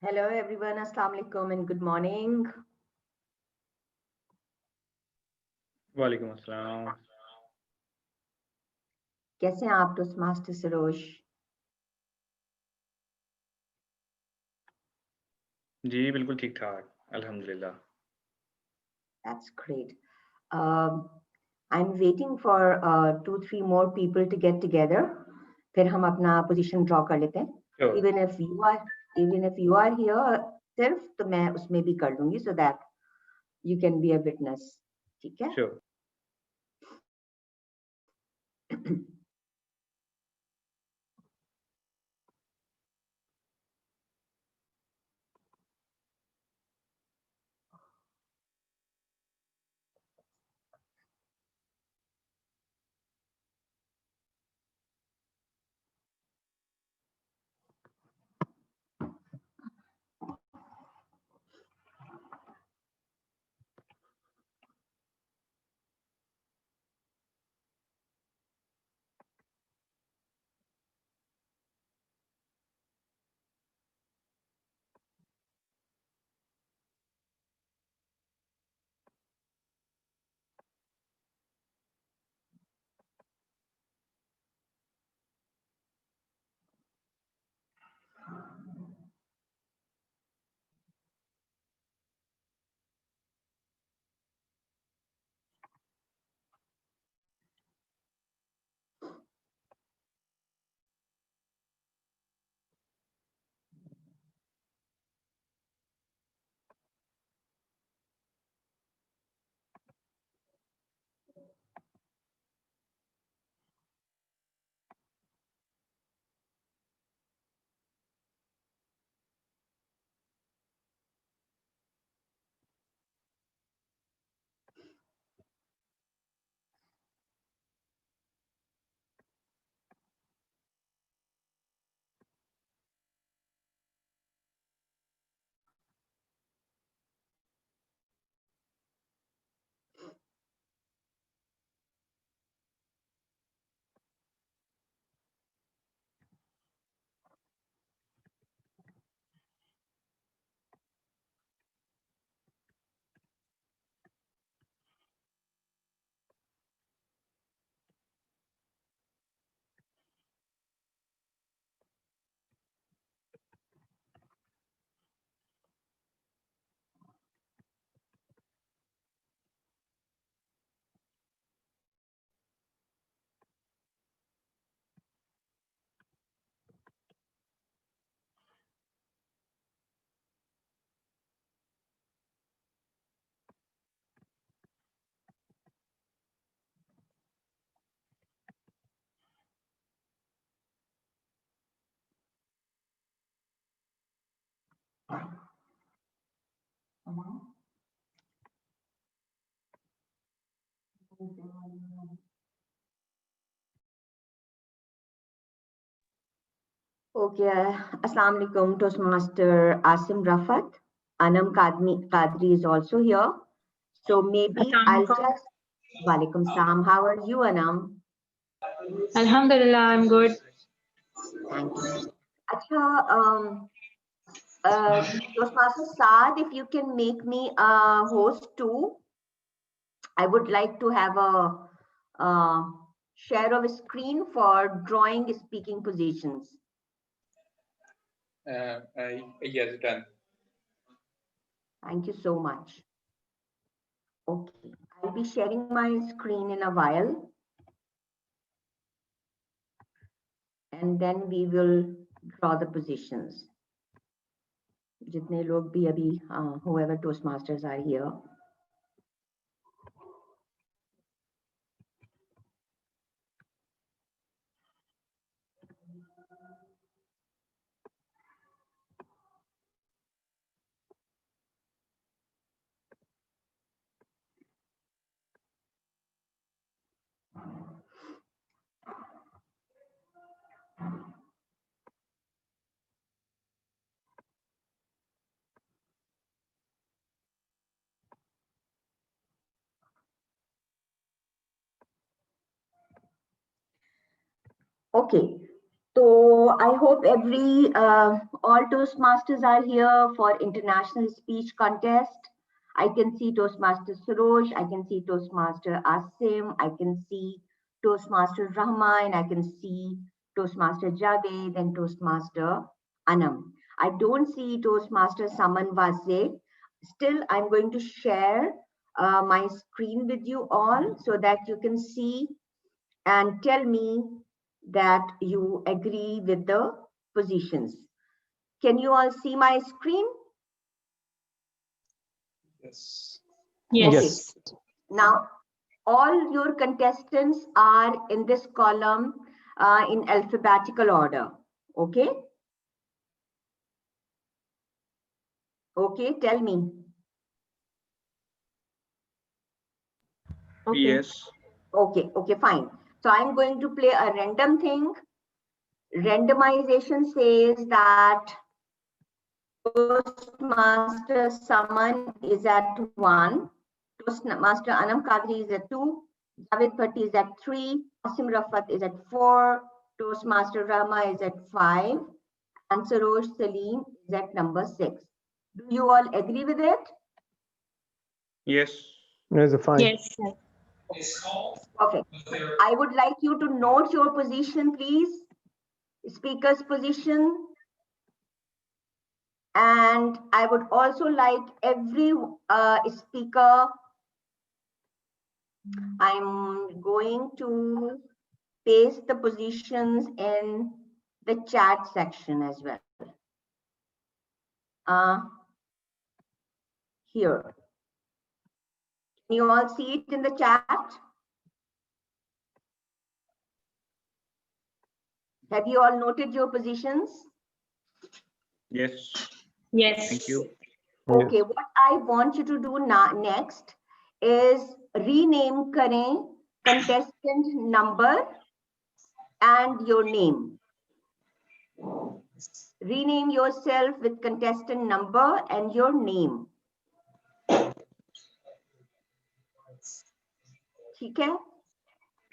Hello everyone, Assalamu alaikum and good morning. वालेकुम अस्सलाम। कैसे हैं आप Toastmaster Sarosh? जी बिल्कुल ठीक ठाक, अल्हम्दुलिल्लाह। That's great. I'm waiting for 2-3 more people to get together. फिर हम अपना position draw कर लेते हैं. Sure. Even if you are here, सिर्फ तो मैं उसमें भी कर लूंगी so that you can be a witness. ठीक है? Sure. Okay, Assalamu alaikum, Toastmaster Asim Rafat. Anam Kadri is also here. So maybe I'll just. Walaikum salam. How are you, Anam? Alhamdulillah, I'm good. Thank you. Acha, Toastmaster Saad, if you can make me a host too, I would like to have a share of a screen for drawing speaking positions. Yes, done. Thank you so much. Okay, I'll be sharing my screen in a while. And then we will draw the positions. Jitne log bhi abhi, whoever Toastmasters are here. Okay, So I hope all Toastmasters are here for international speech contest. I can see Toastmaster Surosh, I can see Toastmaster Asim, I can see Toastmaster Rahman, I can see Toastmaster Javed and Toastmaster Anam. I don't see Toastmaster Saman Vase. Still, I'm going to share my screen with you all so that you can see and tell me that you agree with the positions. Can you all see my screen? Yes. Yes. Okay. Now, all your contestants are in this column in alphabetical order. Okay? Okay, tell me. Okay. Yes. Okay, fine. So I'm going to play a random thing. Randomization says that Toastmaster Saman is at 1, Toastmaster Anam Kadri is at 2, Javed Bhatti is at 3, Asim Rafat is at 4, Toastmaster Rama is at 5, and Sarosh Salim is at number 6. Do you all agree with it? Yes. Yes, fine. Yes. Okay. I would like you to note your position, please. Speaker's position. And I would also like every speaker, I'm going to paste the positions in the chat section as well. Here. Can you all see it in the chat? Have you all noted your positions? Yes. Yes. Thank you. Okay, Yes. what I want you to do next is rename kare contestant number and your name. Rename yourself with contestant number and your name. ठीक है?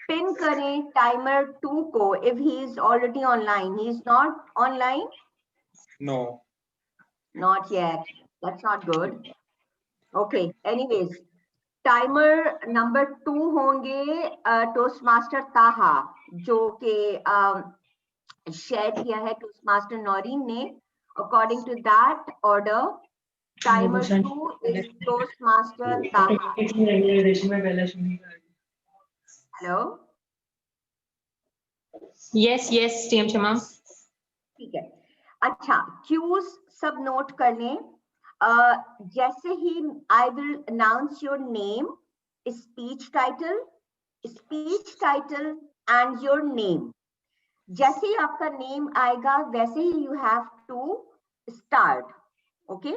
Pin करें timer 2 को if he is already online. He is not online? No. Not yet. That's not good. Okay. Anyways, timer number 2 होंगे Toastmaster Taha जो कि share किया है Toastmaster Noreen ने. According to that order, timer 2 is Toastmaster Taha. Hello? Yes, TM Shamam. ठीक है. अच्छा, cues सब note कर लें. जैसे ही I will announce your name, speech title and your name. जैसे ही आपका name आएगा वैसे ही you have to start. Okay?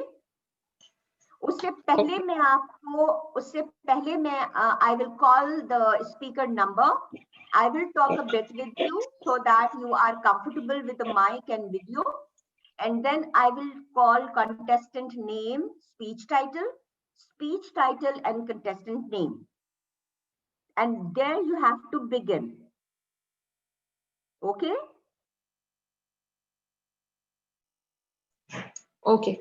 उससे पहले मैं I will call the speaker number. I will talk a bit with you so that you are comfortable with the mic and video. And then I will call contestant name, speech title and contestant name. And there you have to begin. Okay? Okay.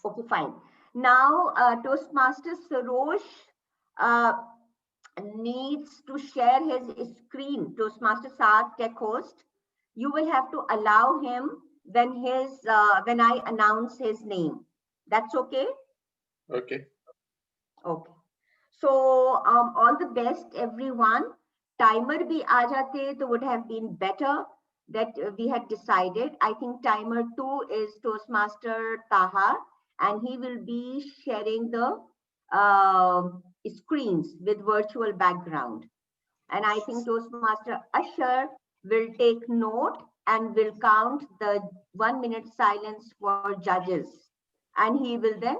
Okay, fine. Now, Toastmaster Sarosh needs to share his screen. Toastmaster Saad, tech host. You will have to allow him when I announce his name. That's okay? Okay. Okay. So all the best, everyone. Timer bhi aa jate to would have been better that we had decided. I think timer 2 is Toastmaster Taha, and he will be sharing the screens with virtual background. And I think Toastmaster Usher will take note and will count the 1 minute silence for judges. And he will then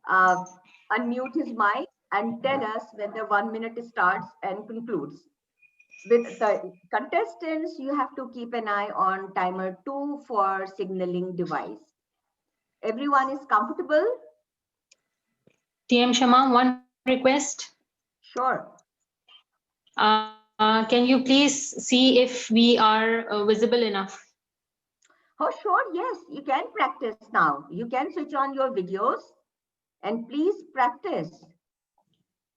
unmute his mic and tell us when the 1 minute starts and concludes. With the contestants, you have to keep an eye on timer 2 for signaling device. Everyone is comfortable? TM Shamam, one request. Sure. Can you please see if we are visible enough? Oh, sure. Yes, you can practice now. You can switch on your videos and please practice.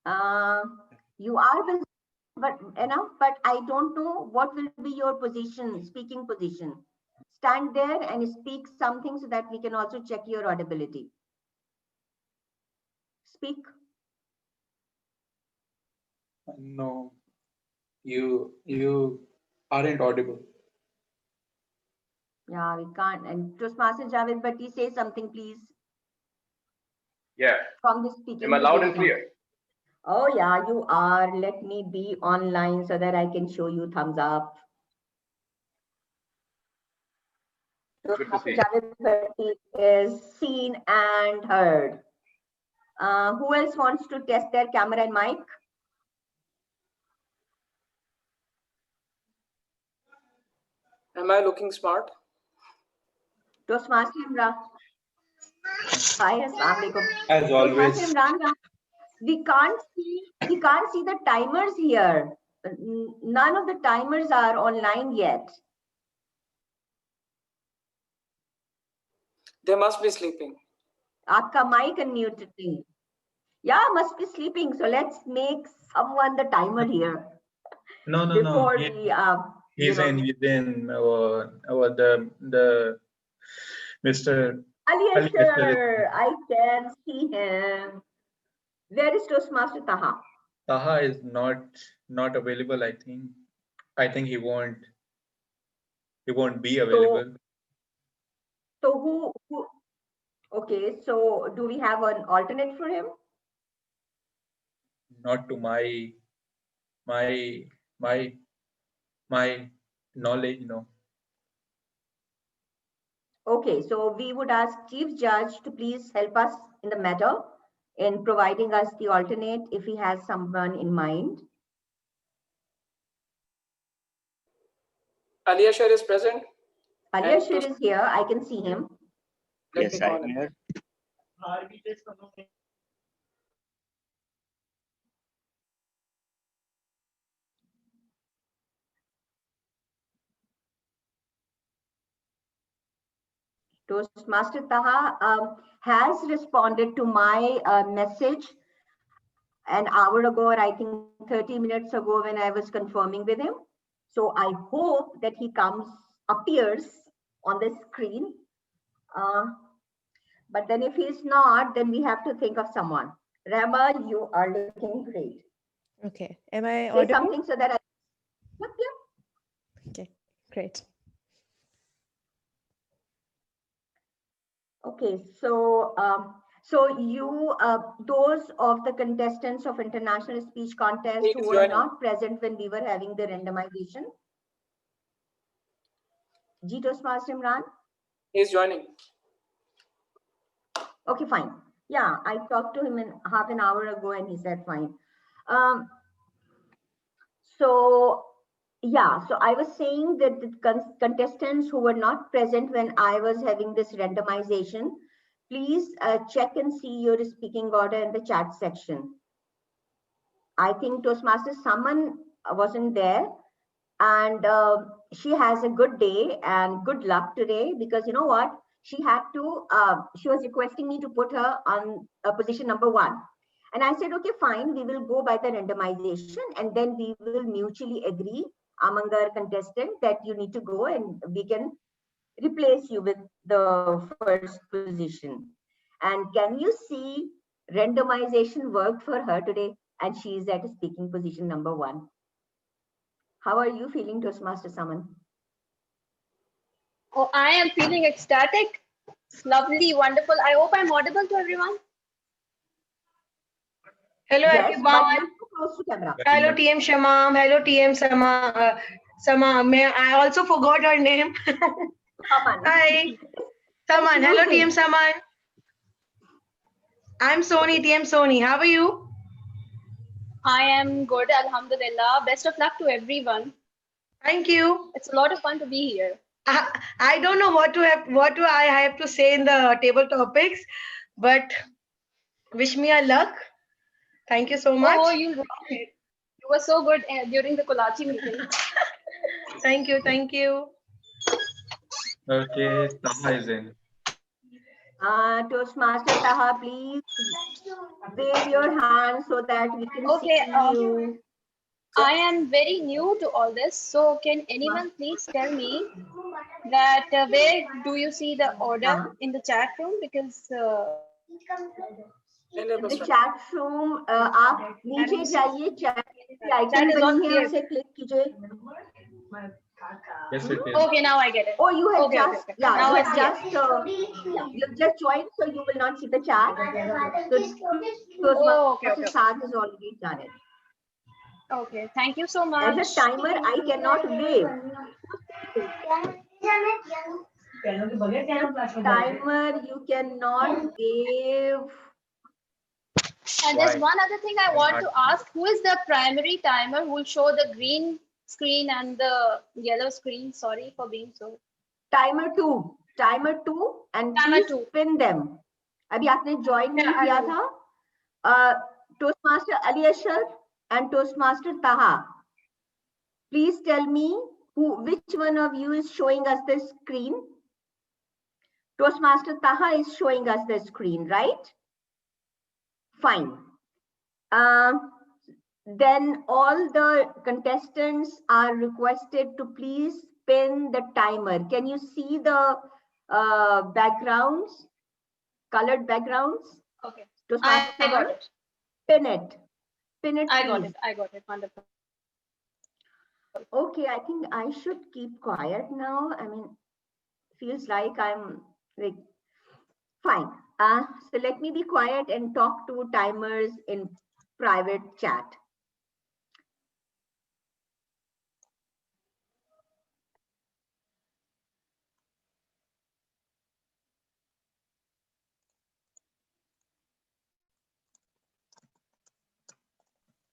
You are visible, but but I don't know what will be your position, speaking position. Stand there and speak something so that we can also check your audibility. Speak. No, you aren't audible. Yeah, we can't. And Toastmaster Javed Bhatti, say something, please. Yeah. From the speaking. Am I loud and position. clear? Oh yeah, you are. Let me be online so that I can show you thumbs up. Good to see. Javed Bhatti is seen and heard. Who else wants to test their camera and mic? Am I looking smart? Toastmaster Imran. Hi, Assalamualaikum. As always. Toastmaster Imran, we can't see the timers here. None of the timers are online yet. They must be sleeping. Aapka mic unmuted. Yeah, must be sleeping. So let's make someone the timer here. No. Before He's in the Mr. Aliasher, I can see him. Where is Toastmaster Taha? Taha is not available. I think he won't be available. So who? Okay, so do we have an alternate for him? Not to my knowledge, no. Okay, so we would ask Chief Judge to please help us in the matter in providing us the alternate if he has someone in mind. Aliasher is present. Aliasher is here. I can see him. Let me call him. here. Toastmaster Taha has responded to my message an hour ago, or I think 30 minutes ago when I was confirming with him. So I hope that he appears on the screen. But then if he's not, then we have to think of someone. Rama, you are looking great. Okay. Am I Say audible? something so that I... Yeah. Okay, great. Okay, so you, those of the contestants of International Speech Contest who were not present when we were having the randomization. Ji Toastmaster Imran? He's joining. Okay, fine. Yeah, I talked to him in half an hour ago and he said fine. So I was saying that the contestants who were not present when I was having this randomization, please check and see your speaking order in the chat section. I think Toastmaster Saman wasn't there, and she has a good day and good luck today because you know what? She had to, she was requesting me to put her on position number 1. And I said, okay, fine, we will go by the randomization and then we will mutually agree among our contestants that you need to go and we can replace you with the first position. And can you see randomization worked for her today? And she is at speaking position number 1. How are you feeling, Toastmaster Saman? Oh, I am feeling ecstatic. It's lovely, wonderful. I hope I'm audible to everyone. Hello, Yes, everyone. close to camera. Hello, TM Shamam. Hello, TM Sama. I also forgot her name. Saman. Hi. Saman. Hello, TM Saman. I'm Soni, TM Soni. How are you? I am good, alhamdulillah. Best of luck to everyone. Thank you. It's a lot of fun to be here. I don't know what I have to say in the table topics, but wish me a luck. Thank you so much. Oh, you'll rock it. You were so good during the Kolachi meeting. Thank you. Thank you. Okay, Taha is in. Toastmaster Taha, please wave your hand so that we can Okay, see you. I am very new to all this, so can anyone please tell me that where do you see the order in the chat room? Because In the In the restaurant. chat room, आप नीचे जाइए chat की icon Chat is not बनी है clear. उसे click कीजिए. Yes, it is. okay, now I get it. Oh, you have Okay, just okay. yeah, Now you I have see it. just you've just joined, so you will not see the chat. So Oh, okay, okay. Saad has already done it. Okay, thank you so As much. a timer, I cannot wave. Timer, you cannot wave. And there's Why? one other thing I want to ask. Who is the primary timer who will show the green screen and the yellow screen? Sorry for being so. Timer 2, and Timer please 2. pin them. अभी आपने join नहीं Yeah, I किया will. था. Toastmaster Ali Ashar and Toastmaster Taha. Please tell me which one of you is showing us the screen. Toastmaster Taha is showing us the screen, right? Fine. Then all the contestants are requested to please pin the timer. Can you see the backgrounds, colored backgrounds? Okay. Toastmaster I got Taha, it. pin it. Pin it, I got please. it. I got it. Wonderful. Okay, I think I should keep quiet now. I mean, feels like I'm like, fine. So let me be quiet and talk to timers in private chat.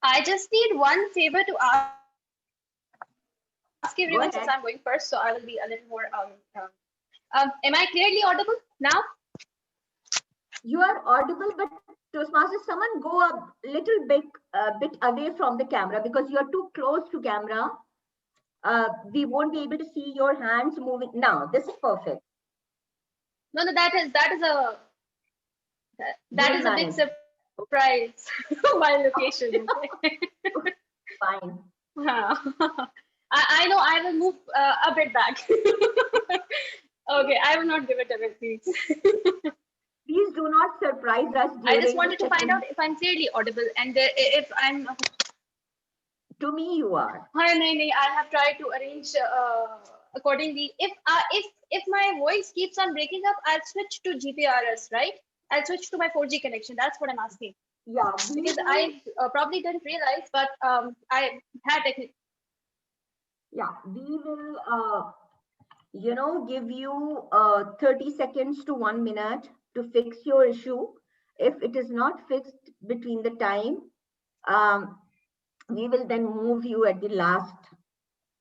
I just need one favor to ask everyone since ahead. I'm going first, so I will be a little more. Am I clearly audible now? You are audible, but Toastmaster, someone go a little bit away from the camera because you're too close to camera. We won't be able to see your hands moving. Now, this is perfect. No, that is a big surprise. My location. Fine. I know I will move a bit back. Okay, I will not give it away, please. Please do not surprise us. I just wanted to find out if I'm clearly audible and if I'm. To me, you are. I have tried to arrange accordingly. If my voice keeps on breaking up, I'll switch to GPRS, right? I'll switch to my 4G connection. That's what I'm asking. Yeah. Because I probably didn't realize, but I had technical. Yeah, we will, give you 30 seconds to 1 minute to fix your issue. If it is not fixed between the time, we will then move you at the last.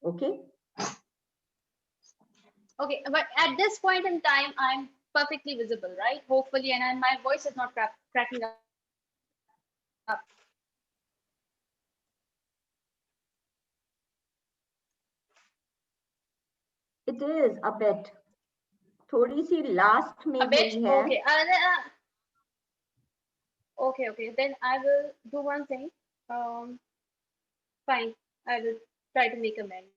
Okay. Okay, but at this point in time, I'm perfectly visible, right? Hopefully, and my voice is not cracking up. It is a bit. थोड़ी सी last में A bit? हुई है. Okay. Okay. Then I will do one thing. Fine. I will try to make amends.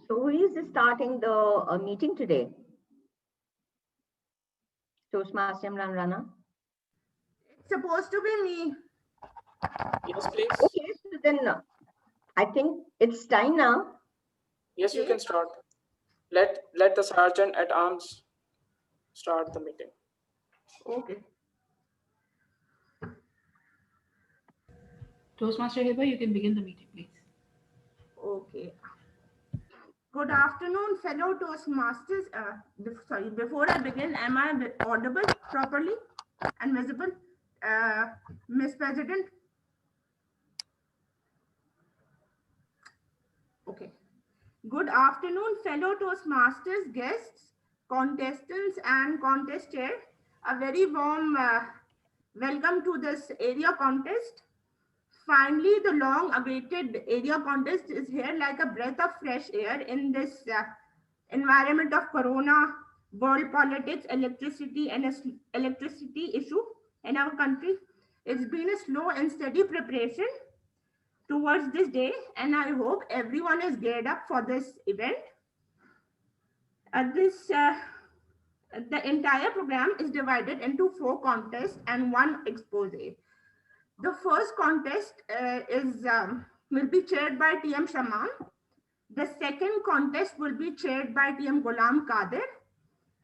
So who is starting the meeting today? Toastmaster Imran Rana. It's supposed to be me. Yes, please. Okay, so then I think it's time now. Yes, you can start. Let the sergeant at arms start the meeting. Okay. Toastmaster Hiba, you can begin the meeting, please. Okay. Good afternoon, fellow Toastmasters. Before I begin, am I audible properly and visible? Ms. President? Okay. Good afternoon, fellow Toastmasters, guests, contestants, and contest chair. A very warm welcome to this area contest. Finally, the long-awaited area contest is here like a breath of fresh air in this environment of corona, world politics, electricity, and electricity issue in our country. It's been a slow and steady preparation towards this day, and I hope everyone is geared up for this event. The entire program is divided into 4 contests and 1 expose. The first contest will be chaired by TM Shaman. The second contest will be chaired by TM Ghulam Qadir.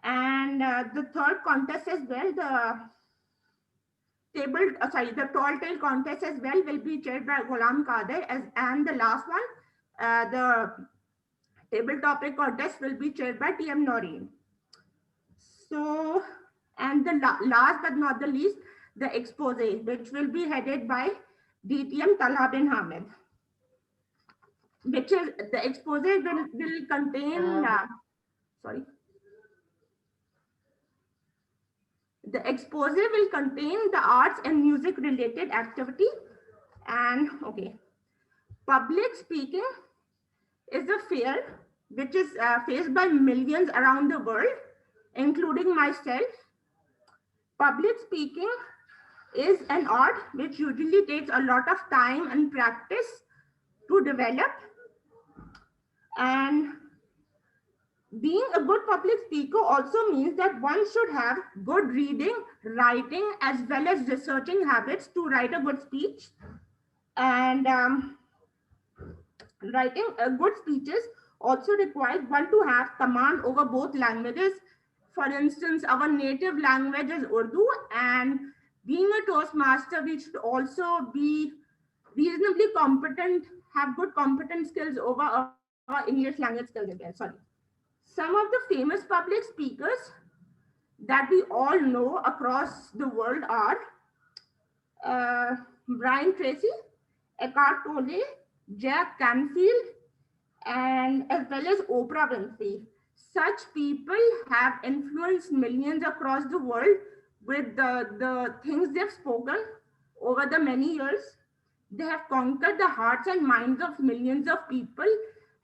And the third contest as well, the tall tale contest as well will be chaired by Ghulam Qadir. And the last one, the table topic contest will be chaired by TM Noreen. So, and the last but not the least, the expose, which will be headed by DTM Talha bin Hamid, which is the expose will contain, the expose will contain the arts and music related activity. And okay, public speaking is a fear which is faced by millions around the world, including myself. Public speaking is an art which usually takes a lot of time and practice to develop. And being a good public speaker also means that one should have good reading, writing, as well as researching habits to write a good speech. And writing good speeches also requires one to have command over both languages. For instance, our native language is Urdu, and being a Toastmaster, we should also be reasonably competent, have good competent skills over our English language skills again. Sorry. Some of the famous public speakers that we all know across the world are Brian Tracy, Eckhart Tolle, Jack Canfield, and as well as Oprah Winfrey. Such people have influenced millions across the world with the things they've spoken over the many years. They have conquered the hearts and minds of millions of people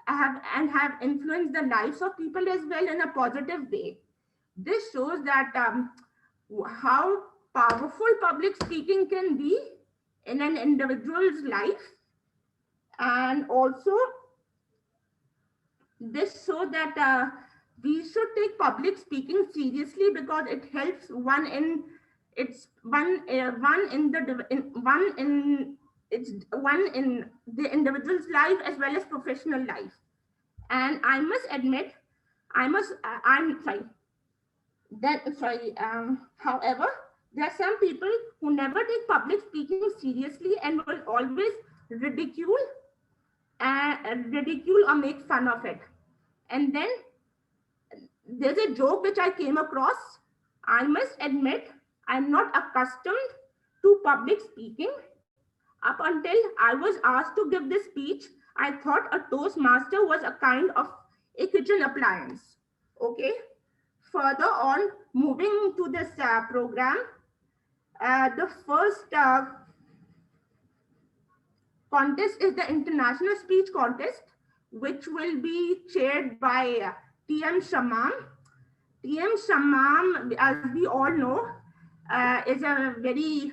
and have influenced the lives of people as well in a positive way. This shows that how powerful public speaking can be in an individual's life. And also, this shows that we should take public speaking seriously because it helps one in the individual's life as well as professional life. And I must admit, however, there are some people who never take public speaking seriously and will always ridicule or make fun of it. And then there's a joke which I came across. I must admit, I'm not accustomed to public speaking. Up until I was asked to give this speech, I thought a Toastmaster was a kind of a kitchen appliance. Okay. Further on, moving to this program, the first contest is the International Speech Contest, which will be chaired by TM Shaman. TM Shaman, as we all know, is a very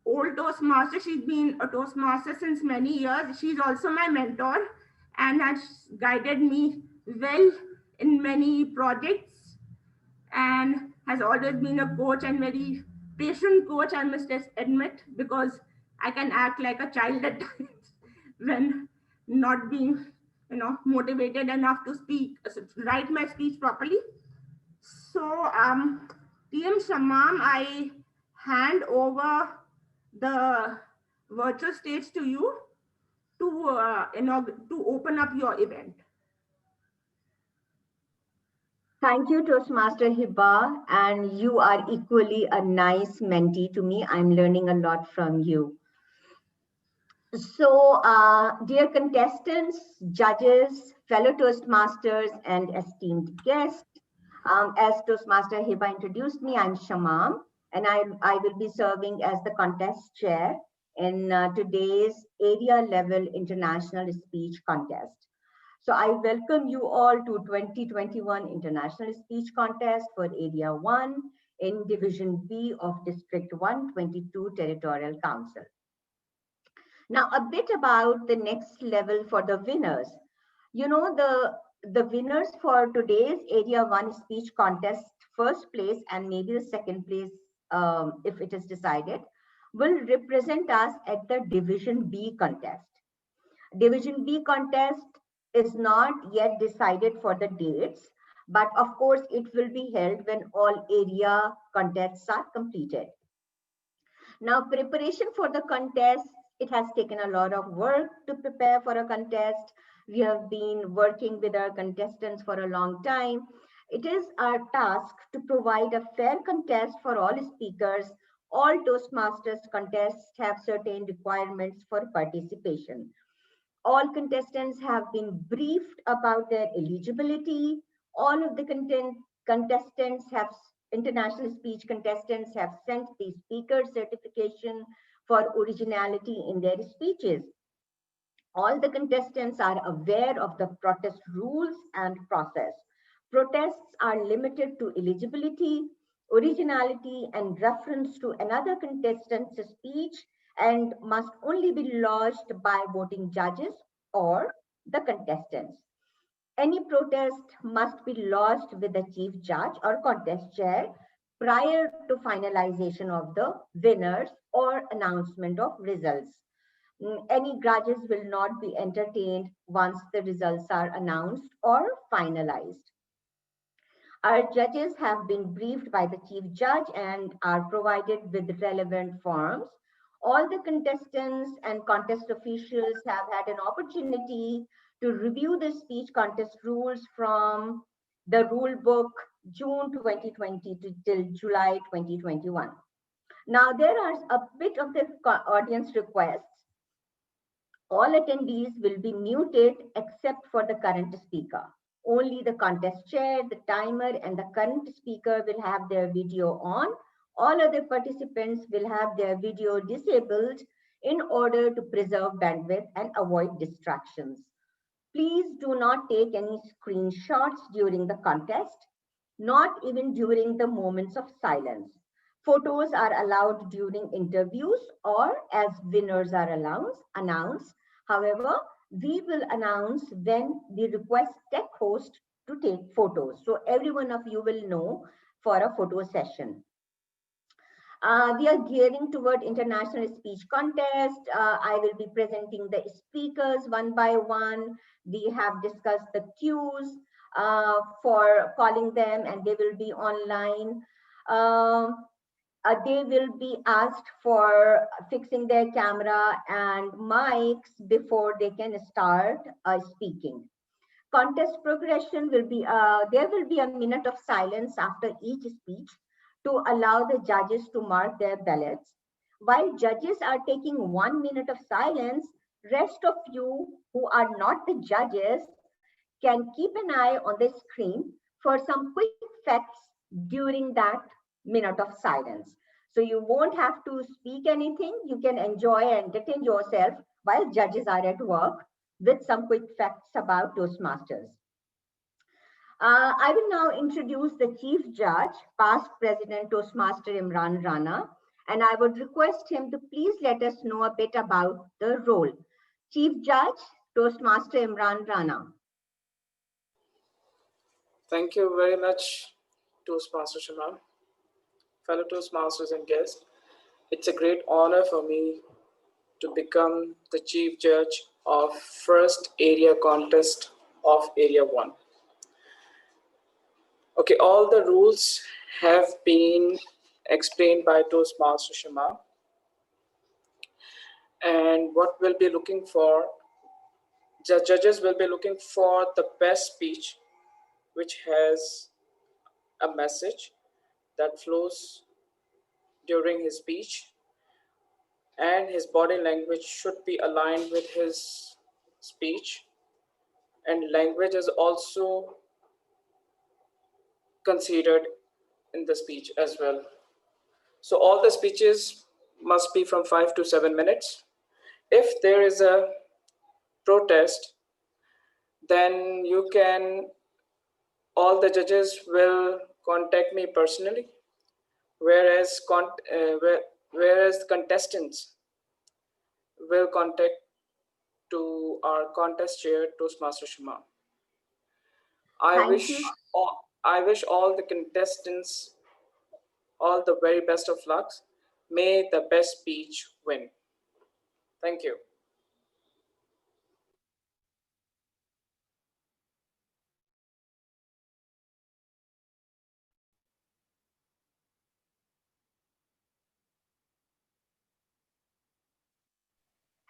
old Toastmaster. She's been a Toastmaster since many years. She's also my mentor and has guided me well in many projects and has always been a coach and very patient coach, I must admit, because I can act like a child at times when motivated enough to write my speech properly. So, TM Shamam, I hand over the virtual stage to you to open up your event. Thank you, Toastmaster Hiba, and you are equally a nice mentee to me. I'm learning a lot from you. So, dear contestants, judges, fellow Toastmasters, and esteemed guests, as Toastmaster Hiba introduced me, I'm Shamam, and I will be serving as the contest chair in today's area level international speech contest. So I welcome you all to 2021 International Speech Contest for Area 1 in Division B of District 122 Territorial Council. Now, a bit about the next level for the winners. You know, the winners for today's Area 1 Speech Contest, first place and maybe the second place, if it is decided, will represent us at the Division B contest. Division B contest is not yet decided for the dates, but of course it will be held when all area contests are completed. Now, preparation for the contest, it has taken a lot of work to prepare for a contest. We have been working with our contestants for a long time. It is our task to provide a fair contest for all speakers. All Toastmasters contests have certain requirements for participation. All contestants have been briefed about their eligibility. All of the international speech contestants have sent the speaker certification for originality in their speeches. All the contestants are aware of the protest rules and process. Protests are limited to eligibility, originality, and reference to another contestant's speech, and must only be lodged by voting judges or the contestants. Any protest must be lodged with the chief judge or contest chair prior to finalization of the winners or announcement of results. Any grudges will not be entertained once the results are announced or finalized. Our judges have been briefed by the chief judge and are provided with relevant forms. All the contestants and contest officials have had an opportunity to review the speech contest rules from the rule book June 2020 till July 2021. Now, there are a bit of the audience requests. All attendees will be muted except for the current speaker. Only the contest chair, the timer, and the current speaker will have their video on. All other participants will have their video disabled in order to preserve bandwidth and avoid distractions. Please do not take any screenshots during the contest, not even during the moments of silence. Photos are allowed during interviews or as winners are announced. However, we will announce when we request tech host to take photos. So every one of you will know for a photo session. We are gearing toward international speech contest. I will be presenting the speakers one by one. We have discussed the cues for calling them, and they will be online. They will be asked for fixing their camera and mics before they can start speaking. Contest progression will be, there will be a minute of silence after each speech to allow the judges to mark their ballots. While judges are taking 1 minute of silence, rest of you who are not the judges can keep an eye on the screen for some quick facts during that minute of silence. So you won't have to speak anything. You can enjoy and entertain yourself while judges are at work with some quick facts about Toastmasters. I will now introduce the Chief Judge, past President Toastmaster Imran Rana, and I would request him to please let us know a bit about the role. Chief Judge, Toastmaster Imran Rana. Thank you very much, Toastmaster Shamam. Fellow Toastmasters and guests, it's a great honor for me to become the Chief Judge of first area contest of Area 1. Okay, all the rules have been explained by Toastmaster Shema. And what we'll be looking for, the judges will be looking for the best speech which has a message that flows during his speech, and his body language should be aligned with his speech, and language is also considered in the speech as well. So all the speeches must be from 5 to 7 minutes. If there is a protest, then all the judges will contact me personally, whereas contestants will contact to our contest chair, Toastmaster Shema. I Thank you. wish all the contestants all the very best of luck. May the best speech win. Thank you.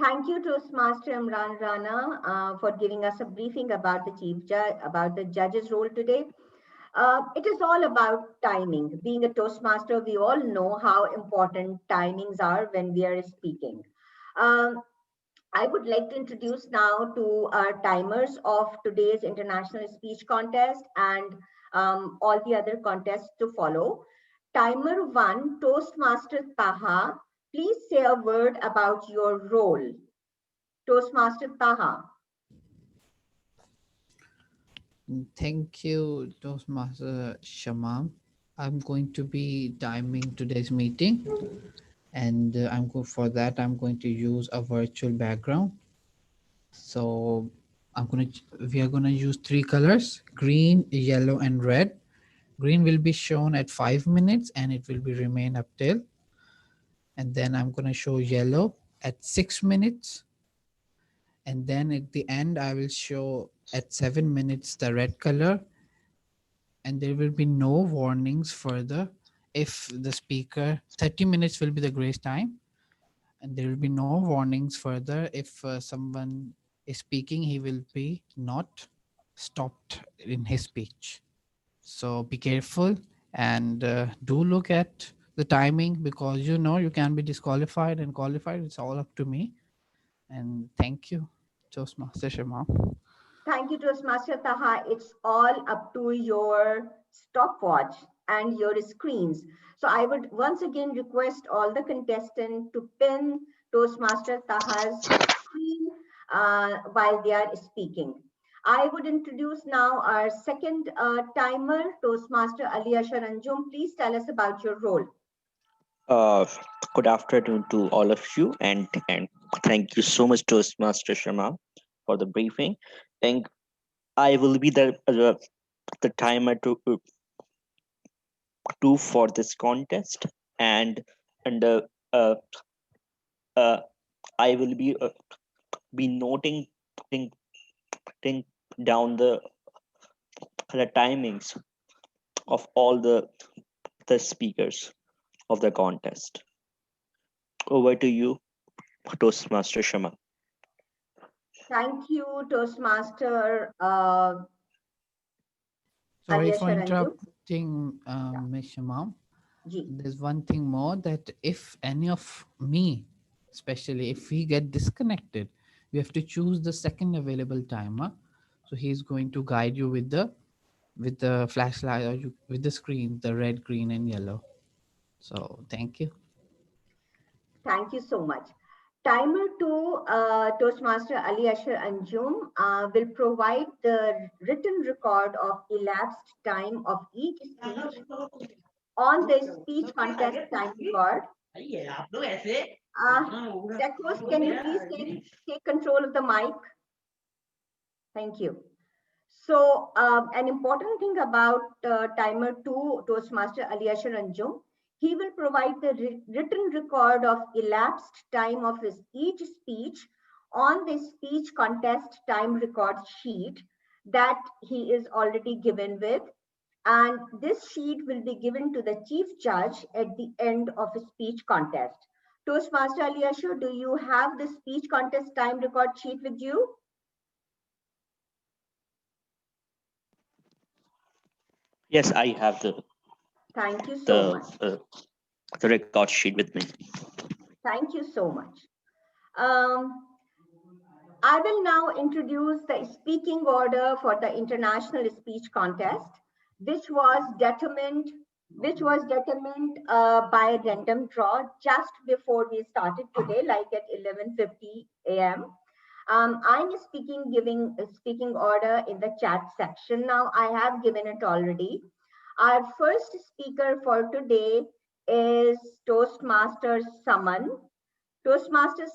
Thank you, Toastmaster Imran Rana, for giving us a briefing about the chief judge, about the judge's role today. It is all about timing. Being a Toastmaster, we all know how important timings are when we are speaking. I would like to introduce now to our timers of today's international speech contest and all the other contests to follow. Timer 1, Toastmaster Taha, please say a word about your role. Toastmaster Taha. Thank you, Toastmaster Shema. I'm going to be timing today's meeting, and for that. I'm going to use a virtual background. So we are gonna use 3 colors: green, yellow, and red. Green will be shown at 5 minutes, and it will be remain up till. And then I'm gonna show yellow at 6 minutes. And then at the end, I will show at 7 minutes the red color, and there will be no warnings further if the speaker. 30 minutes will be the grace time, and there will be no warnings further if someone is speaking. He will be not stopped in his speech. So be careful and do look at the timing, because you can be disqualified and qualified. It's all up to me. And thank you, Toastmaster Shema. Thank you, Toastmaster Taha. It's all up to your stopwatch and your screens. So I would once again request all the contestants to pin Toastmaster Taha's screen while they are speaking. I would introduce now our second timer, Toastmaster Ali Ashar Anjum. Please tell us about your role. Good afternoon to all of you, and thank you so much, Toastmaster Shema, for the briefing. And I will be the timer to for this contest, and I will be noting down the timings of all the speakers of the contest. Over to you, Toastmaster Shema. Thank you, Toastmaster. Sorry Ali for Ashar Anjum. interrupting, Ms. Shema. There's one thing more, that if any of me, especially if we get disconnected, we have to choose the second available timer. So he's going to guide you with the flashlight, or with the screen, the red, green, and yellow. So thank you. Thank you so much. Timer 2, Toastmaster Ali Ashar Anjum will provide the written record of elapsed time of each speech on the speech contest time record. Tekos, can you please take control of the mic? Thank you. So an important thing about timer 2, Toastmaster Ali Ashar Anjum, he will provide the written record of elapsed time of each speech on the speech contest time record sheet that he is already given with. And this sheet will be given to the chief judge at the end of a speech contest. Toastmaster Ali Ashu, do you have the speech contest time record sheet with you? Yes, I have Thank you so much. the record sheet with me. Thank you so much. I will now introduce the speaking order for the international speech contest, which was determined by random draw just before we started today, like at 11:50 a.m. I'm giving a speaking order in the chat section. Now I have given it already. Our first speaker for today is Toastmaster Saman. Toastmaster,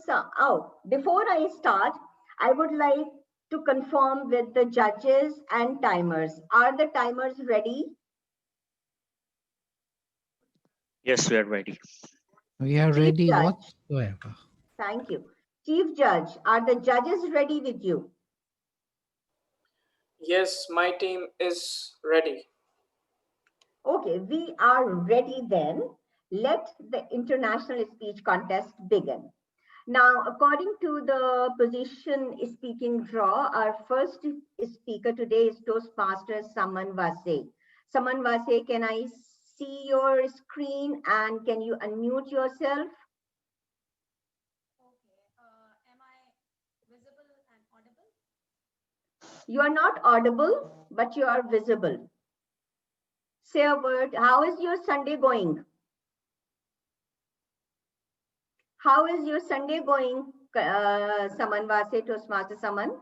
before I start, I would like to confirm with the judges and timers. Are the timers ready? Yes, we are ready. We are Chief ready Judge. whatsoever. Thank you. Chief Judge, are the judges ready with you? Yes, my team is ready. Okay, we are ready then. Let the international speech contest begin. Now, according to the position speaking draw, our first speaker today is Toastmaster Saman Vase. Saman Vase, can I see your screen and can you unmute yourself? Am I visible and audible? You are not audible, but you are visible. Say a word. How is your Sunday going? How is your Sunday going, Saman Vase, Toastmaster Saman?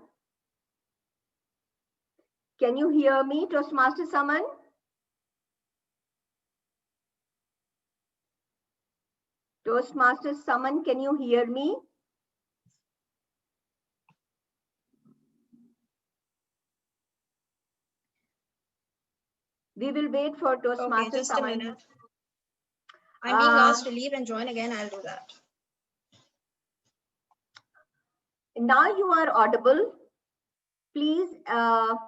Can you hear me, Toastmaster Saman? Toastmaster Saman, can you hear me? We will wait for Toastmaster Okay, just Saman. a minute. I'm being asked to leave and join again. I'll do that. Now you are audible. Please tell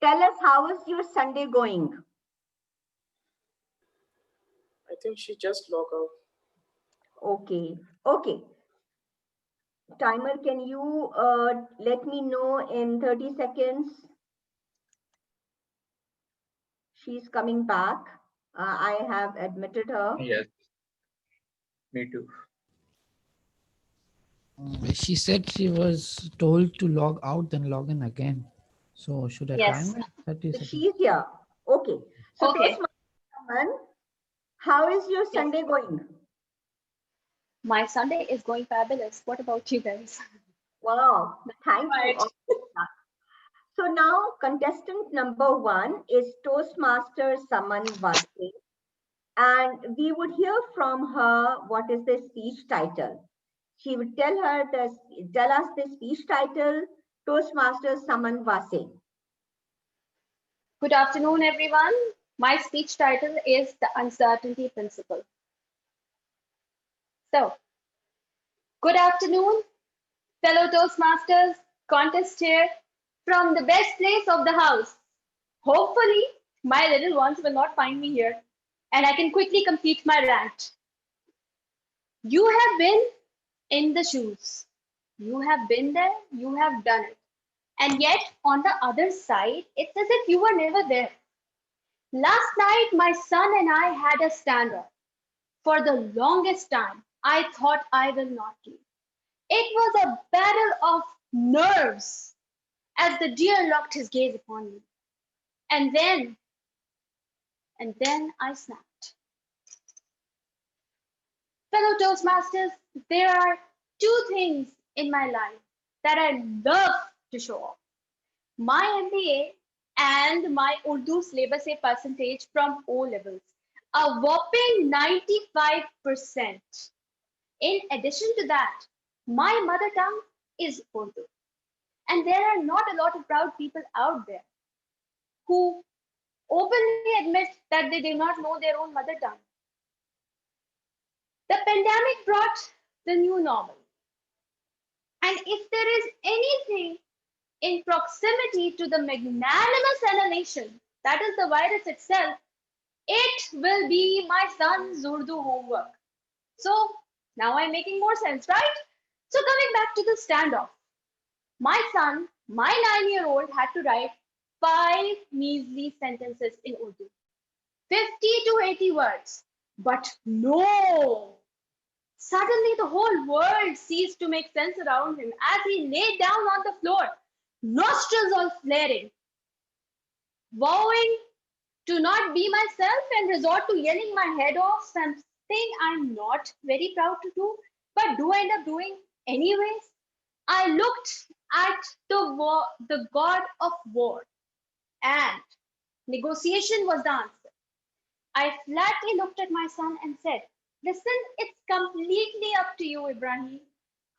us how is your Sunday going? I think she just logged out. Okay. Okay. Timer, can you let me know in 30 seconds? She's coming back. I have admitted her. Yes. Me too. She said she was told to log out, then log in again. So should I Yes. time it? 30 seconds. She's here. Okay. So Okay. Toastmaster, how is your Sunday going? My Sunday is going fabulous. What about you guys? Wow. Thank Right. you. So now contestant number 1 is Toastmaster Saman Vase. And we would hear from her what is the speech title. She would tell us the speech title, Toastmaster Saman Vase. Good afternoon, everyone. My speech title is The Uncertainty Principle. So, good afternoon, fellow Toastmasters, contest chair from the best place of the house. Hopefully, my little ones will not find me here and I can quickly complete my rant. You have been in the shoes. You have been there, you have done it. And yet, on the other side, it's as if you were never there. Last night, my son and I had a standoff. For the longest time, I thought I will not leave. It was a battle of nerves as the deer locked his gaze upon me. And then I snapped. Fellow Toastmasters, there are 2 things in my life that I love to show off. My MBA and my Urdu syllabus A percentage from O levels, a whopping 95%. In addition to that, my mother tongue is Urdu. And there are not a lot of proud people out there who openly admit that they do not know their own mother tongue. The pandemic brought the new normal. And if there is anything in proximity to the magnanimous emanation, that is the virus itself, it will be my son's Urdu homework. So now I'm making more sense, right? So coming back to the standoff, my son, my 9-year-old, had to write 5 measly sentences in Urdu, 50 to 80 words. But no! Suddenly the whole world ceased to make sense around him as he lay down on the floor, nostrils all flaring, vowing to not be myself and resort to yelling my head off, something I'm not very proud to do, but do end up doing anyways. I looked at the god of war, and negotiation was the answer. I flatly looked at my son and said, listen, it's completely up to you, Ibrahim.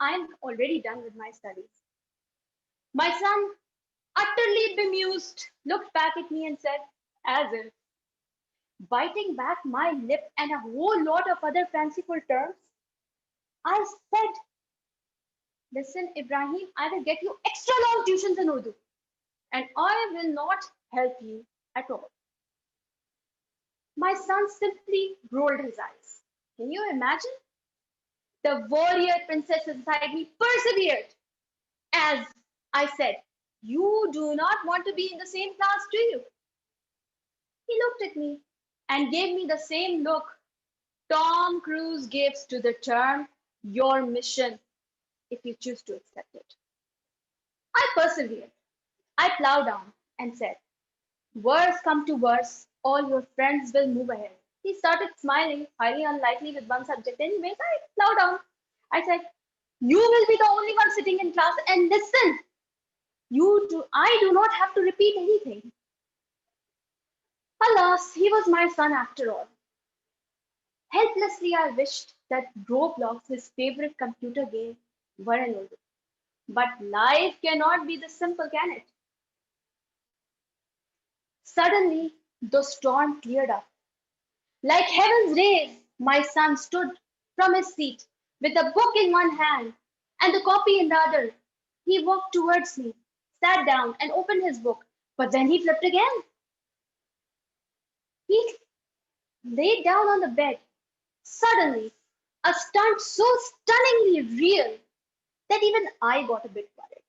I'm already done with my studies. My son, utterly bemused, looked back at me and said, as if, biting back my lip and a whole lot of other fanciful terms, I said, listen, Ibrahim, I will get you extra long tuitions in Urdu, and I will not help you at all. My son simply rolled his eyes. Can you imagine? The warrior princess inside me persevered as I said, you do not want to be in the same class, do you? He looked at me and gave me the same look Tom Cruise gives to the term, your mission, if you choose to accept it. I persevered. I plowed on and said, worse come to worse, all your friends will move ahead. He started smiling, highly unlikely with one subject. Anyways, I plowed on. I said, you will be the only one sitting in class, and listen, I do not have to repeat anything. Alas, he was my son after all. Helplessly, I wished that Roblox, his favorite computer game, were in Urdu. But life cannot be this simple, can it? Suddenly, the storm cleared up. Like heaven's rays, my son stood from his seat with a book in one hand and the copy in the other. He walked towards me, sat down, and opened his book. But then he flipped again. He laid down on the bed. Suddenly, a stunt so stunningly real that even I got a bit worried.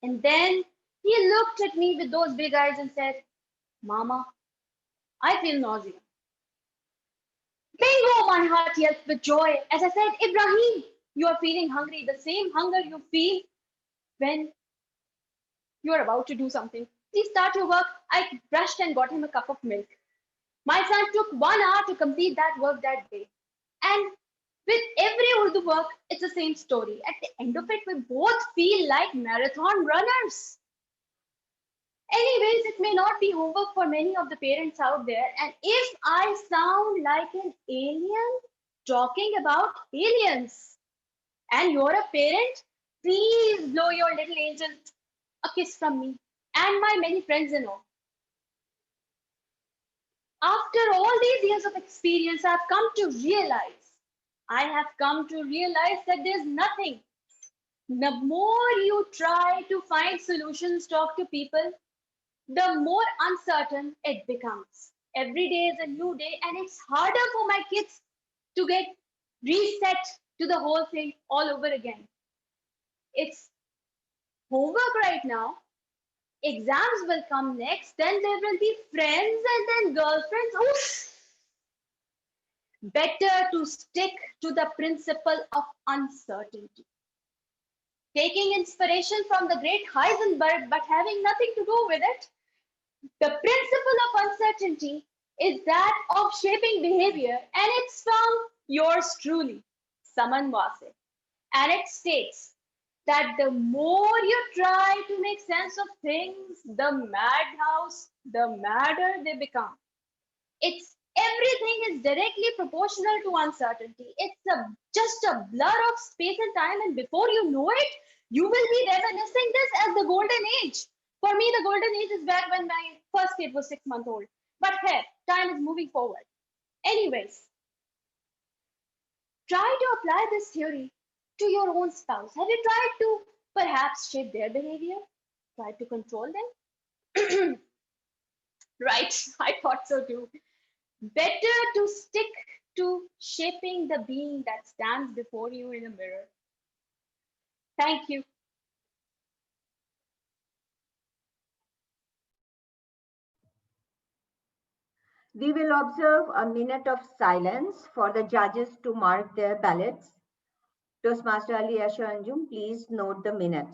And then he looked at me with those big eyes and said, Mama, I feel nausea. Bingo! My heart yelped with joy as I said, Ibrahim, you are feeling hungry, the same hunger you feel when you are about to do something. Please start your work. I brushed and got him a cup of milk. My son took 1 hour to complete that work that day. And with every Urdu work, it's the same story. At the end of it, we both feel like marathon runners. Anyways, it may not be homework for many of the parents out there. And if I sound like an alien talking about aliens and you're a parent, please blow your little angel a kiss from me and my many friends and all. After all these years of experience, I have come to realize that there's nothing. The more you try to find solutions, talk to people, the more uncertain it becomes. Every day is a new day, and it's harder for my kids to get reset to the whole thing all over again. It's homework right now. Exams will come next, then there will be friends and then girlfriends. Oof. Better to stick to the principle of uncertainty. Taking inspiration from the great Heisenberg, but having nothing to do with it. The principle of uncertainty is that of shaping behavior, and it's from yours truly, Saman Vase. And it states that the more you try to make sense of things, the madder they become. Everything is directly proportional to uncertainty. It's just a blur of space and time, and before you know it, you will be reminiscing this as the golden age. For me, the golden age is back when my first kid was 6 months old. But hey, time is moving forward. Anyways, try to apply this theory to your own spouse? Have you tried to perhaps shape their behavior? Tried to control them? Right, I thought so too. Better to stick to shaping the being that stands before you in a mirror. Thank you. We will observe a minute of silence for the judges to mark their ballots. Toastmaster Ali Asha Anjum, please note the minute.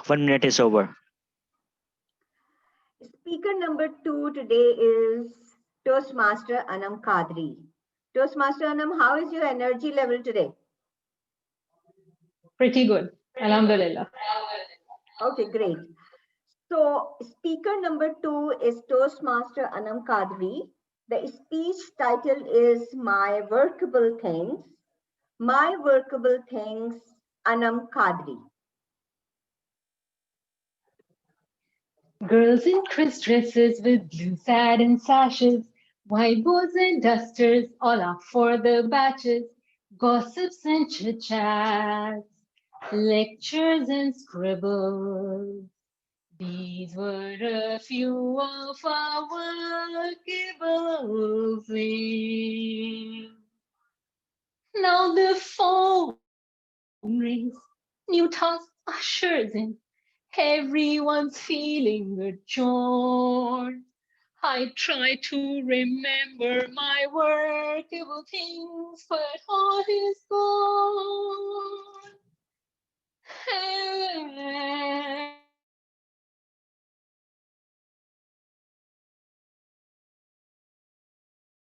One minute is over. Speaker number 2 today is Toastmaster Anam Kadri. Toastmaster Anam, how is your energy level today? Pretty good. Alhamdulillah. Okay, great. So speaker number 2 is Toastmaster Anam Kadri. The speech title is My Workable Things. My Workable Things, Anam Kadri. Girls in crisp dresses with blue satin sashes, whiteboards and dusters, all up for the batches, gossips and chit-chats, lectures and scribbles. These were a few of our workable things. Now the phone rings, new tasks ushers in. Everyone's feeling a chore. I try to remember my workable things, but all is gone.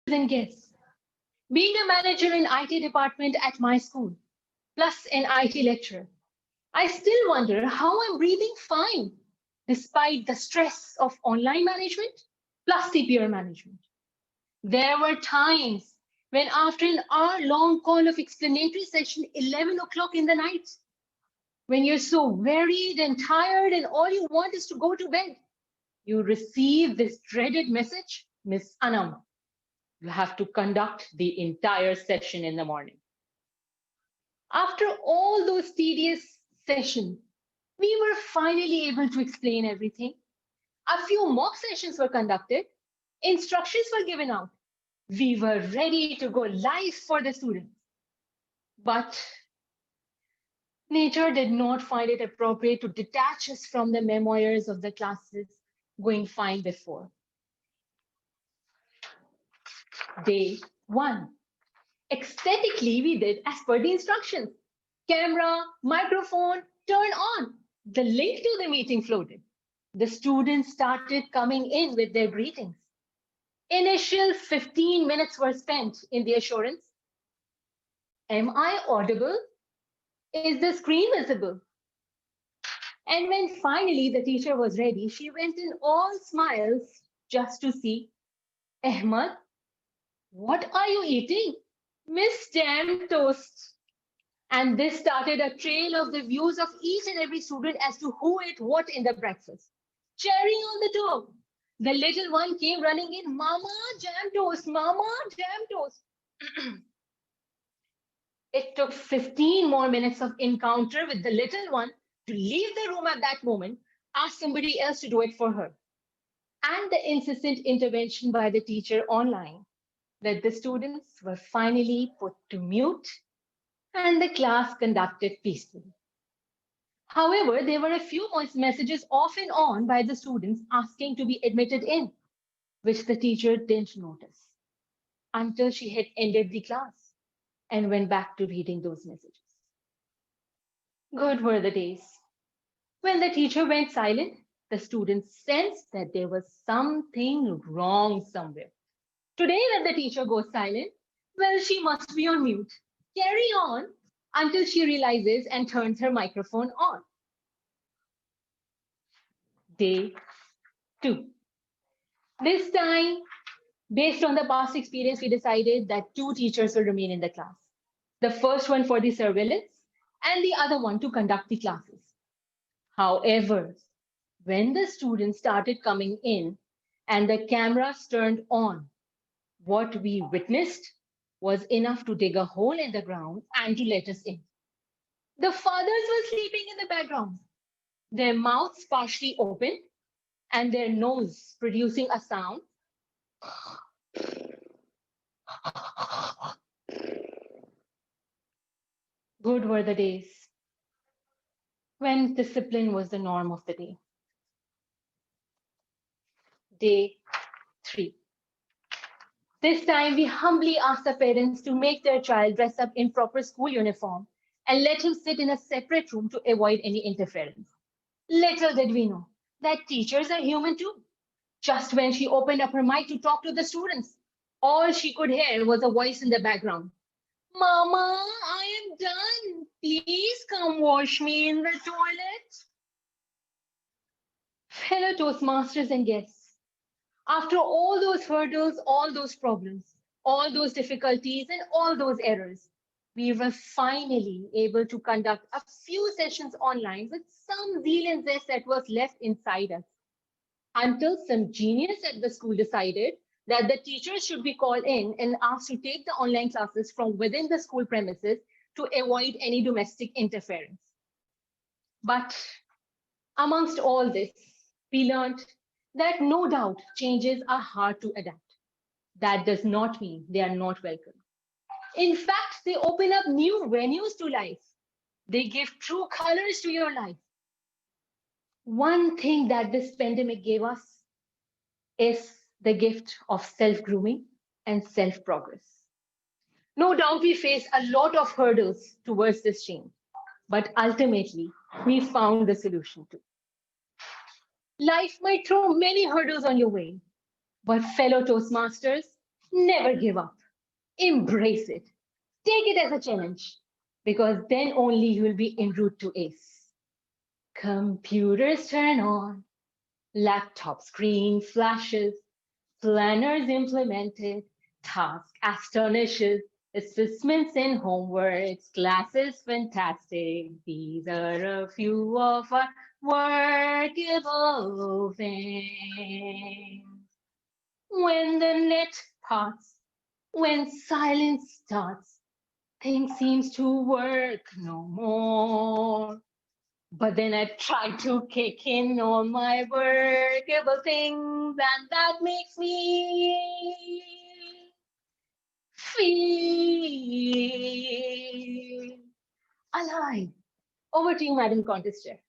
And guess, being a manager in IT department at my school, plus an IT lecturer, I still wonder how I'm breathing fine, despite the stress of online management plus CPR management. There were times when after an hour-long call of explanatory session, 11 o'clock in the night, when you're so wearied and tired and all you want is to go to bed, you receive this dreaded message, Miss Anam, you have to conduct the entire session in the morning. After all those tedious sessions, we were finally able to explain everything. A few mock sessions were conducted. Instructions were given out. We were ready to go live for the students. But nature did not find it appropriate to detach us from the memoirs of the classes going fine before. Day 1. Aesthetically, we did as per the instructions. Camera, microphone, turn on. The link to the meeting floated. The students started coming in with their greetings. Initial 15 minutes were spent in the assurance. Am I audible? Is the screen visible? And when finally the teacher was ready, she went in all smiles just to see, Ahmad, what are you eating? Miss Jam Toast. And this started a trail of the views of each and every student as to who ate what in the breakfast. Cherry on the top. The little one came running in, Mama, jam toast, Mama, jam toast. It took 15 more minutes of encounter with the little one to leave the room at that moment, ask somebody else to do it for her. And the insistent intervention by the teacher online. that the students were finally put to mute and the class conducted peacefully. However, there were a few messages off and on by the students asking to be admitted in, which the teacher didn't notice until she had ended the class and went back to reading those messages. Good were the days. When the teacher went silent, the students sensed that there was something wrong somewhere. Today, when the teacher goes silent, well, she must be on mute. Carry on until she realizes and turns her microphone on. Day 2. This time, based on the past experience, we decided that 2 teachers will remain in the class. The first one for the surveillance and the other one to conduct the classes. However, when the students started coming in and the cameras turned on, what we witnessed was enough to dig a hole in the ground and to let us in. The fathers were sleeping in the background, their mouths partially open and their nose producing a sound. Good were the days when discipline was the norm of the day. Day 3. This time we humbly asked the parents to make their child dress up in proper school uniform and let him sit in a separate room to avoid any interference. Little did we know that teachers are human too. Just when she opened up her mic to talk to the students, all she could hear was a voice in the background. Mama, I am done. Please come wash me in the toilet. Fellow Toastmasters and guests, after all those hurdles, all those problems, all those difficulties, and all those errors, we were finally able to conduct a few sessions online with some zeal and zest that was left inside us. Until some genius at the school decided that the teachers should be called in and asked to take the online classes from within the school premises to avoid any domestic interference. But amongst all this, we learned that no doubt changes are hard to adapt. That does not mean they are not welcome. In fact, they open up new venues to life. They give true colors to your life. One thing that this pandemic gave us is the gift of self-grooming and self-progress. No doubt we face a lot of hurdles towards this change, but ultimately we found the solution too. Life might throw many hurdles on your way, but fellow Toastmasters, never give up. Embrace it. Take it as a challenge, because then only you will be en route to ace. Computers turn on, laptop screen flashes, planners implemented, task astonishes, assessments and homeworks, classes fantastic. These are a few of our workable things. When the net parts, when silence starts, things seems to work no more. But then I try to kick in all my workable things, and that makes me feel alive. Over to you, Madam Contest Chair.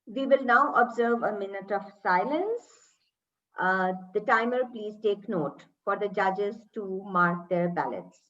We will now observe a minute of silence. The timer, please take note for the judges to mark their ballots.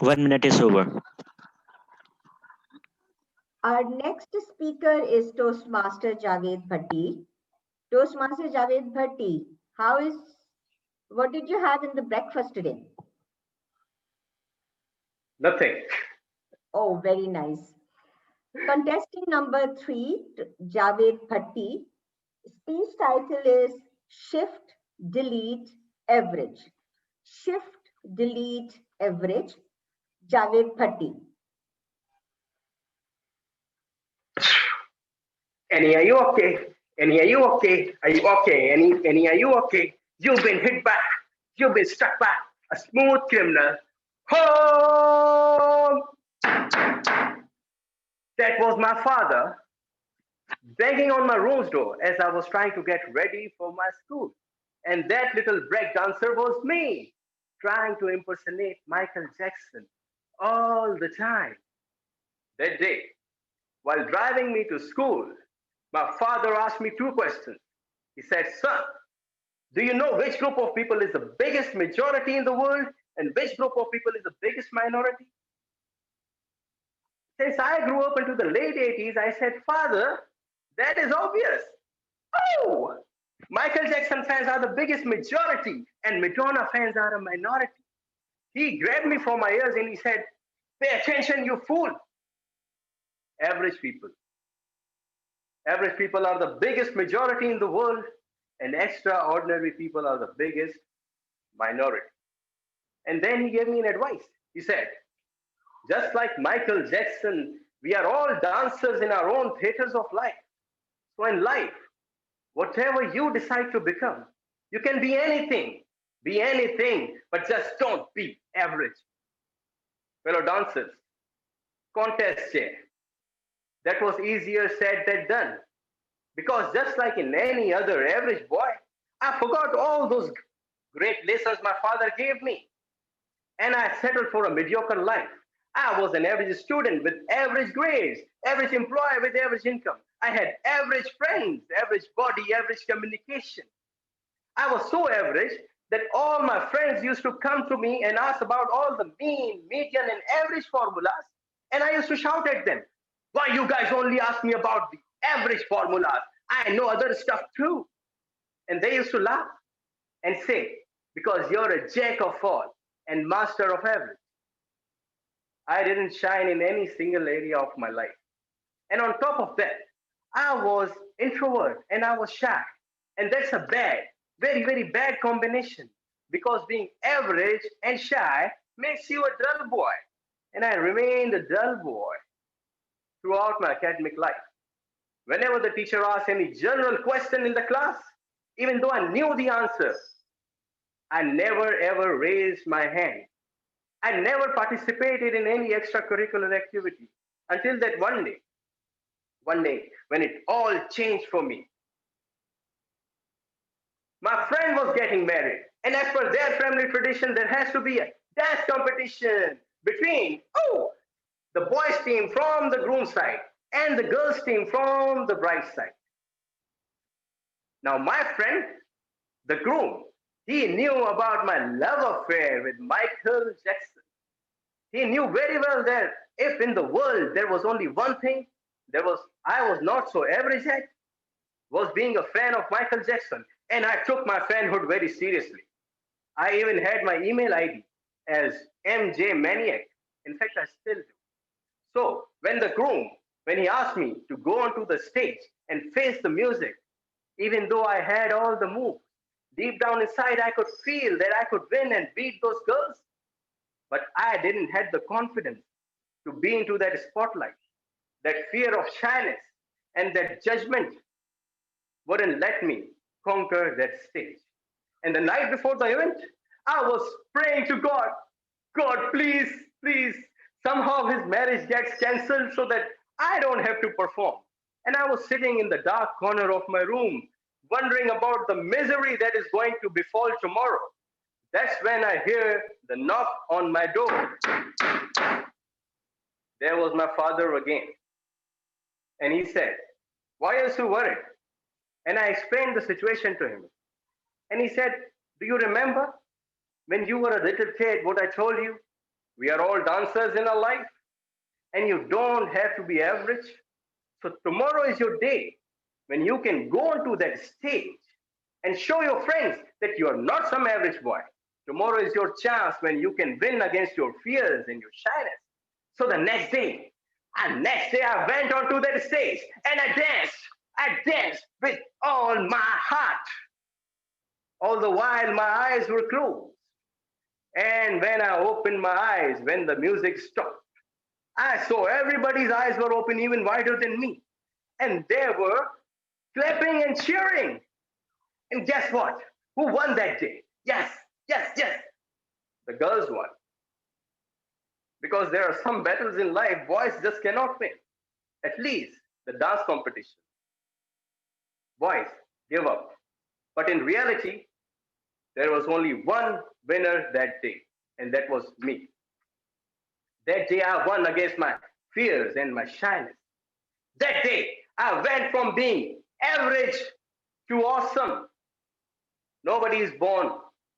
1 minute is over. Our next speaker is Toastmaster Javed Bhatti. Toastmaster Javed Bhatti, what did you have in the breakfast today? Nothing. Oh, very nice. Contestant number 3, Javed Bhatti. Speech title is Shift, Delete, Average. Shift, Delete, Average. Javed Bhatti. Annie, are you okay? Annie, are you okay? Are you okay? Annie, are you okay? You've been hit by, you've been struck by a smooth criminal. Home! That was my father banging on my room's door as I was trying to get ready for my school. And that little break dancer was me, trying to impersonate Michael Jackson all the time. That day, while driving me to school, my father asked me 2 questions. He said, son, do you know which group of people is the biggest majority in the world and which group of people is the biggest minority? Since I grew up into the late 80s, I said, Father, that is obvious. Oh, Michael Jackson fans are the biggest majority and Madonna fans are a minority. He grabbed me from my ears and he said, pay attention, you fool. Average people. Average people are the biggest majority in the world and extraordinary people are the biggest minority. And then he gave me an advice. He said, just like Michael Jackson, we are all dancers in our own theaters of life. So in life, whatever you decide to become, you can be anything, but just don't be average. Fellow dancers, contest chair. That was easier said than done. Because just like in any other average boy, I forgot all those great lessons my father gave me. And I settled for a mediocre life. I was an average student with average grades, average employee with average income. I had average friends, average body, average communication. I was so average that all my friends used to come to me and ask about all the mean, median, and average formulas. And I used to shout at them, why you guys only ask me about the average formulas? I know other stuff too. And they used to laugh and say, because you're a jack of all and master of average. I didn't shine in any single area of my life. And on top of that, I was introvert and I was shy. And that's a bad, very, very bad combination because being average and shy makes you a dull boy. And I remained a dull boy throughout my academic life. Whenever the teacher asked any general question in the class, even though I knew the answer, I never ever raised my hand. I never participated in any extracurricular activity until that one day when it all changed for me. My friend was getting married, and as per their family tradition, there has to be a dance competition between, the boys team from the groom side and the girls team from the bride side. Now my friend, the groom, he knew about my love affair with Michael Jackson. He knew very well that if in the world there was only one thing I was not so average at, was being a fan of Michael Jackson. And I took my fanhood very seriously. I even had my email ID as MJ Maniac. In fact, I still do. So when the groom, when he asked me to go onto the stage and face the music, even though I had all the moves, deep down inside, I could feel that I could win and beat those girls. But I didn't have the confidence to be into that spotlight. That fear of shyness and that judgment wouldn't let me conquer that stage. And the night before the event, I was praying to God, God, please, please, somehow his marriage gets cancelled so that I don't have to perform. And I was sitting in the dark corner of my room, wondering about the misery that is going to befall tomorrow. That's when I hear the knock on my door. There was my father again. And he said, why are you so worried? And I explained the situation to him. And he said, do you remember when you were a little kid what I told you? We are all dancers in our life, and you don't have to be average. So tomorrow is your day when you can go onto that stage and show your friends that you are not some average boy. Tomorrow is your chance when you can win against your fears and your shyness. So the next day I went onto that stage and I danced with all my heart. All the while my eyes were closed. And when I opened my eyes, when the music stopped, I saw everybody's eyes were open even wider than me. And they were clapping and cheering. And guess what? Who won that day? Yes. The girls won. Because there are some battles in life boys just cannot win. At least the dance competition. Boys give up. But in reality, there was only one winner that day, and that was me. That day I won against my fears and my shyness. That day I went from being average to awesome. Nobody is born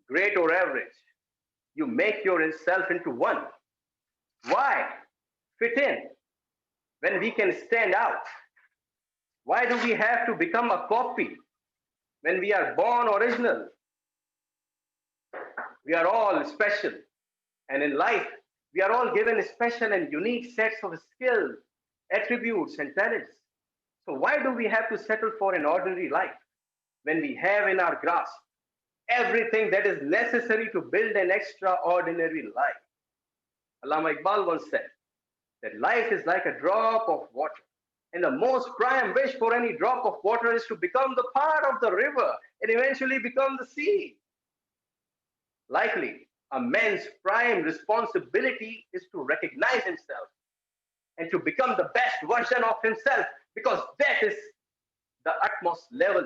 great or average. You make yourself into one. Why fit in when we can stand out? Why do we have to become a copy when we are born original? We are all special. And in life, we are all given special and unique sets of skills, attributes, and talents. So why do we have to settle for an ordinary life when we have in our grasp everything that is necessary to build an extraordinary life? Allama Iqbal once said that life is like a drop of water. And the most prime wish for any drop of water is to become the part of the river and eventually become the sea. Likely, a man's prime responsibility is to recognize himself and to become the best version of himself, because that is the utmost level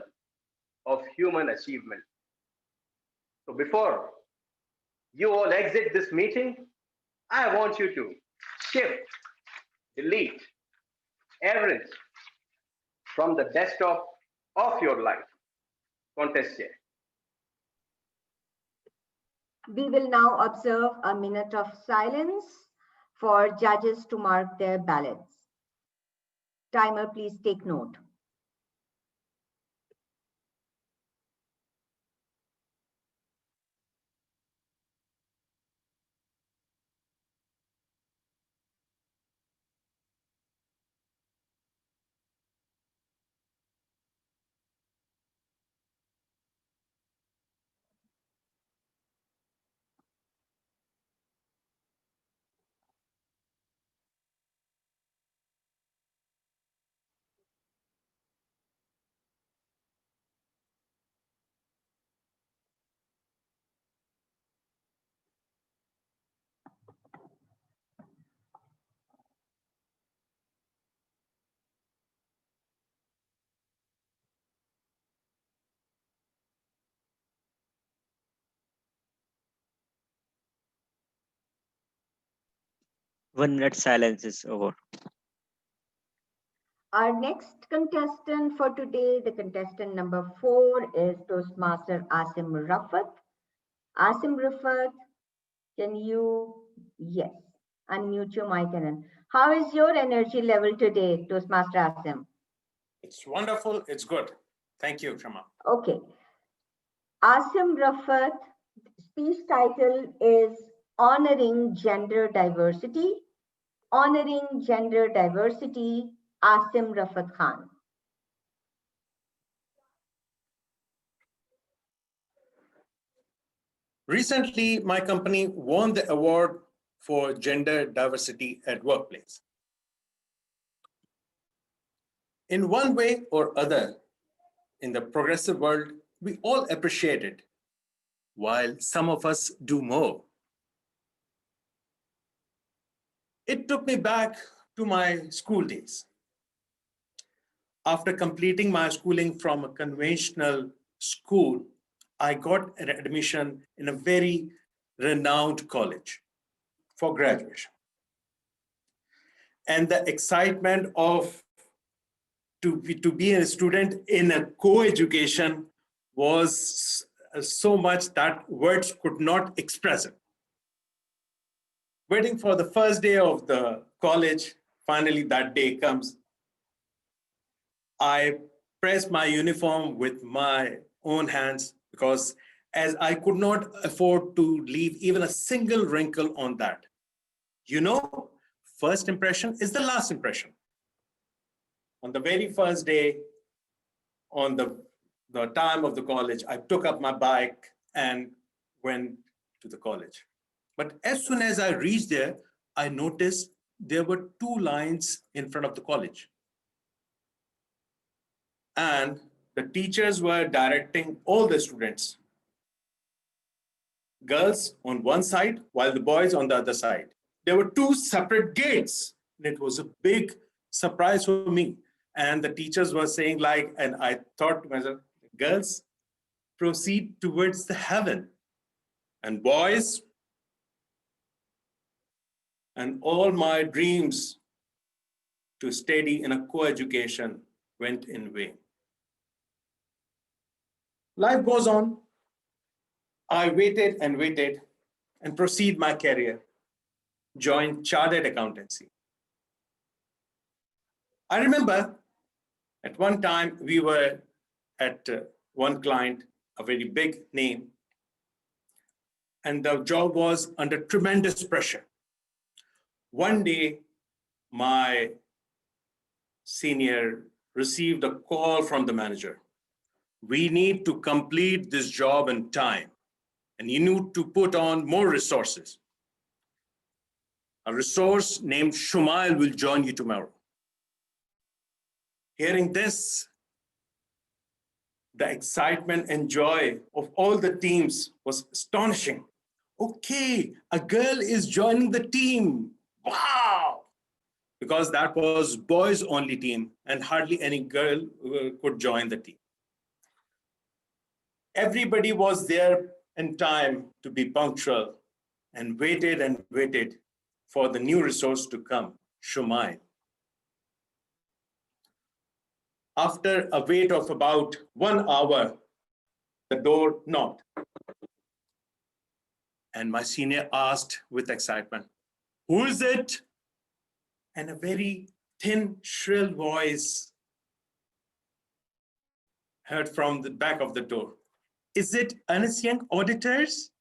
of human achievement. So before you all exit this meeting, I want you to shift, delete, average from the desktop of your life. Contest chair. We will now observe a minute of silence for judges to mark their ballots. Timer, please take note. One minute silence is over. Our next contestant for today, the contestant number 4, is Toastmaster Asim Rafat. Asim Rafat, can you, yes, unmute your mic. And how is your energy level today, Toastmaster Asim? It's wonderful. It's good. Thank you, Shama. Okay. Asim Rafat, speech title is Honoring Gender Diversity. Honoring Gender Diversity, Asim Rafat Khan. Recently, my company won the award for gender diversity at workplace. In one way or other, in the progressive world, we all appreciate it, while some of us do more. It took me back to my school days. After completing my schooling from a conventional school, I got an admission in a very renowned college for graduation. And the excitement of to be a student in a co-education was so much that words could not express it. waiting for the first day of the college. Finally, that day comes. I pressed my uniform with my own hands because as I could not afford to leave even a single wrinkle on that. You know, first impression is the last impression. On the very first day, on the time of the college, I took up my bike and went to the college. But as soon as I reached there, I noticed there were 2 lines in front of the college. And the teachers were directing all the students, girls on one side, while the boys on the other side. There were 2 separate gates. And it was a big surprise for me. And the teachers were saying like, and I thought to myself, girls, proceed towards the heaven. And boys, and all my dreams to study in a co-education went in vain. Life goes on. I waited and proceed my career, joined chartered accountancy. I remember at one time we were at one client, a very big name, and the job was under tremendous pressure. One day, my senior received a call from the manager. We need to complete this job in time, and you need to put on more resources. A resource named Shumail will join you tomorrow. Hearing this, the excitement and joy of all the teams was astonishing. Okay, a girl is joining the team. Wow! Because that was boys only team and hardly any girl could join the team. Everybody was there in time to be punctual and waited for the new resource to come, Shumail. After a wait of about 1 hour, the door knocked. And my senior asked with excitement, "Who is it?" And a very thin, shrill voice heard from the back of the door. "Is it Ernst Young Auditors?"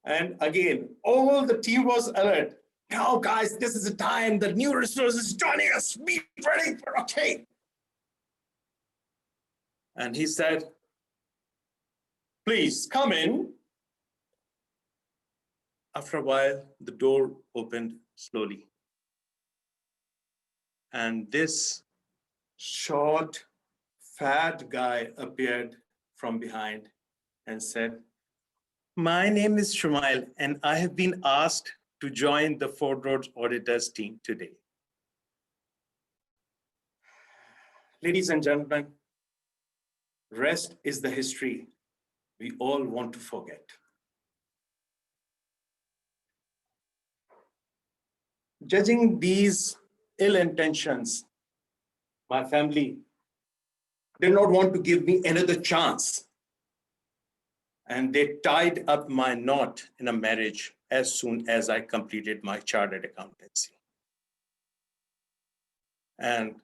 And again, all the team was alert. "Now, guys, this is the time. The new resource is joining us. Be ready for okay." And he said, "Please come in." After a while, the door opened slowly. And this short, fat guy appeared from behind and said, "My name is Shumail, and I have been asked to join the Ford Roads Auditors team today." Ladies and gentlemen, rest is the history we all want to forget. Judging these ill intentions, my family did not want to give me another chance. And they tied up my knot in a marriage as soon as I completed my chartered accountancy. And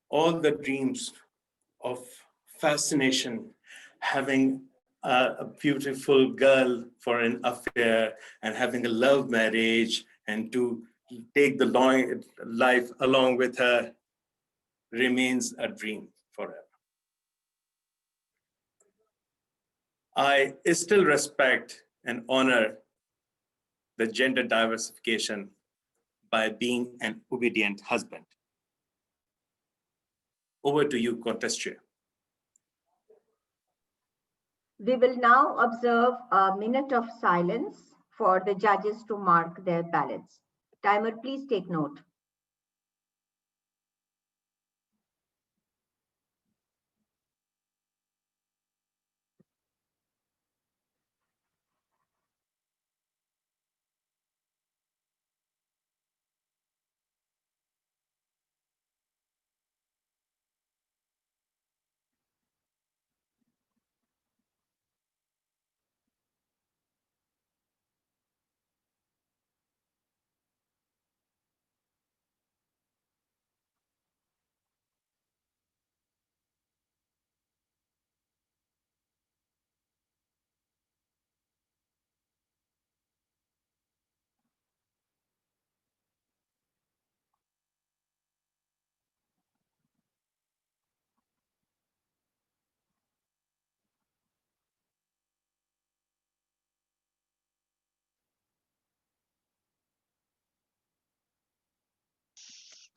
all the dreams of fascination, having a beautiful girl for an affair and having a love marriage and to take the long life along with her remains a dream forever. I still respect and honor the gender diversification by being an obedient husband. Over to you, Contest Chair. We will now observe a minute of silence for the judges to mark their ballots. Timer, please take note.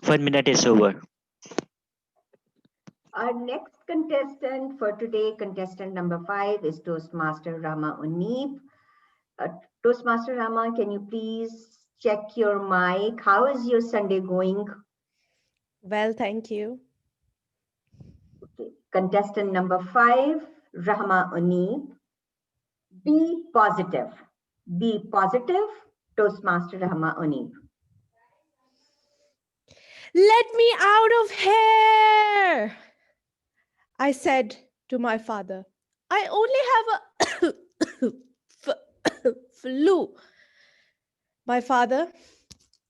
1 minute is over. Our next contestant for today, contestant number 5, is Toastmaster Rama Uneep. Toastmaster Rama, can you please check your mic? How is your Sunday going? Well, thank you. Okay. Contestant number 5, Rama Uneep. Be positive. Be positive, Toastmaster Rama Uneep. Let me out of here, I said to my father. I only have a flu. My father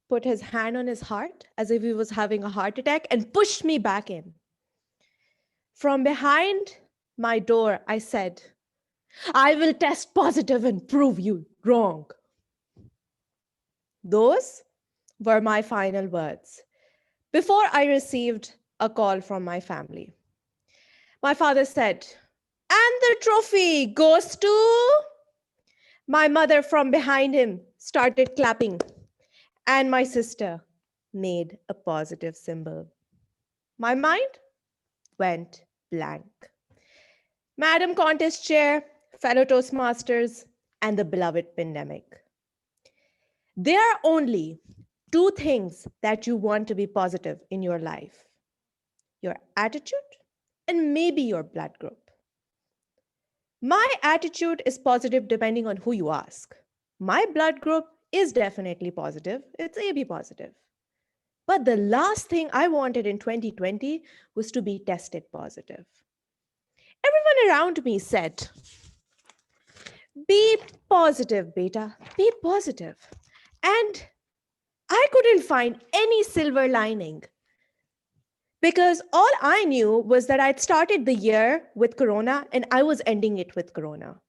put his hand on his heart as if he was having a heart attack and pushed me back in. From behind my door, I said, I will test positive and prove you wrong. Those were my final words before I received a call from my family. My father said, and the trophy goes to... My mother from behind him started clapping, and my sister made a positive symbol. My mind went blank. Madam Contest Chair, fellow Toastmasters, and the beloved pandemic. There are only 2 things that you want to be positive in your life: your attitude and maybe your blood group. My attitude is positive depending on who you ask. My blood group is definitely positive. It's AB positive. But the last thing I wanted in 2020 was to be tested positive. Everyone around me said, be positive, beta, be positive. And I couldn't find any silver lining because all I knew was that I'd started the year with Corona and I was ending it with Corona.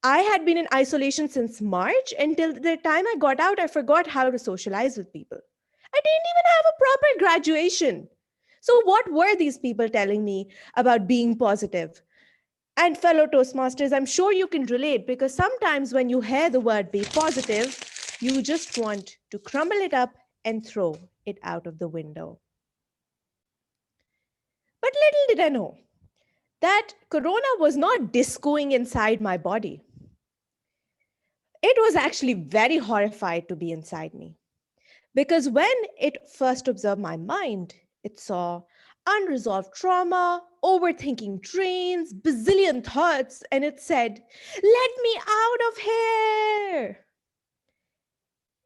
I had been in isolation since March. Until the time I got out, I forgot how to socialize with people. I didn't even have a proper graduation. So what were these people telling me about being positive? And fellow Toastmasters, I'm sure you can relate, because sometimes when you hear the word be positive, you just want to crumble it up and throw it out of the window. But little did I know that Corona was not discoing inside my body. It was actually very horrified to be inside me. Because when it first observed my mind, it saw unresolved trauma, overthinking trains, bazillion thoughts, and it said, let me out of here.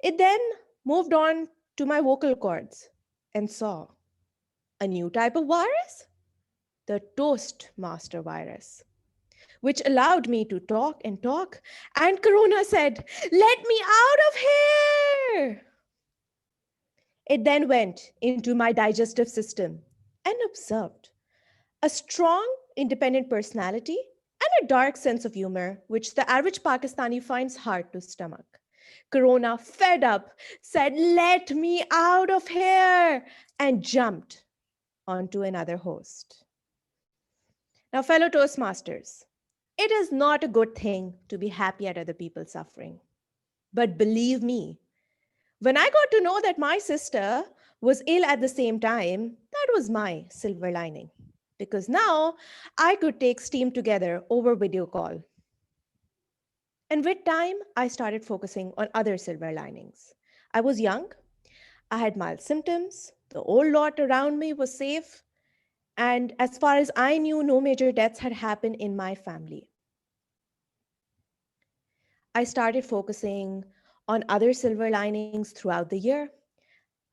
It then moved on to my vocal cords and saw a new type of virus, the Toastmaster virus, which allowed me to talk and talk. And Corona said, let me out of here. It then went into my digestive system and observed a strong, independent personality and a dark sense of humor, which the average Pakistani finds hard to stomach. Corona, fed up, said, let me out of here, and jumped onto another host. Now, fellow Toastmasters, it is not a good thing to be happy at other people's suffering. But believe me, when I got to know that my sister was ill at the same time, that was my silver lining, because now I could take steam together over video call. And with time, I started focusing on other silver linings. I was young, I had mild symptoms, the whole lot around me was safe, and as far as I knew, no major deaths had happened in my family. I started focusing on other silver linings throughout the year.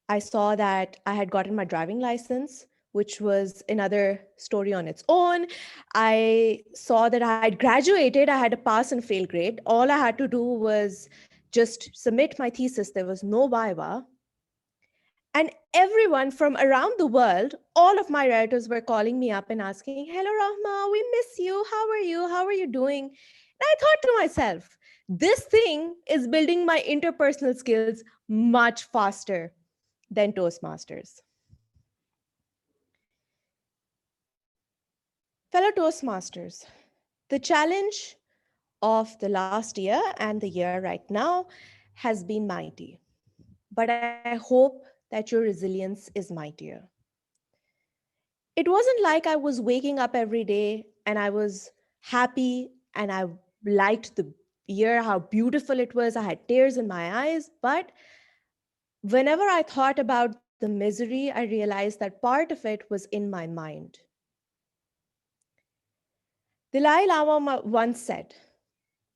I saw that I had gotten my driving license, which was another story on its own. I saw that I had graduated. I had a pass and fail grade. All I had to do was just submit my thesis. There was no viva. And everyone from around the world, all of my relatives were calling me up and asking, hello, Rahma, we miss you. How are you? How are you doing? And I thought to myself, this thing is building my interpersonal skills much faster than Toastmasters. Fellow Toastmasters, the challenge of the last year and the year right now has been mighty. But I hope that your resilience is mightier. It wasn't like I was waking up every day and I was happy and I liked the year, how beautiful it was. I had tears in my eyes. But whenever I thought about the misery, I realized that part of it was in my mind. Dalai Lama once said,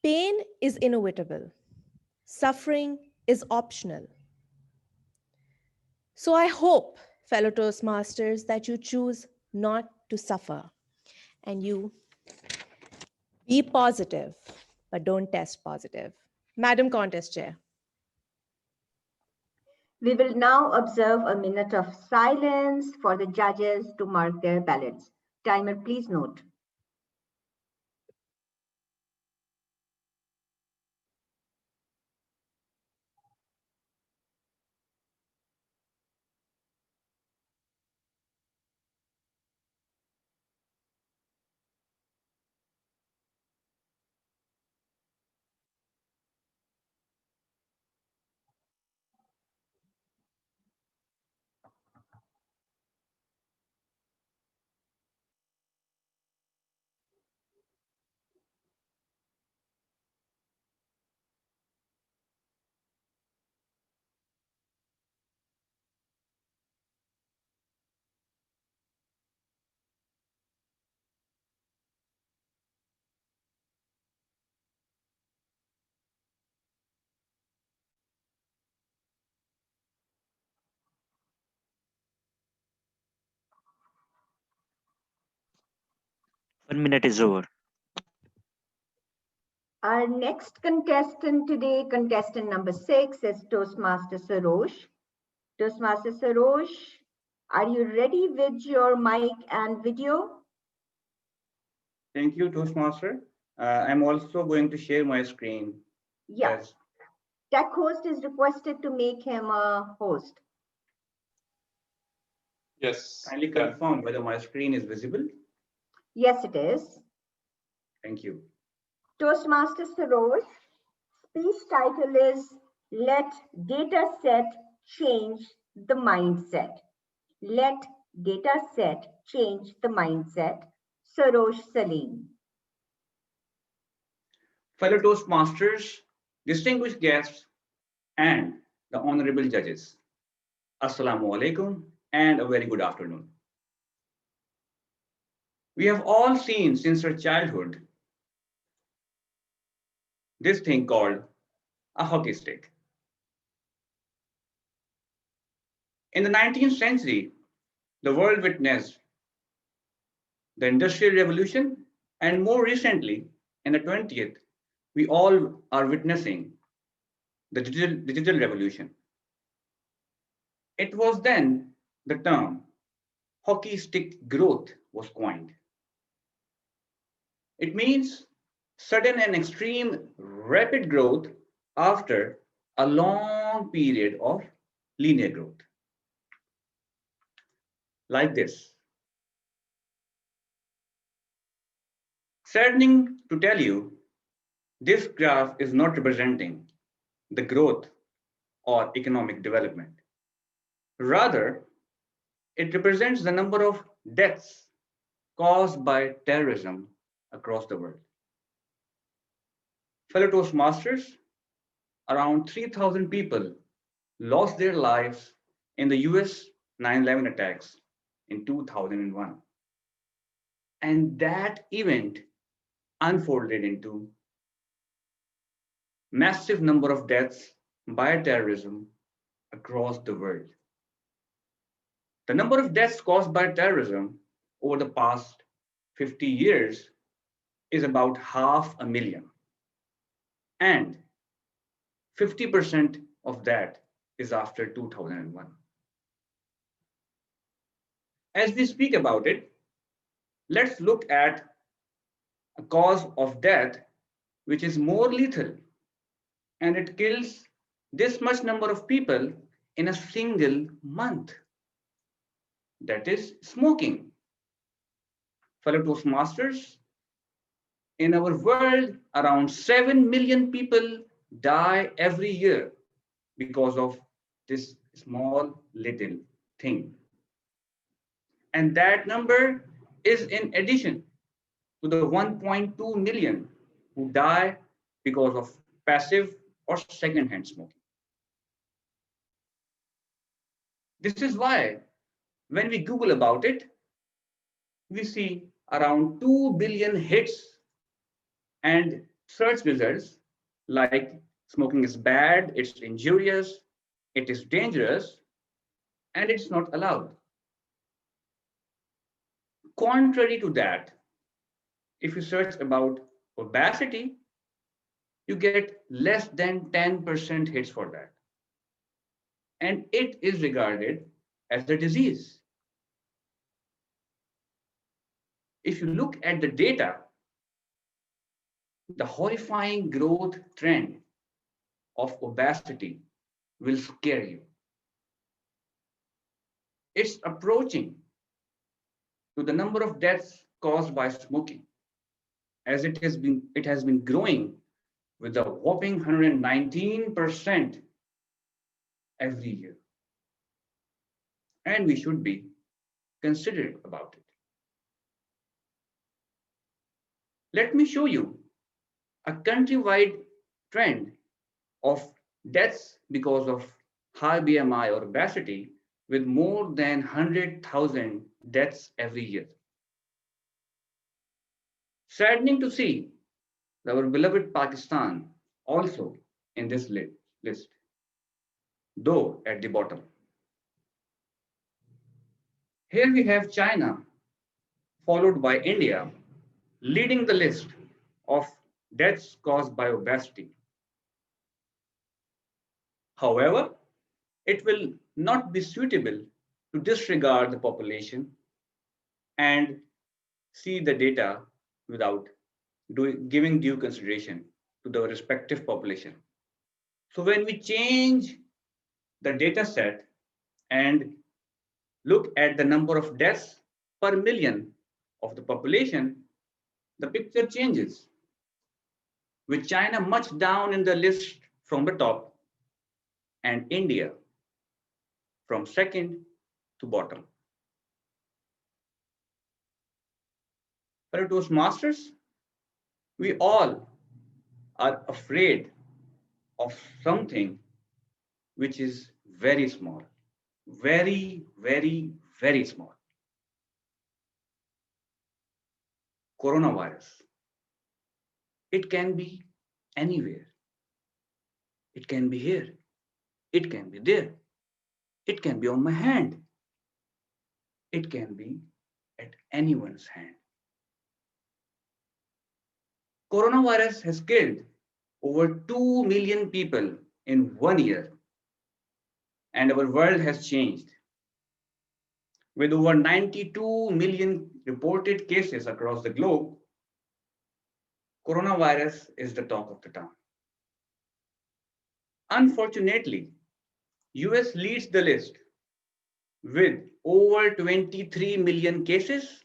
"Pain is inevitable. Suffering is optional." So I hope, fellow Toastmasters, that you choose not to suffer and you be positive, but don't test positive. Madam Contest Chair. We will now observe a minute of silence for the judges to mark their ballots. Timer, please note. One minute is over. Our next contestant today, contestant number 6, is Toastmaster Sarosh. Toastmaster Sarosh, are you ready with your mic and video? Thank you, Toastmaster. I'm also going to share my screen. Yes. Tech host is requested to make him a host. Yes. Kindly confirm whether my screen is visible. Yes, it is. Thank you. Toastmaster Sarosh, speech title is Let Data Set Change the Mindset. Let Data Set Change the Mindset. Sarosh Salim. Fellow Toastmasters, distinguished guests, and the honorable judges. Assalamu alaikum and a very good afternoon. We have all seen since our childhood this thing called a hockey stick. In the 19th century, the world witnessed the Industrial Revolution, and more recently, in the 20th, we all are witnessing the digital revolution. It was then the term hockey stick growth was coined. It means sudden and extreme rapid growth after a long period of linear growth. Like this. Saddening to tell you, this graph is not representing the growth or economic development. Rather, it represents the number of deaths caused by terrorism across the world. Fellow Toastmasters, around 3,000 people lost their lives in the US 9/11 attacks in 2001. And that event unfolded into massive number of deaths by terrorism across the world. The number of deaths caused by terrorism over the past 50 years is about 500,000. And 50% of that is after 2001. As we speak about it, let's look at a cause of death which is more lethal, and it kills this much number of people in a single month. That is smoking. Fellow Toastmasters, in our world, around 7 million people die every year because of this small little thing. And that number is in addition to the 1.2 million who die because of passive or secondhand smoking. This is why when we Google about it, we see around 2 billion hits and search results like smoking is bad, it's injurious, it is dangerous, and it's not allowed. Contrary to that, if you search about obesity, you get less than 10% hits for that. And it is regarded as a disease. If you look at the data, the horrifying growth trend of obesity will scare you. It's approaching to the number of deaths caused by smoking, as it has been growing with a whopping 119% every year. And we should be considerate about it. Let me show you a countrywide trend of deaths because of high BMI or obesity with more than 100,000 deaths every year. Saddening to see our beloved Pakistan also in this list, though at the bottom. Here we have China, followed by India, leading the list of deaths caused by obesity. However, it will not be suitable to disregard the population and see the data without giving due consideration to the respective population. So when we change the data set and look at the number of deaths per million of the population, the picture changes, with China much down in the list from the top and India from second to bottom. Fellow Toastmasters, we all are afraid of something which is very small, very, very, very small. Coronavirus. It can be anywhere. It can be here. It can be there. It can be on my hand. It can be at anyone's hand. Coronavirus has killed over 2 million people in 1 year, and our world has changed. With over 92 million reported cases across the globe, coronavirus is the talk of the town. Unfortunately, US leads the list with over 23 million cases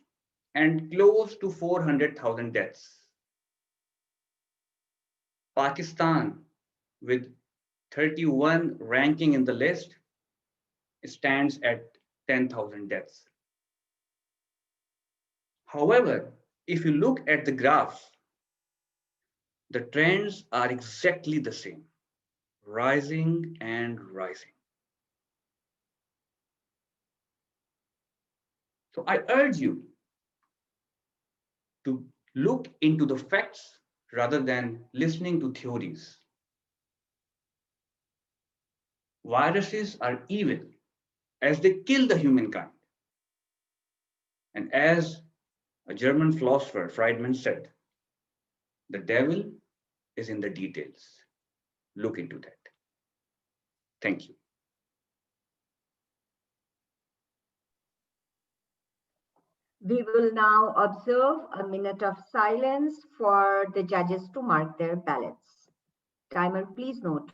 and close to 400,000 deaths. Pakistan, with 31 ranking in the list, stands at 10,000 deaths. However, if you look at the graphs, the trends are exactly the same, rising and rising. So I urge you to look into the facts rather than listening to theories. Viruses are evil as they kill the humankind. And as a German philosopher, Friedman, said, the devil is in the details. Look into that. Thank you. We will now observe a minute of silence for the judges to mark their ballots. Timer, please note.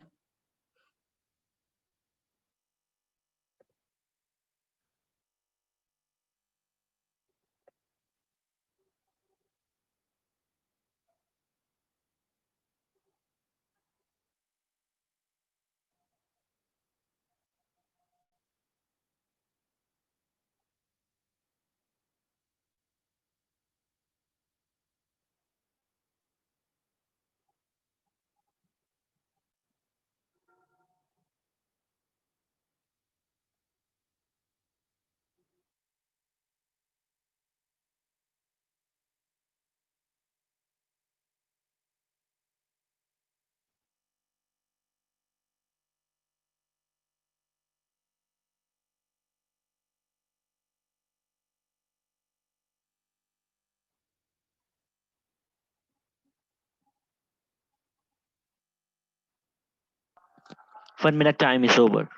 1 minute time is over.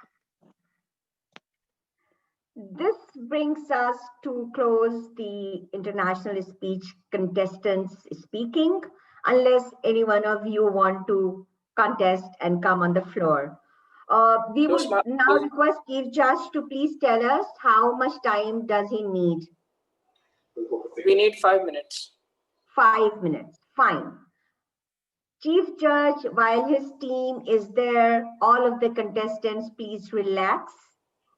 This brings us to close the international speech contestants speaking, unless any one of you want to contest and come on the floor. We would now request Chief Judge to please tell us how much time does he need? We need 5 minutes. 5 minutes, fine. Chief Judge, while his team is there, all of the contestants, please relax.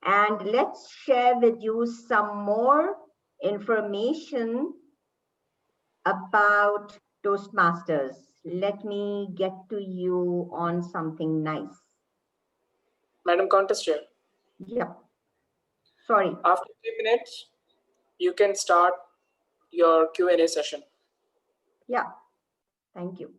And let's share with you some more information about Toastmasters. Let me get to you on something nice. Madam Contest Chair. Yeah. Sorry. After 3 minutes, you can start your Q&A session. Yeah. Thank you.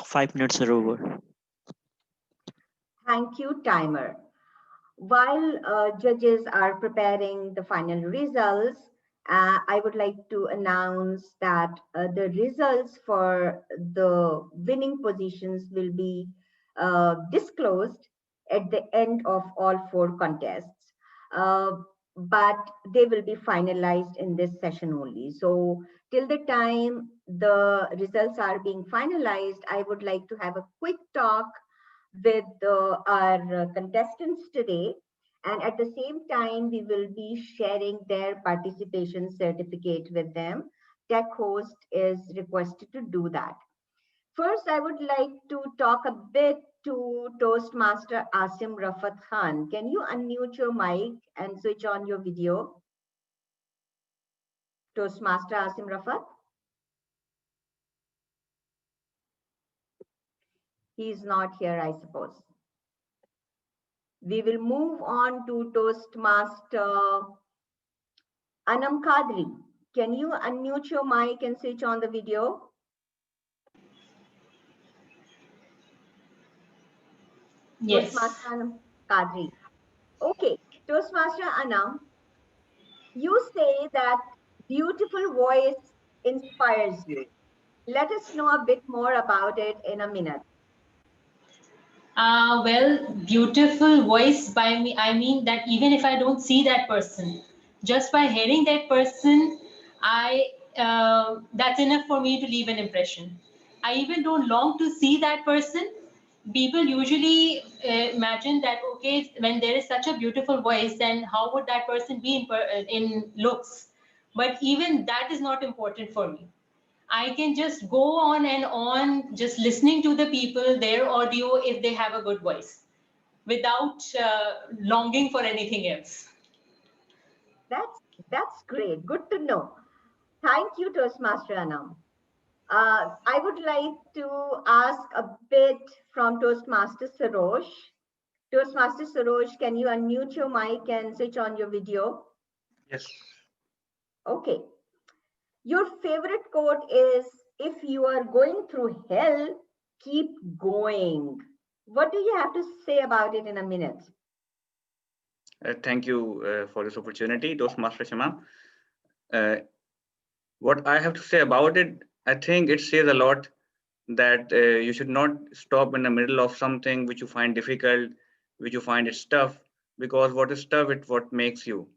5 minutes are over. Thank you, timer. While judges are preparing the final results, I would like to announce that the results for the winning positions will be disclosed at the end of all 4 contests. But they will be finalized in this session only. So till the time the results are being finalized, I would like to have a quick talk with our contestants today. And at the same time, we will be sharing their participation certificate with them. Tech host is requested to do that. First, I would like to talk a bit to Toastmaster Asim Rafat Khan. Can you unmute your mic and switch on your video? Toastmaster Asim Rafat? He's not here, I suppose. We will move on to Toastmaster Anam Kadri. Can you unmute your mic and switch on the video? Yes. Toastmaster Anam Kadri. Okay, Toastmaster Anam, you say that beautiful voice inspires you. Let us know a bit more about it in a minute. Well, beautiful voice by me, I mean that even if I don't see that person, just by hearing that person, that's enough for me to leave an impression. I even don't long to see that person. People usually imagine that, okay, when there is such a beautiful voice, then how would that person be in looks? But even that is not important for me. I can just go on and on, just listening to the people, their audio, if they have a good voice, without longing for anything else. That's great. Good to know. Thank you, Toastmaster Anam. I would like to ask a bit from Toastmaster Sarosh. Toastmaster Sarosh, can you unmute your mic and switch on your video? Yes. Okay. Your favorite quote is, if you are going through hell, keep going. What do you have to say about it in a minute? Thank you for this opportunity, Toastmaster Shama. What I have to say about it, I think it says a lot that you should not stop in the middle of something which you find difficult, which you find it's tough, because what is tough, it's what makes you,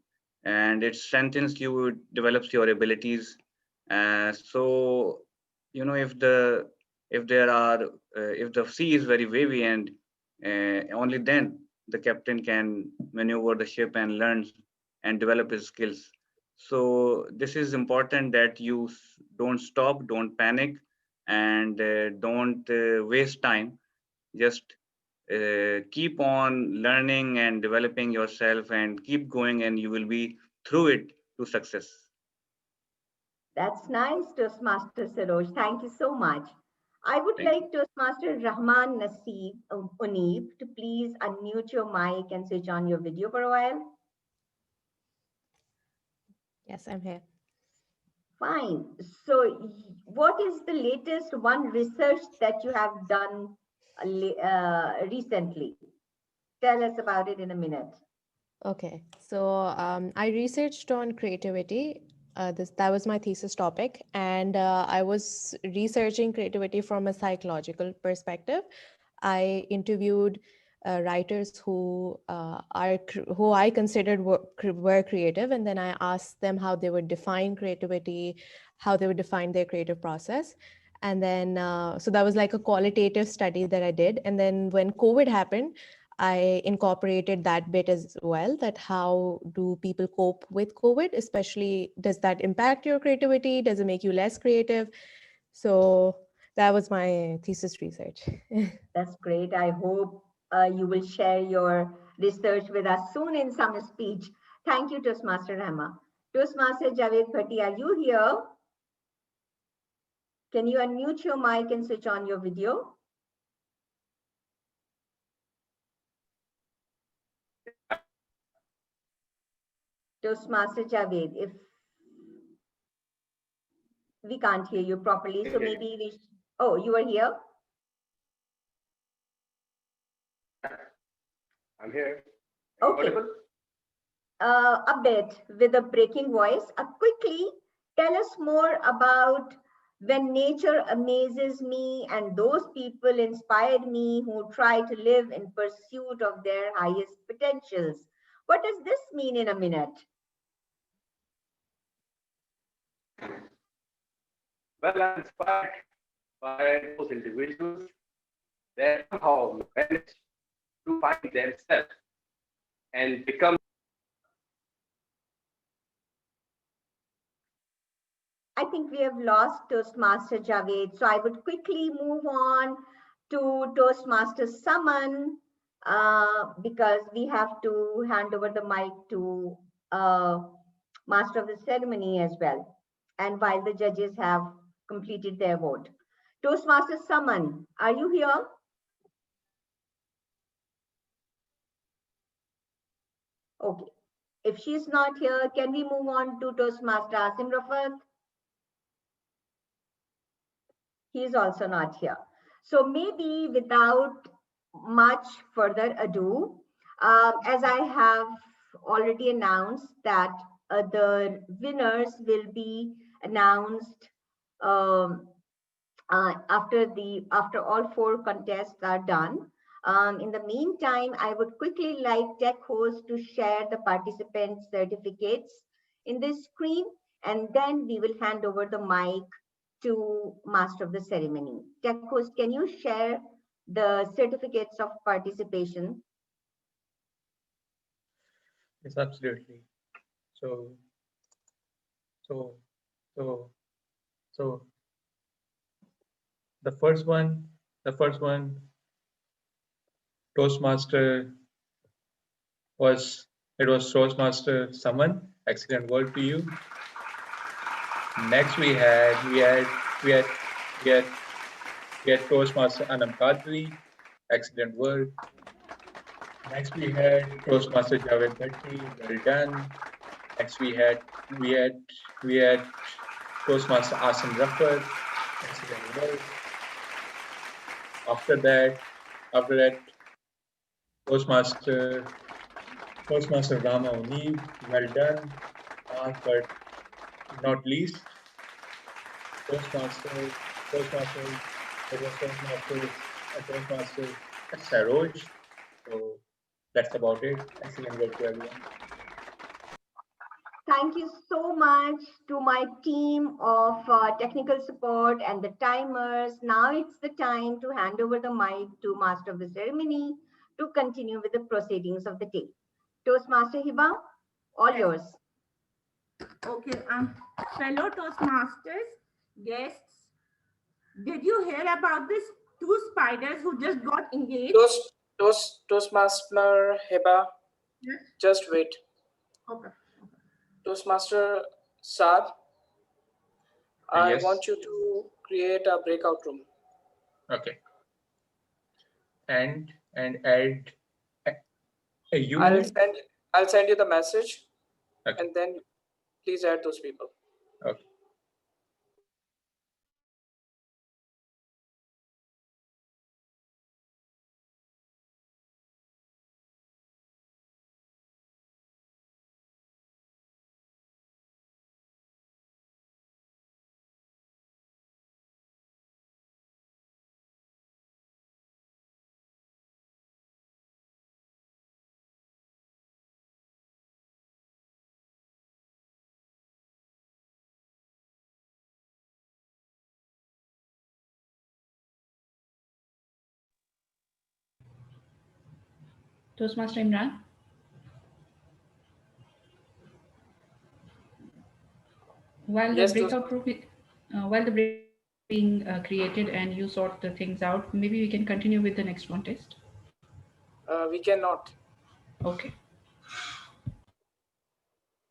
and it strengthens you, it develops your abilities. So, you know, if the sea is very wavy, and only then the captain can maneuver the ship and learn and develop his skills. So this is important that you don't stop, don't panic, and don't waste time. Just keep on learning and developing yourself, and keep going, and you will be through it to success. That's nice, Toastmaster Sarosh. Thank you so much. I would like Toastmaster Rahman Naseeb Unif to please unmute your mic and switch on your video for a while. Yes, I'm here. Fine. So what is the latest one research that you have done recently? Tell us about it in a minute. Okay, so I researched on creativity. That was my thesis topic, and I was researching creativity from a psychological perspective. I interviewed writers who I considered were creative, and then I asked them how they would define creativity, how they would define their creative process. And then so that was like a qualitative study that I did. And then when COVID happened, I incorporated that bit as well, that how do people cope with COVID, especially does that impact your creativity? Does it make you less creative? So that was my thesis research. That's great. I hope you will share your research with us soon in some speech. Thank you, Toastmaster Rahma. Toastmaster Javed Bhatti, are you here? Can you unmute your mic and switch on your video? Toastmaster Javed, if we can't hear you properly, so maybe we, oh, you are here? I'm here. Am I Okay. audible? A bit with a breaking voice. Quickly tell us more about when nature amazes me and those people inspired me who try to live in pursuit of their highest potentials. What does this mean in a minute? Well, I'm inspired by those individuals that somehow manage to find themselves and become. I think we have lost Toastmaster Javed, so I would quickly move on to Toastmaster Saman because we have to hand over the mic to Master of the Ceremony as well. And while the judges have completed their vote. Toastmaster Saman, are you here? Okay. If she's not here, can we move on to Toastmaster Asim Rafat? He is also not here. So maybe without much further ado, as I have already announced that the winners will be announced after all 4 contests are done. In the meantime, I would quickly like tech host to share the participant certificates in this screen, and then we will hand over the mic to Master of the Ceremony. Tech host, can you share the certificates of participation? Yes, absolutely. So the first one, Toastmaster was Toastmaster Saman. Excellent work to you. Next we had Toastmaster Anam Kadri. Excellent work. Next we had Toastmaster Javed Bhatti. Well done. Next we had Toastmaster Asim Rafat. Excellent work. After that, Toastmaster Rama Oneeb. Well done. Last but not least, Toastmaster Saroj. So that's about it. Excellent work to everyone. Thank you so much to my team of technical support and the timers. Now it's the time to hand over the mic to Master of the Ceremony to continue with the proceedings of the day. Toastmaster Hiba, all yours. Okay, fellow Toastmasters, guests, did you hear about these 2 spiders who just got engaged? Toastmaster Heba, Yes. just wait. Okay. Toastmaster Saad, I Yes. want you to create a breakout room. Okay. And add a you. I'll send you the message, okay. And then please add those people. Okay. Toastmaster Imran. While Yes, the breakout group, while the breakout being created and you sort the things out, maybe we can continue with the next contest. We cannot. Okay.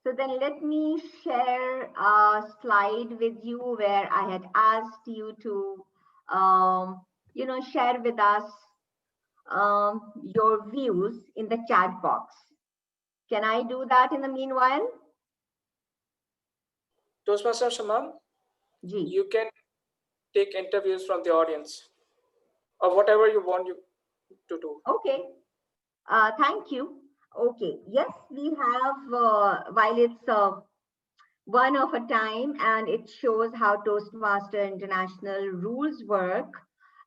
So then let me share a slide with you where I had asked you to, share with us your views in the chat box. Can I do that in the meanwhile? Toastmaster Shamam, you can take interviews from the audience or whatever you want you to do. Okay. Thank you. Okay, yes, we have, while it's one of a time and it shows how Toastmaster International rules work,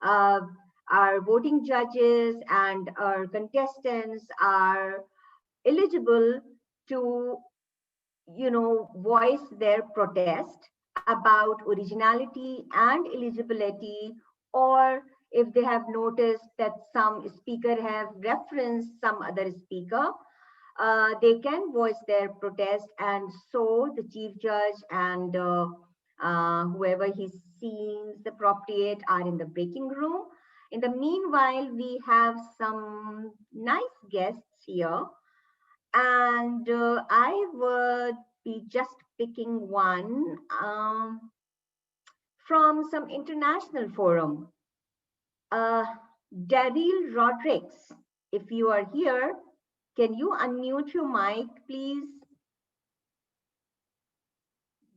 our voting judges and our contestants are eligible to, voice their protest about originality and eligibility, or if they have noticed that some speaker have referenced some other speaker, they can voice their protest, and so the chief judge and whoever he seems appropriate are in the breaking room. In the meanwhile, we have some nice guests here, and I would be just picking one from some international forum. Daryl Rodrigues, if you are here, can you unmute your mic, please?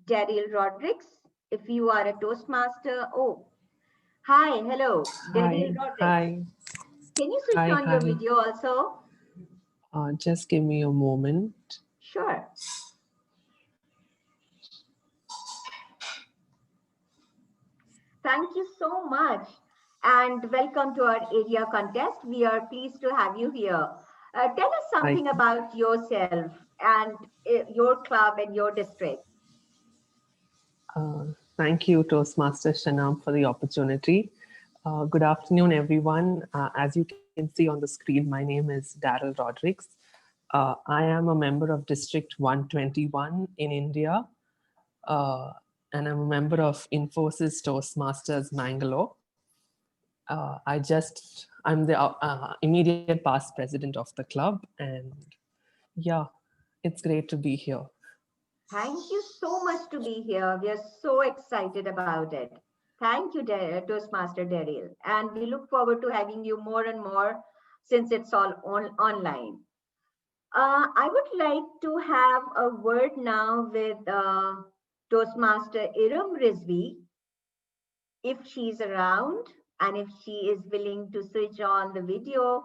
Daryl Rodrigues, if you are a Toastmaster. Oh, hi, hello, Daryl Rodrigues. Hi. Can you switch on your video also? Just give me a moment. Sure. Thank you so much, and welcome to our area contest. We are pleased to have you here. Tell us something about yourself and your club and your district. Thank you, Toastmaster Shanam, for the opportunity. Good afternoon, everyone. As you can see on the screen, my name is Daryl Rodrigues. I am a member of District 121 in India, and I'm a member of Infosys Toastmasters Mangalore. I'm the immediate past president of the club, and yeah, it's great to be here. Thank you so much to be here. We are so excited about it. Thank you, Toastmaster Daryl. And we look forward to having you more and more since it's all online. I would like to have a word now with Toastmaster Iram Rizvi, if she's around and if she is willing to switch on the video.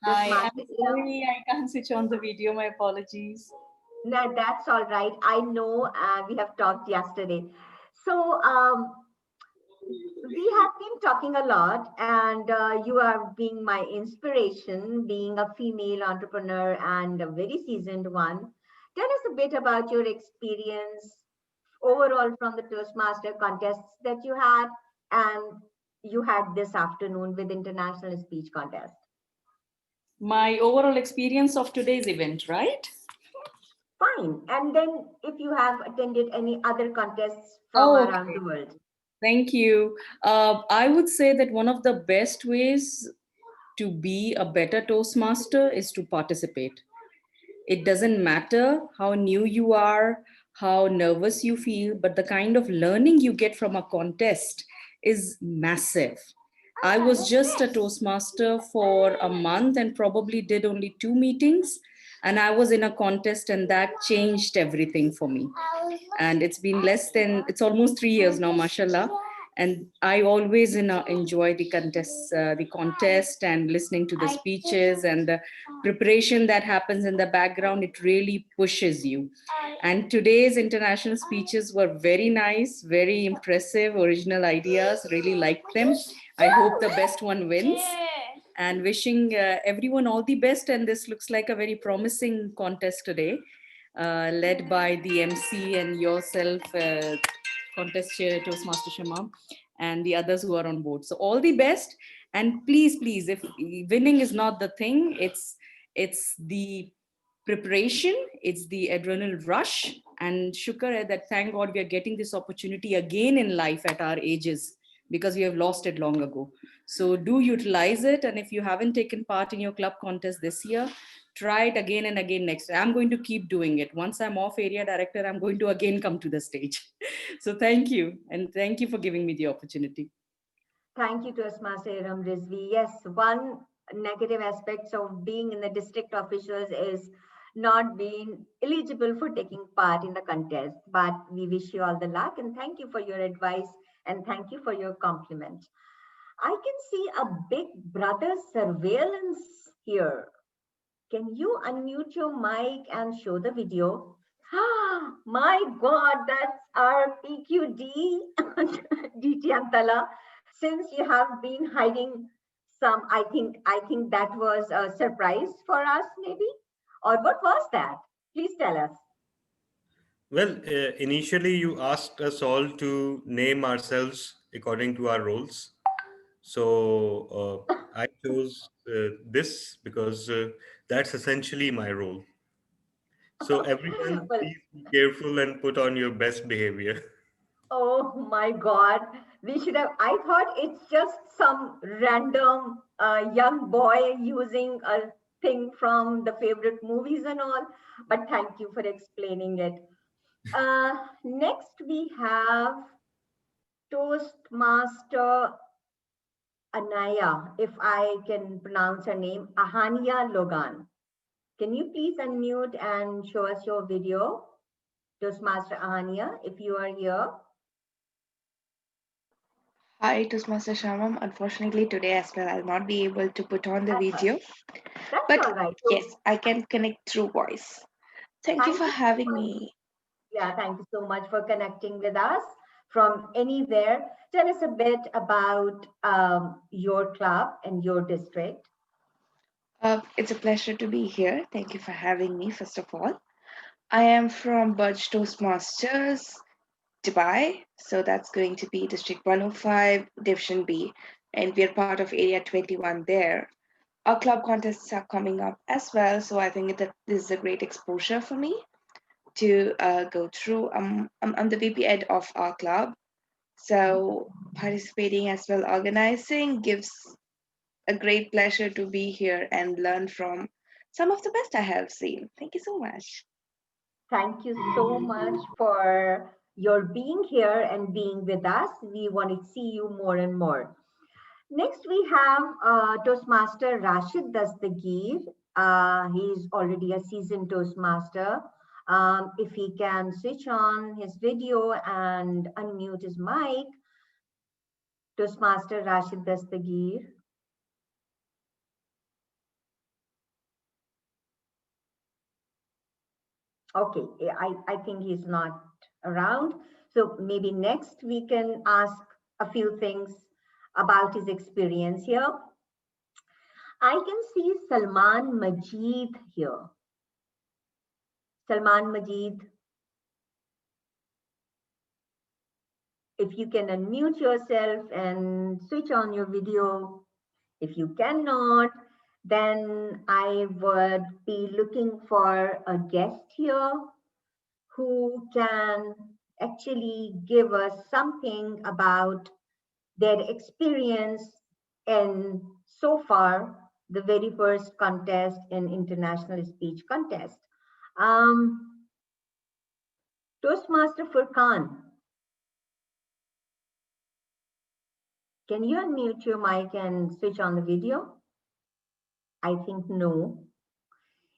Hi, I'm sorry, I can't switch on the video. My apologies. No, that's all right. I know we have talked yesterday. So we have been talking a lot, and you are being my inspiration, being a female entrepreneur and a very seasoned one. Tell us a bit about your experience overall from the Toastmaster contests that you had and you had this afternoon with International Speech Contest. My overall experience of today's event, right? Fine. And then if you have attended any other contests from around the world. Thank you. I would say that one of the best ways to be a better Toastmaster is to participate. It doesn't matter how new you are, how nervous you feel, but the kind of learning you get from a contest is massive. I was just a Toastmaster for a month and probably did only 2 meetings. And I was in a contest and that changed everything for me. And it's been it's almost 3 years now, mashallah. And I always enjoy the contest and listening to the speeches and the preparation that happens in the background. It really pushes you. And today's international speeches were very nice, very impressive, original ideas, really liked them. I hope the best one wins. And wishing everyone all the best. And this looks like a very promising contest today, led by the MC and yourself, contest chair, Toastmaster Shamam, and the others who are on board. So all the best. And please, please, if winning is not the thing, it's the preparation, it's the adrenaline rush. And shukar hai that thank God we are getting this opportunity again in life at our ages, because we have lost it long ago. So do utilize it. And if you haven't taken part in your club contest this year, try it again and again next year. I'm going to keep doing it. Once I'm off area director, I'm going to again come to the stage. So thank you. And thank you for giving me the opportunity. Thank you, Toastmaster Iram Rizvi. Yes, one negative aspect of being in the district officials is not being eligible for taking part in the contest. But we wish you all the luck and thank you for your advice and thank you for your compliment. I can see a big brother surveillance here. Can you unmute your mic and show the video? My God, that's our PQD, DT Antala. Since you have been hiding some, I think that was a surprise for us, maybe? Or what was that? Please tell us. Well, initially you asked us all to name ourselves according to our roles. So I chose this because that's essentially my role. So everyone, Well, please be careful and put on your best behavior. oh my God. We should have, I thought it's just some random young boy using a thing from the favorite movies and all, but thank you for explaining it. Next we have Toastmaster Anaya, if I can pronounce her name, Ahania Logan. Can you please unmute and show us your video? Toastmaster Ahania, if you are here. Hi, Toastmaster Shamam. Unfortunately, today as well, I'll not be able to put on the video. That's But all right. yes, I can connect through voice. Thank you for having me. Yeah, thank you so much for connecting with us from anywhere. Tell us a bit about your club and your district. It's a pleasure to be here. Thank you for having me, first of all. I am from Budge Toastmasters, Dubai. So that's going to be District 105, Division B. And we're part of Area 21 there. Our club contests are coming up as well. So I think that this is a great exposure for me to go through. I'm the VP Ed of our club. So participating as well, organizing gives a great pleasure to be here and learn from some of the best I have seen. Thank you so much. Thank you so much for your being here and being with us. We want to see you more and more. Next, we have Toastmaster Rashid Dastagir. He's already a seasoned Toastmaster. If he can switch on his video and unmute his mic, Toastmaster Rashid Dastagir. Okay, I think he's not around. So maybe next we can ask a few things about his experience here. I can see Salman Majid here. Salman Majid, if you can unmute yourself and switch on your video. If you cannot, then I would be looking for a guest here who can actually give us something about their experience in so far the very first contest in international speech contest. Toastmaster Furqan, can you unmute your mic and switch on the video? I think no.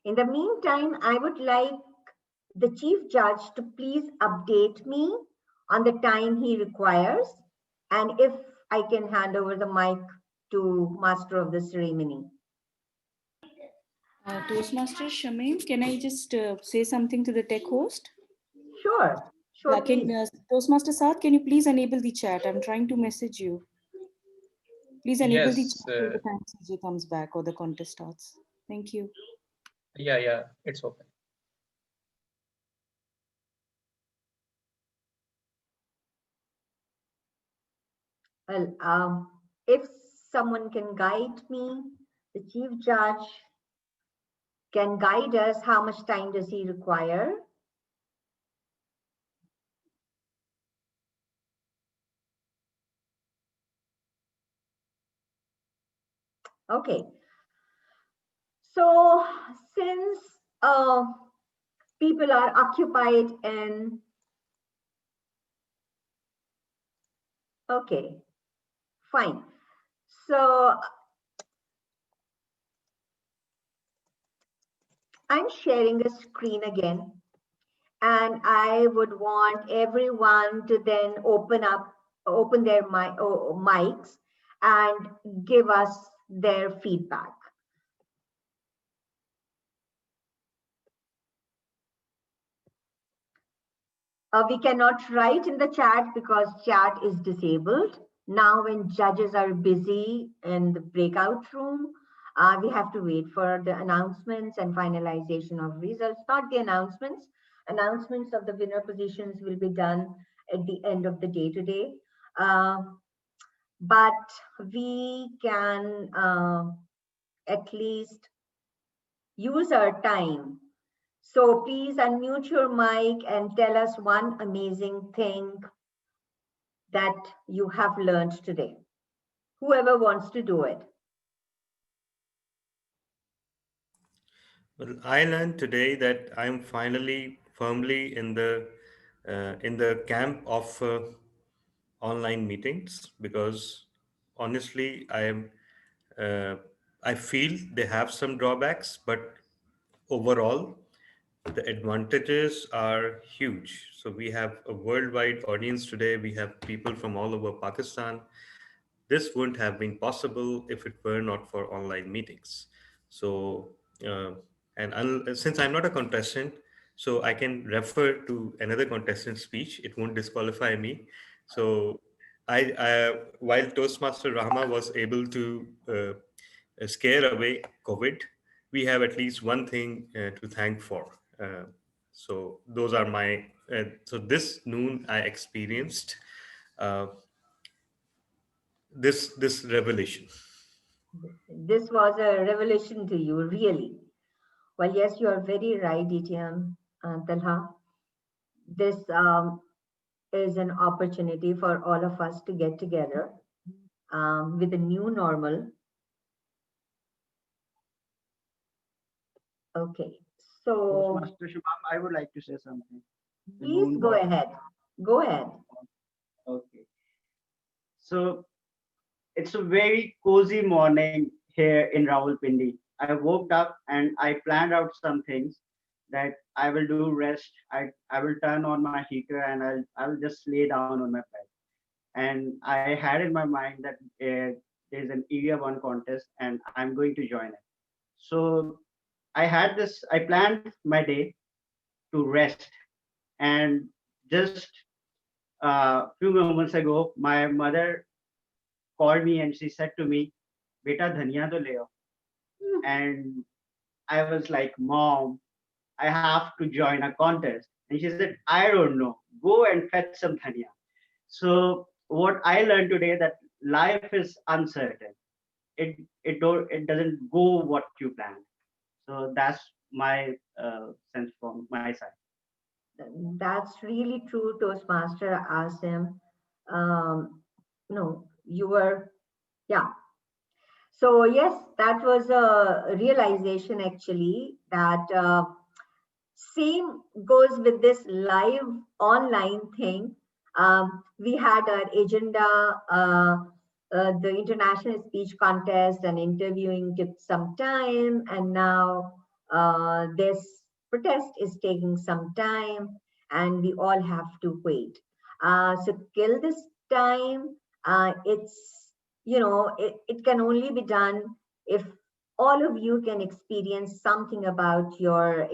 In the meantime, I would like the chief judge to please update me on the time he requires, and if I can hand over the mic to master of the ceremony. Toastmaster Shamim, can I just say something to the tech host? Sure, sure. Toastmaster Saad, can you please enable the chat? I'm trying to message you. Please enable the Yes. chat till the time CJ comes back or the contest starts. Thank you. Yeah, it's open. Well, if someone can guide me, the chief judge can guide us. How much time does he require? Okay. So since people are occupied in, okay, fine. So I'm sharing the screen again, and I would want everyone to then open their mics and give us their feedback. We cannot write in the chat because chat is disabled. Now when judges are busy in the breakout room, we have to wait for the announcements and finalization of results. Not the announcements. Announcements of the winner positions will be done at the end of the day today. But we can at least use our time. So please unmute your mic and tell us one amazing thing that you have learned today. Whoever wants to do it. Well, I learned today that I'm finally firmly in the camp of online meetings, because honestly, I feel they have some drawbacks, but overall, the advantages are huge. So we have a worldwide audience today. We have people from all over Pakistan. This wouldn't have been possible if it were not for online meetings. So, since I'm not a contestant, so I can refer to another contestant's speech. It won't disqualify me. So, while Toastmaster Rahma was able to scare away COVID, we have at least one thing to thank for. So those are my. So this noon I experienced this revelation. This was a revelation to you, really. Well, yes, you are very right, ETM Talha. This is an opportunity for all of us to get together with a new normal. Okay, so Master Shubham, I would like to say something. Please go ahead. Go ahead. Okay. So it's a very cozy morning here in Rawalpindi. I woke up and I planned out some things that I will do rest. I will turn on my heater and I'll just lay down on my bed. And I had in my mind that there's an Area 1 contest and I'm going to join it. So I planned my day to rest. And just a few moments ago, my mother called me and she said to me, "Beta dhaniya to le aao." And I was like, "Mom, I have to join a contest." And she said, "I don't know. Go and fetch some dhaniya." So what I learned today, that life is uncertain. It doesn't go what you planned. So that's my sense from my side. That's really true, Toastmaster Asim. No, you were, yeah. So yes, that was a realization actually that same goes with this live online thing. We had our agenda, the international speech contest and interviewing took some time, and now this protest is taking some time, and we all have to wait. So kill this time. It's, you know, it can only be done if all of you can experience something about your,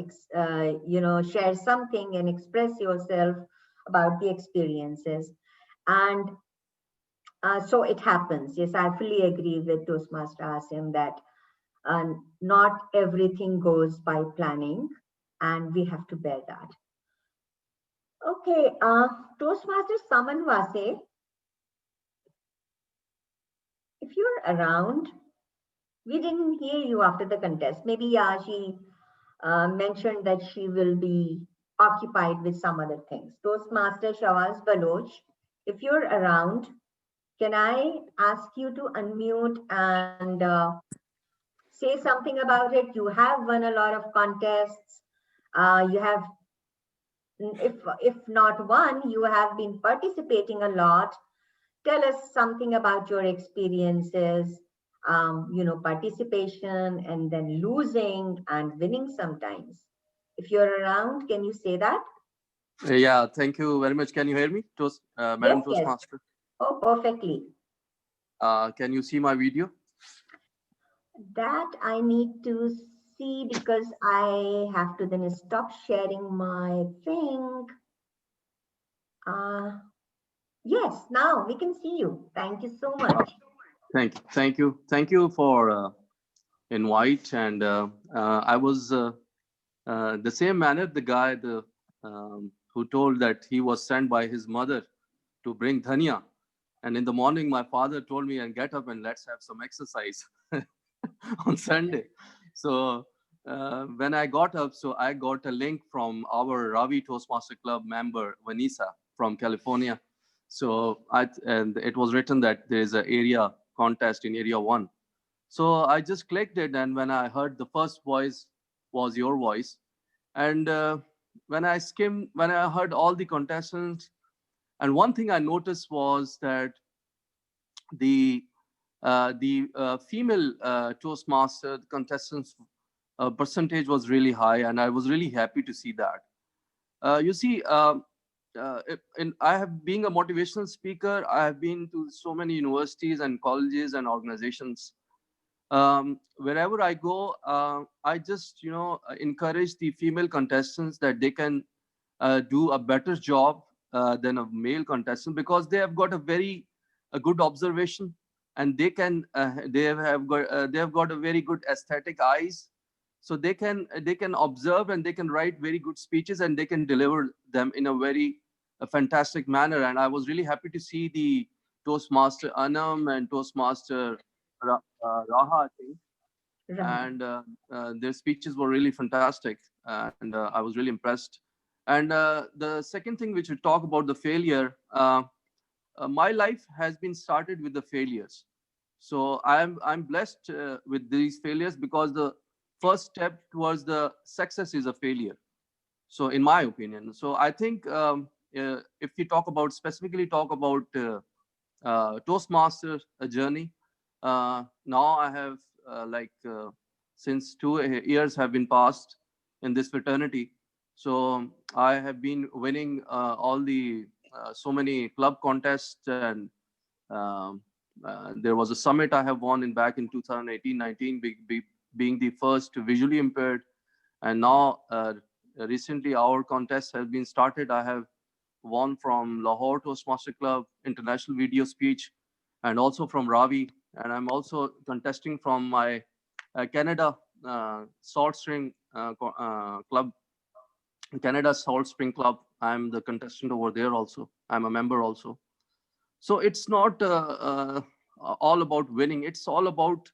you know, share something and express yourself about the experiences. And so it happens. Yes, I fully agree with Toastmaster Asim that not everything goes by planning, and we have to bear that. Okay, Toastmaster Saman Vase, if you're around, we didn't hear you after the contest. Maybe yeah, she mentioned that she will be occupied with some other things. Toastmaster Shawaz Baloch, if you're around, can I ask you to unmute and say something about it? You have won a lot of contests. You have, if not won, you have been participating a lot. Tell us something about your experiences, you know, participation and then losing and winning sometimes. If you're around, can you say that? Yeah, thank you very much. Can you hear me, Madam Yes, Toastmaster? Oh, perfectly. Can you see my video? That I need to see because I have to then stop sharing my thing. Yes, now we can see you. Thank you so much. Thank you for invite. And I was the same manner, the guy who told that he was sent by his mother to bring dhania. And in the morning, my father told me, and get up and let's have some exercise on Sunday. So when I got up, so I got a link from our Ravi Toastmaster Club member, Vanessa from California. So and it was written that there is an area contest in area 1. So I just clicked it. And when I heard the first voice was your voice, and when I heard all the contestants, and one thing I noticed was that the female Toastmaster contestants percentage was really high, and I was really happy to see that. You see, I have been a motivational speaker. I have been to so many universities and colleges and organizations. Wherever I go, I just encourage the female contestants that they can do a better job than a male contestant, because they have got a good observation, and they have got a very good aesthetic eyes, so they can observe, and they can write very good speeches, and they can deliver them in a very fantastic manner. And I was really happy to see the Toastmaster Anam and Toastmaster Raha, I think. And their speeches were really fantastic, and I was really impressed. And the second thing, which we talk about the failure, my life has been started with the failures. So I'm blessed with these failures, because the first step towards the success is a failure. So in my opinion, so I think if we specifically talk about Toastmasters journey, now I have since 2 years have been passed in this fraternity. So I have been winning all the so many club contests, and there was a summit I have won back in 2018-19, being the first visually impaired. And now recently our contest has been started. I have won from Lahore Toastmaster Club International Video Speech, and also from Ravi. And I'm also contesting from my Canada Salt Spring Club, Canada Salt Spring Club. I'm the contestant over there also. I'm a member also. So it's not all about winning. It's all about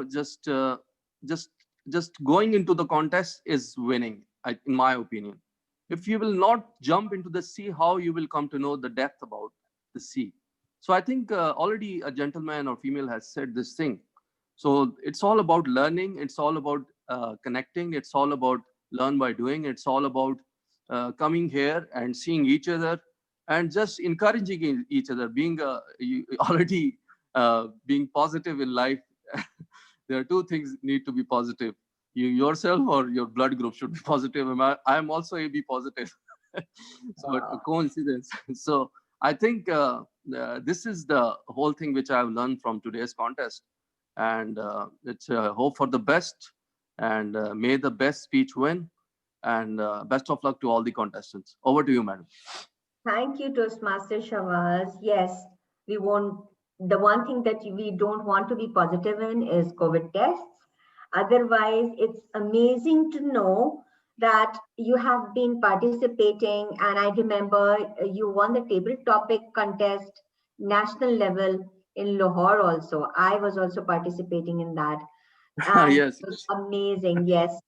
just going into the contest is winning, in my opinion. If you will not jump into the sea, how you will come to know the depth about the sea? So I think already a gentleman or female has said this thing. So it's all about learning. It's all about connecting. It's all about learn by doing. It's all about coming here and seeing each other and just encouraging each other, being being positive in life. There are two things need to be positive. You yourself or your blood group should be positive. I am also AB positive. So a coincidence. So I think this is the whole thing which I have learned from today's contest. And it's hope for the best, and may the best speech win, and best of luck to all the contestants. Over to you, madam. Thank you, Toastmaster Shawaz. Yes, we won't. The one thing that we don't want to be positive in is COVID tests. Otherwise, it's amazing to know that you have been participating. And I remember you won the table topic contest national level in Lahore also. I was also participating in that. And yes. It was amazing. Yes.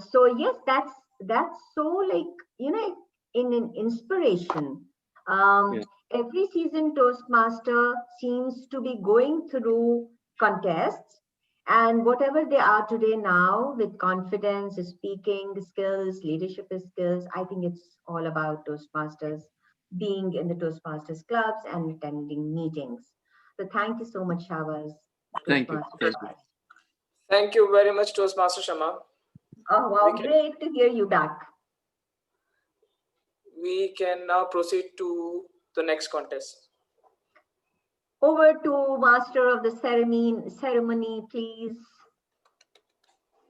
So yes, that's so in an inspiration. Yeah. Every season Toastmaster seems to be going through contests, and whatever they are today now, with confidence, speaking skills, leadership skills, I think it's all about Toastmasters being in the Toastmasters clubs and attending meetings. So thank you so much, Shawaz. Thank you. Thank you very much, Toastmaster Shama. Oh, wow, great to hear you back. We can now proceed to the next contest. Over to Master of the ceremony, please.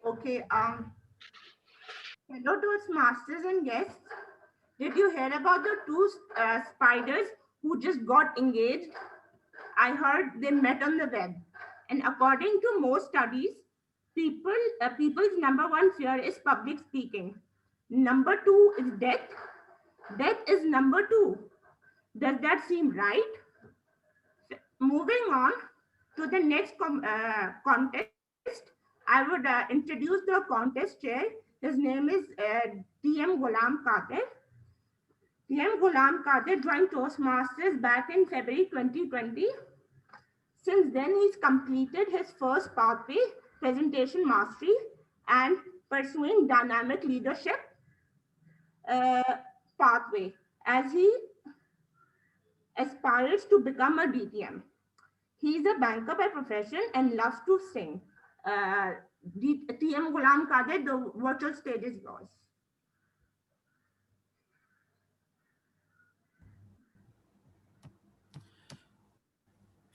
Okay. Hello, Toastmasters and guests. Did you hear about the two spiders who just got engaged? I heard they met on the web. And according to most studies, people's number one fear is public speaking. Number two is death. Death is number two. Does that seem right? Moving on to the next contest, I would introduce the contest chair. His name is TM Ghulam Qadir. TM Ghulam Qadir joined Toastmasters back in February 2020. Since then, he's completed his first pathway, presentation mastery, and pursuing dynamic leadership pathway as he aspires to become a DTM. He's a banker by profession and loves to sing. TM Ghulam Qadir, the virtual stage is yours.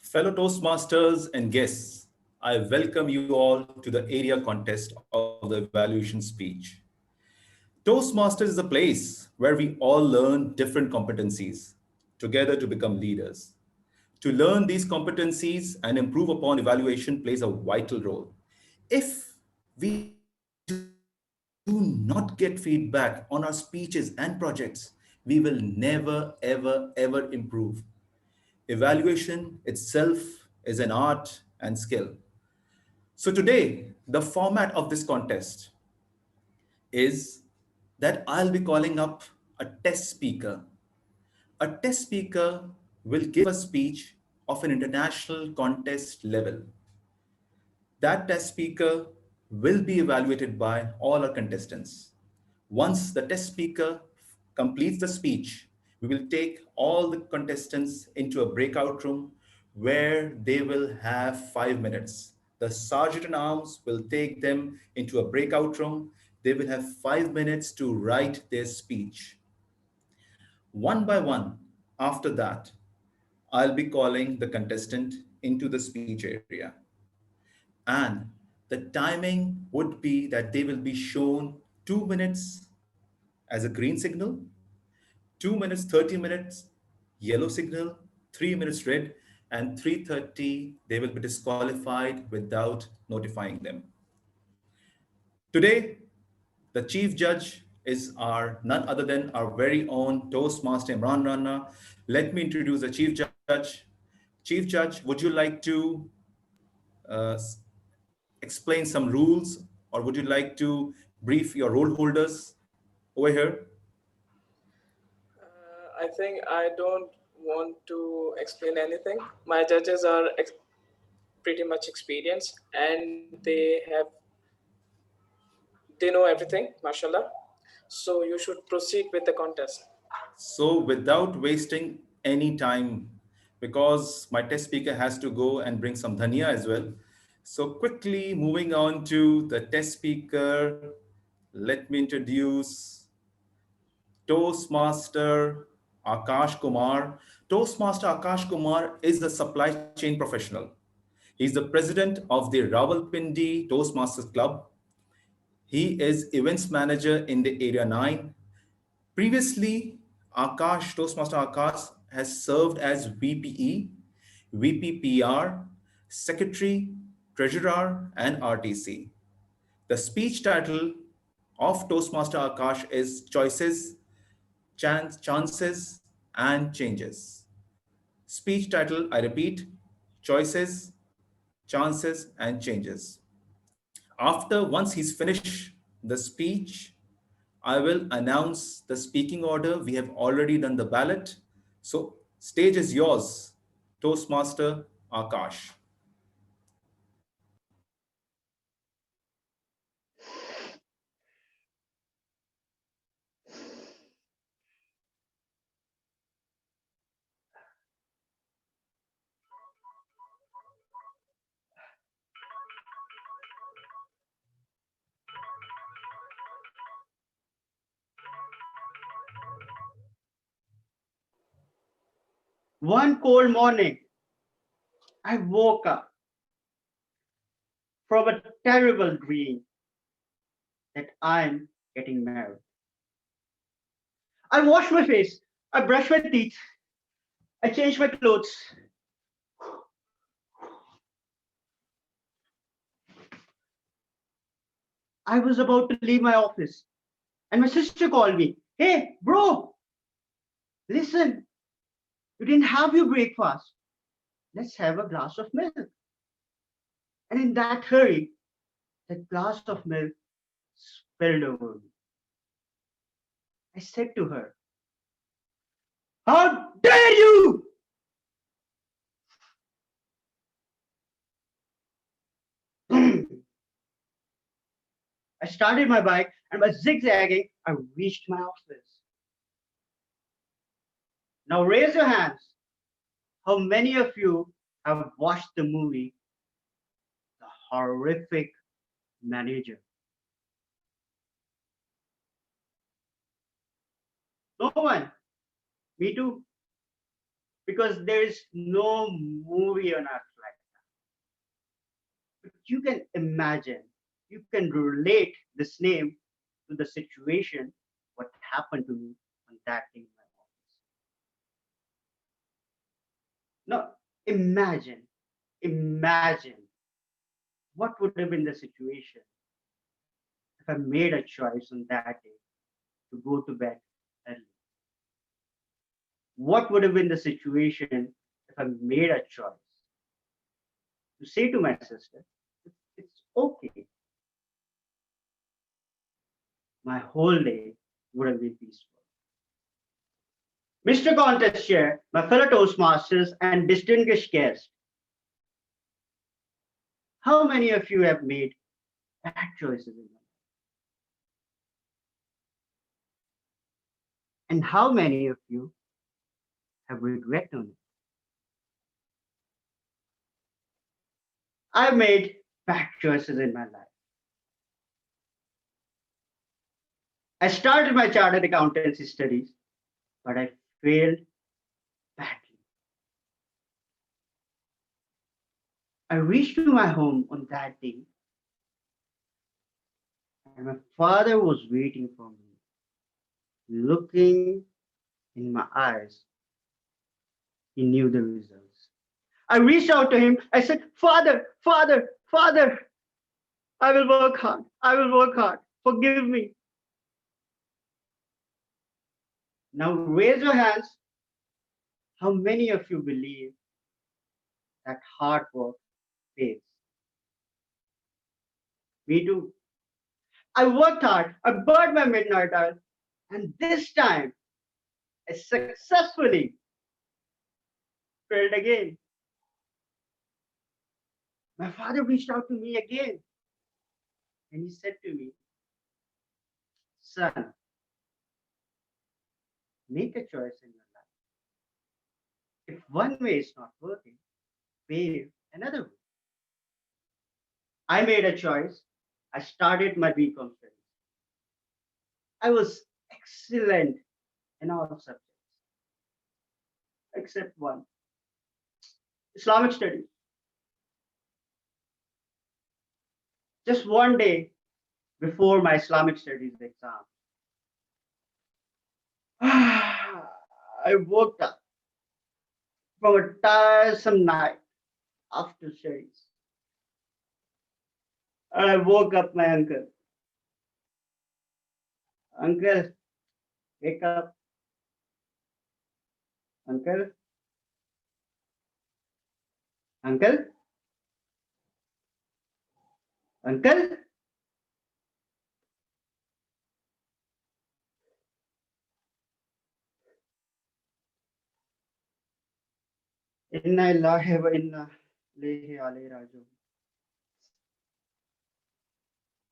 Fellow Toastmasters and guests, I welcome you all to the area contest of the evaluation speech. Toastmasters is a place where we all learn different competencies together to become leaders. To learn these competencies and improve upon evaluation plays a vital role. If we do not get feedback on our speeches and projects, we will never, ever improve. Evaluation itself is an art and skill. So today, the format of this contest is that I'll be calling up a test speaker. A test speaker will give a speech of an international contest level. That test speaker will be evaluated by all our contestants. Once the test speaker completes the speech, we will take all the contestants into a breakout room where they will have 5 minutes. The sergeant in arms will take them into a breakout room. They will have 5 minutes to write their speech. One by one, after that, I'll be calling the contestant into the speech area. And the timing would be that they will be shown 2 minutes as a green signal, 2 minutes, 30 minutes, yellow signal, 3 minutes red, and 3:30, they will be disqualified without notifying them. Today, the chief judge is none other than our very own Toastmaster Imran Rana. Let me introduce the chief judge. Chief judge, would you like to explain some rules, or would you like to brief your role holders over here? I think I don't want to explain anything. My judges are pretty much experienced and they know everything, mashallah. So you should proceed with the contest. So without wasting any time, because my test speaker has to go and bring some dhania as well. So quickly moving on to the test speaker, let me introduce Toastmaster Akash Kumar. Toastmaster Akash Kumar is the supply chain professional. He's the president of the Rawalpindi Toastmasters Club. He is events manager in the Area 9. Previously, Toastmaster Akash has served as VPE, VPPR, Secretary, Treasurer, and RTC. The speech title of Toastmaster Akash is Choices, Chances, and Changes. Speech title, I repeat, Choices, Chances, and Changes. Once he's finished the speech, I will announce the speaking order. We have already done the ballot. So stage is yours, Toastmaster Akash. One cold morning, I woke up from a terrible dream that I'm getting married. I wash my face. I brush my teeth. I change my clothes. I was about to leave my office and my sister called me. Hey, bro, listen, you didn't have your breakfast. Let's have a glass of milk. And in that hurry, that glass of milk spilled over me. I said to her, how dare you! I started my bike and by zigzagging, I reached my office. Now raise your hands. How many of you have watched the movie, The Horrific Manager? No one. Me too. Because there is no movie on earth like that. But you can imagine, you can relate this name to the situation, what happened to me on that day in my office. Now, imagine what would have been the situation if I made a choice on that day to go to bed early. What would have been the situation if I made a choice to say to my sister, it's okay. My whole day would have been peaceful. Mr. Contest Chair, my fellow Toastmasters and distinguished guests, how many of you have made bad choices in life? And how many of you have regret on it? I've made bad choices in my life. I started my chartered accountancy studies, but I failed badly. I reached to my home on that day, and my father was waiting for me, looking in my eyes. He knew the results. I reached out to him. I said, Father, Father, Father, I will work hard. I will work hard. Forgive me. Now raise your hands. How many of you believe that hard work pays? Me too. I worked hard. I burned my midnight oil. And this time, I successfully failed again. My father reached out to me again. And he said to me, son, make a choice in your life. If one way is not working, pave another way. I made a choice. I started my BCom studies. I was excellent in all subjects, except one, Islamic studies. Just one day before my Islamic studies exam, I woke up from a tiresome night after studies. And I woke up my uncle. Uncle, wake up. Uncle? Uncle? Uncle? Inna Allahi wa inna ilayhi raji'un.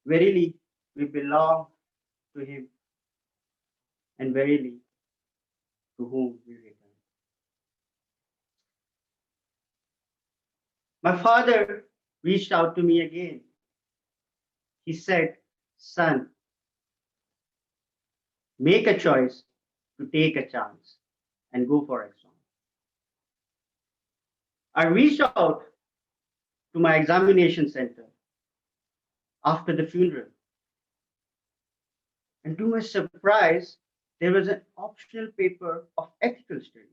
Verily, we belong to him, and verily, to whom we return. My father reached out to me again. He said, son, make a choice to take a chance and go for exam. I reached out to my examination center after the funeral. And to my surprise, there was an optional paper of ethical studies.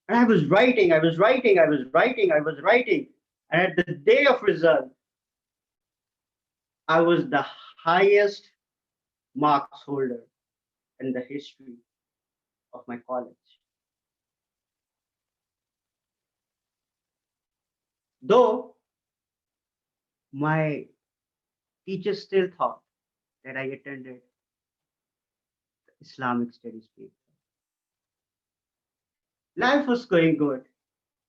And I was writing. And at the day of result, I was the highest marks holder in the history of my college. Though my teachers still thought that I attended Islamic studies paper. Life was going good.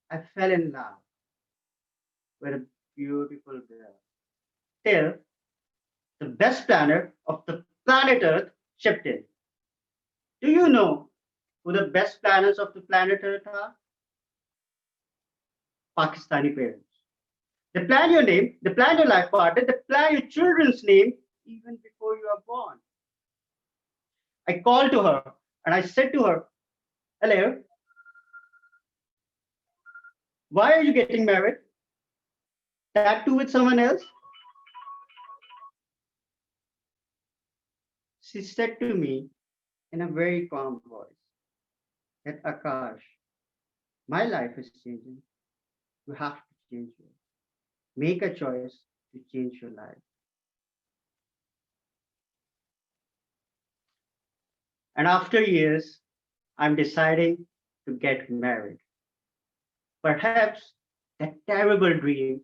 I fell in love with a beautiful girl. Till the best planner of the planet Earth chipped in. Do you know who the best planners of the planet Earth are? Pakistani parents. They plan your name, they plan your life partner, they plan your children's name even before you are born. I called to her and I said to her, hello, why are you getting married? That too with someone else? She said to me in a very calm voice that Akash, my life is changing. You have to change yours. Make a choice to change your life. And after years, I'm deciding to get married. Perhaps that terrible dream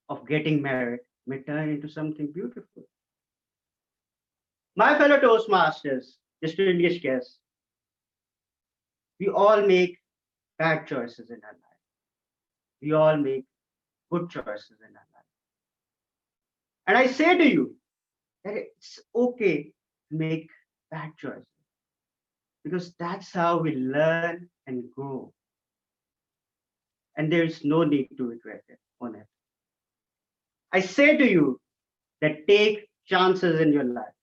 of getting married may turn into something beautiful. My fellow Toastmasters, distinguished guests, we all make bad choices in our life. We all make good choices in our life. And I say to you that it's okay to make bad choices because that's how we learn and grow. And there is no need to regret it on it. I say to you that take chances in your life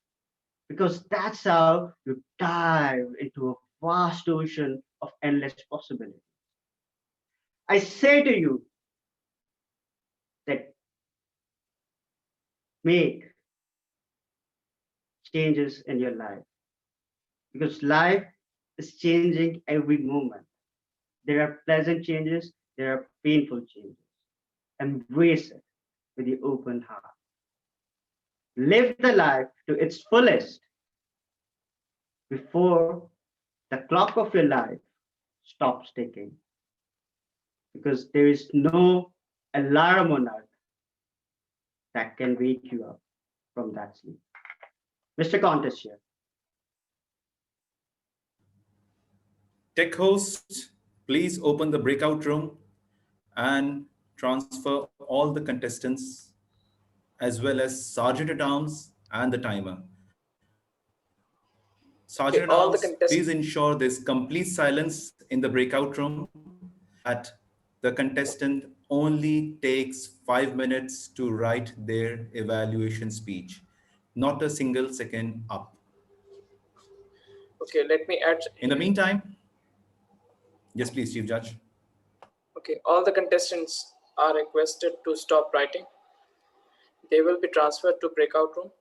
because that's how you dive into a vast ocean of endless possibilities. I say to you that make changes in your life because life is changing every moment. There are pleasant changes, there are painful changes. Embrace it with your open heart. Live the life to its fullest before the clock of your life stops ticking. Because there is no alarm on earth that can wake you up from that sleep. Mr. Contest here. Tech host, please open the breakout room and transfer all the contestants as well as Sergeant at Arms and the timer. Sergeant at Arms, please ensure there's complete silence in the breakout room. That the contestant only takes 5 minutes to write their evaluation speech, not a single second up. Okay, let me add. In the meantime, yes, please, Chief Judge. Okay, all the contestants are requested to stop writing. They will be transferred to breakout room.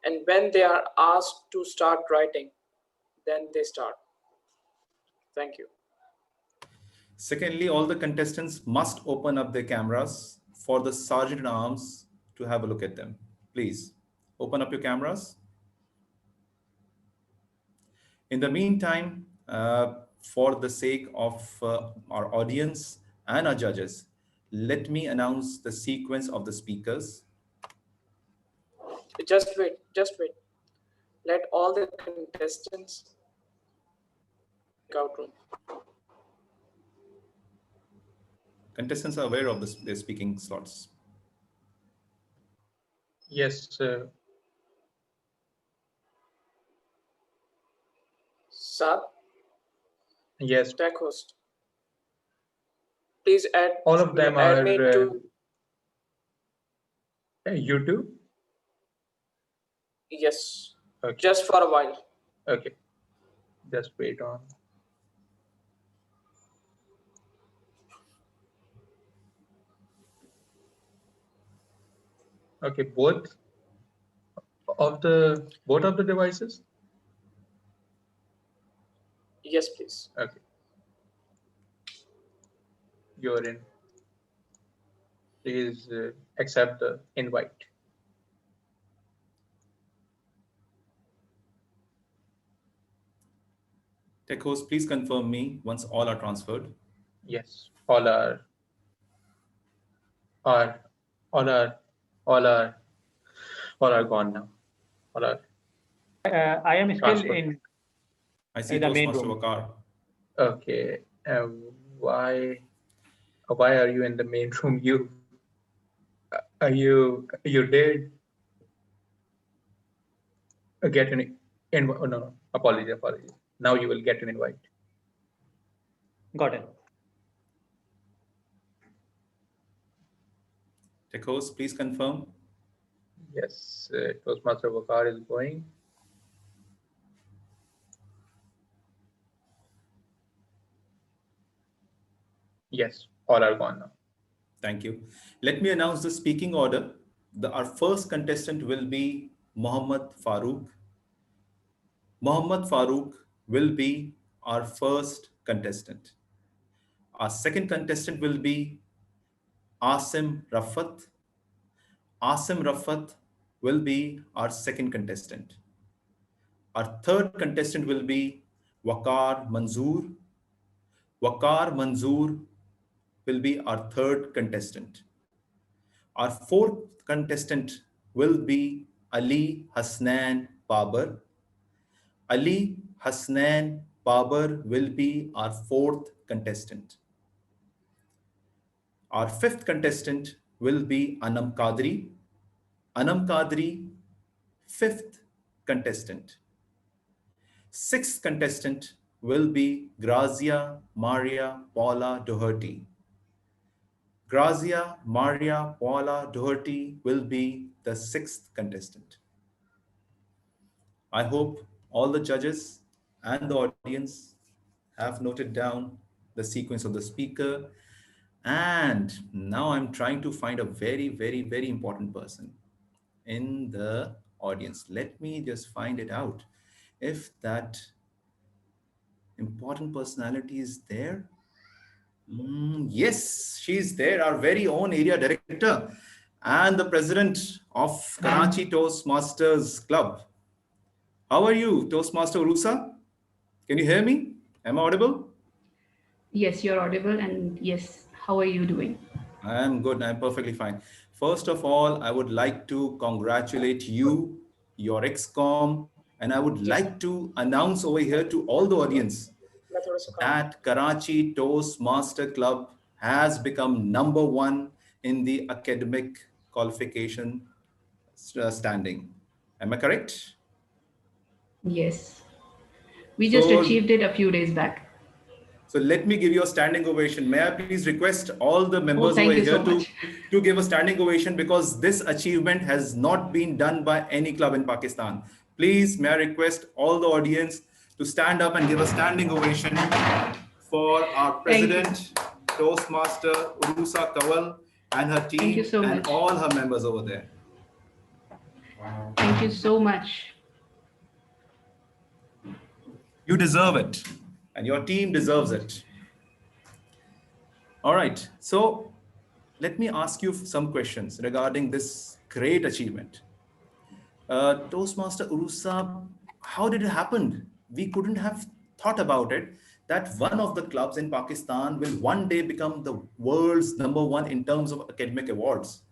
And when they are asked to start writing, then they start. Thank you. Secondly, all the contestants must open up their cameras for the Sergeant at Arms to have a look at them. Please open up your cameras. In the meantime, for the sake of our audience and our judges, let me announce the sequence of the speakers. Just wait. Let all the contestants breakout room. Contestants are aware of their speaking slots. Yes, sir. Sir? Yes. Tech host. Please add. All of them are me to YouTube? Yes. Okay. Just for a while. Okay. Just wait on. Okay, both of the both of the devices? Yes, please. Okay. You're in. Please accept the invite. Tech host, please confirm me once all are transferred. Yes, all are gone now. All are. I am still transferred. in. I see the main Toastmaster room. Waqar. Okay. Why are you in the main room? You did get an invite? Oh, no, apologies. Now you will get an invite. Got it. Tech host, please confirm. Yes, Toastmaster Waqar is going. Yes, all are gone now. Thank you. Let me announce the speaking order. Our first contestant will be Mohammad Farooq. Mohammad Farooq will be our first contestant. Our second contestant will be Asim Rafat. Asim Rafat will be our second contestant. Our third contestant will be Waqar Manzoor. Waqar Manzoor will be our third contestant. Our fourth contestant will be Ali Hasnan Babar. Ali Hasnan Babar will be our fourth contestant. Our fifth contestant will be Anam Qadri. Anam Qadri, fifth contestant. Sixth contestant will be Grazia Maria Paula Doherty. Grazia Maria Paula Doherty will be the sixth contestant. I hope all the judges and the audience have noted down the sequence of the speaker. And now I'm trying to find a very, very, very important person in the audience. Let me just find it out. If that important personality is there. Yes, she's there, our very own area director and the president of Karachi Toastmasters Club. How are you, Toastmaster Urusa? Can you hear me? Am I audible? Yes, you're audible. And yes, how are you doing? I'm good. I'm perfectly fine. First of all, I would like to congratulate you, your ex-com, and I would like to announce over here to all the audience that Karachi Toastmaster Club has become #1 in the academic qualification standing. Am I correct? Yes. We just achieved it a few days back. So let me give you a standing ovation. May I please request all the members over here to give a standing ovation, because this achievement has not been done by any club in Pakistan. Please, may I request all the audience to stand up and give a standing ovation for our president, Toastmaster Urusa Kawal, and her team and all her members over there. Wow. Thank you so much. You deserve it, and your team deserves it. All right, so let me ask you some questions regarding this great achievement. Toastmaster Urusa, how did it happen? We couldn't have thought about it, that one of the clubs in Pakistan will one day become the world's #1 in terms of academic awards.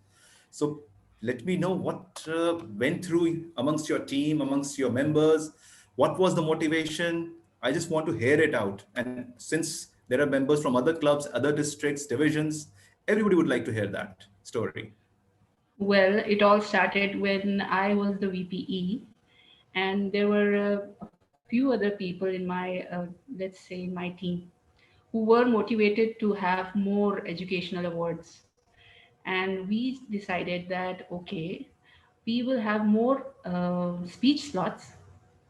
So let me know what went through amongst your team, amongst your members. What was the motivation? I just want to hear it out. And since there are members from other clubs, other districts, divisions, everybody would like to hear that story. Well, it all started when I was the VPE, and there were a few other people in my, let's say, my team, who were motivated to have more educational awards. And we decided that, okay, we will have more speech slots,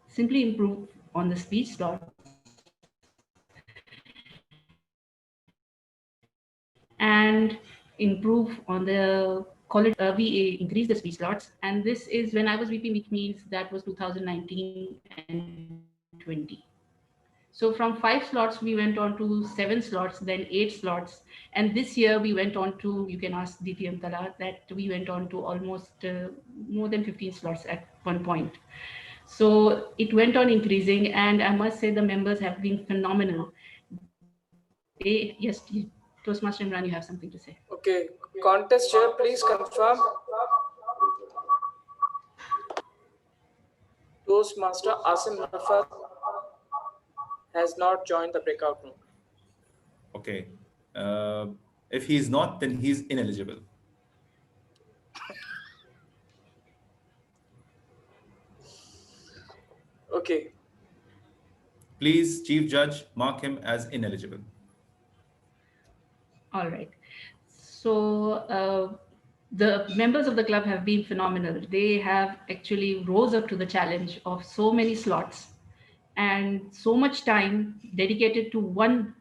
simply improve on the speech slots, and improve on the we increased the speech slots. And this is when I was VP, which means that was 2019 and 20. So from 5 slots, we went on to 7 slots, then 8 slots. And this year we went on to, you can ask DT Amtala, that we went on to almost more than 15 slots at one point. So it went on increasing, and I must say the members have been phenomenal. Yes, Toastmaster Imran, you have something to say. Okay, contest chair, please confirm. Toastmaster Asim Rafat has not joined the breakout room. Okay. If he is not, then he is ineligible. Okay. Please, Chief Judge, mark him as ineligible. All right. So the members of the club have been phenomenal. They have actually rose up to the challenge of so many slots and so much time dedicated to one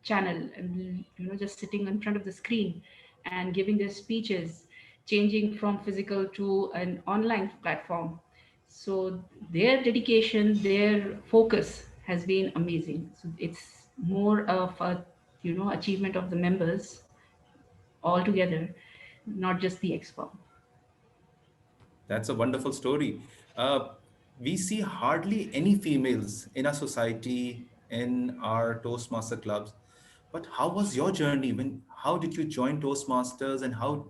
channel, and just sitting in front of the screen and giving their speeches, changing from physical to an online platform. So their dedication, their focus has been amazing. So it's more of a achievement of the members all together, not just the expo. That's a wonderful story. We see hardly any females in our society, in our Toastmaster clubs. But how was your journey? How did you join Toastmasters, and how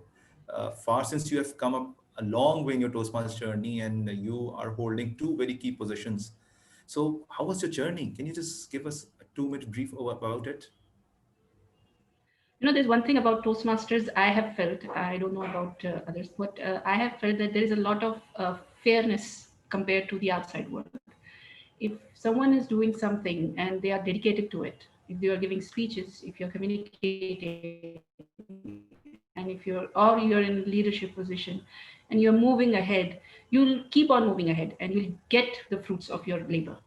far since you have come up a long way in your Toastmasters journey, and you are holding 2 very key positions? So how was your journey? Can you just give us a 2-minute brief about it? There's one thing about Toastmasters I have felt, I don't know about others, but I have felt that there is a lot of fairness compared to the outside world. If someone is doing something and they are dedicated to it, if they are giving speeches, if you're communicating, and if you're in leadership position and you're moving ahead, you'll keep on moving ahead and you'll get the fruits of your labor.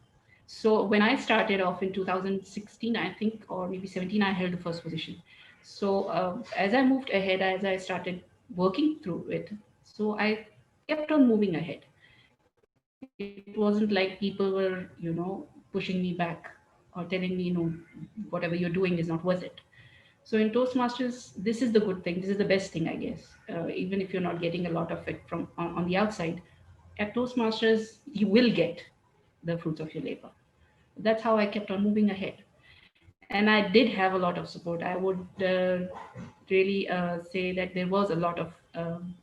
So when I started off in 2016, I think, or maybe 17, I held the first position. So as I moved ahead, as I started working through it, so I kept on moving ahead. It wasn't like people were, pushing me back or telling me, whatever you're doing is not worth it. So in Toastmasters, this is the good thing. This is the best thing, I guess. Even if you're not getting a lot of it from on the outside, at Toastmasters, you will get the fruits of your labor. That's how I kept on moving ahead. And I did have a lot of support. I would really say that there was a lot of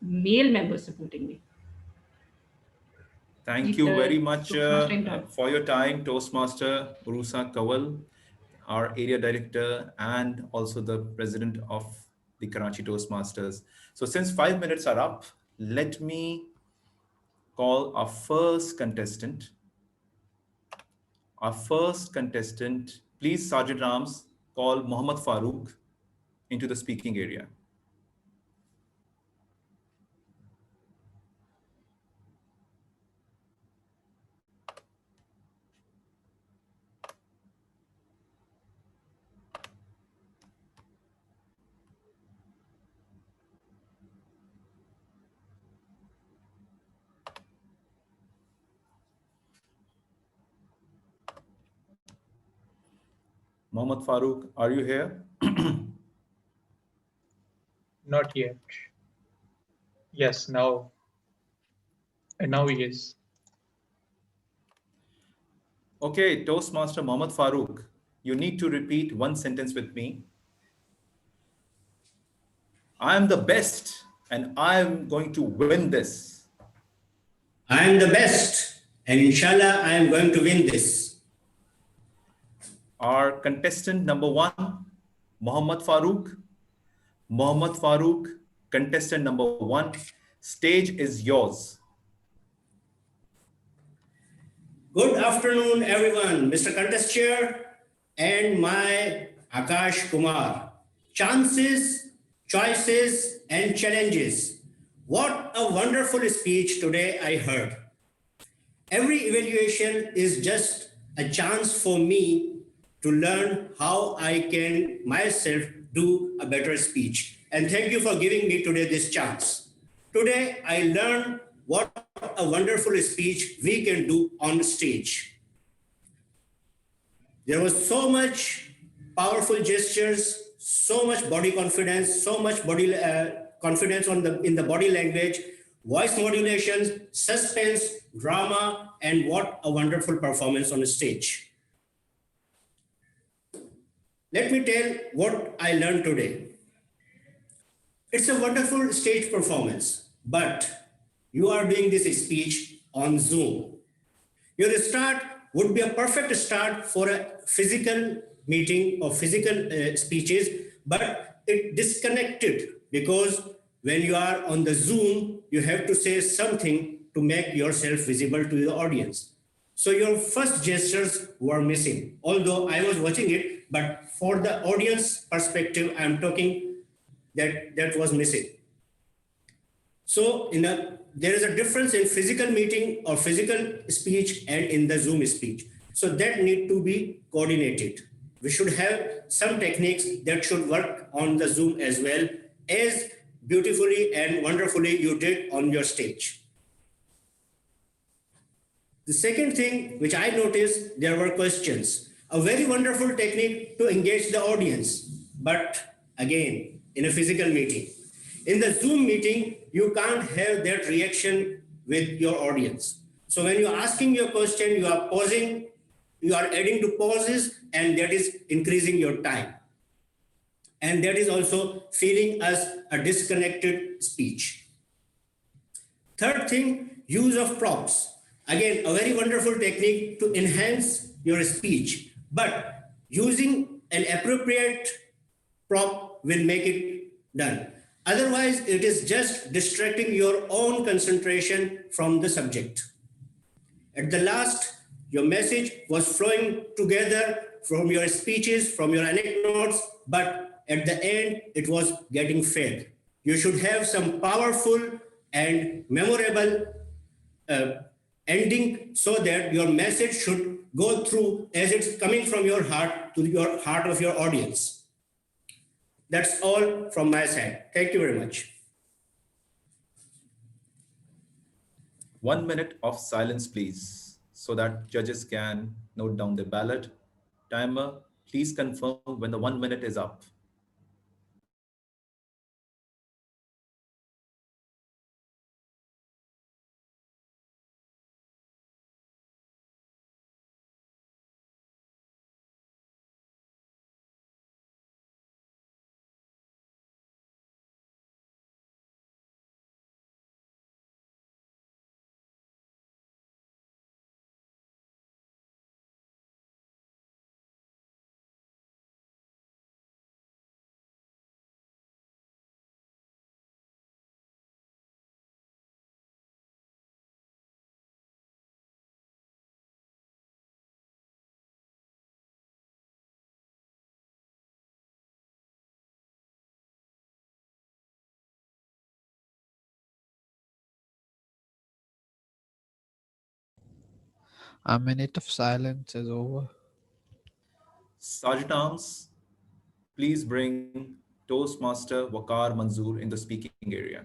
male members supporting me. Thank you very much for your time, Toastmaster Urusa Kawal, our area director, and also the president of the Karachi Toastmasters. So since 5 minutes are up, let me call our first contestant. Our first contestant, please, Sergeant Rams, call Mohammad Farooq into the speaking area. Mohammad Farooq, are you here? Not yet. Yes, now. And now he is. Okay, Toastmaster Mohammad Farooq, you need to repeat one sentence with me. I am the best and I am going to win this. I am the best and inshallah I am going to win this. Our contestant number 1, Mohammad Farooq. Mohammad Farooq, contestant number 1, stage is yours. Good afternoon, everyone. Mr. Contest Chair and my Akash Kumar. Chances, choices, and challenges. What a wonderful speech today I heard. Every evaluation is just a chance for me to learn how I can myself do a better speech. And thank you for giving me today this chance. Today, I learned what a wonderful speech we can do on stage. There was so much powerful gestures, so much body confidence, so much body confidence in the body language, voice modulations, suspense, drama, and what a wonderful performance on the stage. Let me tell what I learned today. It's a wonderful stage performance, but you are doing this speech on Zoom. Your start would be a perfect start for a physical meeting or physical speeches, but it disconnected because when you are on the Zoom, you have to say something to make yourself visible to the audience. So your first gestures were missing, although I was watching it, but for the audience perspective, I'm talking that was missing. So there is a difference in physical meeting or physical speech and in the Zoom speech. So that need to be coordinated. We should have some techniques that should work on the Zoom as well, as beautifully and wonderfully you did on your stage. The second thing which I noticed, there were questions. A very wonderful technique to engage the audience, but again, in a physical meeting. In the Zoom meeting, you can't have that reaction with your audience. So when you're asking your question, you are pausing, you are adding to pauses, and that is increasing your time. And that is also feeling as a disconnected speech. Third thing, use of props. Again, a very wonderful technique to enhance your speech, but using an appropriate prop will make it done. Otherwise, it is just distracting your own concentration from the subject. At the last, your message was flowing together from your speeches, from your anecdotes, but at the end, it was getting fed. You should have some powerful and memorable ending so that your message should go through as it's coming from your heart to your heart of your audience. That's all from my side. Thank you very much. 1 minute of silence, please, so that judges can note down the ballot. Timer, please confirm when the 1 minute is up. A minute of silence is over. Sergeant Arms, please bring Toastmaster Waqar Manzoor in the speaking area.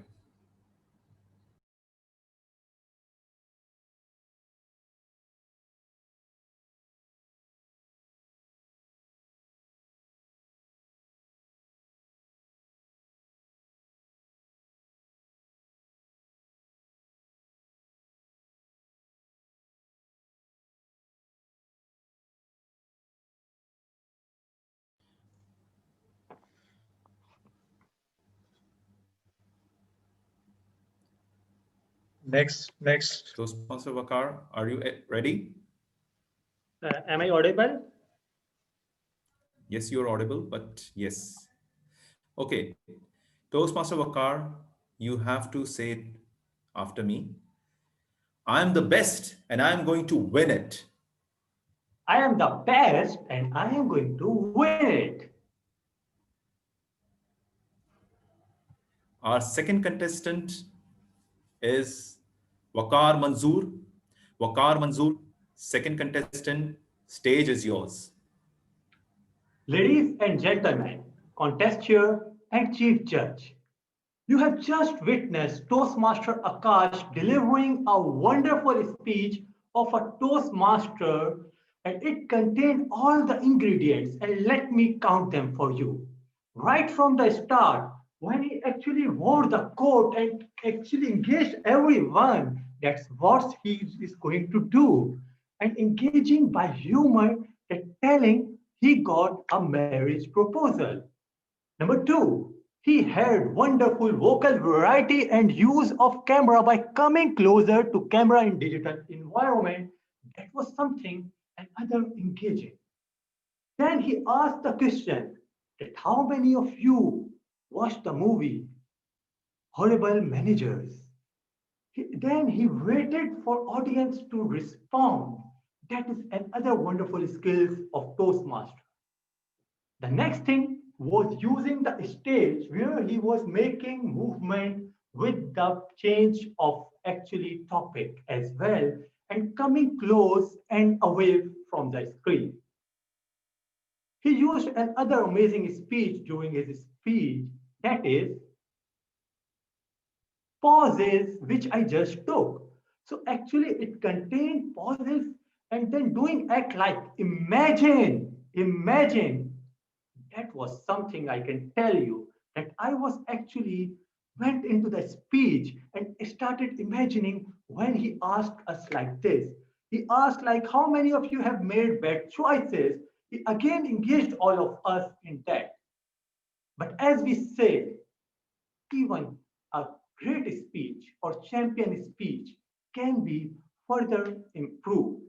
Next. Toastmaster Waqar, are you ready? Am I audible? Yes, you're audible, but yes. Okay. Toastmaster Waqar, you have to say it after me. I am the best and I am going to win it. I am the best and I am going to win it. Our second contestant is Waqar Manzoor. Waqar Manzoor, second contestant, stage is yours. Ladies and gentlemen, contestant and chief judge, You have just witnessed Toastmaster Akash delivering a wonderful speech of a Toastmaster, and it contained all the ingredients, and let me count them for you. Right from the start, when he actually wore the coat and actually engaged everyone, that's what he is going to do. And engaging by humor, that telling he got a marriage proposal. Number two, he had wonderful vocal variety and use of camera by coming closer to camera in digital environment. That was something another engaging. Then he asked the question that how many of you watched the movie Horrible Managers? Then he waited for audience to respond. That is another wonderful skills of Toastmaster. The next thing was using the stage where he was making movement with the change of actually topic as well and coming close and away from the screen. He used another amazing speech during his speech, that is pauses which I just took. So actually it contained pauses and then doing act like imagine. That was something I can tell you that I was actually went into the speech and started imagining when he asked us like this. He asked like, how many of you have made bad choices? He again engaged all of us in that. But as we say, even a great speech or champion speech can be further improved.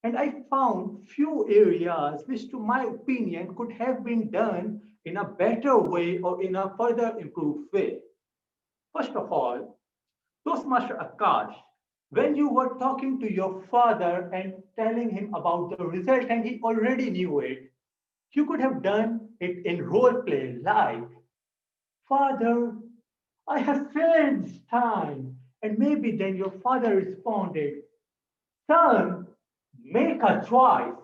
And I found few areas which to my opinion could have been done in a better way or in a further improved way. First of all, Toastmaster Akash, when you were talking to your father and telling him about the result and he already knew it, you could have done it in role play like, Father, I have failed this time. And maybe then your father responded, Son, make a choice.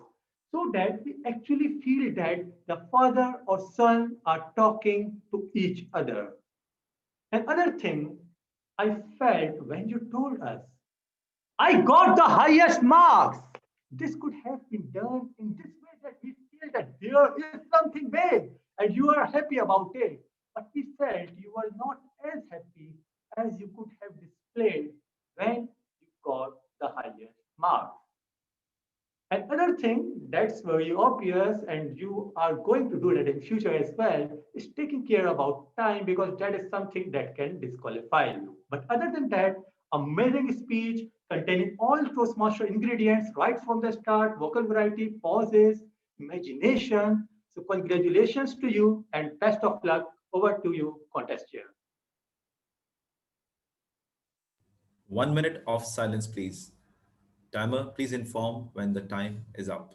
So that we actually feel that the father or son are talking to each other. Another thing I felt when you told us, I got the highest marks. This could have been done in this way that we feel that there is something big and you are happy about it. But we felt you were not as happy as you could have displayed when you got the highest marks. Another thing that's very obvious and you are going to do that in future as well is taking care about time because that is something that can disqualify you. But other than that, amazing speech containing all Toastmaster ingredients right from the start, vocal variety, pauses, imagination. So congratulations to you and best of luck. Over to you, contest chair. 1 minute of silence, please. Timer, please inform when the time is up.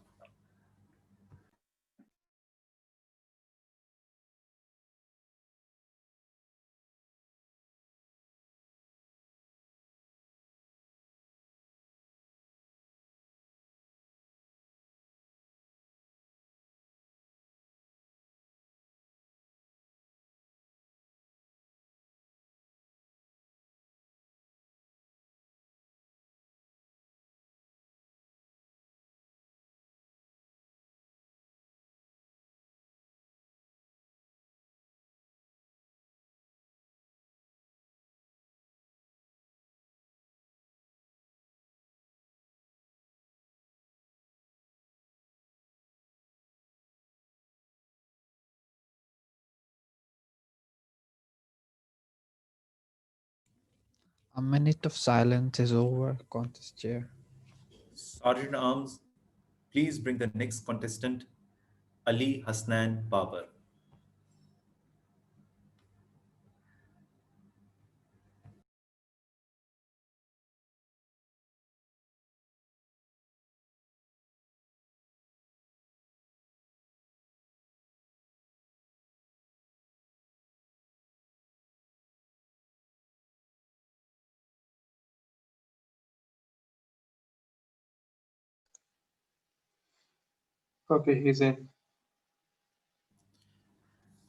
A minute of silence is over, contest chair. Sergeant Arms, please bring the next contestant, Ali Hasnan Babar. Okay, he's in.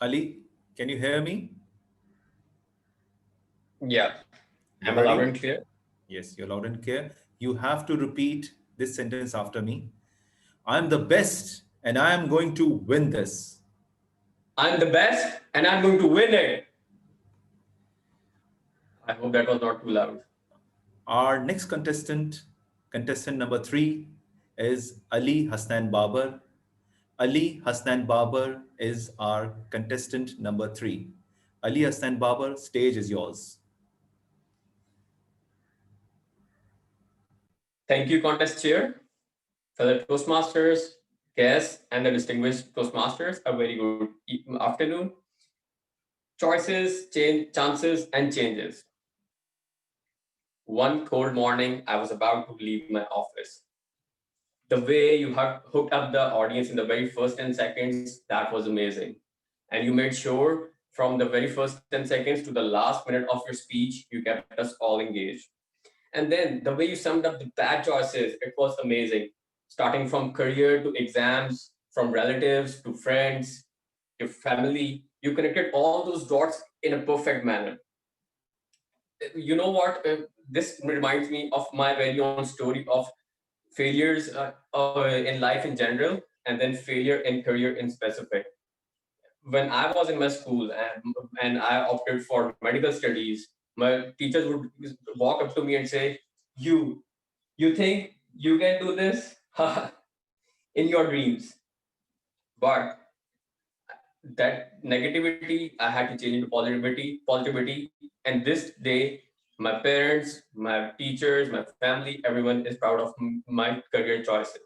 Ali, can you hear me? Yeah. You Am I loud ready? and clear? Yes, you're loud and clear. You have to repeat this sentence after me. I'm the best and I am going to win this. I'm the best and I'm going to win it. I hope that was not too loud. Our next contestant number 3, is Ali Hasnan Babar. Ali Hasnan Babar is our contestant number 3. Ali Hasnan Babar, stage is yours. Thank you, contest chair, fellow Toastmasters, guests, and the distinguished Toastmasters. A very good afternoon. Choices, chances, and changes. One cold morning, I was about to leave my office. The way you hooked up the audience in the very first 10 seconds, that was amazing. And you made sure from the very first 10 seconds to the last minute of your speech, you kept us all engaged. And then the way you summed up the bad choices, it was amazing. Starting from career to exams, from relatives to friends, to family, you connected all those dots in a perfect manner. You know what? This reminds me of my very own story of failures in life in general, and then failure in career in specific. When I was in my school and I opted for medical studies, my teachers would walk up to me and say, you think you can do this? In your dreams. But that negativity, I had to change into positivity. And this day, my parents, my teachers, my family, everyone is proud of my career choices.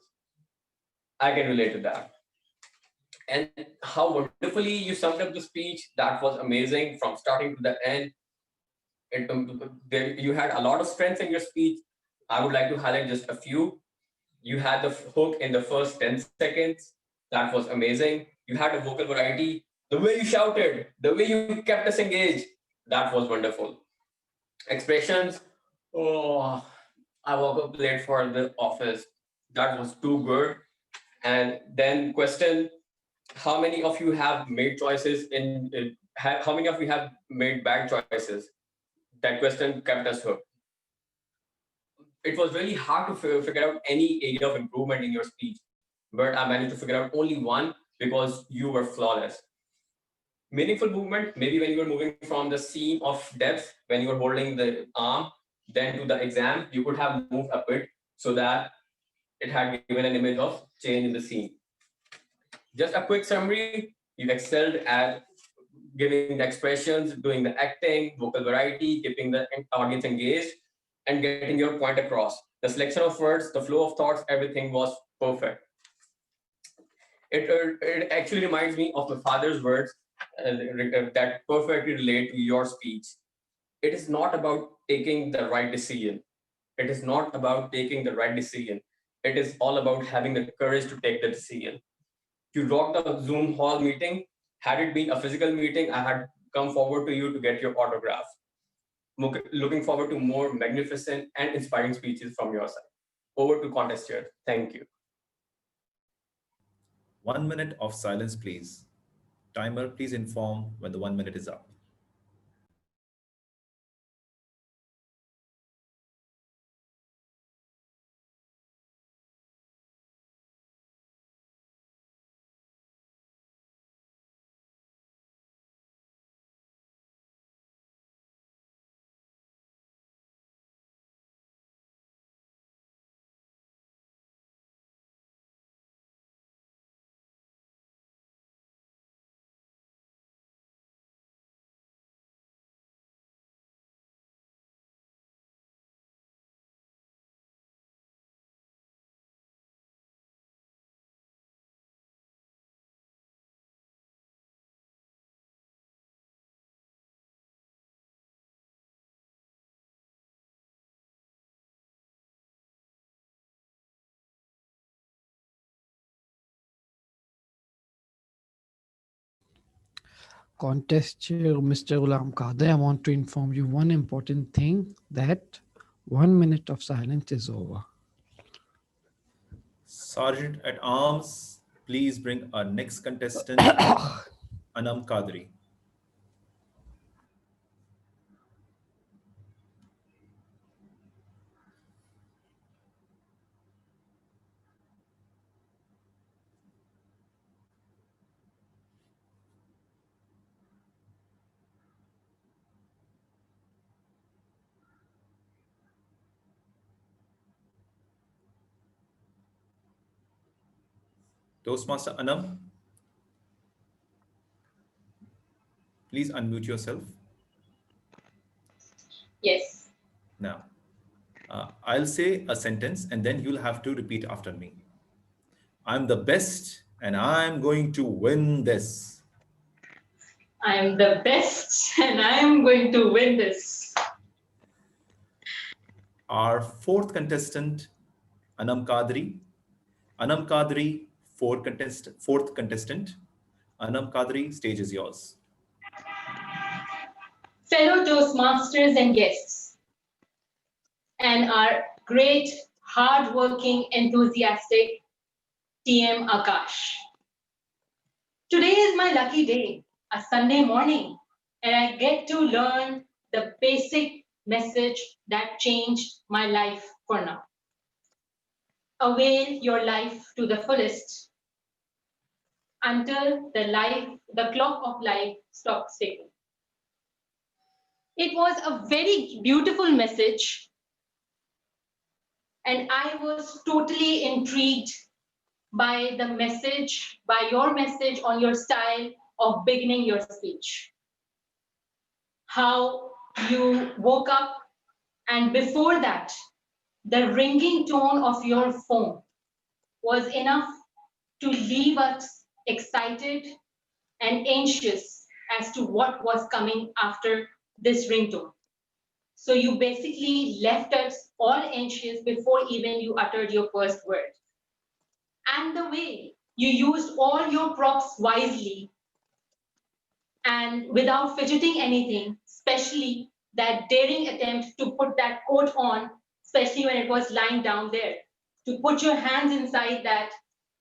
I can relate to that. And how wonderfully you summed up the speech. That was amazing from starting to the end. You had a lot of strengths in your speech. I would like to highlight just a few. You had the hook in the first 10 seconds. That was amazing. You had a vocal variety. The way you shouted, the way you kept us engaged, that was wonderful. Expressions, oh, I woke up late for the office. That was too good. And then question, how many of you have made choices how many of you have made bad choices? That question kept us hooked. It was really hard to figure out any area of improvement in your speech, but I managed to figure out only one because you were flawless. Meaningful movement, maybe when you were moving from the seam of depth, when you were holding the arm, then to the exam, you could have moved a bit so that it had given an image of change in the scene. Just a quick summary, you excelled at giving the expressions, doing the acting, vocal variety, keeping the audience engaged, and getting your point across. The selection of words, the flow of thoughts, everything was perfect. It actually reminds me of my father's words that perfectly relate to your speech. It is not about taking the right decision. It is not about taking the right decision. It is all about having the courage to take the decision. You rocked the Zoom hall meeting. Had it been a physical meeting, I had come forward to you to get your autograph. Looking forward to more magnificent and inspiring speeches from your side. Over to contest chair. Thank you. 1 minute of silence, please. Timer, please inform when the 1 minute is up. Contest chair, Mr. Ghulam Qadir, I want to inform you one important thing, that 1 minute of silence is over. Sergeant at Arms, please bring our next contestant, Anam Kadri. Toastmaster Anam, please unmute yourself. Yes. Now, I'll say a sentence and then you'll have to repeat after me. I'm the best and I'm going to win this. I am the best and I am going to win this. Our fourth contestant, Anam Kadri. Anam Kadri, fourth contestant. Anam Kadri, stage is yours. Fellow Toastmasters and guests, and our great, hardworking, enthusiastic TM Akash. Today is my lucky day, a Sunday morning, and I get to learn the basic message that changed my life for now. Avail your life to the fullest until the clock of life stops ticking. It was a very beautiful message, and I was totally intrigued by the message, by your message on your style of beginning your speech. How you woke up, and before that, the ringing tone of your phone was enough to leave us excited and anxious as to what was coming after this ringtone. So you basically left us all anxious before even you uttered your first word. And the way you used all your props wisely and without fidgeting anything, especially that daring attempt to put that coat on, especially when it was lying down there, to put your hands inside that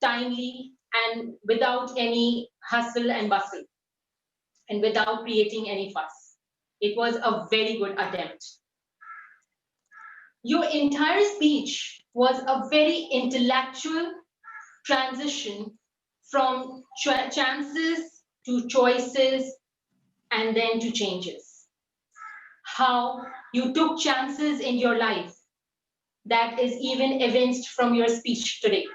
timely and without any hustle and bustle and without creating any fuss. It was a very good attempt. Your entire speech was a very intellectual transition from chances to choices and then to changes. How you took chances in your life that is even evinced from your speech today.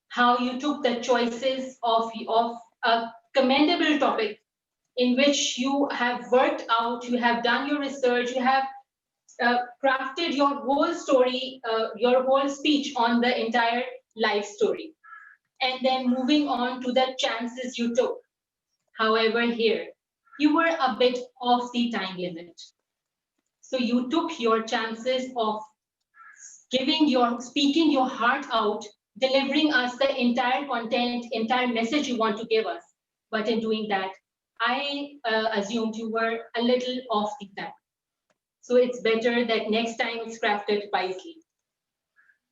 How you took the choices of a commendable topic in which you have worked out, you have done your research, you have crafted your whole story, your whole speech on the entire life story. And then moving on to the chances you took. However, here, you were a bit off the time limit. So you took your chances of speaking your heart out, delivering us the entire content, entire message you want to give us. But in doing that, I assumed you were a little off the time. So it's better that next time it's crafted wisely.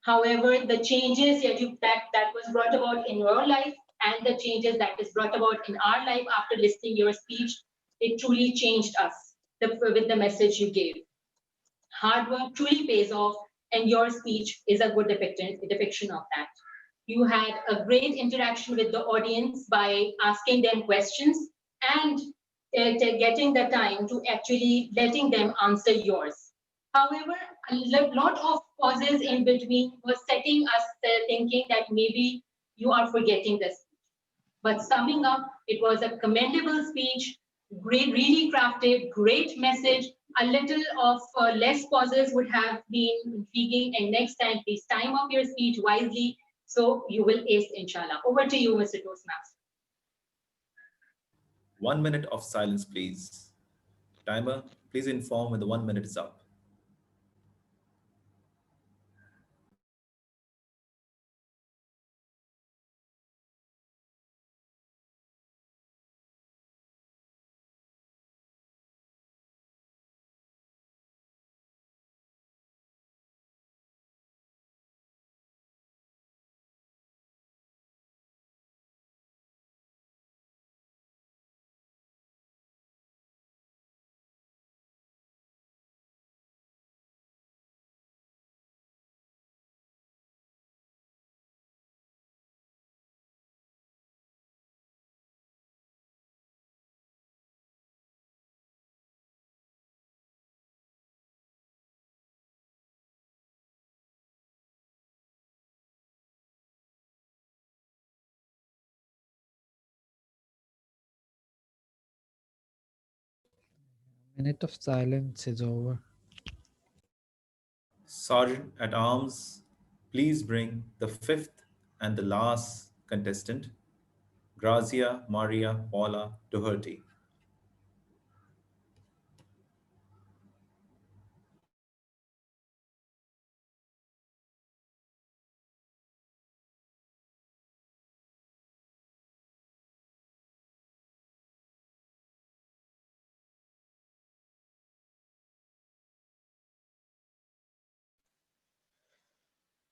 However, the changes that was brought about in your life and the changes that is brought about in our life after listening your speech, it truly changed us with the message you gave. Hard work truly pays off, and your speech is a good depiction of that. You had a great interaction with the audience by asking them questions and getting the time to actually letting them answer yours. However, a lot of pauses in between was setting us thinking that maybe you are forgetting this. But summing up, it was a commendable speech, great, really crafted, great message. A little of less pauses would have been intriguing. And next time, please time up your speech wisely so you will ace, inshallah. Over to you, Mr. Toastmaster. 1 minute of silence, please. Timer, please inform when the 1 minute is up. Minute of silence is over. Sergeant at Arms, please bring the fifth and the last contestant, Grazia Maria Paula Doherty.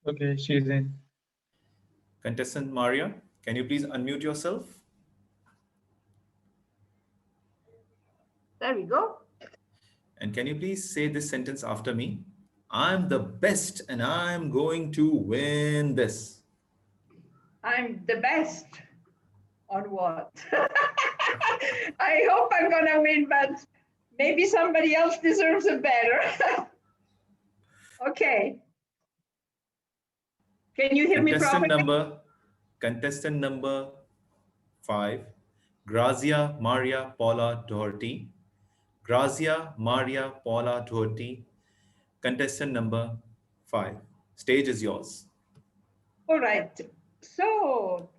Okay, she's in. Contestant Maria, can you please unmute yourself? There we go. And can you please say this sentence after me? I'm the best and I'm going to win this. I'm the best on what? I hope I'm gonna win, but maybe somebody else deserves it better. Okay. Can you hear me properly? Contestant number 5, Grazia Maria Paula Doherty. Grazia Maria Paula Doherty, contestant number 5. Stage is yours. All right. So,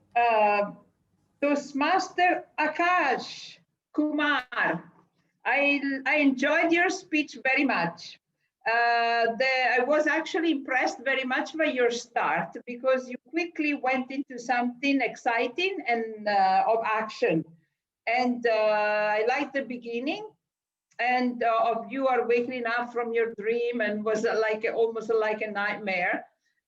Toastmaster Akash Kumar, I enjoyed your speech very much. I was actually impressed very much by your start because you quickly went into something exciting and of action. And I liked the beginning and of you are waking up from your dream and was like almost like a nightmare.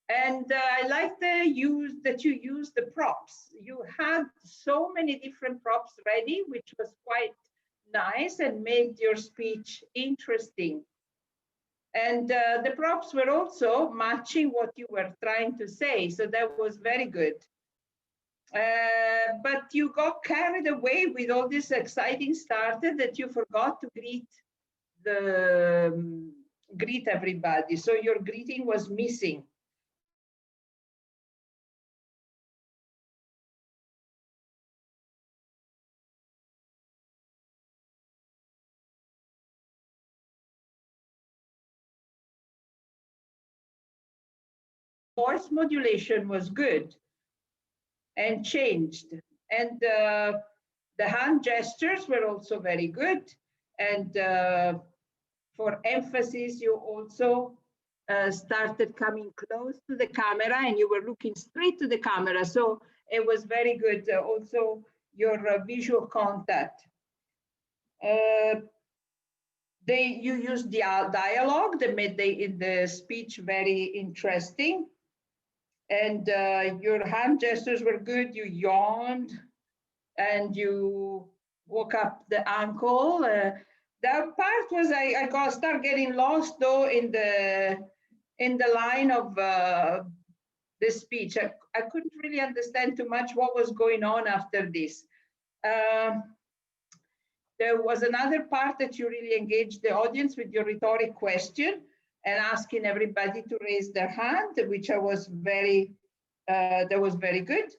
And I like the use that you used the props. You had so many different props ready, which was quite nice and made your speech interesting. And the props were also matching what you were trying to say. So that was very good. But you got carried away with all this exciting started that you forgot to greet everybody. So your greeting was missing. Voice modulation was good and changed. And the hand gestures were also very good. And for emphasis, you also started coming close to the camera and you were looking straight to the camera. So it was very good. Also, your visual contact. You used the dialogue that made the speech very interesting. And your hand gestures were good. You yawned and you woke up the ankle. That part was, I got start getting lost though in the line of the speech. I couldn't really understand too much what was going on after this. There was another part that you really engaged the audience with your rhetoric question and asking everybody to raise their hand, which that was very good.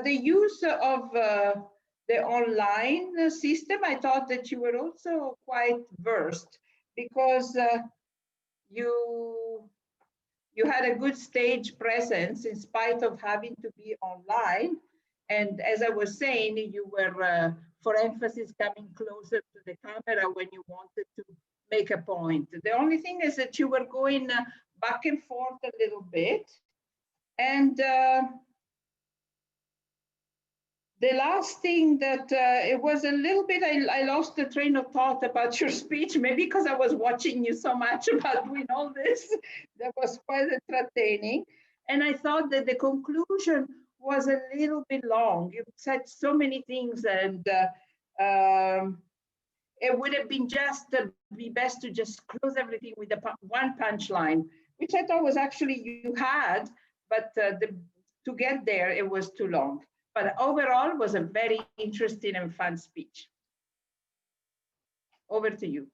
The use of the online system, I thought that you were also quite versed because you had a good stage presence in spite of having to be online. And as I was saying, you were, for emphasis, coming closer to the camera when you wanted to make a point. The only thing is that you were going back and forth a little bit. And the last thing that it was a little bit, I lost the train of thought about your speech, maybe because I was watching you so much about doing all this. That was quite entertaining. And I thought that the conclusion was a little bit long. You said so many things and it would have been be best to just close everything with one punchline, which I thought was actually you had, but to get there, it was too long. But overall, was a very interesting and fun speech. Over to you.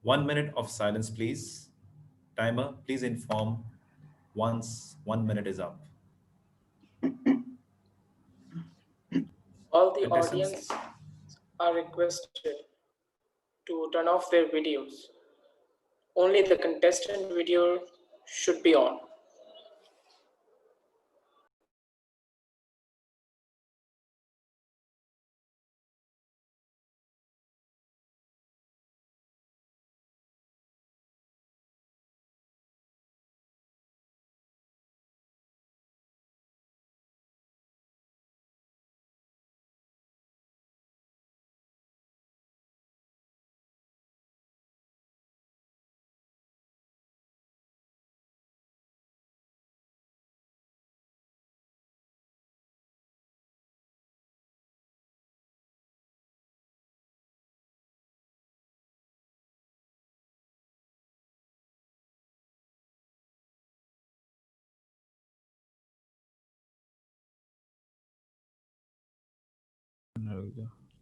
1 minute of silence, please. Timer, please inform once 1 minute is up. All the audience are requested to turn off their videos. Only the contestant video should be on.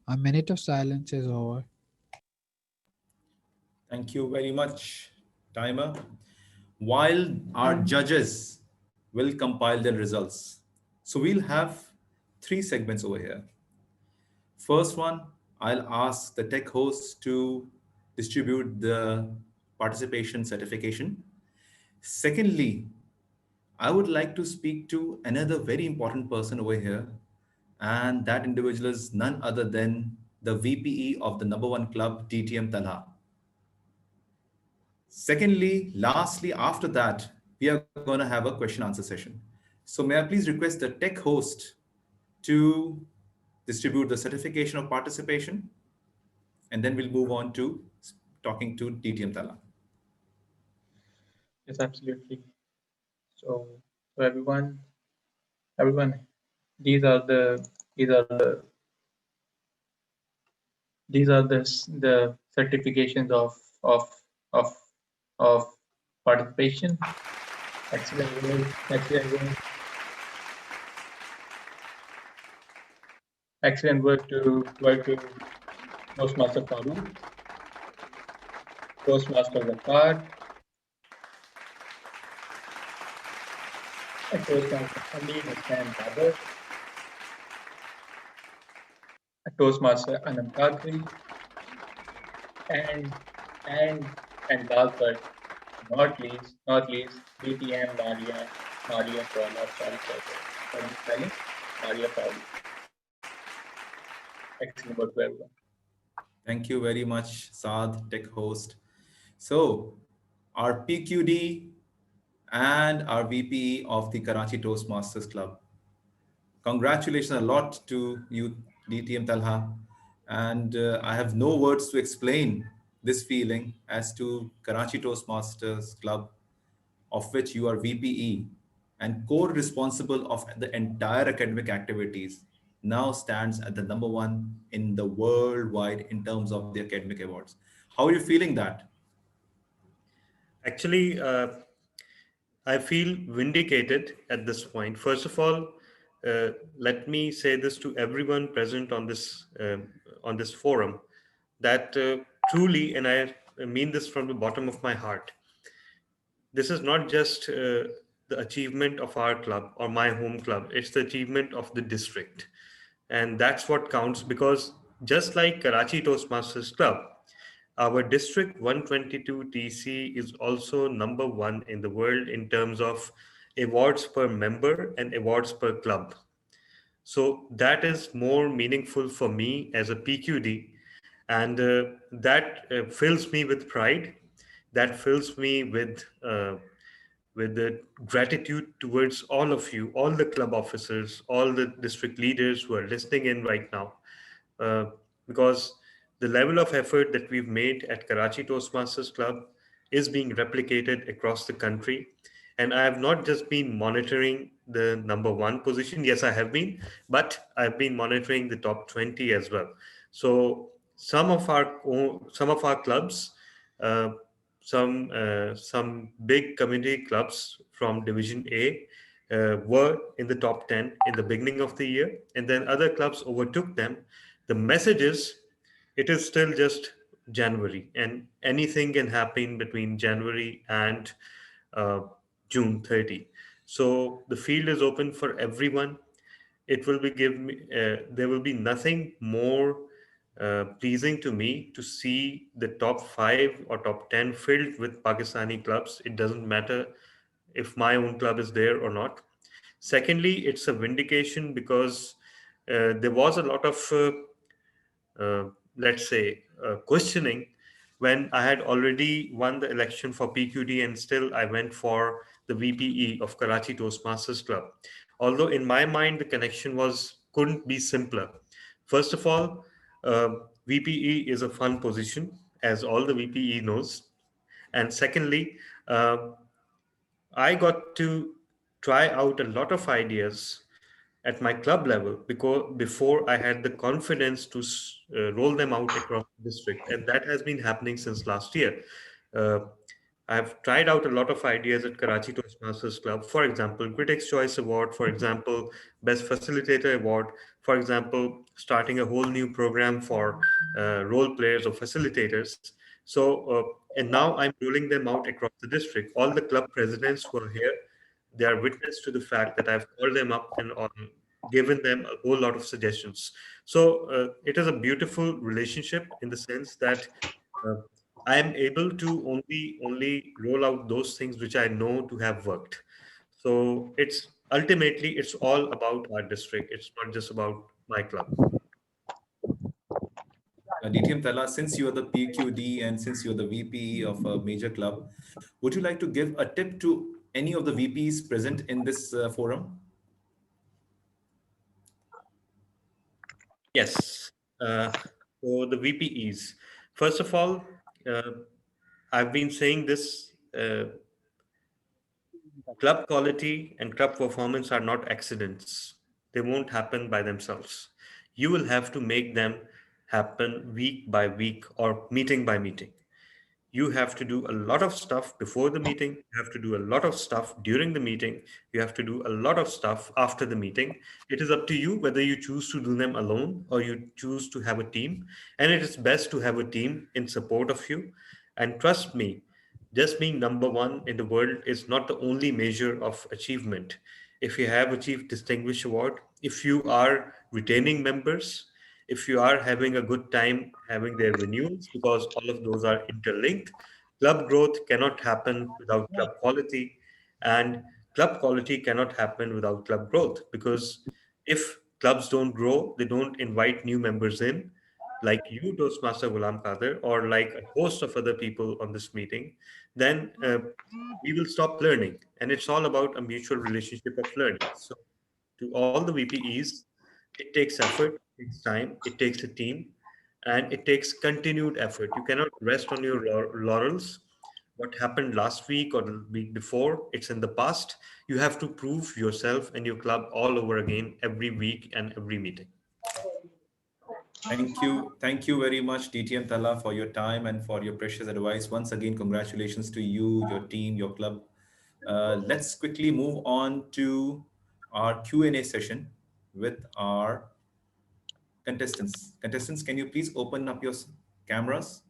A minute of silence is over. Thank you very much, timer. While our judges will compile their results. So we'll have 3 segments over here. First one, I'll ask the tech host to distribute the participation certification. Secondly, I would like to speak to another very important person over here, and that individual is none other than the VPE of the #1 club, DTM Talha. Secondly, lastly, after that, we are going to have a question answer session. So may I please request the tech host to distribute the certification of participation, and then we'll move on to talking to DTM Talha. Yes, absolutely. So everyone, these are the certifications of participation. Excellent work. Excellent work to Toastmaster Farooq, Toastmaster Zakar, Toastmaster Ali Hassan Babar, Toastmaster Anam Kadri, and last but not least, DTM Maria Paula, sorry, Maria Paula. Excellent work to everyone. Thank you very much, Saad, tech host. So our PQD and our VPE of the Karachi Toastmasters Club. Congratulations a lot to you, DTM Talha. And I have no words to explain this feeling as to Karachi Toastmasters Club, of which you are VPE and core responsible of the entire academic activities, now stands at the #1 in the worldwide in terms of the academic awards. How are you feeling that? Actually, I feel vindicated at this point. First of all, let me say this to everyone present on this forum, that truly, and I mean this from the bottom of my heart, this is not just the achievement of our club or my home club, it's the achievement of the district. And that's what counts, because just like Karachi Toastmasters Club, our district 122 TC is also #1 in the world in terms of awards per member and awards per club. So that is more meaningful for me as a PQD, and that fills me with pride. That fills me with the gratitude towards all of you, all the club officers, all the district leaders who are listening in right now, because the level of effort that we've made at Karachi Toastmasters Club is being replicated across the country. And I have not just been monitoring the #1 position. Yes, I have been, but I've been monitoring the top 20 as well. So some of our clubs, some big community clubs from Division A were in the top 10 in the beginning of the year, and then other clubs overtook them. The message is, it is still just January, and anything can happen between January and June 30. So the field is open for everyone. It will be there will be nothing more pleasing to me to see the top 5 or top 10 filled with Pakistani clubs. It doesn't matter if my own club is there or not. Secondly, it's a vindication because there was a lot of, let's say, questioning when I had already won the election for PQD and still I went for the VPE of Karachi Toastmasters Club. Although in my mind, the connection couldn't be simpler. First of all, VPE is a fun position, as all the VPE knows. And secondly, I got to try out a lot of ideas at my club level because before I had the confidence to roll them out across the district, and that has been happening since last year. I've tried out a lot of ideas at Karachi Toastmasters Club. For example, Critics' Choice Award, for example, Best Facilitator Award, for example, starting a whole new program for role players or facilitators. So, and now I'm rolling them out across the district. All the club presidents who are here, they are witness to the fact that I've called them up and given them a whole lot of suggestions. So it is a beautiful relationship in the sense that I am able to only roll out those things which I know to have worked. So it's ultimately it's all about our district. It's not just about my club. DTM Tala, since you are the PQD and since you're the VP of a major club, would you like to give a tip to any of the VPs present in this forum? Yes. So the VPEs. First of all, I've been saying this, club quality and club performance are not accidents. They won't happen by themselves. You will have to make them happen week by week or meeting by meeting. You have to do a lot of stuff before the meeting. You have to do a lot of stuff during the meeting. You have to do a lot of stuff after the meeting. It is up to you whether you choose to do them alone or you choose to have a team. And it is best to have a team in support of you. And trust me, just being number one in the world is not the only measure of achievement. If you have achieved Distinguished Award, if you are retaining members, if you are having a good time having their renewals, because all of those are interlinked, club growth cannot happen without club quality, and club quality cannot happen without club growth, because if clubs don't grow, they don't invite new members in, like you, Toastmaster Ghulam Qadir, or like a host of other people on this meeting, then we will stop learning. And it's all about a mutual relationship of learning. So to all the VPEs, it takes effort, it takes time, it takes a team, and it takes continued effort. You cannot rest on your laurels. What happened last week or the week before, it's in the past. You have to prove yourself and your club all over again every week and every meeting. Thank you. Thank you very much, DTM Tala, for your time and for your precious advice. Once again, congratulations to you, your team, your club. Let's quickly move on to our Q&A session with our contestants. Contestants, can you please open up your cameras?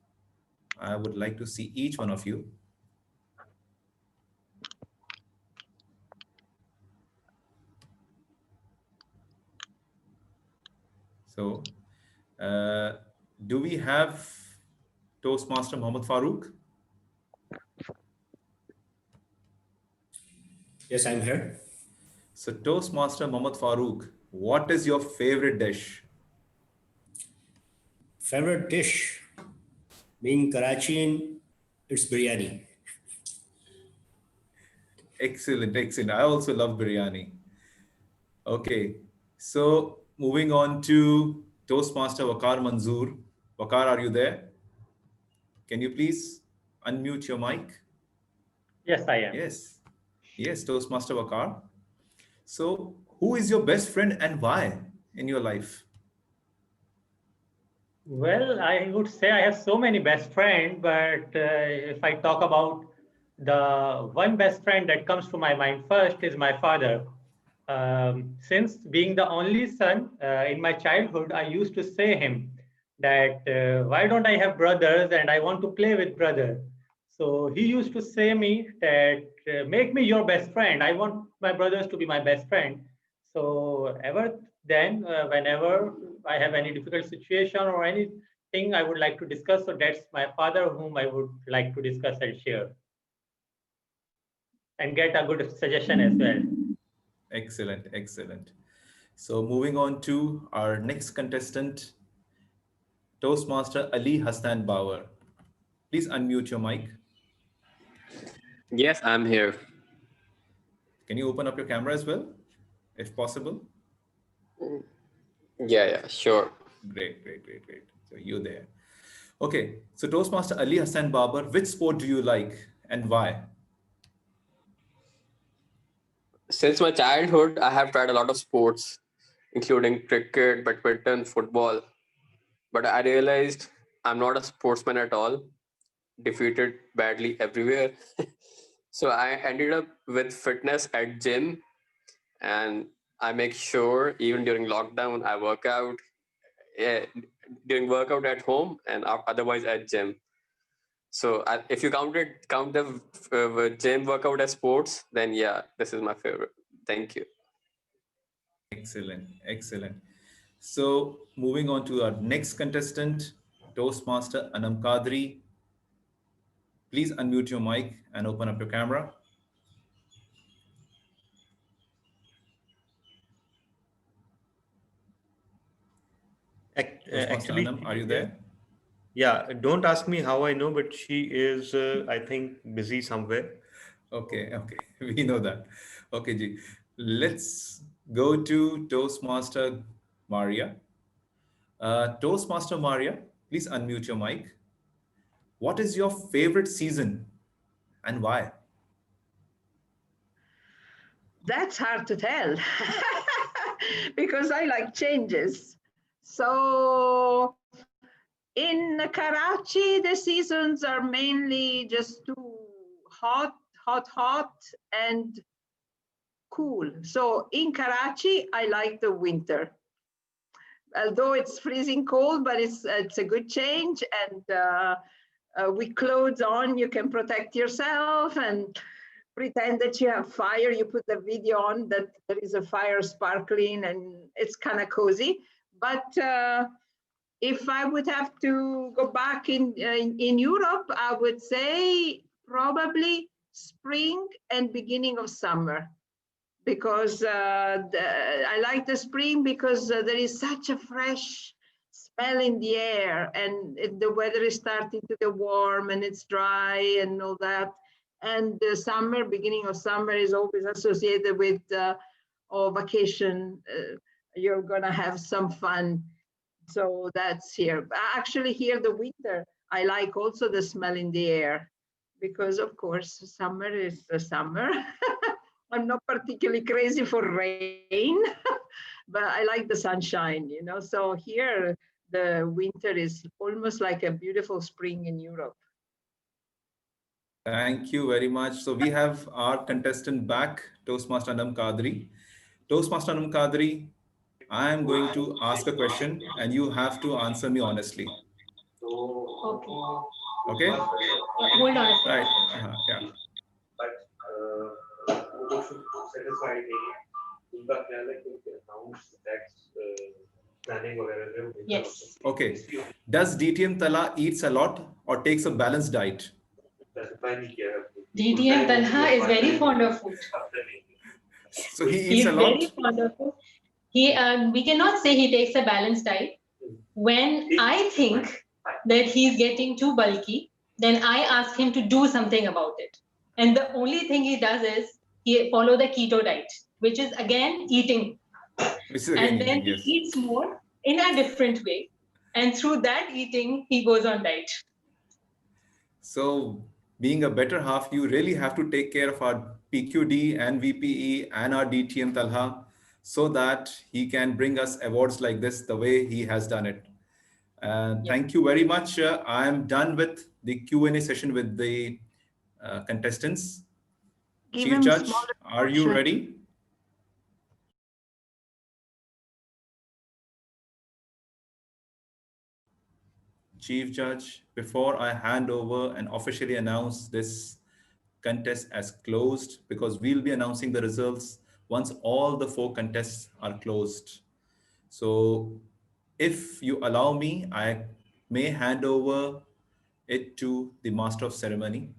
I would like to see each one of you. So, do we have Toastmaster Mohammed Farooq? Yes, I'm here. So, Toastmaster Mohammed Farooq, what is your favorite dish? Favorite dish? Being Karachian, it's biryani. Excellent, excellent. I also love biryani. Okay, so moving on to Toastmaster Waqar Manzoor. Waqar, are you there? Can you please unmute your mic? Yes, I am. Yes. Yes, Toastmaster Waqar. So, who is your best friend and why in your life? Well, I would say I have so many best friends, but if I talk about the one best friend that comes to my mind first is my father. Since being the only son in my childhood, I used to say him that why don't I have brothers and I want to play with brother. So he used to say me that make me your best friend. I want my brothers to be my best friend. So ever then whenever I have any difficult situation or anything I would like to discuss, so that's my father whom I would like to discuss and share and get a good suggestion as well. Excellent, excellent. So moving on to our next contestant, Toastmaster Ali Hassan Bauer. Please unmute your mic. Yes, I'm here. Can you open up your camera as well, if possible? Yeah, sure. Great. So you're there. Okay, so Toastmaster Ali Hassan Bauer, which sport do you like and why? Since my childhood, I have tried a lot of sports, including cricket, badminton, football. But I realized I'm not a sportsman at all, defeated badly everywhere. So I ended up with fitness at gym, and I make sure even during lockdown, I work out, during workout at home and otherwise at gym. So if you count the gym workout as sports, then yeah, this is my favorite. Thank you. Excellent, excellent. So moving on to our next contestant, Toastmaster Anam Kadri. Please unmute your mic and open up your camera. Actually, Anam, are you there? Yeah, don't ask me how I know, but she is, I think, busy somewhere. Okay, we know that. Okay, Ji. Let's go to Toastmaster Maria. Toastmaster Maria, please unmute your mic. What is your favorite season and why? That's hard to tell because I like changes. So in Karachi, the seasons are mainly just too hot and cool. So in Karachi, I like the winter. Although it's freezing cold, but it's a good change. And with clothes on, you can protect yourself and pretend that you have fire. You put the video on that there is a fire sparkling, and it's kind of cozy. But if I would have to go back in Europe, I would say probably spring and beginning of summer, because I like the spring because there is such a fresh smell in the air, and the weather is starting to get warm and it's dry and all that. And the summer, beginning of summer, is always associated with vacation. You're gonna have some fun. So that's here. Actually, here the winter, I like also the smell in the air, because of course summer is the summer. I'm not particularly crazy for rain, but I like the sunshine, you know. So here the winter is almost like a beautiful spring in Europe. Thank you very much. So we have our contestant back, Toastmaster Anam Kadri. Toastmaster Anam Kadri, I am going to ask a question and you have to answer me honestly. Okay. Okay? Hold on. Right. Yeah. Yes. Okay. Does DTM Tala eats a lot or takes a balanced diet? DTM Talha is very fond of food. So he eats He's a lot? very fond of food. We cannot say he takes a balanced diet. When I think that he's getting too bulky, then I ask him to do something about it. And the only thing he does is he follow the keto diet, which is again eating. And then he eats more in a different way. And through that eating, he goes on diet. So being a better half, you really have to take care of our PQD and VPE and our DTM Talha so that he can bring us awards like this the way he has done it. Thank you very much. I am done with the Q&A session with the contestants. Chief Judge, are you ready? Chief Judge, before I hand over and officially announce this contest as closed, because we'll be announcing the results once all the 4 contests are closed. So if you allow me, I may hand over it to the Master of Ceremony.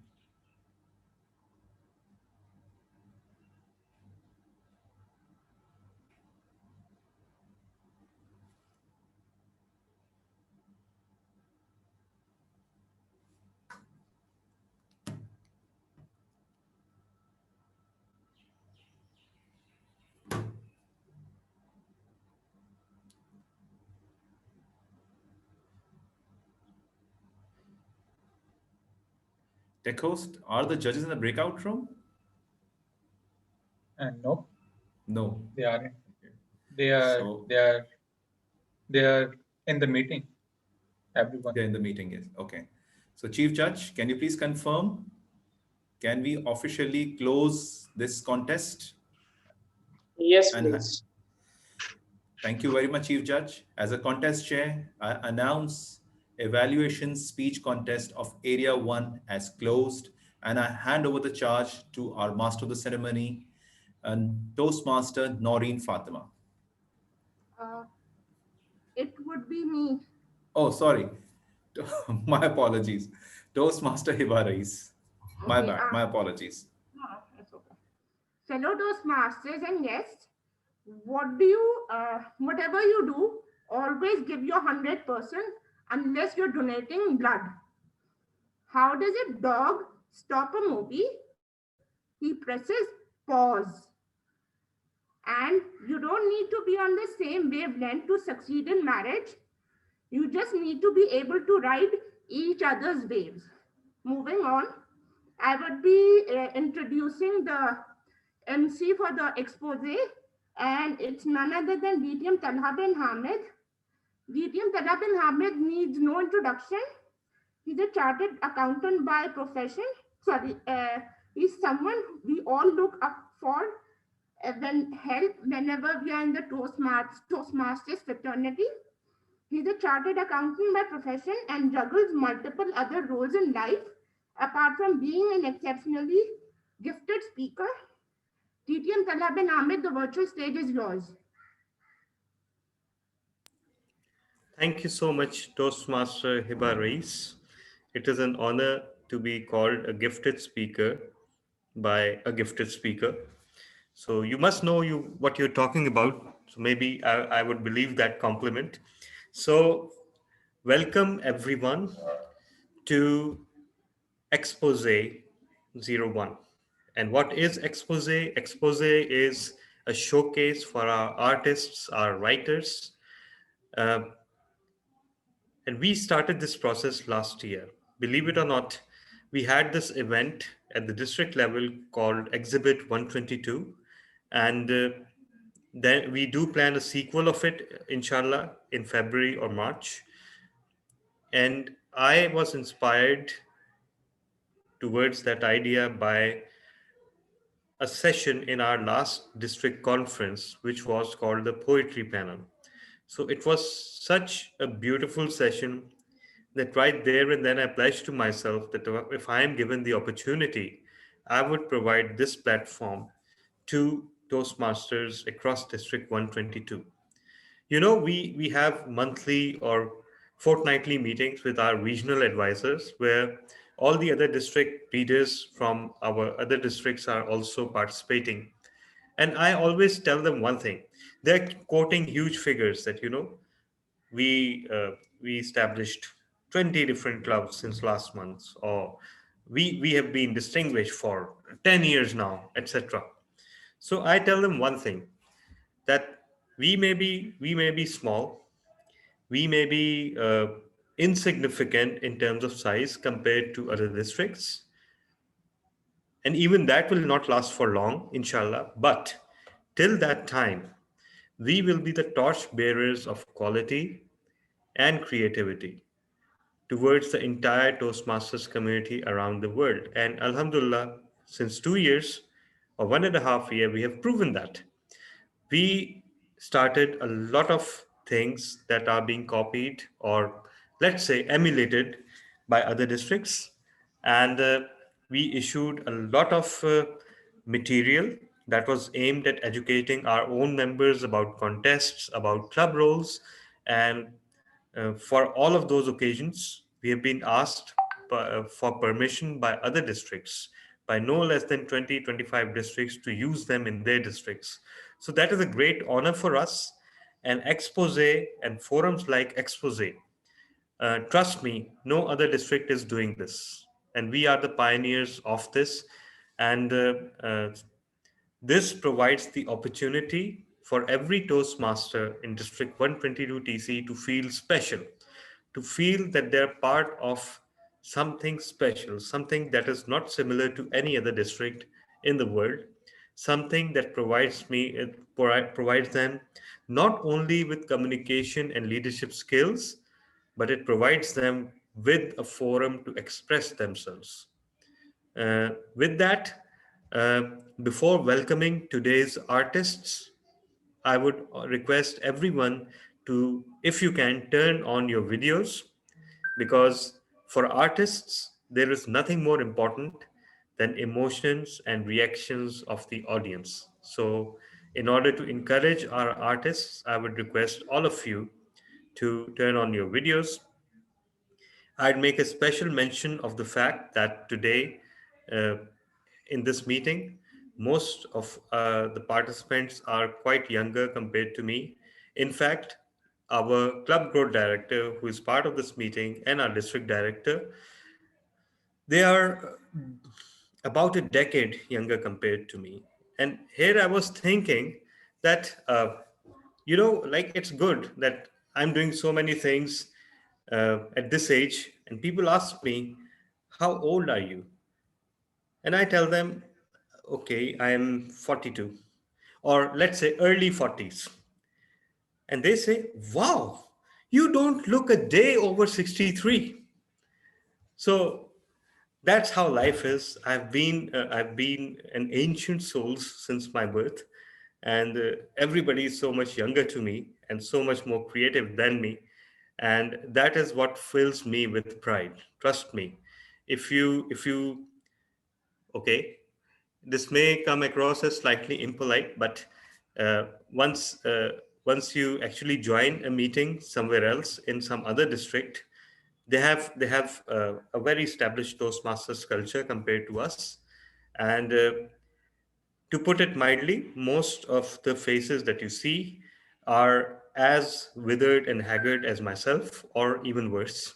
Tech host, are the judges in the breakout room? No. No. They aren't. They are in the meeting. Everyone. They're in the meeting, yes. Okay. So Chief Judge, can you please confirm? Can we officially close this contest? Yes, please. Thank you very much, Chief Judge. As a contest chair, I announce evaluation speech contest of Area 1 as closed, and I hand over the charge to our Master of the Ceremony and Toastmaster Noreen Fatima. It would be me. Oh, sorry. My apologies. Toastmaster Hiba Rais. My Okay, bad. My apologies. No, that's okay. Fellow Toastmasters and guests, whatever you do, always give your 100% unless you're donating blood. How does a dog stop a movie? He presses pause. And you don't need to be on the same wavelength to succeed in marriage. You just need to be able to ride each other's waves. Moving on, I would be introducing the MC for the expose, and it's none other than DTM Talha bin Hamid. DTM Talha bin Hamid needs no introduction. He's a chartered accountant by profession. He's someone we all look up for whenever we are in the Toastmasters fraternity. He's a chartered accountant by profession and juggles multiple other roles in life, apart from being an exceptionally gifted speaker. DTM Talha bin Hamid, the virtual stage is yours. Thank you so much, Toastmaster Hiba Rais. It is an honor to be called a gifted speaker by a gifted speaker. So you must know what you're talking about. So maybe I would believe that compliment. So welcome everyone to Expose 01. And what is Expose? Expose is a showcase for our artists, our writers. And we started this process last year. Believe it or not, we had this event at the district level called Exhibit 122. And then we do plan a sequel of it, inshallah, in February or March. And I was inspired towards that idea by a session in our last district conference, which was called the Poetry Panel. So it was such a beautiful session that right there and then I pledged to myself that if I am given the opportunity, I would provide this platform to Toastmasters across District 122. You know, we have monthly or fortnightly meetings with our regional advisors where all the other district leaders from our other districts are also participating. And I always tell them one thing. They're quoting huge figures that, we established 20 different clubs since last month, or we have been distinguished for 10 years now, etc. So I tell them one thing, that we may be small, we may be insignificant in terms of size compared to other districts, and even that will not last for long, inshallah. But till that time, we will be the torch bearers of quality and creativity towards the entire Toastmasters community around the world. And Alhamdulillah, since 2 years or 1.5 years, we have proven that. We started a lot of things that are being copied or, let's say, emulated by other districts. And we issued a lot of material that was aimed at educating our own members about contests, about club roles, and for all of those occasions, we have been asked for permission by other districts, by no less than 20-25 districts, to use them in their districts. So that is a great honor for us. And Expose and forums like Expose, trust me, no other district is doing this. And we are the pioneers of this. And this provides the opportunity for every Toastmaster in District 122 TC to feel special, to feel that they're part of something special, something that is not similar to any other district in the world, something that provides them not only with communication and leadership skills, but it provides them with a forum to express themselves. With that, before welcoming today's artists, I would request everyone to, if you can, turn on your videos, because for artists, there is nothing more important than emotions and reactions of the audience. So in order to encourage our artists, I would request all of you to turn on your videos. I'd make a special mention of the fact that today, in this meeting, most of the participants are quite younger compared to me. In fact, our club growth director, who is part of this meeting, and our district director, they are about a decade younger compared to me. And here I was thinking that, like, it's good that I'm doing so many things at this age, and people ask me, how old are you? And I tell them, okay, I am 42, or let's say early 40s. And they say, wow, you don't look a day over 63. So that's how life is. I've been an ancient soul since my birth, and everybody is so much younger to me and so much more creative than me. And that is what fills me with pride. Trust me. Okay, this may come across as slightly impolite, but once you actually join a meeting somewhere else in some other district, they have a very established Toastmasters culture compared to us. And to put it mildly, most of the faces that you see are as withered and haggard as myself, or even worse.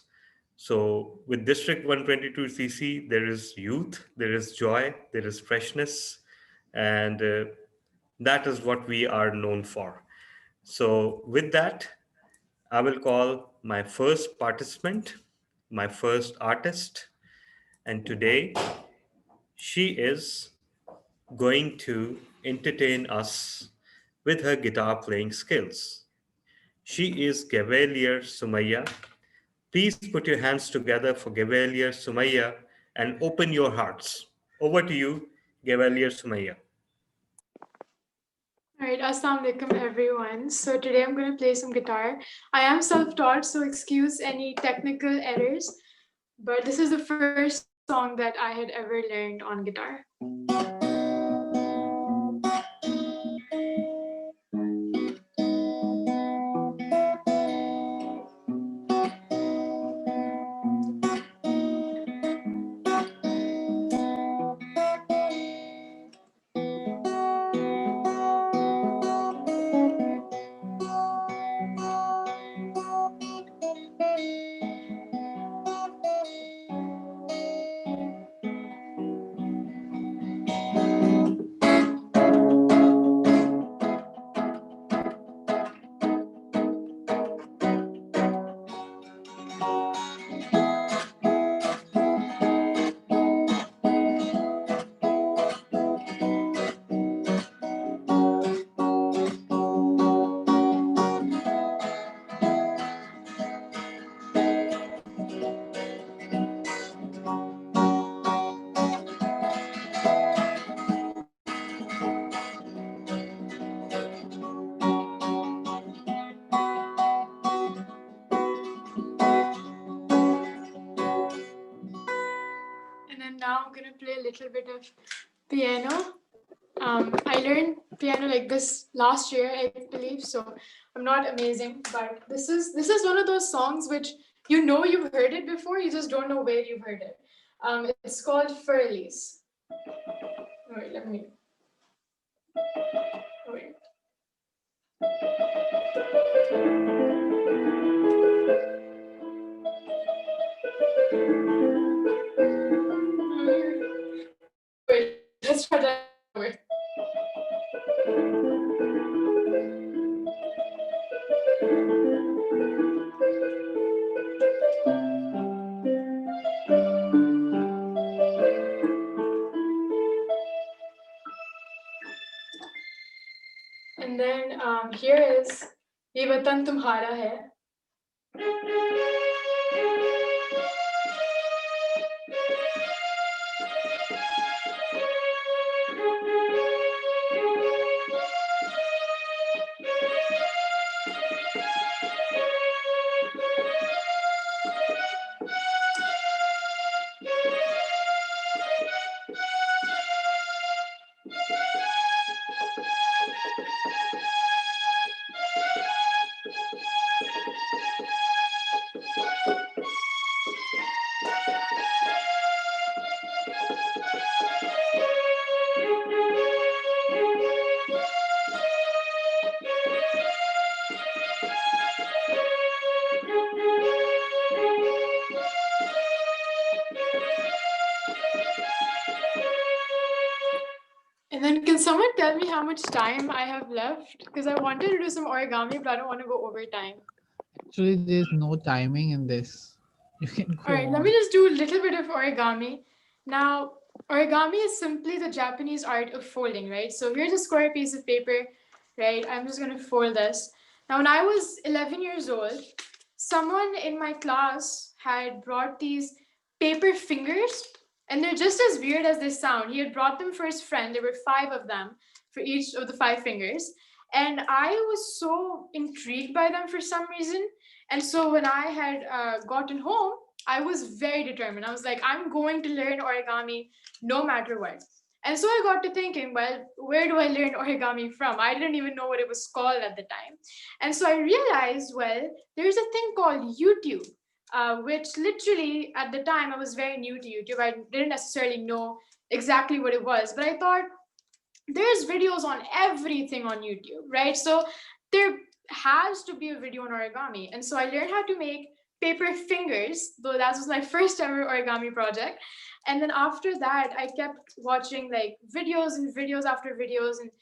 So with District 122 CC, there is youth, there is joy, there is freshness, and that is what we are known for. So with that, I will call my first participant, my first artist, and today she is going to entertain us with her guitar playing skills. She is Gavelier Sumaya. Please put your hands together for Gavelier Sumaya and open your hearts. Over to you, Gavelier Sumaya. All right, Assalamu alaikum everyone. So today I'm going to play some guitar. I am self-taught, so excuse any technical errors, but this is the first song that I had ever learned on guitar. And then now I'm going to play a little bit of piano. I learned piano like this last year, I believe, so I'm not amazing, but this is one of those songs which you know you've heard it before, you just don't know where you've heard it. It's called Furlies. Wait, let me. Wait. Wait, let's try that. Wait. And then here is Ye Watan Tumhara Hai. And then can someone tell me how much time I have left? Because I wanted to do some origami, but I don't want to go over time. Actually, there's no timing in this. You can go All right, let on. me just do a little bit of origami. Now, origami is simply the Japanese art of folding, right? So here's a square piece of paper, right? I'm just going to fold this. Now, when I was 11 years old, someone in my class had brought these paper fingers, and they're just as weird as they sound. He had brought them for his friend. There were 5 of them for each of the 5 fingers. And I was so intrigued by them for some reason. And so when I had gotten home, I was very determined. I was like, I'm going to learn origami no matter what. And so I got to thinking, well, where do I learn origami from? I didn't even know what it was called at the time. And so I realized, well, there's a thing called YouTube, which literally at the time I was very new to YouTube. I didn't necessarily know exactly what it was, but I thought there's videos on everything on YouTube, right? So there has to be a video on origami. And so I learned how to make paper fingers, though that was my first ever origami project. And then after that, I kept watching like videos and videos after videos and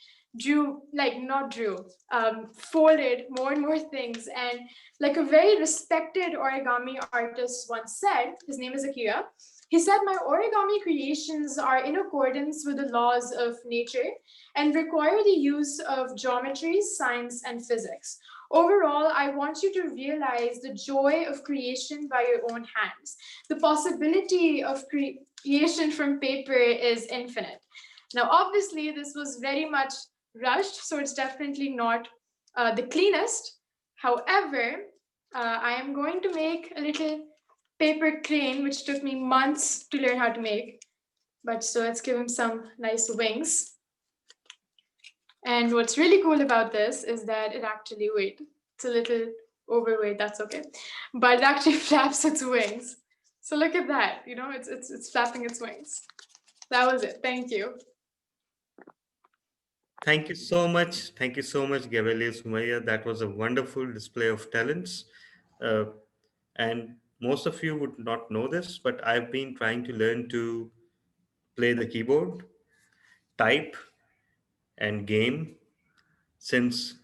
folded more and more things. And like a very respected origami artist once said, his name is Akira, he said, my origami creations are in accordance with the laws of nature and require the use of geometry, science, and physics. Overall, I want you to realize the joy of creation by your own hands. The possibility of creation from paper is infinite. Now, obviously, this was very much rushed, so it's definitely not the cleanest. However, I am going to make a little paper crane, which took me months to learn how to make. But so let's give him some nice wings. And what's really cool about this is that it actually, wait, it's a little overweight, that's okay. But it actually flaps its wings. So look at that, you know, it's flapping its wings. That was it, thank you. Thank you so much. Thank you so much, Gabelia Sumaya. That was a wonderful display of talents. And most of you would not know this, but I've been trying to learn to play the keyboard, type, and game since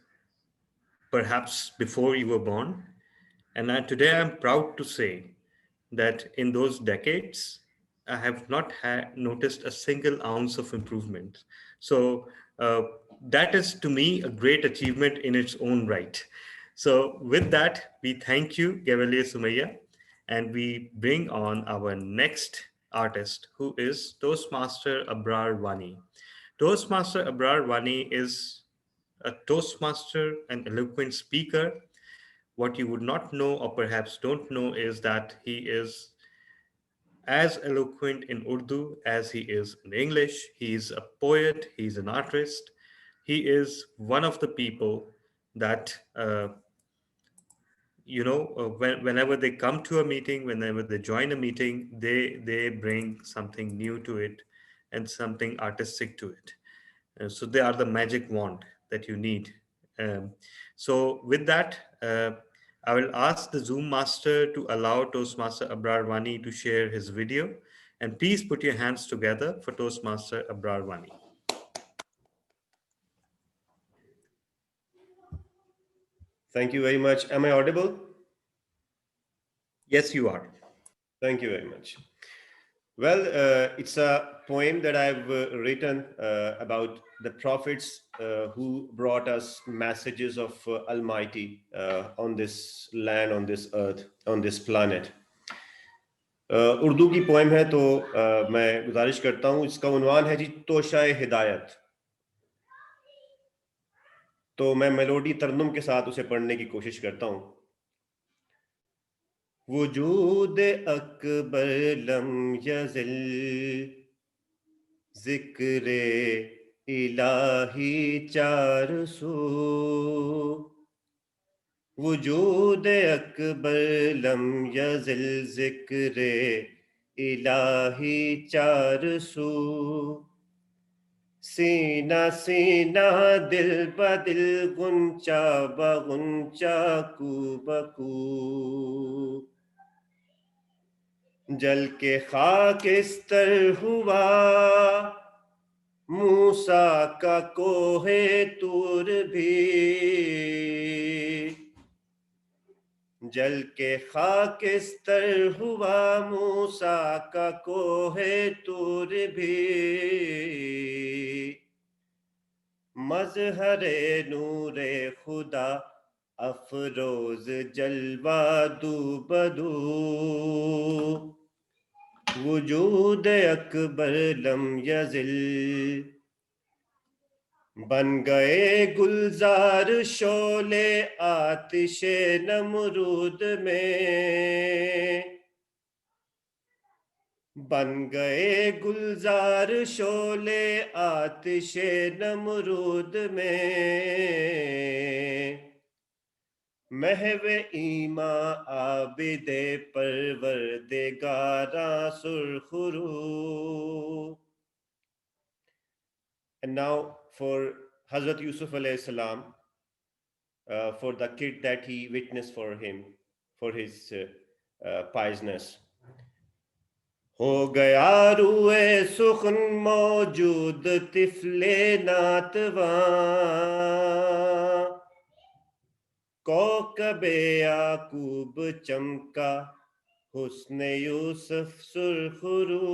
perhaps before you were born. And today I'm proud to say that in those decades, I have not noticed a single ounce of improvement. So that is to me a great achievement in its own right. So with that, we thank you, Gabelia Sumaya, and we bring on our next artist, who is Toastmaster Abrar Wani. Toastmaster Abrar Wani is a Toastmaster and eloquent speaker. What you would not know or perhaps don't know is that he is as eloquent in Urdu as he is in English. He is a poet, he's an artist. He is one of the people that, whenever they come to a meeting, whenever they join a meeting, they bring something new to it and something artistic to it. So they are the magic wand that you need. So with that, I will ask the Zoom master to allow Toastmaster Abrar Wani to share his video. And please put your hands together for Toastmaster Abrar Wani. Thank you very much. Am I audible? Yes, you are. Thank you very much. Well, it's a poem that I've written about the prophets who brought us messages of Almighty on this land, on this earth, on this planet. Urdu की poem है, तो मैं गुजारिश करता हूँ, इसका उन्वान है जी तोशाए हिदायत। तो मैं मेलोडी तरन्नुम के साथ उसे पढ़ने की कोशिश करता हूँ। वजूद अकबर लम यज़ल ज़िक्रे इलाही चार सू, वजूद अकबर लम यज़ल ज़िक्रे इलाही चार सू, सीना सीना दिल बदिल गुंचा बगुंचा कू बकू, जल के खाकिस्तर हुआ मूसा का कोहे तूर भी, जल के खाकिस्तर हुआ मूसा का कोहे तूर भी, मज़हरे नूरे खुदा अफरोज जलवा दू बदू, वजूद अकबर लम यज़िल, बन गए गुलजार शोले आतिशे नमरूद में, बन गए गुलजार शोले आतिशे नमरूद में, महवे ईमा आबिदे परवरदिगारा सुरखुरू. And now for Hazrat Yusuf alayhi salam, for the kid that he witnessed for him, for his piousness. हो गया रूए सुखन मौजूद तिफले नातवा, कौकबे याकूब चमका हुस्ने Yusuf सुरखुरू.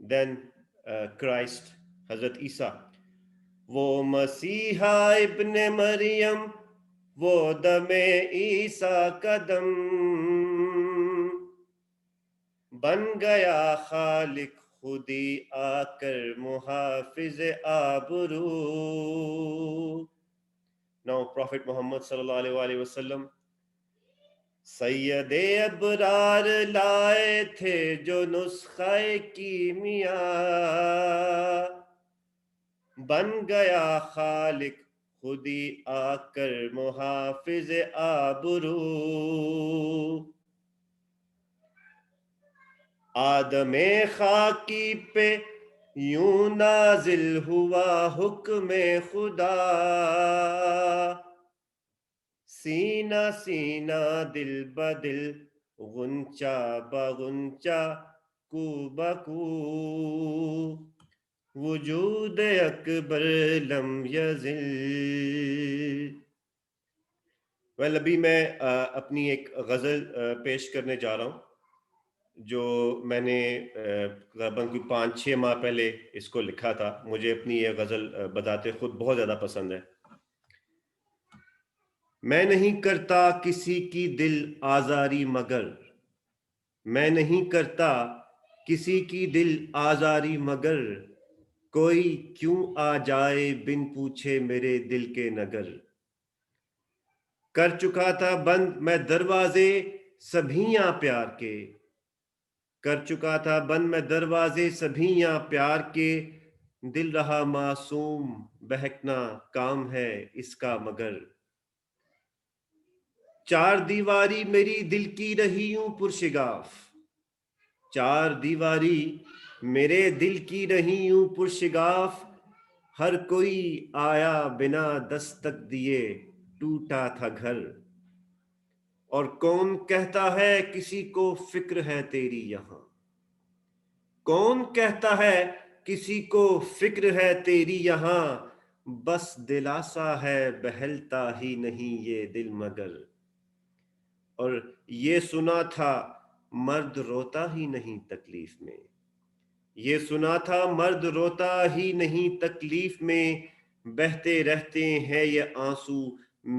Then Christ, Hazrat Isa, वो मसीहा इब्ने मरियम, वो दमे ईसा कदम, बन गया खालिक खुदी आकर मुहाफिज आबरू. Now Prophet Muhammad sallallahu alaihi wasallam, सैयदे Abrar लाए थे जो नुस्खे कीमिया, बन गया खालिक खुदी आकर मुहाफिज आबरू. आदमे खाकी पे यूं नाजिल हुआ हुक्मे खुदा, सीना सीना दिल बदिल गुंचा बगुंचा कू बकू, वजूद अकबर लम यज़िल. वेल, अभी मैं अपनी एक गज़ल पेश करने जा रहा हूँ, जो मैंने तकरीबन कोई 5-6 माह पहले इसको लिखा था. मुझे अपनी ये गज़ल बताते खुद बहुत ज़्यादा पसंद है. मैं नहीं करता किसी की दिल आज़ारी मगर, मैं नहीं करता किसी की दिल आज़ारी मगर, कोई क्यों आ जाए बिन पूछे मेरे दिल के नगर. कर चुका था बंद मैं दरवाजे सभियां प्यार के, कर चुका था बंद मैं दरवाजे सभियां प्यार के, दिल रहा मासूम बहकना काम है इसका मगर, चार दीवारी मेरी दिल की रही यूं पुरशिगाफ, चार दीवारी मेरे दिल की रही यूं पुरशिगाफ, हर कोई आया बिना दस्तक दिए टूटा था घर, और कौन कहता है किसी को फिक्र है तेरी यहां, कौन कहता है किसी को फिक्र है तेरी यहां, बस दिलासा है बहलता ही नहीं ये दिल मगर, और ये सुना था मर्द रोता ही नहीं तकलीफ में, ये सुना था मर्द रोता ही नहीं तकलीफ में, बहते रहते हैं ये आंसू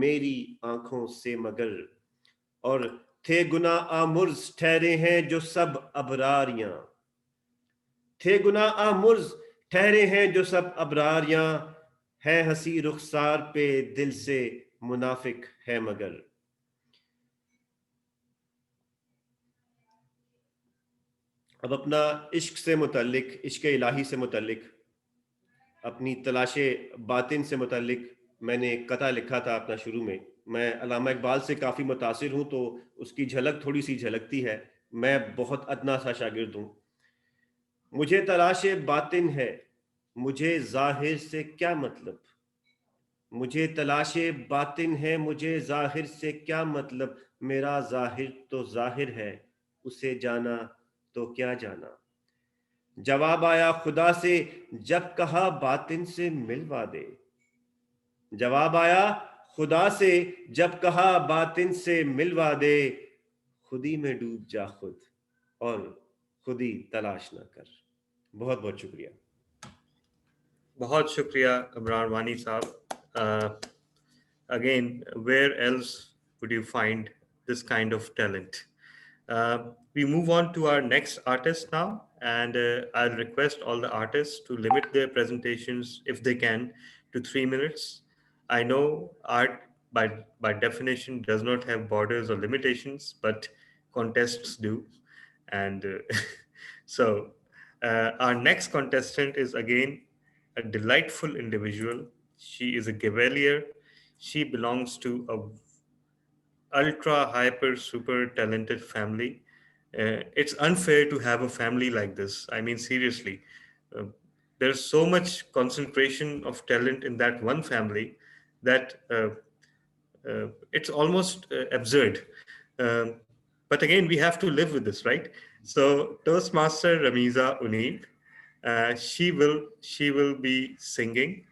मेरी आंखों से मगर, और थे गुनाह आमुर्ज ठहरे हैं जो सब अबरारियां, थे गुनाह आमुर्ज ठहरे हैं जो सब अबरारियां, है हंसी रुखसार पे दिल से मुनाफिक है मगर। अब अपना इश्क से मुतल्लिक, इश्क इलाही से मुतल्लिक, अपनी तलाशे बातिन से मुतल्लिक मैंने एक कथा लिखा था अपना शुरू में। मैं अल्लामा इकबाल से काफ़ी मुतासिर हूँ तो उसकी झलक थोड़ी सी झलकती है। मैं बहुत अदना सा शागिर्द हूँ। मुझे तलाशे बातिन है, मुझे जाहिर से क्या मतलब, मुझे तलाशे बातिन है, मुझे जाहिर से क्या मतलब, मेरा जाहिर तो जाहिर है, उसे जाना तो क्या जाना। जवाब आया खुदा से जब कहा बातिन से मिलवा दे, जवाब आया खुदा से जब कहा बातिन से मिलवा दे, खुदी में डूब जा खुद और खुदी तलाश ना कर। बहुत बहुत शुक्रिया। बहुत शुक्रिया इमरान वानी साहब। Again, where else would you find this kind of talent? We move on to our next artist now, and I'll request all the artists to limit their presentations, if they can, to 3 minutes. I know art by definition does not have borders or limitations, but contests do. And so our next contestant is again a delightful individual. She is a Gavelier. She belongs to a ultra hyper super talented family. It's unfair to have a family like this. I mean, seriously, uh, there's so much concentration of talent in that one family that it's almost absurd. But again, we have to live with this, right? So Toastmaster Ramiza Uneeb, she will be singing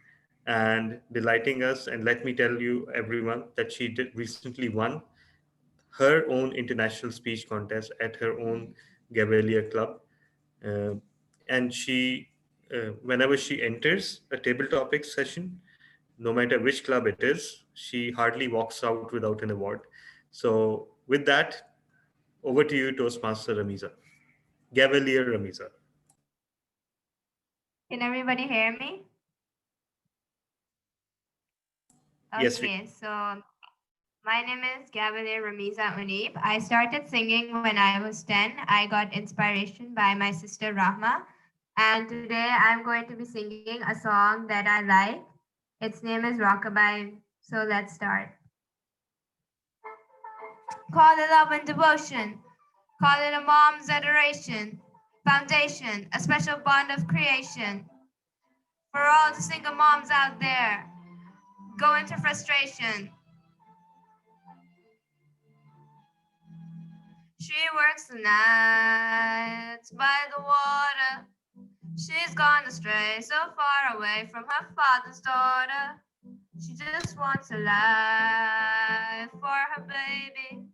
and delighting us. And let me tell you, everyone, that she did recently won her own international speech contest at her own Gavelier club. And she, whenever she enters a table topic session, no matter which club it is, she hardly walks out without an award. So with that, over to you, Toastmaster Ramiza. Gavelier Ramiza. Can everybody hear me? Yes, Okay, so my name is Gavelier Ramiza Uneeb. I started singing when I was 10. I got inspiration by my sister Rahma. And today I'm going to be singing a song that I like. Its name is Rockabye. So let's start. Call it love and devotion. Call it a mom's adoration. Foundation, a special bond of creation. For all the single moms out there, go into frustration. She works the nights by the water. She's gone astray, so far away from her father's daughter. She just wants a life for her baby.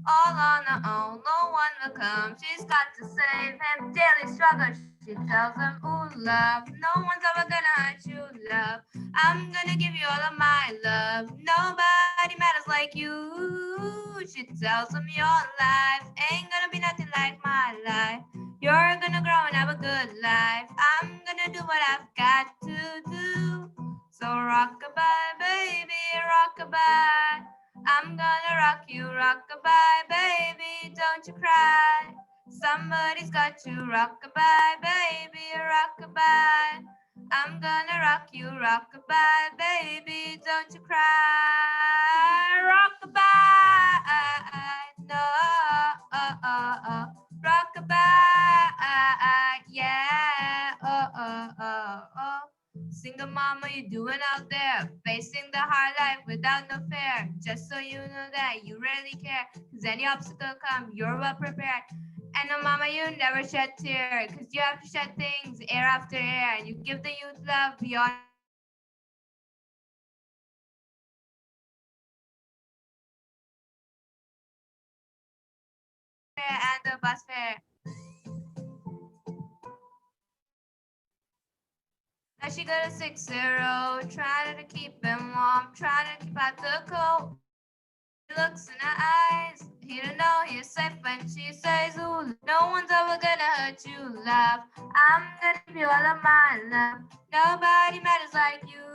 All on her own, no one will come. She's got to save him. Daily struggle, she tells him, ooh, love, no one's ever gonna hurt you, love. I'm gonna give you all of my love. Nobody matters like you. She tells him your life ain't gonna be nothing like my life. You're gonna grow and have a good life. I'm gonna do what I've got to do. So rock-a-bye, baby, rock-a-bye. I'm gonna rock you, rock-a-bye, baby, don't you cry. Somebody's got to rock-a-bye, baby, rock-a-bye. I'm gonna rock you, rock-a-bye, baby, don't you cry. Rock-a-bye, no, rock-a-bye, yeah, Single mama, you doing out there, facing the hard life without no fear. Just so you know that you really care, cause any obstacle come, you're well prepared. And no mama, you never shed tear, cause you have to shed things air after air, and you give the youth love beyond and the bus fare. Now she got a 6-0, trying to keep him warm, trying to keep out the cold. He looks in her eyes, he don't know he's safe when she says, ooh, no one's ever gonna hurt you, love. I'm gonna give you all of my love. Nobody matters like you.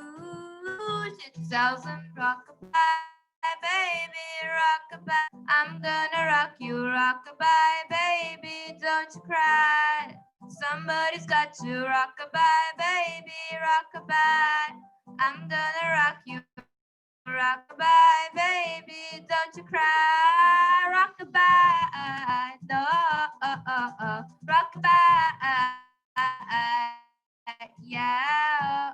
She tells him, rock-a-bye, baby, rock-a-bye. I'm gonna rock you, rock-a-bye, baby, don't you cry. Somebody's got to rock-a-bye, baby, rock-a-bye. I'm gonna rock you, rock-a-bye, baby, don't you cry. Rock-a-bye, no, rock-a-bye, yeah,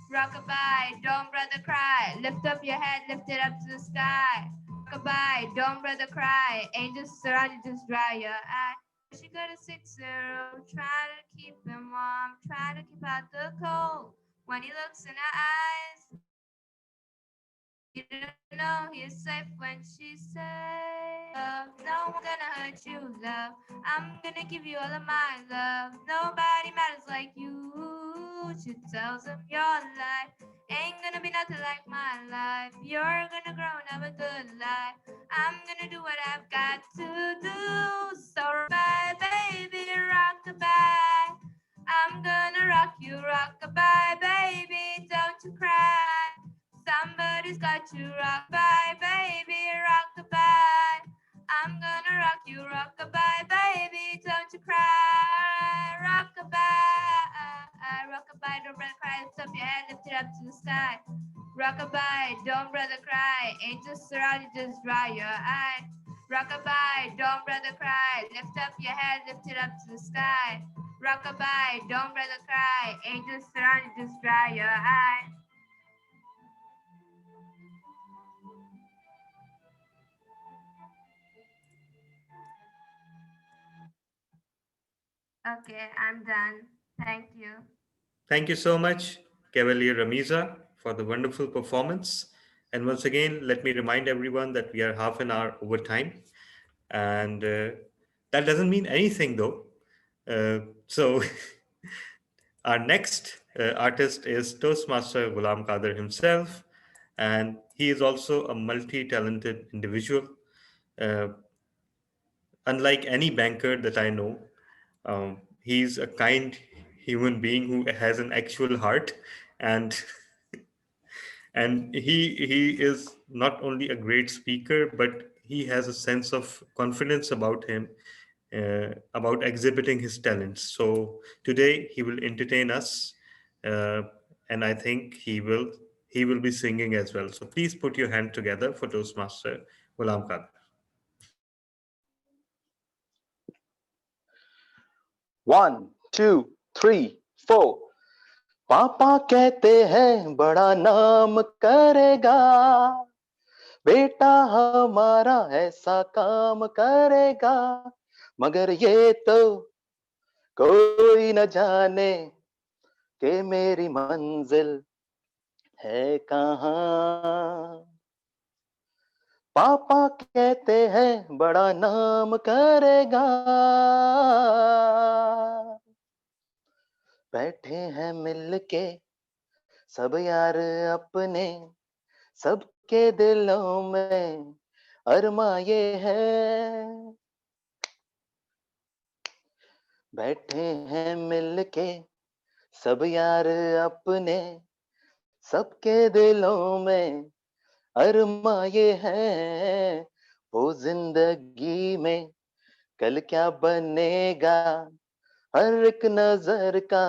Rock-a-bye, don't brother cry. Lift up your head, lift it up to the sky. Rock-a-bye, don't brother cry. Angels surround you, just dry your eye. She got a 6-0, trying to keep him warm, trying to keep out the cold. When he looks in her eyes, you don't know he's safe when she says, love, no one's gonna hurt you, love. I'm gonna give you all of my love. Nobody matters like you. She tells him your life ain't gonna be nothing like my life. You're gonna grow and have a good life. I'm gonna do what I've got to do. So bye, baby, rock-a-bye. I'm gonna rock you, rock-a-bye, baby, don't you cry. Somebody's got you, rock-a-bye, baby, rock-a-bye. I'm gonna rock you, rock-a-bye, baby, don't you cry. Rock-a-bye, rock-a-bye, don't brother cry. Lift up your head, lift it up to the sky. Rock-a-bye, don't brother cry. Angels surround you, just dry your eye. Rock-a-bye, don't brother cry. Lift up your head, lift it up to the sky. Rock-a-bye, don't brother cry. Angels surround you, just dry your eye. Okay, I'm done. Thank you. Thank you so much, Cavalier Ramiza, for the wonderful performance. And once again, let me remind everyone that we are half an hour over time. And that doesn't mean anything, though. So our next artist is Toastmaster Ghulam Qadir himself. And he is also a multi-talented individual. Unlike any banker that I know, he's a kind human being who has an actual heart, and and he is not only a great speaker, but he has a sense of confidence about him, about exhibiting his talents. So today he will entertain us, and I think he will be singing as well. So please put your hand together for Toastmaster Ghulam Qadir. 1, 2, 3, 4 पापा कहते हैं बड़ा नाम करेगा बेटा हमारा ऐसा काम करेगा मगर ये तो कोई न जाने कि मेरी मंजिल है कहाँ पापा कहते हैं बड़ा नाम करेगा बैठे हैं मिलके सब यार अपने सबके दिलों में अरमाए हैं बैठे हैं मिलके सब यार अपने सबके दिलों में अरमाए हैं ओ जिंदगी में कल क्या बनेगा, हर एक नजर का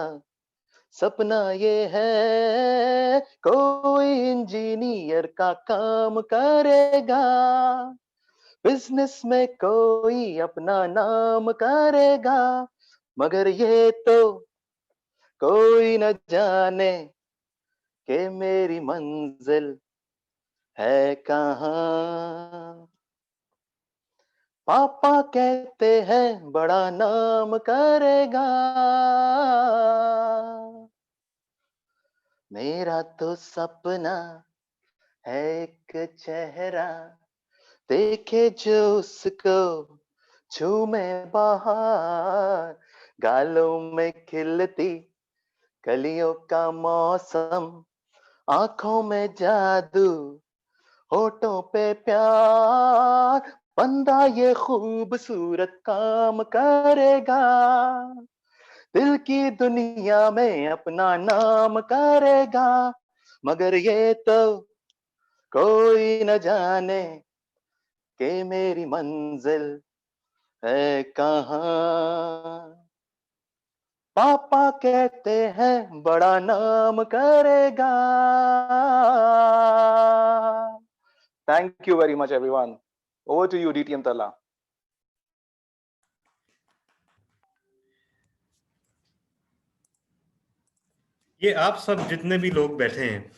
सपना ये है, कोई इंजीनियर का काम करेगा, बिजनेस में कोई अपना नाम करेगा, मगर ये तो कोई न जाने कि मेरी मंजिल है कहाँ। पापा कहते हैं बड़ा नाम करेगा, मेरा तो सपना है एक चेहरा देखे जो उसको झूमे बाहर, गालों में खिलती कलियों का मौसम, आंखों में जादू, होठों पे प्यार, बंदा ये खूबसूरत काम करेगा, दिल की दुनिया में अपना नाम करेगा, मगर ये तो कोई न जाने कि मेरी मंजिल है कहाँ। पापा कहते हैं बड़ा नाम करेगा। Thank you very much, everyone. Over to you, DTM Tala. ये आप सब जितने भी लोग बैठे हैं,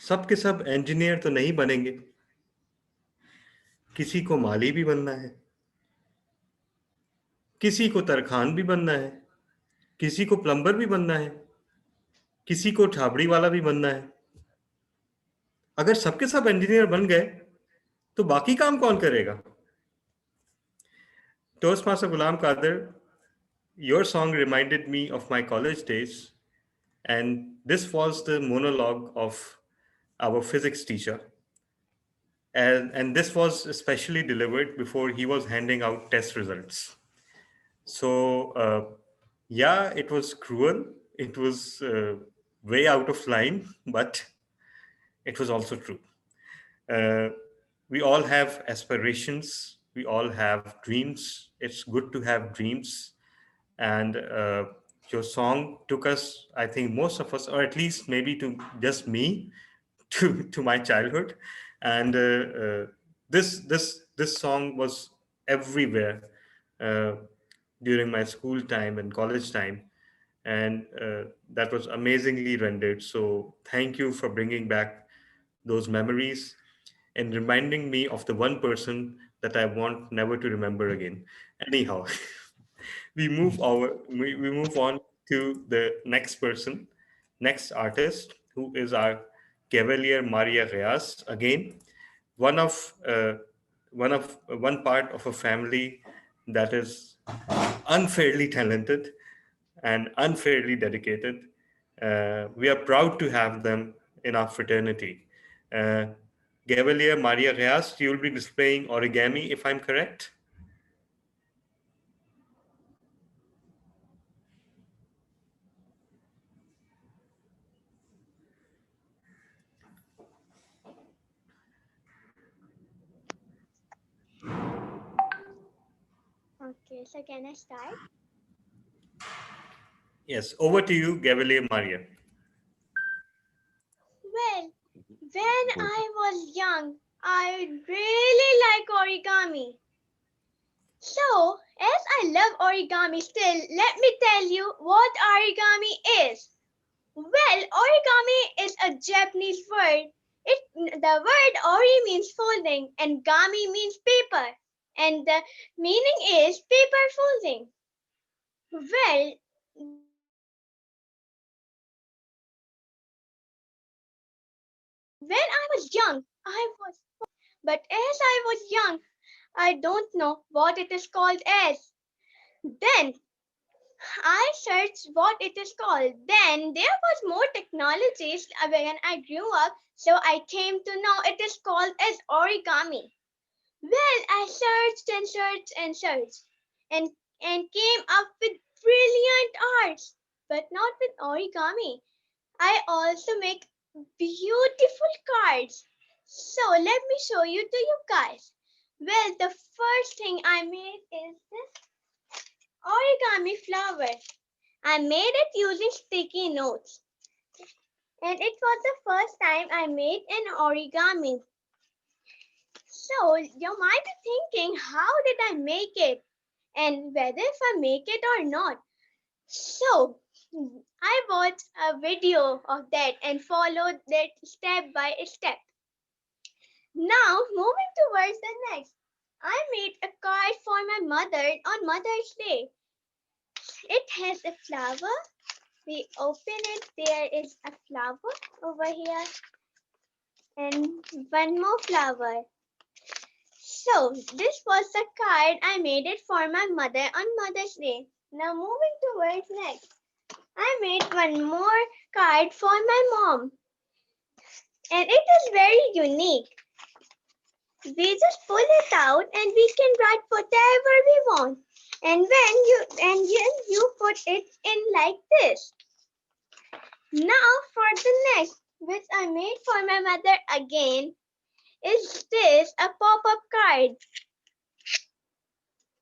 सब के सब इंजीनियर तो नहीं बनेंगे, किसी को माली भी बनना है, किसी को तरखान भी बनना है, किसी को प्लम्बर भी बनना है, किसी को ठाबड़ी वाला भी बनना है। अगर सबके सब इंजीनियर बन गए तो बाकी काम कौन करेगा? Toastmaster Ghulam Qadir, your song reminded me of my college days, and this was the monologue of our physics teacher. And this was especially delivered before he was handing out test results. So, yeah, it was cruel. It was way out of line, but it was also true. We all have aspirations. We all have dreams. It's good to have dreams. And your song took us, I think most of us, or at least maybe to just me, to my childhood. And this song was everywhere during my school time and college time. And that was amazingly rendered. So thank you for bringing back those memories and reminding me of the one person that I want never to remember again. Anyhow, we move on to the next person, next artist, who is our Cavalier Maria Reyes. Again, one part of a family that is unfairly talented and unfairly dedicated. We are proud to have them in our fraternity. Cavalier Maria Reyes, you will be displaying origami, if I'm correct. Okay, so can I start? Yes, over to you, Cavalier Maria. Well, when I was young, I really like origami. So, as I love origami still, let me tell you what origami is. Well, origami is a Japanese word. The word ori means folding and gami means paper. And the meaning is paper folding. Well, when I was young, but as I was young, I don't know what it is called as. Then I searched what it is called. Then there was more technologies when I grew up, so I came to know it is called as origami. Well, I searched and searched and searched and came up with brilliant arts, but not with origami. I also make beautiful cards. So let me show you to you guys. Well, the first thing I made is this origami flower. I made it using sticky notes. And it was the first time I made an origami. So you might be thinking, how did I make it? And whether if I make it or not. So I watched a video of that and followed that step by step. Now moving towards the next. I made a card for my mother on Mother's Day. It has a flower. We open it, there is a flower over here and one more flower. So this was the card I made it for my mother on Mother's Day. Now moving towards next. I made one more card for my mom. And it is very unique. We just pull it out and we can write whatever we want. And when you put it in like this. Now for the next, which I made for my mother again, is this a pop-up card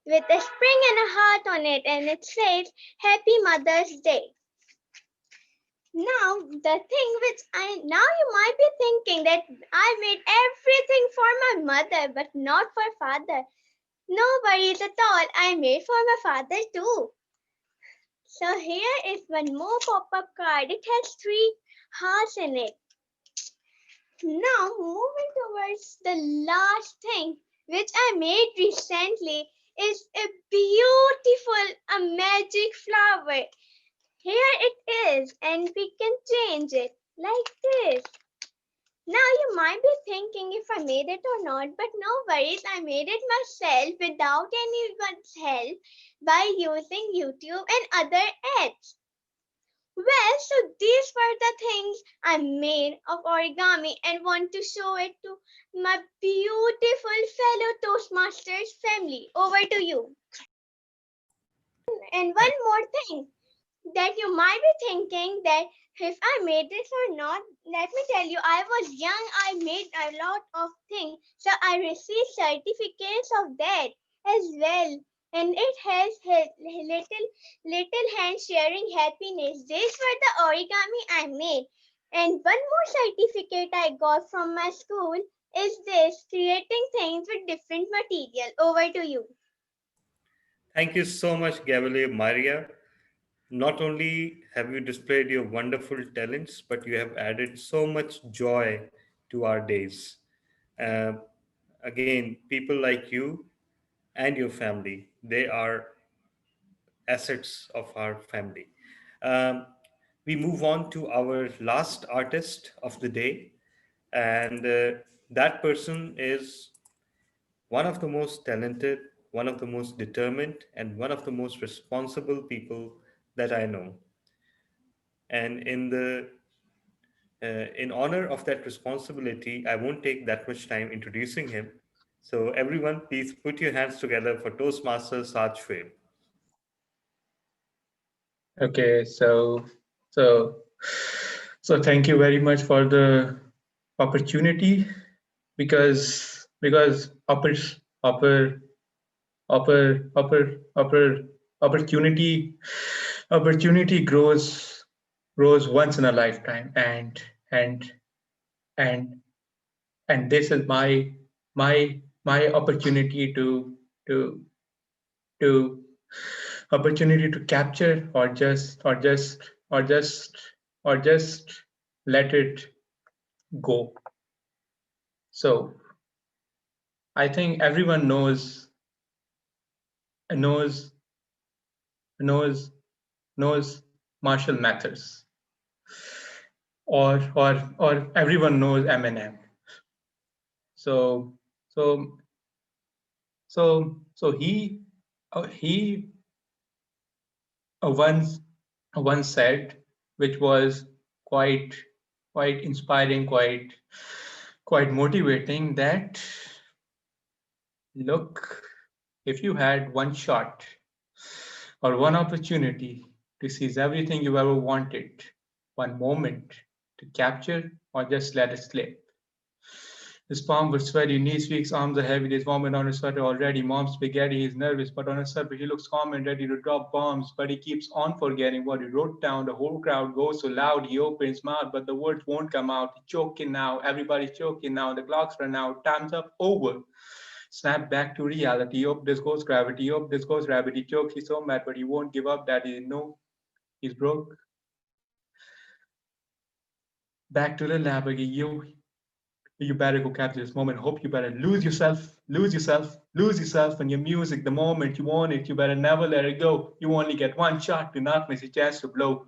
with a spring and a heart on it, and it says Happy Mother's Day. Now the thing which now you might be thinking that I made everything for my mother but not for father. No worries at all, I made for my father too. So here is one more pop-up card. It has 3 hearts in it. Now moving towards the last thing which I made recently is a beautiful magic flower. Here it is and we can change it like this. Now you might be thinking if I made it or not, but no worries, I made it myself without anyone's help by using YouTube and other apps. Well, so these were the things I made of origami and want to show it to my beautiful fellow Toastmasters family. Over to you. And one more thing that you might be thinking that if I made this or not, let me tell you, I was young, I made a lot of things. So I received certificates of that as well. And it has little hand sharing happiness. These were the origami I made. And one more certificate I got from my school is this, creating things with different material. Over to you. Thank you so much, Gabriele Maria. Not only have you displayed your wonderful talents, but you have added so much joy to our days. Again, people like you and your family, they are assets of our family. We move on to our last artist of the day, and that person is one of the most talented, one of the most determined, and one of the most responsible people that I know. And in honor of that responsibility, I won't take that much time introducing him. So everyone, please put your hands together for Toastmaster Saj Shweb. Okay, so thank you very much for the opportunity, because opportunity grows once in a lifetime, and this is my opportunity to opportunity to capture or just let it go. So I think everyone knows Marshall Mathers, or everyone knows Eminem. So he once said, which was quite inspiring, quite motivating, that look, if you had one shot or one opportunity to seize everything you ever wanted, one moment to capture or just let it slip, His palms were sweaty, knees weak, arms are heavy. There's vomit on his sweater already. Mom's spaghetti. He's nervous, but on his surface he looks calm and ready to drop bombs. But he keeps on forgetting what he wrote down. The whole crowd goes so loud. He opens his mouth, but the words won't come out. He's choking now. Everybody's choking now. The clock's run out. Time's up. Over. Snap back to reality. Oh, this goes gravity. Oh, this goes rabbit. He chokes. He's so mad, but he won't give up. Daddy, no, he's broke. Back to the lab again. You better go capture this moment. Hope you better lose yourself in your music. The moment you want it, you better never let it go. You only get one shot, do not miss a chance to blow.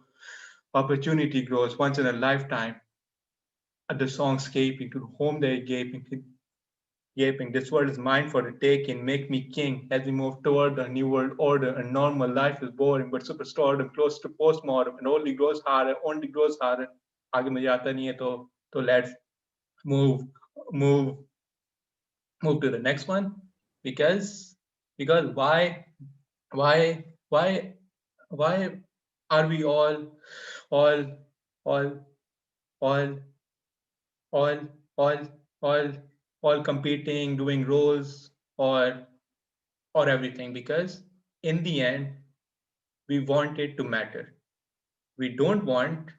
Opportunity grows once in a lifetime. At the songscaping, to whom they're gaping. This world is mine for the taking. Make me king as we move toward a new world order. A normal life is boring, but superstardom close to postmortem and only grows harder. आगे मुझे आता नहीं है तो let's move to the next one, because why are we all competing, doing roles or everything? Because in the end we want it to matter. We don't want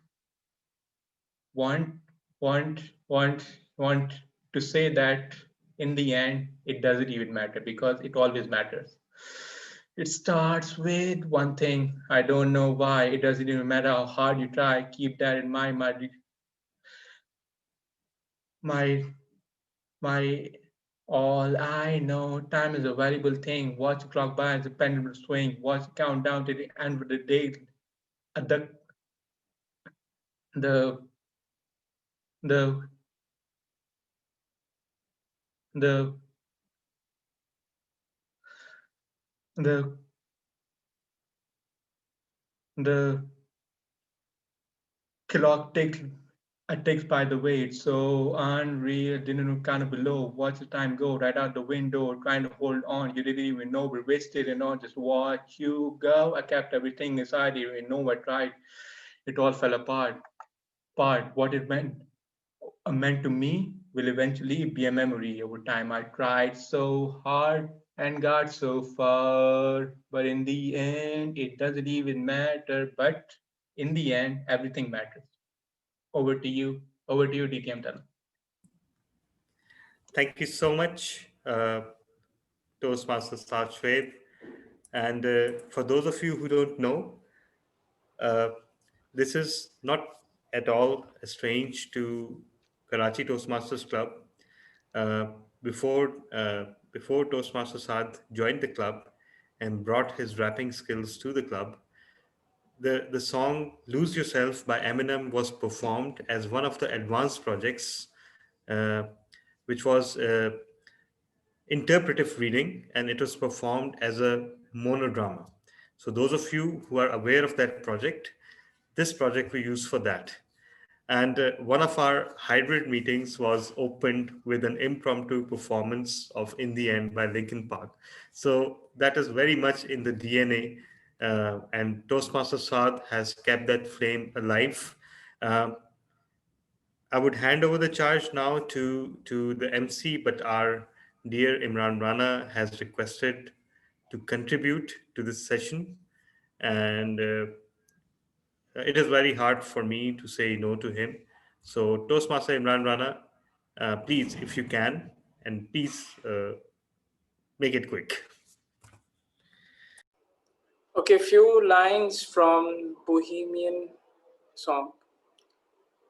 to say that in the end it doesn't even matter, because it always matters. It starts with one thing. I don't know why. It doesn't even matter how hard you try. Keep that in mind. My all I know. Time is a valuable thing. Watch the clock by as the pendulum swing. Watch the countdown to the end of the day. The clock ticks by the way. It's so unreal. Didn't know kind of below. Watch the time go right out the window, trying to hold on. You didn't even know we wasted and all. Just watch you go. I kept everything inside. You didn't know I tried. It all fell apart. What it meant to me will eventually be a memory over time. I tried so hard and got so far, but in the end, it doesn't even matter. But in the end, everything matters. Over to you, DTM Tal. Thank you so much, Toastmaster Saad Shwed. And for those of you who don't know, this is not at all strange to Karachi Toastmasters Club. Before Toastmaster Saad joined the club and brought his rapping skills to the club, the song Lose Yourself by Eminem was performed as one of the advanced projects, which was interpretive reading, and it was performed as a monodrama. So those of you who are aware of that project, this project we use for that. And one of our hybrid meetings was opened with an impromptu performance of In the End by Linkin Park. So that is very much in the DNA, and Toastmaster Saad has kept that flame alive. I would hand over the charge now to the MC, but our dear Imran Rana has requested to contribute to this session. And it is very hard for me to say no to him. So Toastmaster Imran Rana, please, if you can, and please make it quick. Okay, few lines from Bohemian song.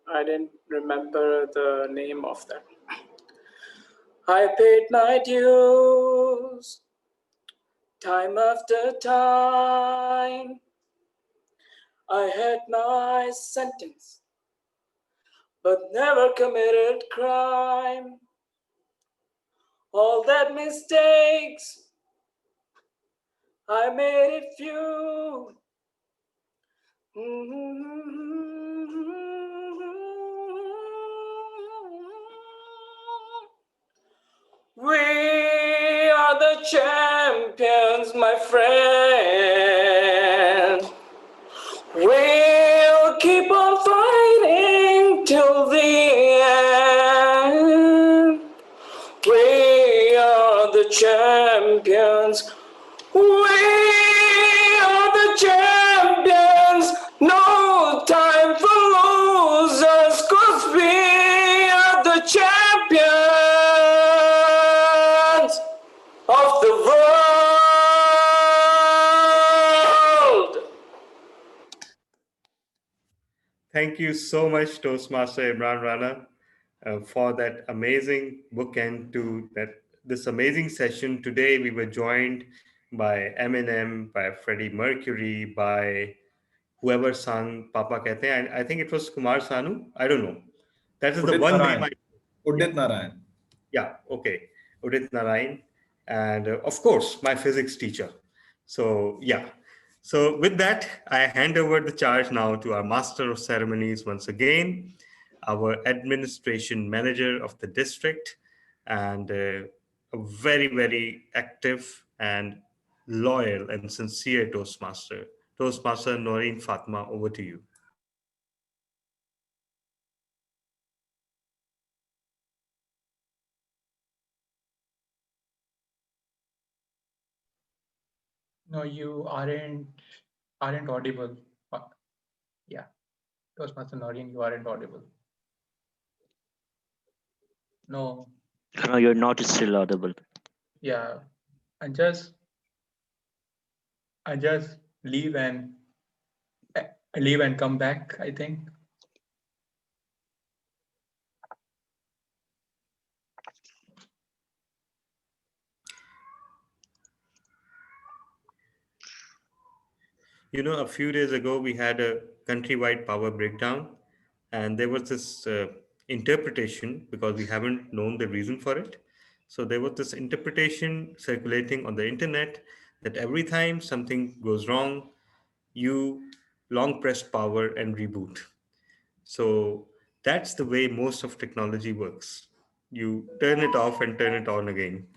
I didn't remember the name of that. I paid my dues, time after time. I had my sentence, but never committed crime. All that mistakes, I made it few. We are the champions, my friend. We'll keep on fighting till the end. We are the champions. We are the champions. No time for losers, 'cause we are the champions of the world. Thank you so much, Toastmaster Imran Rana, for that amazing bookend to this amazing session. Today, we were joined by Eminem, by Freddie Mercury, by whoever sang Papa Kehte Hain. I think it was Kumar Sanu. I don't know. That is the Udit one Narayan. name Udit Narayan. Yeah, okay. Udit Narayan. And of course, my physics teacher. So, yeah. So with that, I hand over the charge now to our Master of Ceremonies once again, our administration manager of the district, and a very, very active and loyal and sincere Toastmaster. Toastmaster Noreen Fatma, over to you. No, you aren't audible. Yeah, Toastmaster Noreen, you aren't audible. No. No, you're not still audible. Yeah, I just leave and come back, I think. You know, a few days ago, we had a countrywide power breakdown, and there was this interpretation, because we haven't known the reason for it. So there was this interpretation circulating on the internet that every time something goes wrong, you long press power and reboot. So that's the way most of technology works. You turn it off and turn it on again.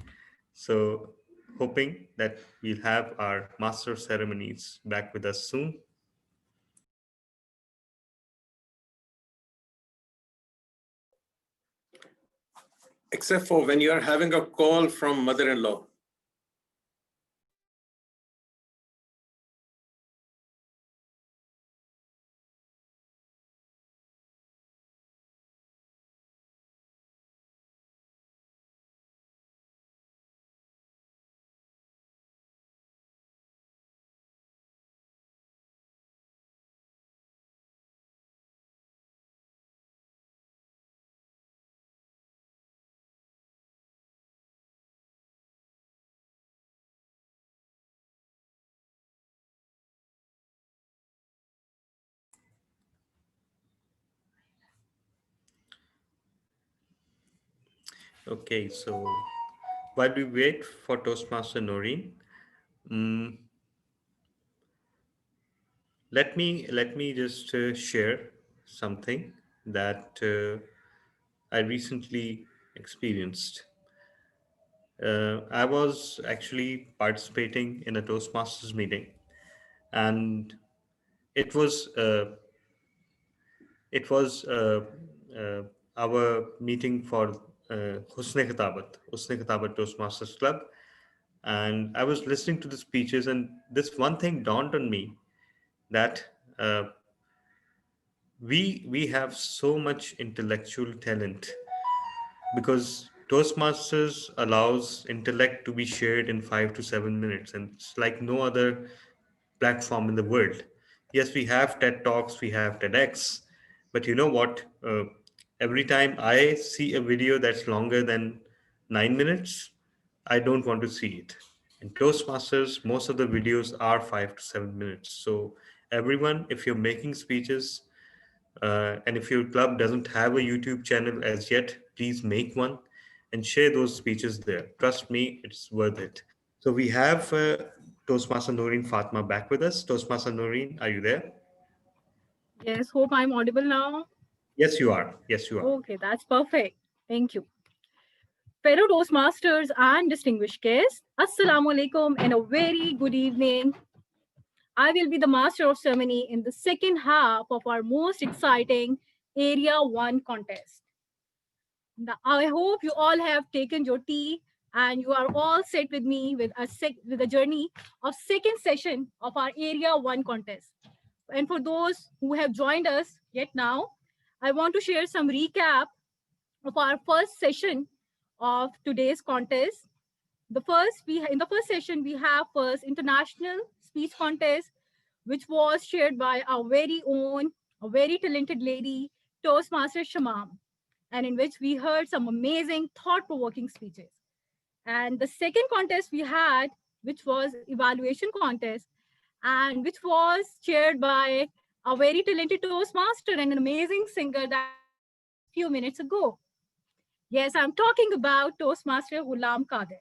So hoping that we'll have our master of ceremonies back with us soon. Except for when you are having a call from mother-in-law. Okay, so while we wait for Toastmaster Noreen, let me just share something that I recently experienced. I was actually participating in a Toastmasters meeting, and it was our meeting for Husne Khitabat Toastmasters Club, and I was listening to the speeches, and this one thing dawned on me, that we have so much intellectual talent, because Toastmasters allows intellect to be shared in 5 to 7 minutes, and it's like no other platform in the world. Yes, we have TED Talks, we have TEDx, but you know what? Every time I see a video that's longer than 9 minutes, I don't want to see it. In Toastmasters, most of the videos are 5 to 7 minutes. So everyone, if you're making speeches, and if your club doesn't have a YouTube channel as yet, please make one and share those speeches there. Trust me, it's worth it. So we have Toastmaster Noreen Fatma back with us. Toastmaster Noreen, are you there? Yes, hope I'm audible now. Yes, you are. Yes, you are. Okay, that's perfect. Thank you. Fellow Toastmasters and distinguished guests, Assalamu alaikum and a very good evening. I will be the master of ceremony in the second half of our most exciting Area 1 contest. I hope you all have taken your tea and you are all set with me with a journey of second session of our Area 1 contest. And for those who have joined us yet now, I want to share some recap of our first session of today's contest. In the first session we have first international speech contest, which was shared by our very own, a very talented lady, Toastmaster Shamam, and in which we heard some amazing thought-provoking speeches. And the second contest we had, which was evaluation contest, and which was chaired by a very talented Toastmaster and an amazing singer that a few minutes ago. Yes, I'm talking about Toastmaster Ghulam Qadir.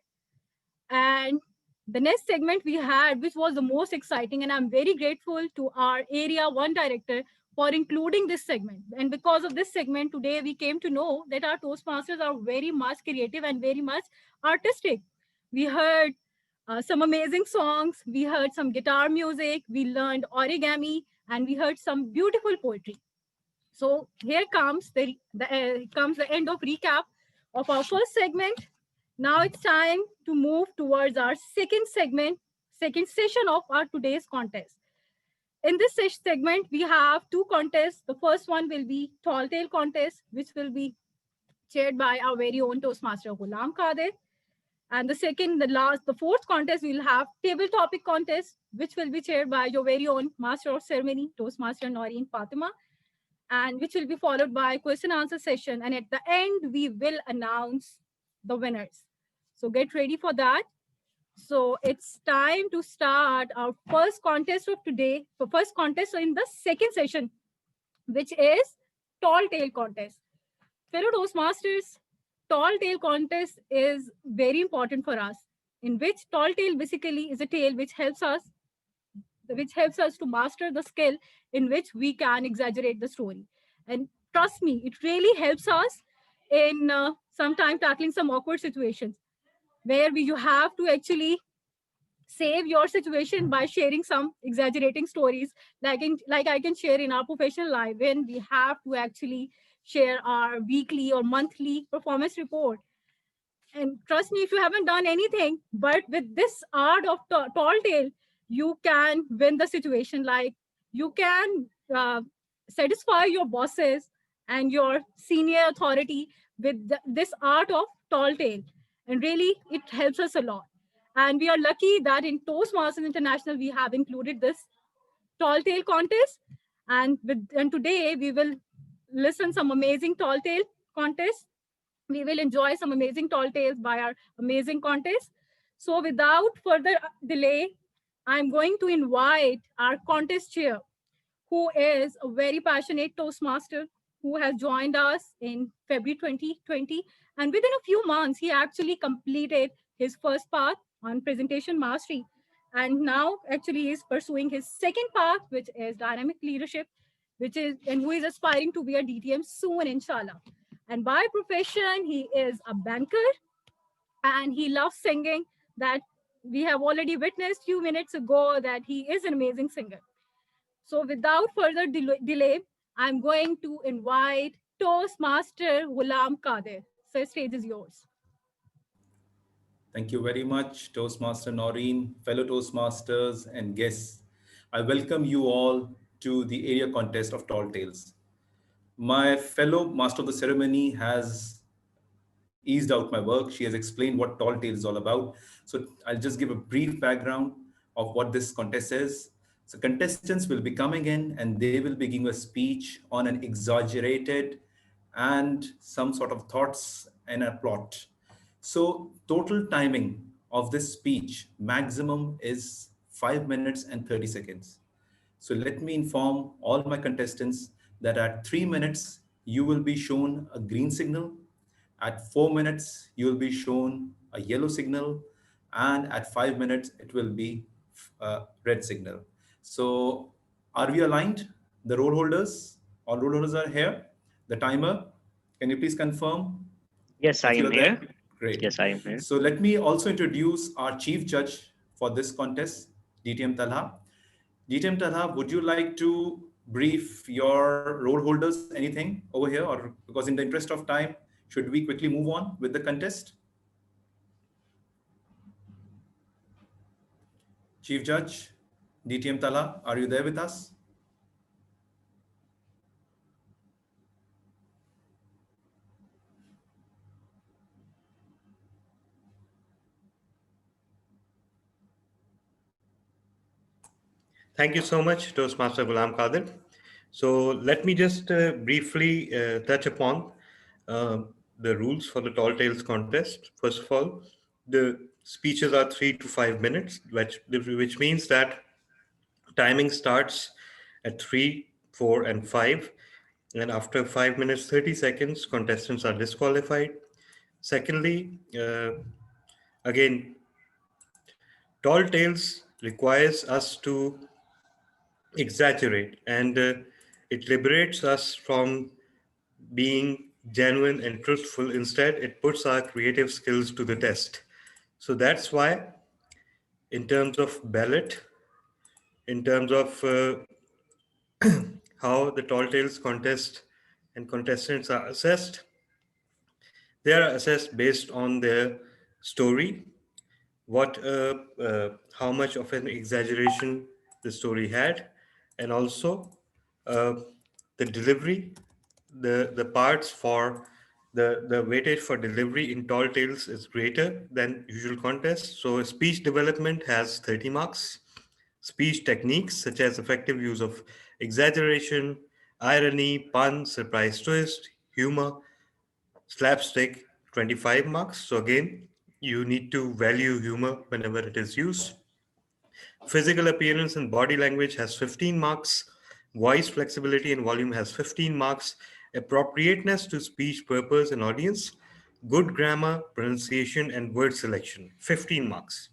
And the next segment we had, which was the most exciting, and I'm very grateful to our Area 1 director for including this segment. And because of this segment, today we came to know that our Toastmasters are very much creative and very much artistic. We heard some amazing songs, we heard some guitar music, we learned origami, and we heard some beautiful poetry. So here comes the end of recap of our first segment. Now it's time to move towards our second session of our today's contest. In this segment, we have two contests. The first one will be Tall Tale contest, which will be chaired by our very own Toastmaster Ghulam Qadir. And the fourth contest, we'll have Table Topic contest, which will be chaired by your very own Master of Ceremony, Toastmaster Noreen Fatima, and which will be followed by question answer session. And at the end, we will announce the winners. So get ready for that. So it's time to start our first contest of today. So first contest in the second session, which is Tall Tale contest. Fellow Toastmasters, Tall Tale contest is very important for us, in which tall tale basically is a tale which helps us to master the skill in which we can exaggerate the story. And trust me, it really helps us in sometimes tackling some awkward situations where you have to actually save your situation by sharing some exaggerating stories, like I can share in our professional life when we have to actually share our weekly or monthly performance report. And trust me, if you haven't done anything, but with this art of tall tale, you can win the situation. Like you can satisfy your bosses and your senior authority with this art of tall tale. And really, it helps us a lot. And we are lucky that in Toastmasters International, we have included this tall tale contest. And today we will listen some amazing tall tale contests. We will enjoy some amazing tall tales by our amazing contest. So without further delay, I'm going to invite our contest chair, who is a very passionate Toastmaster, who has joined us in February 2020. And within a few months, he actually completed his first path on presentation mastery. And now actually he is pursuing his second path, which is dynamic leadership, and who is aspiring to be a DTM soon, inshallah. And by profession, he is a banker and he loves singing. That we have already witnessed a few minutes ago that he is an amazing singer. So without further delay, I'm going to invite Toastmaster Ghulam Qadir. So the stage is yours. Thank you very much, Toastmaster Noreen, fellow Toastmasters and guests. I welcome you all to the area contest of Tall Tales. My fellow Master of the Ceremony has eased out my work. She has explained what Tall Tales is all about. So I'll just give a brief background of what this contest is. So contestants will be coming in and they will be giving a speech on an exaggerated and some sort of thoughts and a plot. So total timing of this speech maximum is 5 minutes and 30 seconds. So let me inform all my contestants that at 3 minutes, you will be shown a green signal. At 4 minutes, you will be shown a yellow signal. And at 5 minutes, it will be a red signal. So are we aligned? The role holders, all role holders are here. The timer, can you please confirm? Yes, I am here. Great. Yes, I am here. So let me also introduce our chief judge for this contest, DTM Talha. DTM Talha, would you like to brief your role holders anything over here? Or because in the interest of time, Should we quickly move on with the contest? Chief Judge, DTM Tala, are you there with us? Thank you so much, Toastmaster Ghulam Qadir. So let me just briefly touch upon the rules for the Tall Tales contest. First of all, the speeches are 3 to 5 minutes, which means that timing starts at 3, 4, and 5. And after 5 minutes, 30 seconds, contestants are disqualified. Secondly, again, Tall Tales requires us to exaggerate, and it liberates us from being genuine and truthful. Instead, it puts our creative skills to the test. So that's why, in terms of ballot, in terms of how the Tall Tales contest and contestants are assessed, they are assessed based on their story, how much of an exaggeration the story had, and also the delivery, the parts for the weightage for delivery in Tall Tales is greater than usual contests. So speech development has 30 marks. Speech techniques such as effective use of exaggeration, irony, pun, surprise twist, humor, slapstick, 25 marks. So again, you need to value humor whenever it is used. Physical appearance and body language has 15 marks. Voice flexibility and volume has 15 marks. Appropriateness to speech purpose and audience. Good grammar, pronunciation, and word selection, 15 marks.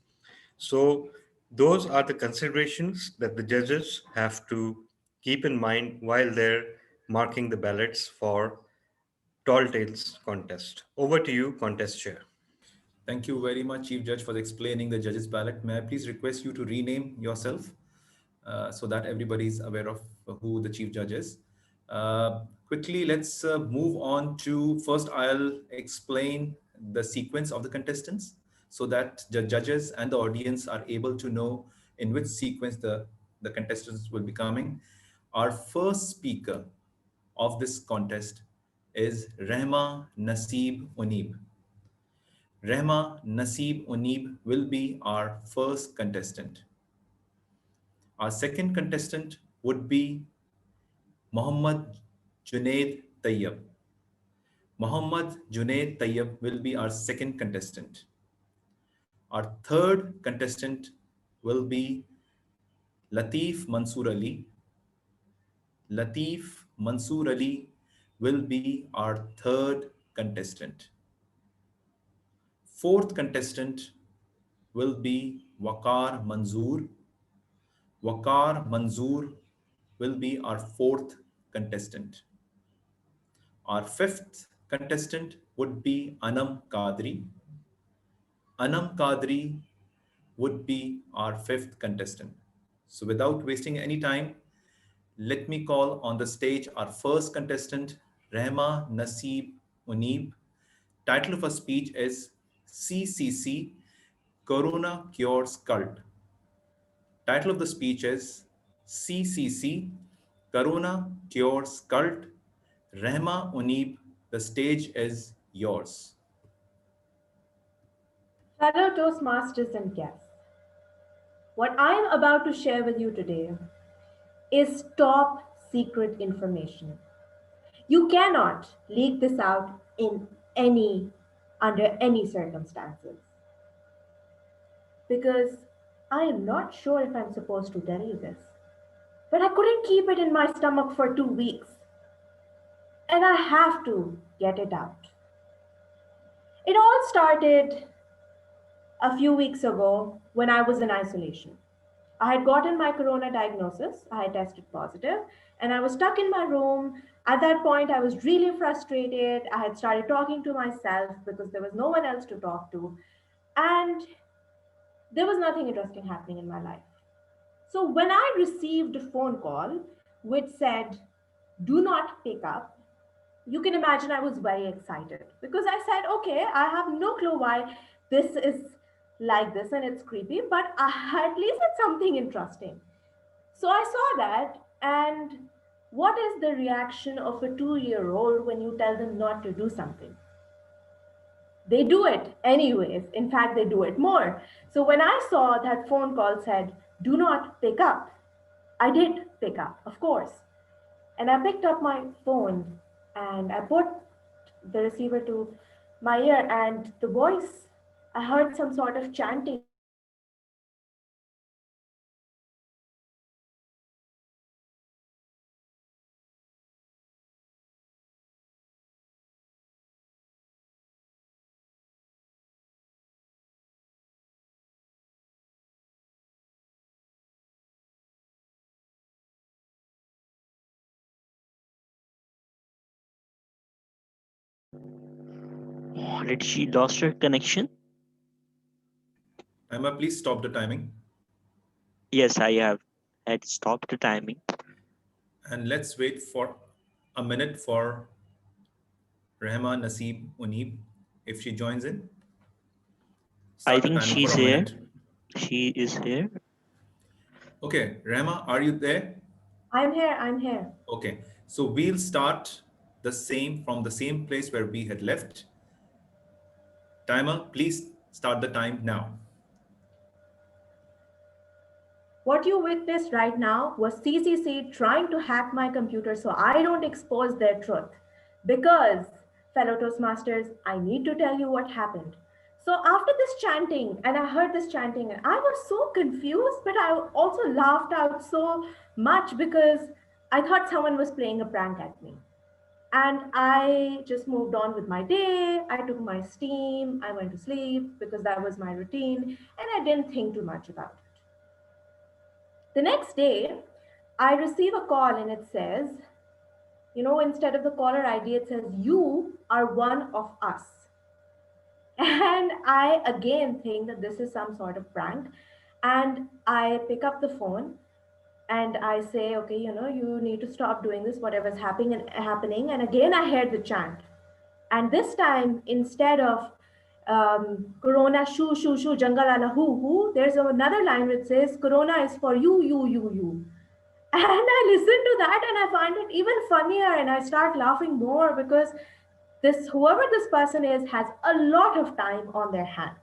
So those are the considerations that the judges have to keep in mind while they're marking the ballots for Tall Tales contest. Over to you, contest chair. Thank you very much, Chief Judge, for explaining the judges' ballot. May I please request you to rename yourself so that everybody is aware of who the Chief Judge is. Quickly, let's move on to, first I'll explain the sequence of the contestants so that the judges and the audience are able to know in which sequence the contestants will be coming. Our first speaker of this contest is Rehma Naseeb Oneeb. Rehma Naseeb Oneeb will be our first contestant. Our second contestant would be Muhammad Junaid Tayyab. Muhammad Junaid Tayyab will be our second contestant. Our third contestant will be Latif Mansoor Ali. Latif Mansoor Ali will be our third contestant. Fourth contestant will be Waqar Manzoor. Waqar Manzoor will be our fourth contestant. Our fifth contestant would be Anam Qadri. Anam Qadri would be our fifth contestant. So without wasting any time, let me call on the stage our first contestant, Rehma Naseeb Oneeb. Title of her speech is CCC, Corona Cures Cult. Title of the speech is CCC, Corona Cures Cult. Rehma Oneeb, the stage is yours. Fellow Toastmasters and guests, what I am about to share with you today is top secret information. You cannot leak this out under any circumstances. Because I am not sure if I'm supposed to tell you this, but I couldn't keep it in my stomach for 2 weeks. And I have to get it out. It all started a few weeks ago when I was in isolation. I had gotten my corona diagnosis, I had tested positive, and I was stuck in my room. At that point, I was really frustrated. I had started talking to myself because there was no one else to talk to. And there was nothing interesting happening in my life. So when I received a phone call which said, "Do not pick up," You can imagine I was very excited because I said, okay, I have no clue why this is like this and it's creepy, but at least it's something interesting. So I saw that, and what is the reaction of a 2-year-old when you tell them not to do something? They do it anyways. In fact, they do it more. So when I saw that phone call said, do not pick up, I did pick up, of course. And I picked up my phone and I put the receiver to my ear, and the voice, I heard some sort of chanting. Did she lost her connection? Emma, please stop the timing. Yes, I have had stopped the timing. And let's wait for a minute for Rehma Naseeb Unib if she joins in. I Start the think timer she's for a here. minute. She is here. Okay, Rehma, are you there? I'm here. Okay, so we'll start the same from the same place where we had left. Timer, please start the time now. What you witnessed right now was CCC trying to hack my computer so I don't expose their truth. Because, fellow Toastmasters, I need to tell you what happened. So after this chanting, and I heard this chanting, and I was so confused, but I also laughed out so much because I thought someone was playing a prank at me. And I just moved on with my day. I took my steam. I went to sleep because that was my routine. And I didn't think too much about it. The next day, I receive a call and it says, instead of the caller ID, it says, you are one of us. And I again think that this is some sort of prank. And I pick up the phone and I say, okay, you need to stop doing this, whatever's happening. And again, I heard the chant. And this time, instead of Corona, shoo, shoo, shoo, jungle, ala, hoo, there's another line which says, Corona is for you. And I listen to that and I find it even funnier, and I start laughing more because whoever this person is has a lot of time on their hands.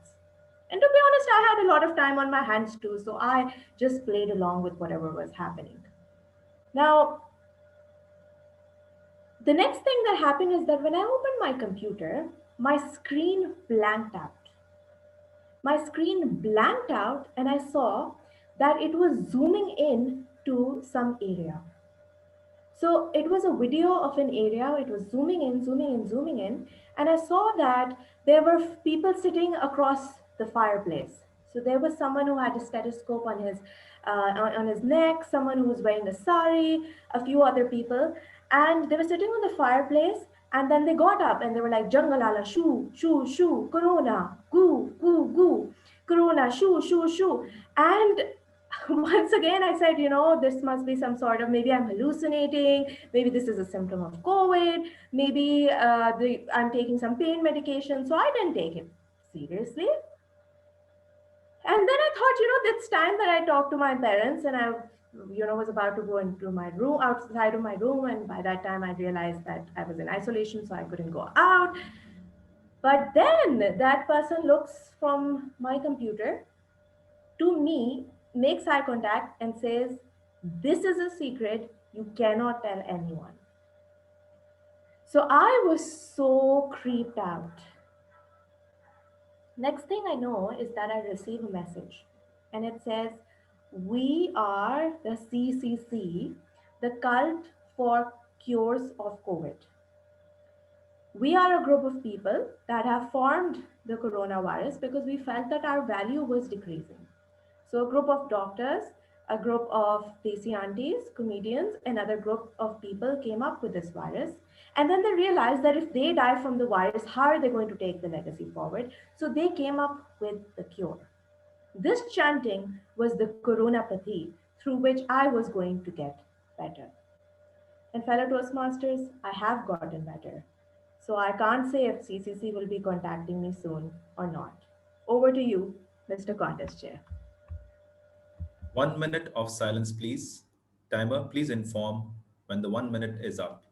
And to be honest, I had a lot of time on my hands too. So I just played along with whatever was happening. Now, the next thing that happened is that when I opened my computer, my screen blanked out. My screen blanked out and I saw that it was zooming in to some area. So it was a video of an area. It was zooming in. And I saw that there were people sitting across the fireplace. So there was someone who had a stethoscope on his neck, someone who was wearing a sari, a few other people. And they were sitting on the fireplace, and then they got up and they were like, Jangalala, shoo, shoo, shoo, Corona, goo, goo, goo, Corona, shoo, shoo, shoo. And once again, I said, this must be some sort of, maybe I'm hallucinating, maybe this is a symptom of COVID, maybe I'm taking some pain medication. So I didn't take it seriously. And then I thought, it's time that I talked to my parents, and I was about to go into my room, outside of my room. And by that time I realized that I was in isolation, so I couldn't go out. But then that person looks from my computer to me, makes eye contact and says, this is a secret, you cannot tell anyone. So I was so creeped out. Next thing I know is that I receive a message and it says, we are the CCC, the Cult for Cures of COVID. We are a group of people that have formed the coronavirus because we felt that our value was decreasing. So a group of doctors, a group of desi aunties, comedians, another group of people came up with this virus. And then they realized that if they die from the virus, how are they going to take the legacy forward? So they came up with the cure. This chanting was the coronapathy through which I was going to get better. And fellow Toastmasters, I have gotten better. So I can't say if CCC will be contacting me soon or not. Over to you, Mr. Contest Chair. 1 minute of silence, please. Timer, please inform when the 1 minute is up.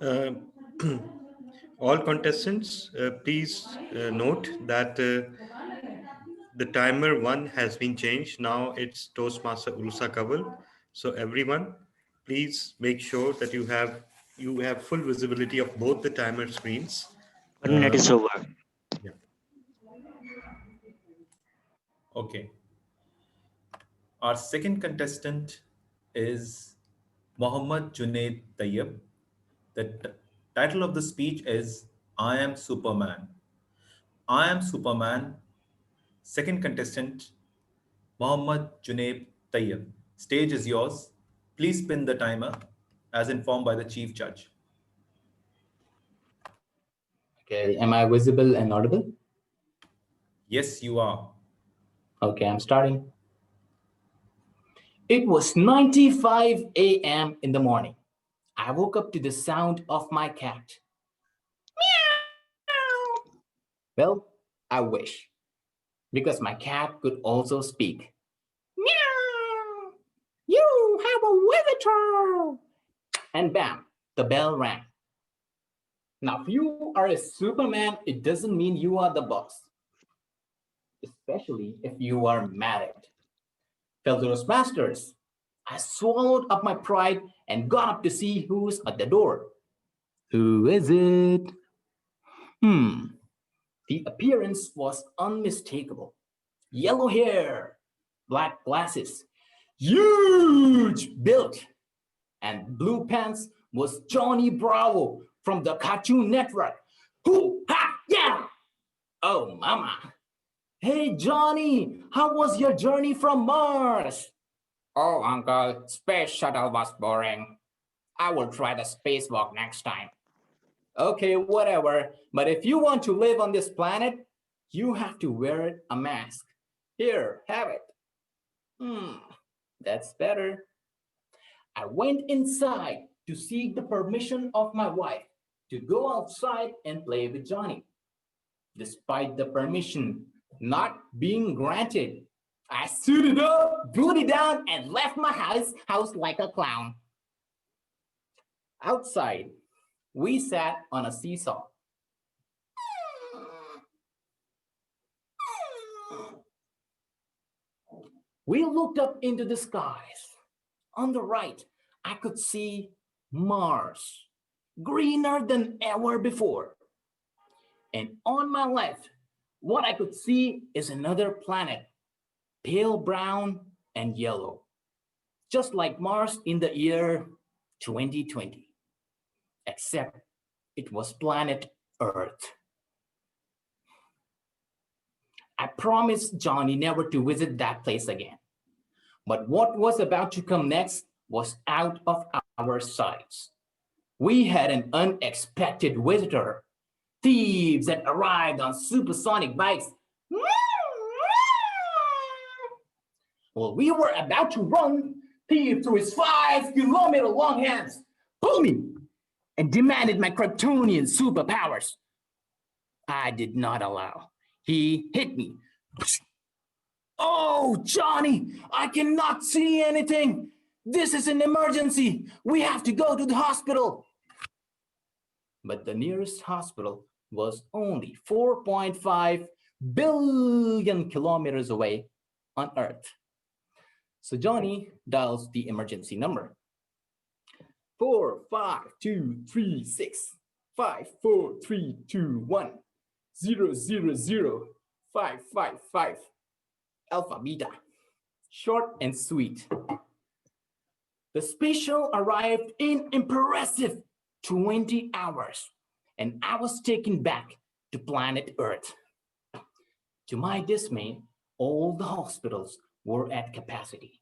Uh, all contestants, please note that the timer 1 has been changed. Now it's Toastmaster Urusa Kaval. So everyone, please make sure that you have full visibility of both the timer screens. 1 minute is over. Yeah. Okay. Our second contestant is Mohammad Junaid Tayyib. The title of the speech is I Am Superman. I Am Superman. Second contestant, Mohammad Junaid Tayyib. Stage is yours. Please pin the timer as informed by the chief judge. Okay, am I visible and audible? Yes, you are. Okay, I'm starting. It was 9:05 a.m. in the morning. I woke up to the sound of my cat. Meow. Well, I wish, because my cat could also speak. Meow. You have a visitor. And bam, the bell rang. Now, if you are a Superman, it doesn't mean you are the boss, especially if you are married. Fellow Toastmasters, I swallowed up my pride and got up to see who's at the door. Who is it? The appearance was unmistakable. Yellow hair, black glasses, huge build, and blue pants was Johnny Bravo from the Cartoon Network. Hoo ha yeah! Oh mama. Hey Johnny, how was your journey from Mars? Oh uncle, space shuttle was boring. I will try the spacewalk next time. Okay, whatever. But if you want to live on this planet, you have to wear a mask. Here, have it. That's better. I went inside to seek the permission of my wife to go outside and play with Johnny. Despite the permission not being granted, I suited up, booted down, and left my house like a clown. Outside, we sat on a seesaw. We looked up into the skies. On the right, I could see Mars, greener than ever before. And on my left, what I could see is another planet, pale brown and yellow, just like Mars in the year 2020, except it was planet Earth. I promised Johnny never to visit that place again. But what was about to come next was out of our sights. We had an unexpected visitor. Thieves had arrived on supersonic bikes. Well, we were about to run. Thief threw his 5-kilometer long hands, pulled me, and demanded my Kryptonian superpowers. I did not allow. He hit me. Oh, Johnny, I cannot see anything. This is an emergency. We have to go to the hospital. But the nearest hospital was only 4.5 billion kilometers away on Earth. So Johnny dials the emergency number. 45236543210000555 Alpha Beta. Short and sweet. The special arrived in impressive 20 hours, and I was taken back to planet Earth. To my dismay, all the hospitals were at capacity.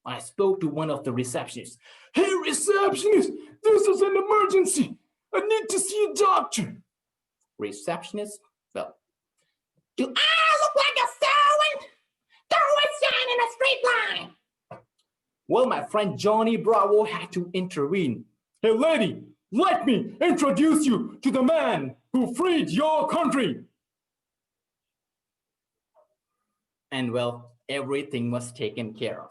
I spoke to one of the receptionists. Hey, receptionist, this is an emergency. I need to see a doctor. Receptionist, well, do I look like a servant? Throw shine in a straight line. Well, my friend Johnny Bravo had to intervene. Hey, lady, let me introduce you to the man who freed your country. And well, everything was taken care of.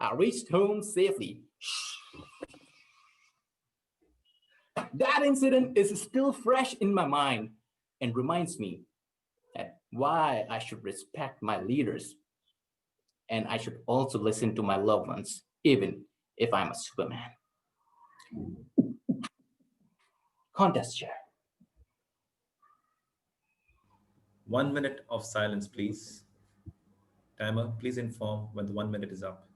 I reached home safely. That incident is still fresh in my mind and reminds me that why I should respect my leaders. And I should also listen to my loved ones, even if I'm a Superman. Contest chair. 1 minute of silence, please. Timer, please inform when the 1 minute is up.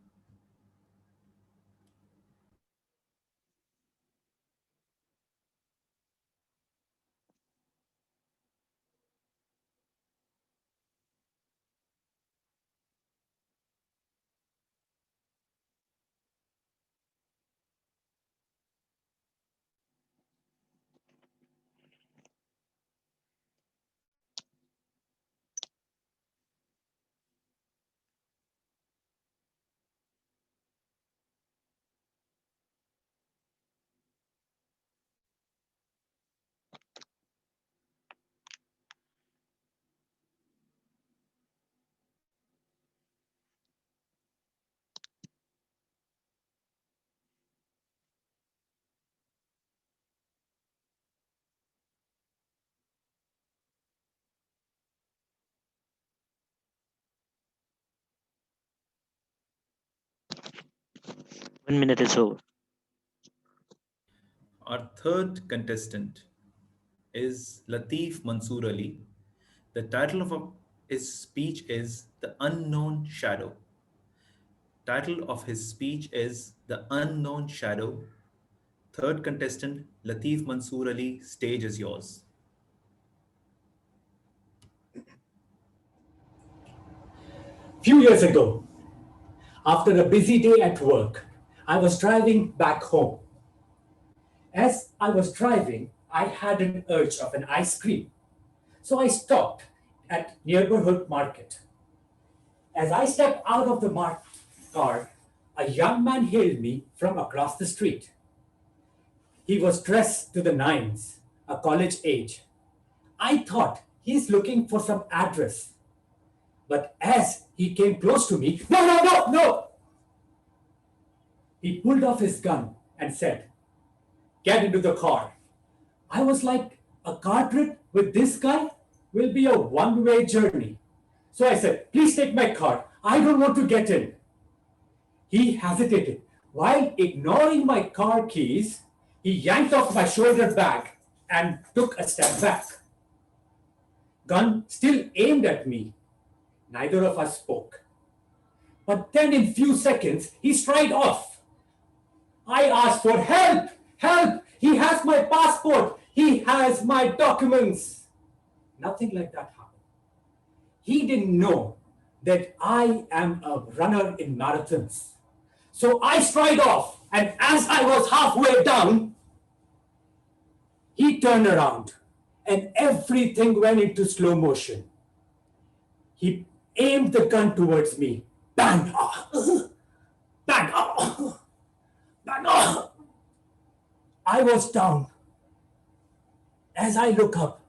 One minute is over. Our third contestant is Latif Mansoor Ali. The title of his speech is The Unknown Shadow. Title of his speech is The Unknown Shadow. Third contestant, Latif Mansoor Ali, stage is yours. Few years ago, after a busy day at work, I was driving back home. As I was driving, I had an urge of an ice cream. So I stopped at neighborhood market. As I stepped out of the car, a young man hailed me from across the street. He was dressed to the nines, a college age. I thought he's looking for some address. But as he came close to me, no! He pulled off his gun and said, "Get into the car." I was like, a car trip with this guy will be a one-way journey. So I said, "Please take my car. I don't want to get in." He hesitated. While ignoring my car keys, he yanked off my shoulder bag and took a step back. Gun still aimed at me. Neither of us spoke. But then in few seconds, he stride off. I asked for help, help. He has my passport. He has my documents. Nothing like that happened. He didn't know that I am a runner in marathons. So I stride off, and as I was halfway down, he turned around, and everything went into slow motion. He aimed the gun towards me. Bang! Bang! Bang! I was down. As I look up,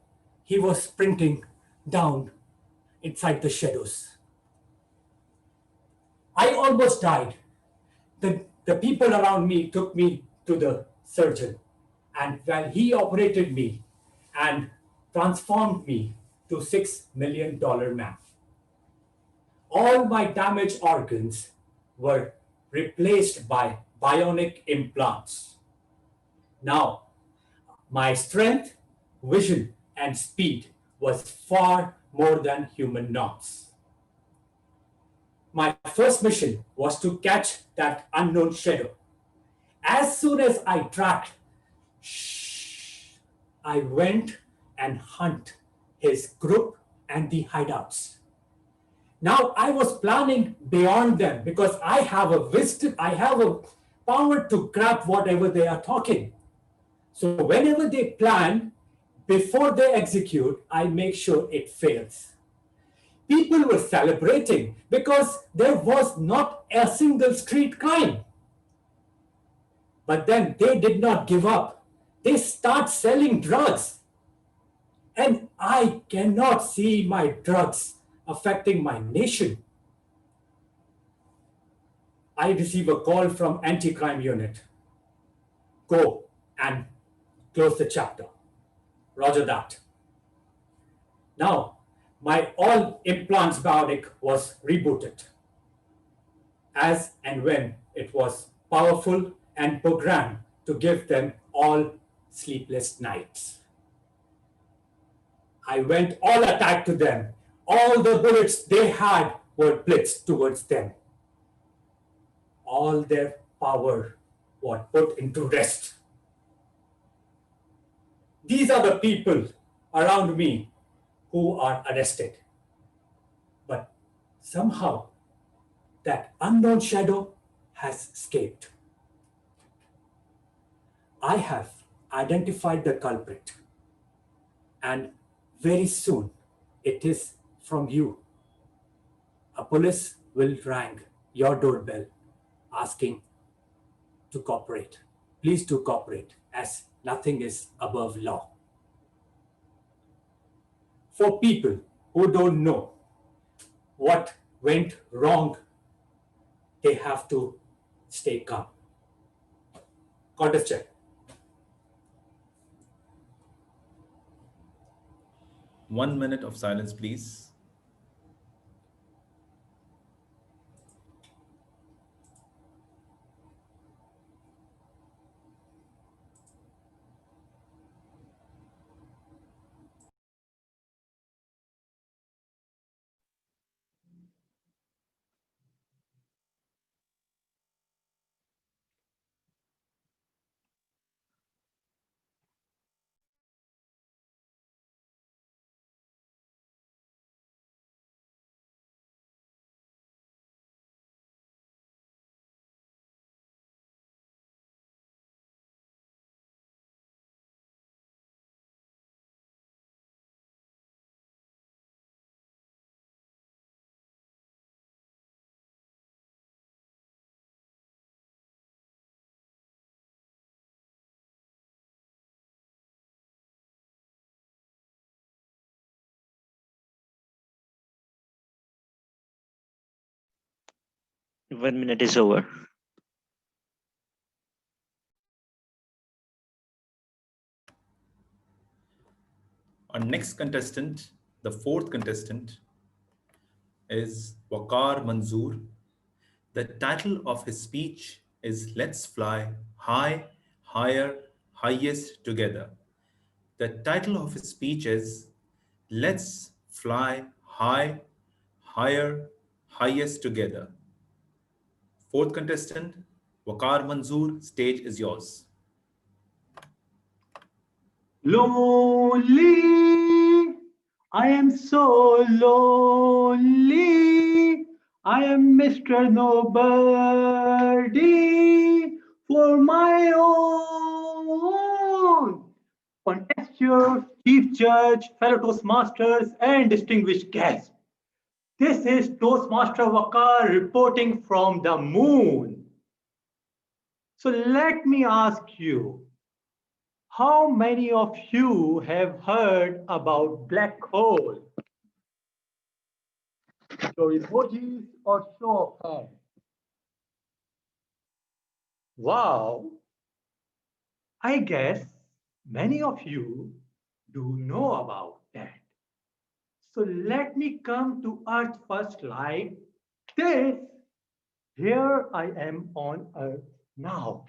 he was sprinting down inside the shadows. I almost died. The people around me took me to the surgeon, and while he operated me and transformed me to $6 million man. All my damaged organs were replaced by bionic implants. Now, my strength, vision, and speed was far more than human norms. My first mission was to catch that unknown shadow. As soon as I tracked, I went and hunt his group and the hideouts. Now I was planning beyond them because I have a wisdom, I have a power to grab whatever they are talking. So whenever they plan, before they execute, I make sure it fails. People were celebrating because there was not a single street crime. But then they did not give up. They start selling drugs. And I cannot see my drugs affecting my nation. I receive a call from anti-crime unit. Go and close the chapter. Roger that. Now, my all implants bionic was rebooted as and when it was powerful and programmed to give them all sleepless nights. I went all attack to them. All the bullets they had were blitzed towards them. All their power was put into rest. These are the people around me who are arrested. But somehow that unknown shadow has escaped. I have identified the culprit, and very soon it is from you. A police will ring your doorbell asking to cooperate. Please do cooperate, as nothing is above law. For people who don't know what went wrong, they have to stay calm. Contest check. 1 minute of silence, please. One minute is over. Our next contestant, the fourth contestant, is Waqar Manzoor. The title of his speech is Let's Fly High, Higher, Highest Together. The title of his speech is Let's Fly High, Higher, Highest Together. Fourth contestant, Waqar Manzoor, stage is yours. Lonely, I am so lonely. I am Mr. Nobody for my own. Contestants, Chief Judge, fellow Toastmasters, and distinguished guests. This is Toastmaster Waqar reporting from the moon. So let me ask you, how many of you have heard about black hole? Show emojis or show of hands? Wow. I guess many of you do know about that. So let me come to Earth first like this. Here I am on Earth now,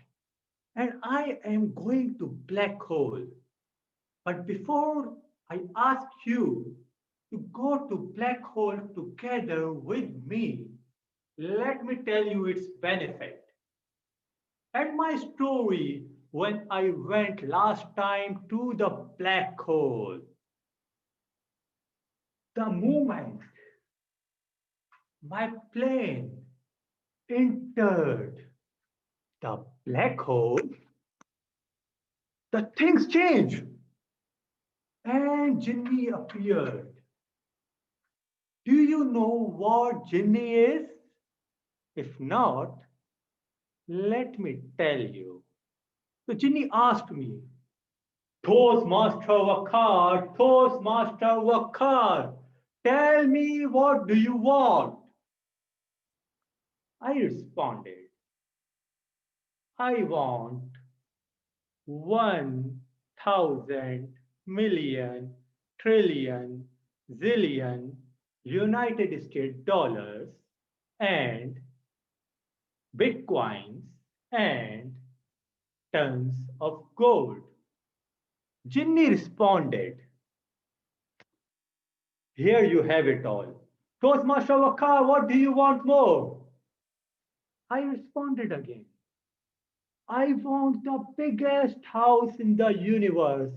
and I am going to black hole. But before I ask you to go to black hole together with me, let me tell you its benefit. And my story when I went last time to the black hole. The moment my plane entered the black hole, the things changed and Jinny appeared. Do you know what Jinny is? If not, let me tell you. So Jinny asked me, Toastmaster Wakar, Toastmaster Wakar, tell me what do you want? I responded, I want 1,000,000,000,000,000,000,000 zillion United States dollars and bitcoins and tons of gold. Jinny responded, here you have it all. Toastmaster Wakar, what do you want more? I responded again, I want the biggest house in the universe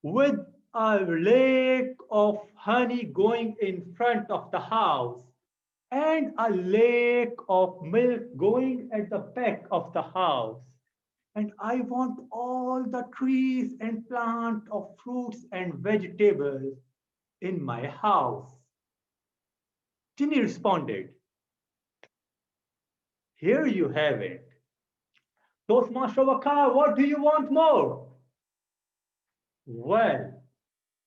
with a lake of honey going in front of the house and a lake of milk going at the back of the house. And I want all the trees and plants of fruits and vegetables in my house. Jinny responded, here you have it. Toastmaster Wakar, what do you want more? Well,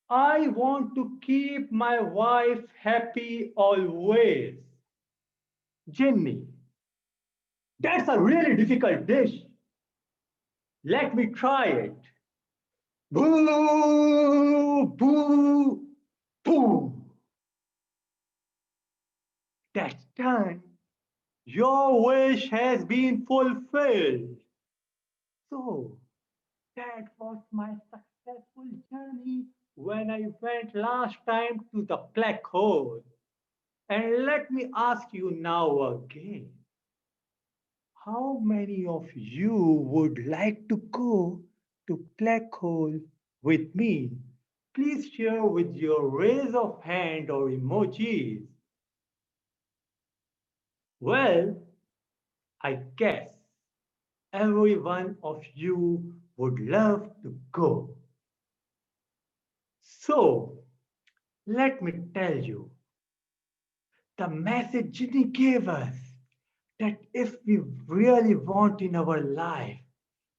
I want to keep my wife happy always. Jinny, that's a really difficult dish. Let me try it. Boo, boo, boo. That's done. Your wish has been fulfilled. So, that was my successful journey when I went last time to the black hole. And let me ask you now again. How many of you would like to go to black hole with me? Please share with your raise of hand or emojis. Well, I guess every one of you would love to go. So, let me tell you, the message Ginny gave us that if we really want in our life,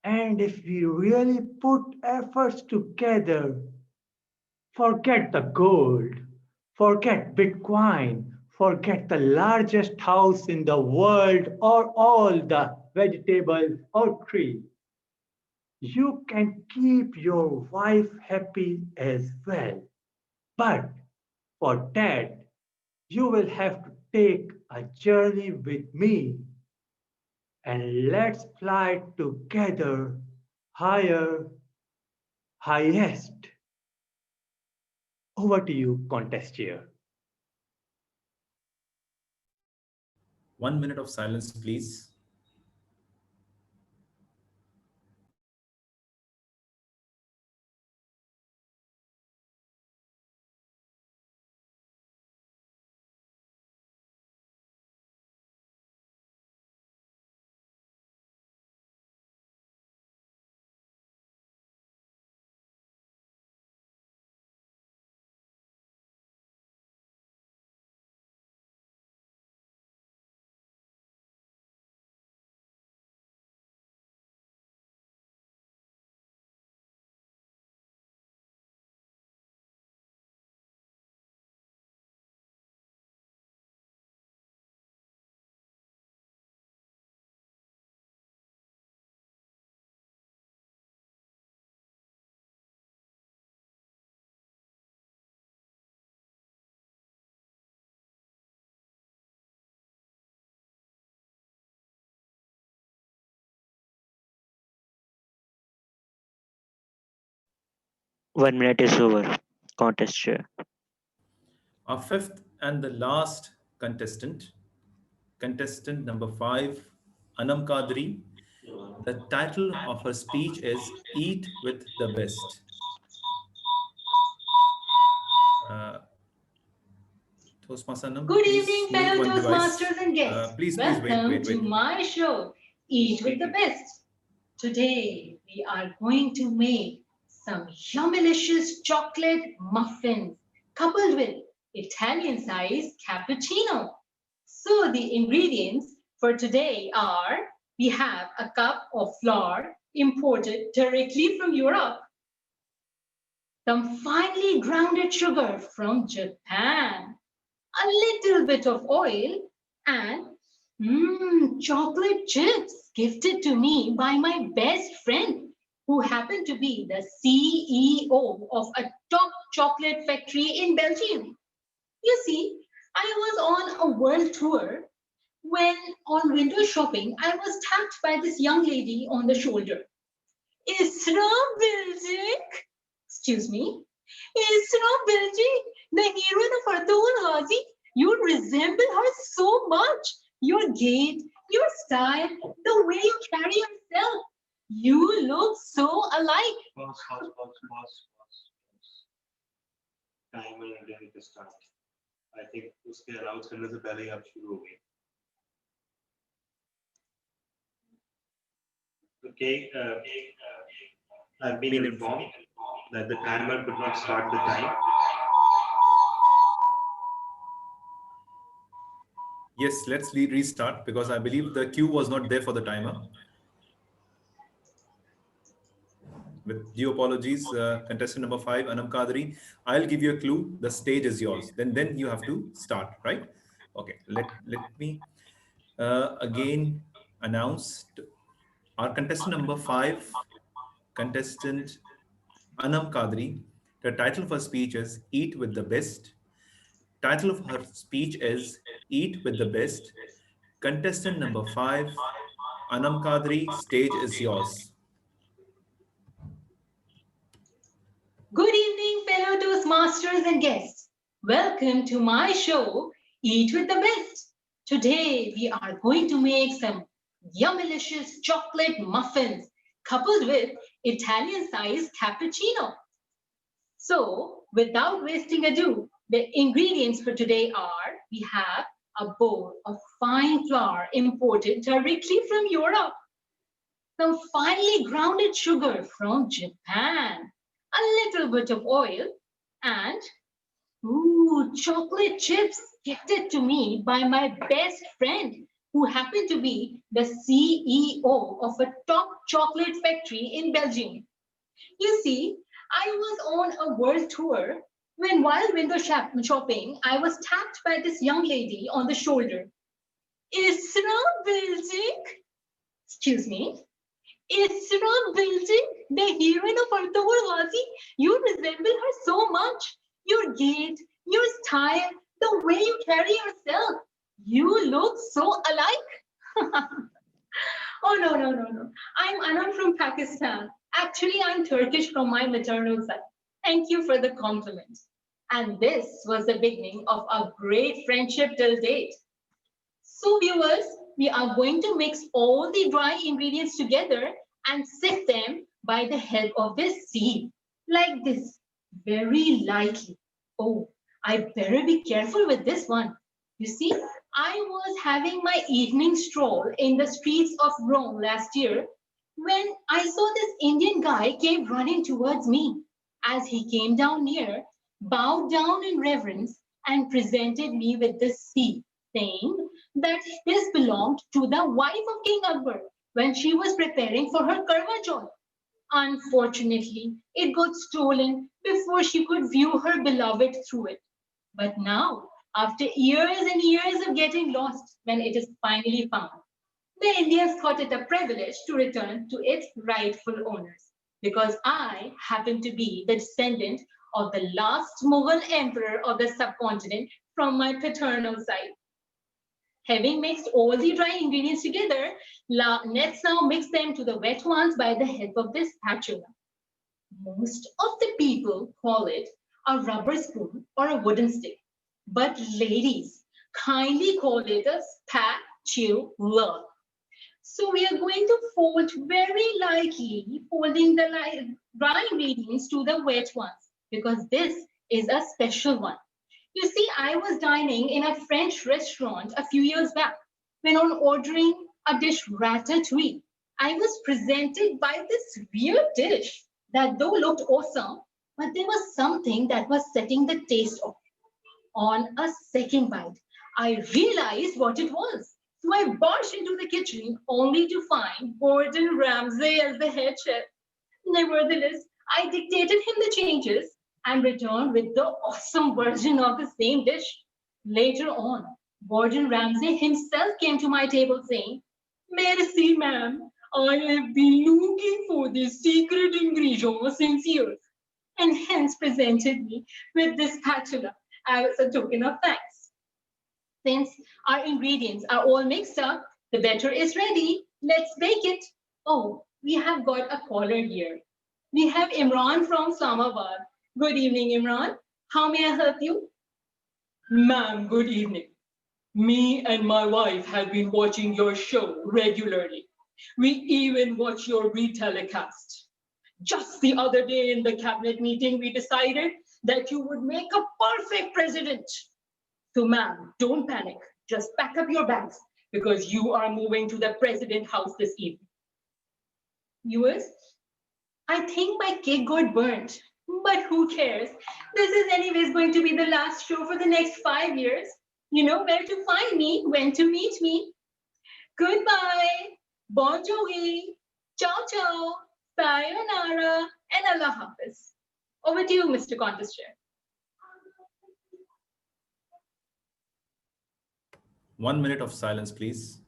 and if we really put efforts together, forget the gold, forget Bitcoin, forget the largest house in the world or all the vegetables or trees. You can keep your wife happy as well. But for that, you will have to take a journey with me and let's fly together higher, highest. Over to you, contest chair. 1 minute of silence, please. 1 minute is over. Contest chair. Our fifth and the last contestant number 5, Anam Kadri. The title of her speech is Eat with the Best. Toastmaster Anam, Good please evening, mute fellow one device. Toastmasters and guests. Please Welcome wait. to my show, Eat with the Best. Today, we are going to make some yummylicious chocolate muffins coupled with Italian-sized cappuccino. So the ingredients for today are, we have a cup of flour imported directly from Europe, some finely grounded sugar from Japan, a little bit of oil, and chocolate chips gifted to me by my best friend, who happened to be the CEO of a top chocolate factory in Belgium. You see, I was on a world tour when on window shopping, I was tapped by this young lady on the shoulder. Isra Bilgi? Excuse me? Isra Bilgi, the heroine of Artun Ghazi? You resemble her so much. Your gait, your style, the way you carry yourself. You look so alike. Boss. Timer ready to start. I think उसके allowance करने से पहले ही आप शुरू हो गए. Okay, I've been informed that the timer could not start the time. Yes, let's restart because I believe the cue was not there for the timer. With due apologies, contestant number 5, Anam Kadri, I'll give you a clue. The stage is yours. Then you have to start, right? Okay, let me again announce our contestant number 5, contestant Anam Kadri. The title of her speech is Eat with the Best. Title of her speech is Eat with the Best. Contestant number 5, Anam Kadri, stage is yours. Good evening, fellow Toastmasters and guests. Welcome to my show, Eat with the Best. Today, we are going to make some yummylicious chocolate muffins coupled with Italian-sized cappuccino. So, without wasting ado, the ingredients for today are, we have a bowl of fine flour imported directly from Europe, some finely grounded sugar from Japan, a little bit of oil, and chocolate chips gifted to me by my best friend, who happened to be the CEO of a top chocolate factory in Belgium. You see, I was on a world tour when, while window shopping, I was tapped by this young lady on the shoulder. Isra Bilgi? Excuse me? Isra Bilgi, the heroine of Artun Ghazi? You resemble her so much. Your gait, your style, the way you carry yourself. You look so alike. Oh, no. I'm Anam from Pakistan. Actually, I'm Turkish from my maternal side. Thank you for the compliment. And this was the beginning of a great friendship till date. So viewers, we are going to mix all the dry ingredients together and sift them by the help of this sieve, like this, very lightly. Oh, I better be careful with this one. You see, I was having my evening stroll in the streets of Rome last year when I saw this Indian guy came running towards me. As he came down near, bowed down in reverence and presented me with this sieve, saying that this belonged to the wife of King Akbar when she was preparing for her Karwa Chauth. Unfortunately, it got stolen before she could view her beloved through it. But now, after years and years of getting lost, when it is finally found, the Indians thought it a privilege to return to its rightful owners, because I happen to be the descendant of the last Mughal emperor of the subcontinent from my paternal side. Having mixed all the dry ingredients together, let's now mix them to the wet ones by the help of this spatula. Most of the people call it a rubber spoon or a wooden stick. But ladies kindly call it a spatula. So we are going to fold very lightly, folding the dry ingredients to the wet ones, because this is a special one. You see, I was dining in a French restaurant a few years back when on ordering a dish ratatouille, I was presented by this weird dish that though looked awesome, but there was something that was setting the taste off. On a second bite, I realized what it was. So I barged into the kitchen only to find Gordon Ramsay as the head chef. Nevertheless, I dictated him the changes and returned with the awesome version of the same dish. Later on, Gordon Ramsay himself came to my table saying, "Merci, ma'am. I have been looking for this secret ingredient since years," and hence presented me with this spatula as a token of thanks. Since our ingredients are all mixed up, the batter is ready. Let's bake it. Oh, we have got a caller here. We have Imran from Islamabad. Good evening, Imran. How may I help you? Ma'am, good evening. Me and my wife have been watching your show regularly. We even watch your retelecast. Just the other day in the cabinet meeting, we decided that you would make a perfect president. So ma'am, don't panic. Just pack up your bags because you are moving to the president house this evening. Viewers, I think my cake got burnt, but who cares? This is anyways going to be the last show for the next 5 years. You know where to find me, when to meet me. Goodbye, bon jovi, ciao ciao, sayonara, and Allah Hafiz. Over to you, Mr. Contest Chair. 1 minute of silence, please.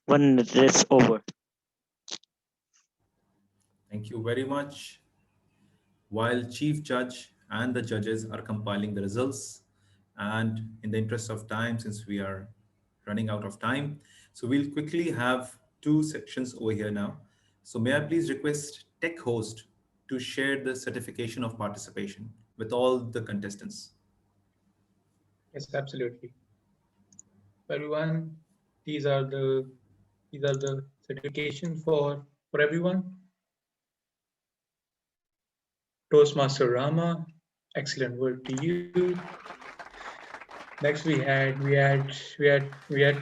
One minute is over. Thank you very much. While Chief Judge and the judges are compiling the results, and in the interest of time, since we are running out of time, so we'll quickly have 2 sections over here now. So may I please request Tech Host to share the certification of participation with all the contestants. Yes, absolutely. Everyone, these are the certification for everyone. Toastmaster Rama, excellent work to you. Next we had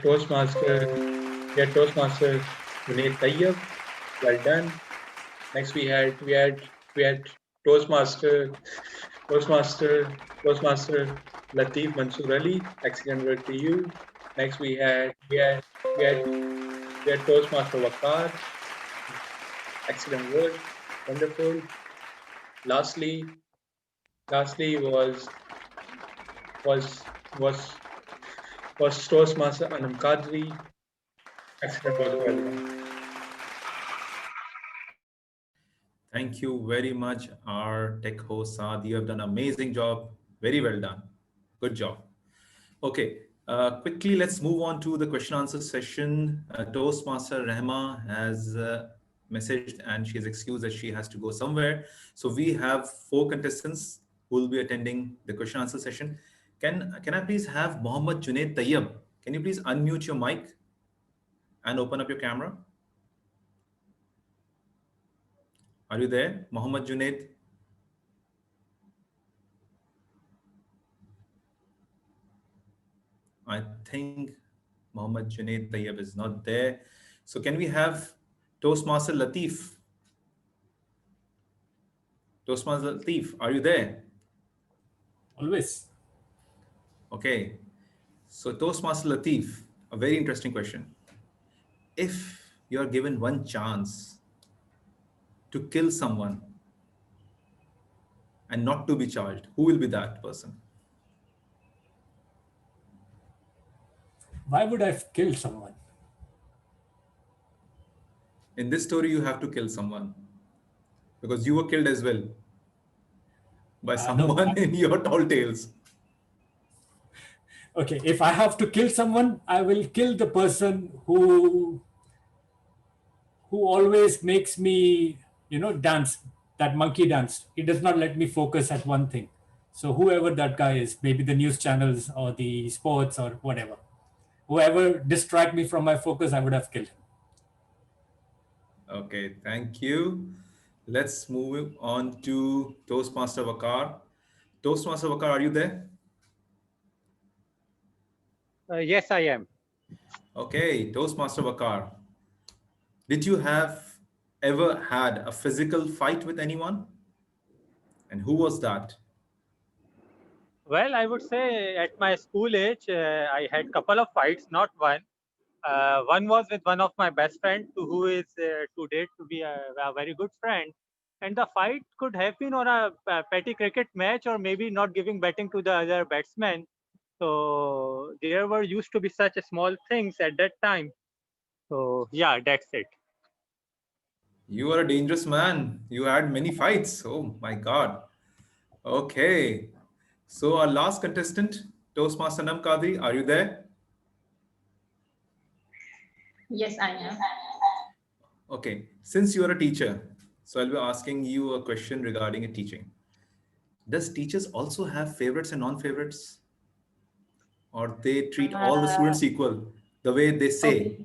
Toastmaster Junaid Tayyab, well done. Next we had Toastmaster Latif Mansoor Ali, excellent work to you. Next we had Toastmaster Waqar, excellent work, wonderful. Lastly was Toastmaster Anam Qadri, excellent work, well done. Thank you very much, our tech host Saad. You have done an amazing job. Very well done. Good job. Okay, quickly let's move on to the question answer session. Toastmaster Rehma has messaged and she has excused that she has to go somewhere. So we have 4 contestants who will be attending the question answer session. Can I please have Mohammad Junaid Tayyab? Can you please unmute your mic and open up your camera? Are you there, Mohammed Junaid? I think Mohammed Junaid Tayyab is not there. So can we have Toastmaster Latif? Toastmaster Latif, are you there? Always. Okay. So Toastmaster Latif, a very interesting question. If you are given one chance to kill someone and not to be charged, who will be that person? Why would I kill someone? In this story, you have to kill someone because you were killed as well by someone in your tall tales. Okay, if I have to kill someone, I will kill the person who always makes me, dance, that monkey dance. He does not let me focus at one thing. So whoever that guy is, maybe the news channels or the sports or whatever, whoever distract me from my focus, I would have killed him. Okay, thank you. Let's move on to Toastmaster Vakar. Toastmaster Vakar, are you there? Yes, I am. Okay, Toastmaster Vakar. Did you have ever had a physical fight with anyone? And who was that? Well, I would say at my school age, I had couple of fights, not one. One was with one of my best friends, who is to date to be a very good friend. And the fight could have been on a petty cricket match, or maybe not giving batting to the other batsman. So there were used to be such small things at that time. So yeah, that's it. You are a dangerous man. You had many fights. Oh my God. Okay. So our last contestant, Toastmaster Sanam Kadri, are you there? Yes, I am. Okay. Since you are a teacher, so I'll be asking you a question regarding a teaching. Does teachers also have favorites and non-favorites? Or they treat all the students equal, the way they say? Okay.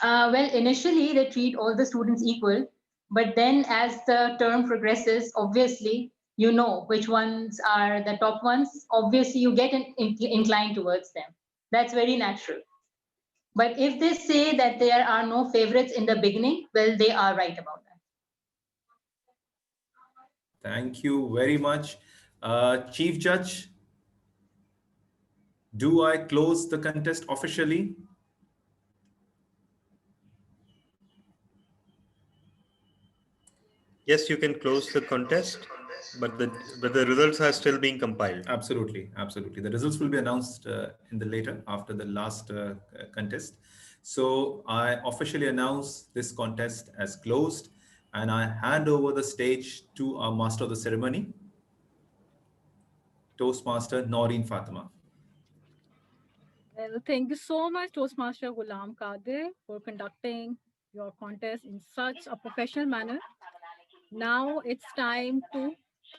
Well, initially they treat all the students equal, but then as the term progresses, obviously, you know which ones are the top ones. Obviously, you get inclined towards them. That's very natural. But if they say that there are no favorites in the beginning, well, they are right about that. Thank you very much. Chief Judge, do I close the contest officially? Yes, you can close the contest, but the results are still being compiled. Absolutely, absolutely. The results will be announced in the later after the last contest. So I officially announce this contest as closed, and I hand over the stage to our master of the ceremony, Toastmaster Noreen Fatima. Well, thank you so much, Toastmaster Ghulam Qadir, for conducting your contest in such a professional manner. Now it's time to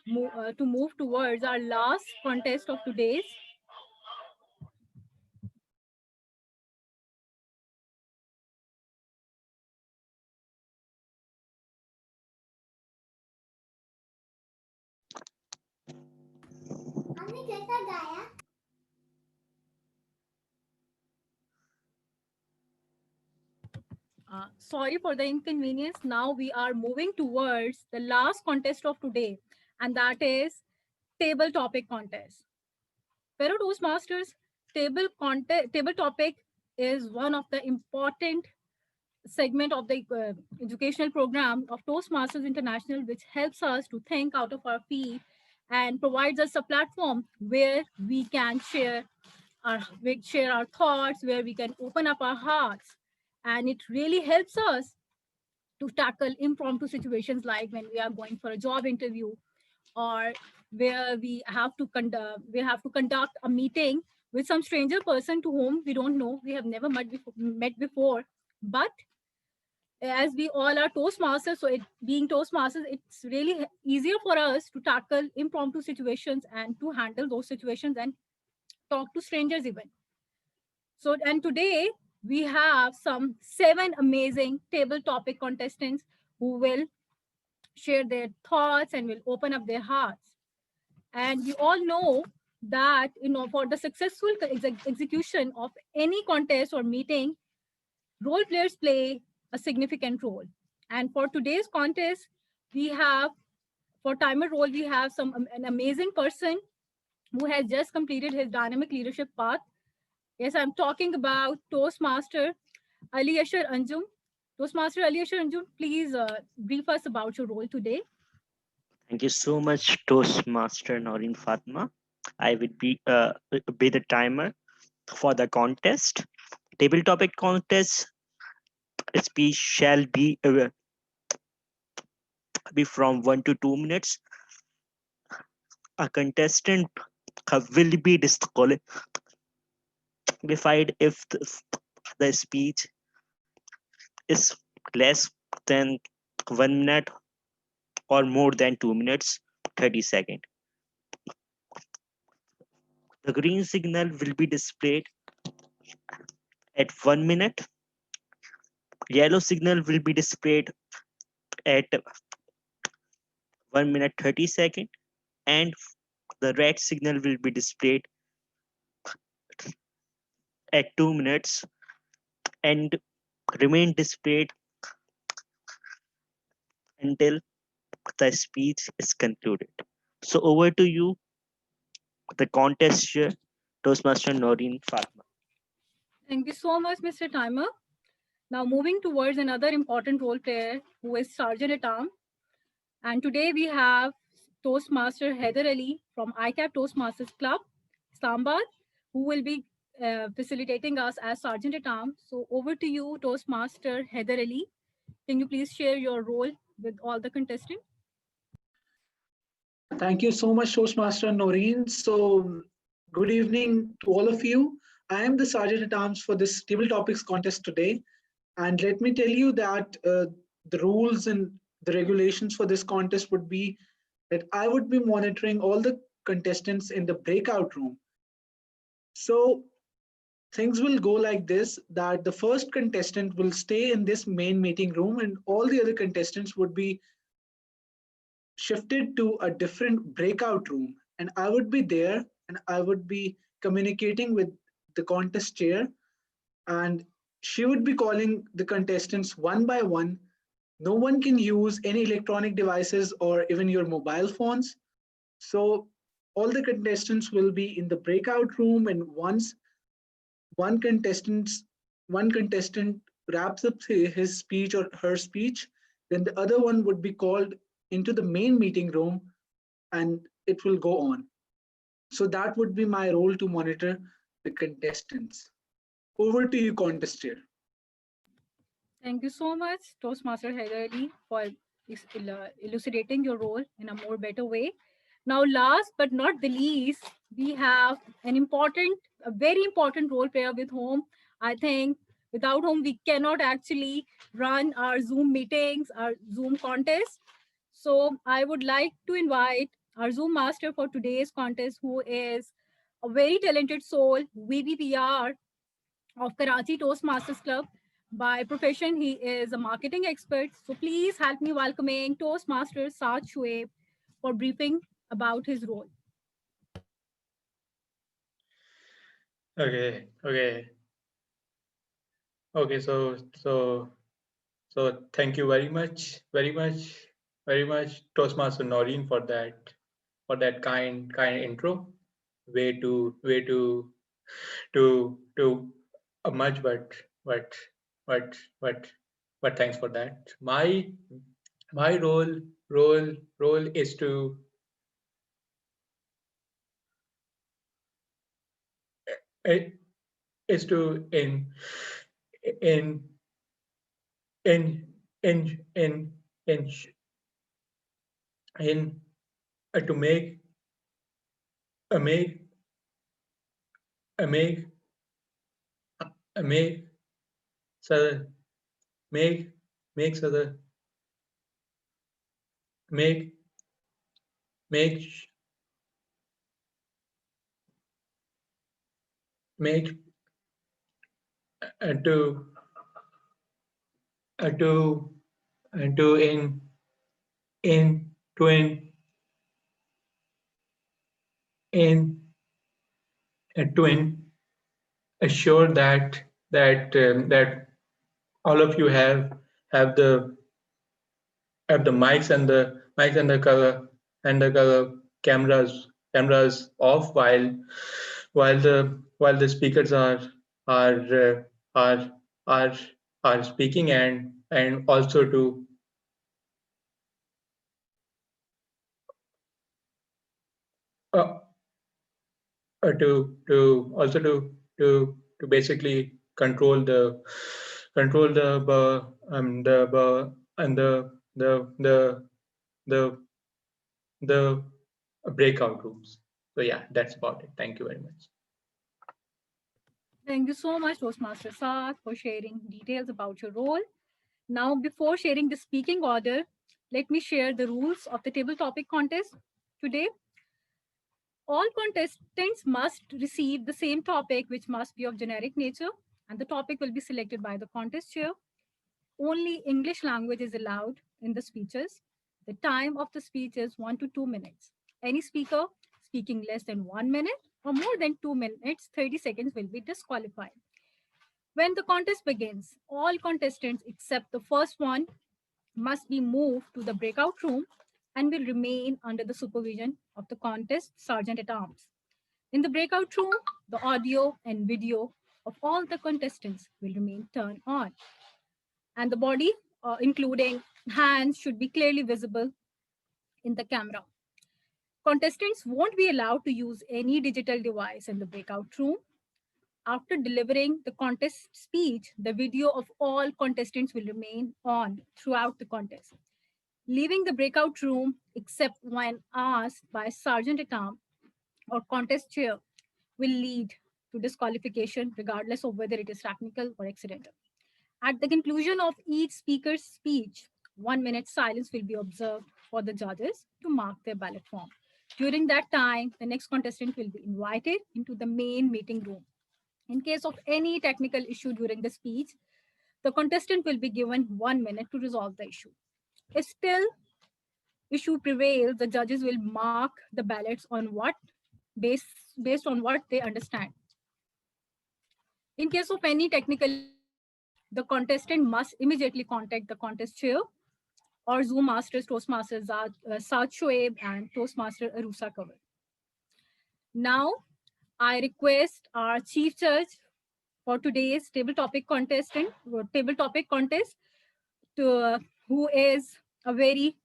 move towards our last contest of today's. Sorry for the inconvenience. Now we are moving towards the last contest of today, and that is table topic contest. Pero Toastmasters, table topic is one of the important segment of the educational program of Toastmasters International, which helps us to think out of our feet and provides us a platform where we can share our thoughts, where we can open up our hearts. And it really helps us to tackle impromptu situations like when we are going for a job interview, or where we have to conduct a meeting with some stranger person to whom we don't know, we have never met before. But as we all are Toastmasters, so being Toastmasters, it's really easier for us to tackle impromptu situations and to handle those situations and talk to strangers even. So, and today we have some 7 amazing table topic contestants who will share their thoughts and will open up their hearts. And we all know that, for the successful execution of any contest or meeting, role players play a significant role. And for today's contest, we have, for timer role, we have an amazing person who has just completed his dynamic leadership path. Yes, I'm talking about Toastmaster Aliyashar Anjum. Toastmaster Aliyashar Anjum, please brief us about your role today. Thank you so much, Toastmaster Noreen Fatma. I will be the timer for the contest. Table topic contest speech shall be from 1 to 2 minutes. A contestant will be disqualified if the speech is less than 1 minute or more than 2 minutes 30 seconds. The green signal will be displayed at 1 minute. Yellow signal will be displayed at 1 minute 30 seconds, and the red signal will be displayed at 2 minutes and remain displayed until the speech is concluded. So over to you, the contest chair, Toastmaster Noreen Fatma. Thank you so much, Mr. Timer. Now moving towards another important role player who is Sergeant at Arms. And today we have Toastmaster Heather Ali from ICAP Toastmasters Club, Islamabad, who will be facilitating us as Sergeant at Arms. So over to you, Toastmaster Heather Ali. Can you please share your role with all the contestants? Thank you so much, Toastmaster Noreen. So, good evening to all of you. I am the Sergeant at Arms for this Table Topics contest today. And let me tell you that the rules and the regulations for this contest would be that I would be monitoring all the contestants in the breakout room. So, things will go like this, that the first contestant will stay in this main meeting room and all the other contestants would be shifted to a different breakout room, and I would be there and I would be communicating with the contest chair, and she would be calling the contestants one by one. No one can use any electronic devices or even your mobile phones. So all the contestants will be in the breakout room, and once one contestant wraps up his speech or her speech, then the other one would be called into the main meeting room and it will go on. So that would be my role to monitor the contestants. Over to you, contest chair. Thank you so much, Toastmaster Heather Ali, for elucidating your role in a more better way. Now, last but not the least, we have a very important role player with whom I think without whom we cannot actually run our Zoom meetings, our Zoom contests. So I would like to invite our Zoom master for today's contest, who is a very talented soul, VVPR of Karachi Toastmasters Club. By profession, he is a marketing expert. So please help me welcoming Toastmaster Saad Shoaib for briefing about his role. Okay. So thank you very much, Toastmaster Noreen, for that kind intro. Way too much, but thanks for that. My role is to to make to assure that all of you have the mics and the cameras off while the speakers are uh, are are are speaking, and also uh, to basically control the breakout rooms. So yeah, that's about it. Thank you very much. Thank you so much, Toastmaster Saad, for sharing details about your role. Now, before sharing the speaking order, let me share the rules of the table topic contest today. All contestants must receive the same topic, which must be of generic nature, and the topic will be selected by the contest chair. Only English language is allowed in the speeches. The time of the speech is 1 to 2 minutes. Any speaker speaking less than 1 minute or more than 2 minutes, 30 seconds will be disqualified. When the contest begins, all contestants except the first one must be moved to the breakout room and will remain under the supervision of the contest sergeant at arms. In the breakout room, the audio and video of all the contestants will remain turned on, and the body, including hands, should be clearly visible in the camera. Contestants won't be allowed to use any digital device in the breakout room. After delivering the contest speech, the video of all contestants will remain on throughout the contest. Leaving the breakout room, except when asked by Sergeant at Arms or contest chair, will lead to disqualification regardless of whether it is technical or accidental. At the conclusion of each speaker's speech, 1 minute silence will be observed for the judges to mark their ballot form. During that time, the next contestant will be invited into the main meeting room. In case of any technical issue during the speech, the contestant will be given 1 minute to resolve the issue. If still issue prevails, the judges will mark the ballots on what based on what they understand. In case of any technical, the contestant must immediately contact the contest chair or Zoom masters, Toastmasters Saad Shoaib and Toastmaster Arusa Kawar. Now, I request our chief judge for today's table topic contest, who is a very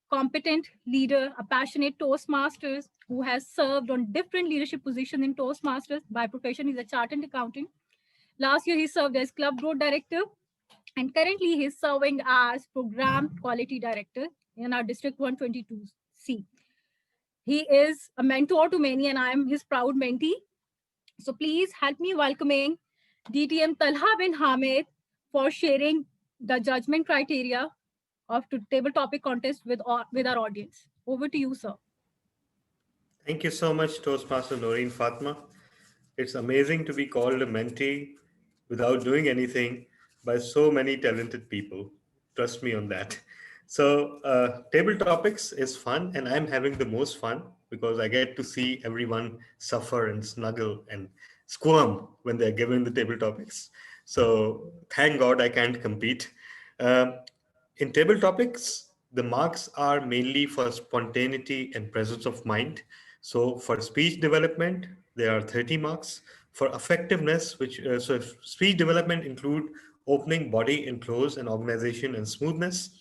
competent leader, a passionate Toastmasters who has served on different leadership positions in Toastmasters. By profession, he's a chartered accountant. Last year, he served as Club Road Director, and currently he's serving as Program Quality Director in our District 122C. He is a mentor to many, and I am his proud mentee. So please help me welcoming DTM Talha bin Hamid for sharing the judgment criteria of the table topic contest with our audience. Over to you, sir. Thank you so much, Toastmaster Noreen Fatma. It's amazing to be called a mentee without doing anything by so many talented people. Trust me on that. So table topics is fun, and I'm having the most fun because I get to see everyone suffer and snuggle and squirm when they're given the table topics. So thank God I can't compete. In table topics, the marks are mainly for spontaneity and presence of mind. So for speech development, there are 30 marks. For effectiveness, so speech development include opening, body and close, and organization and smoothness.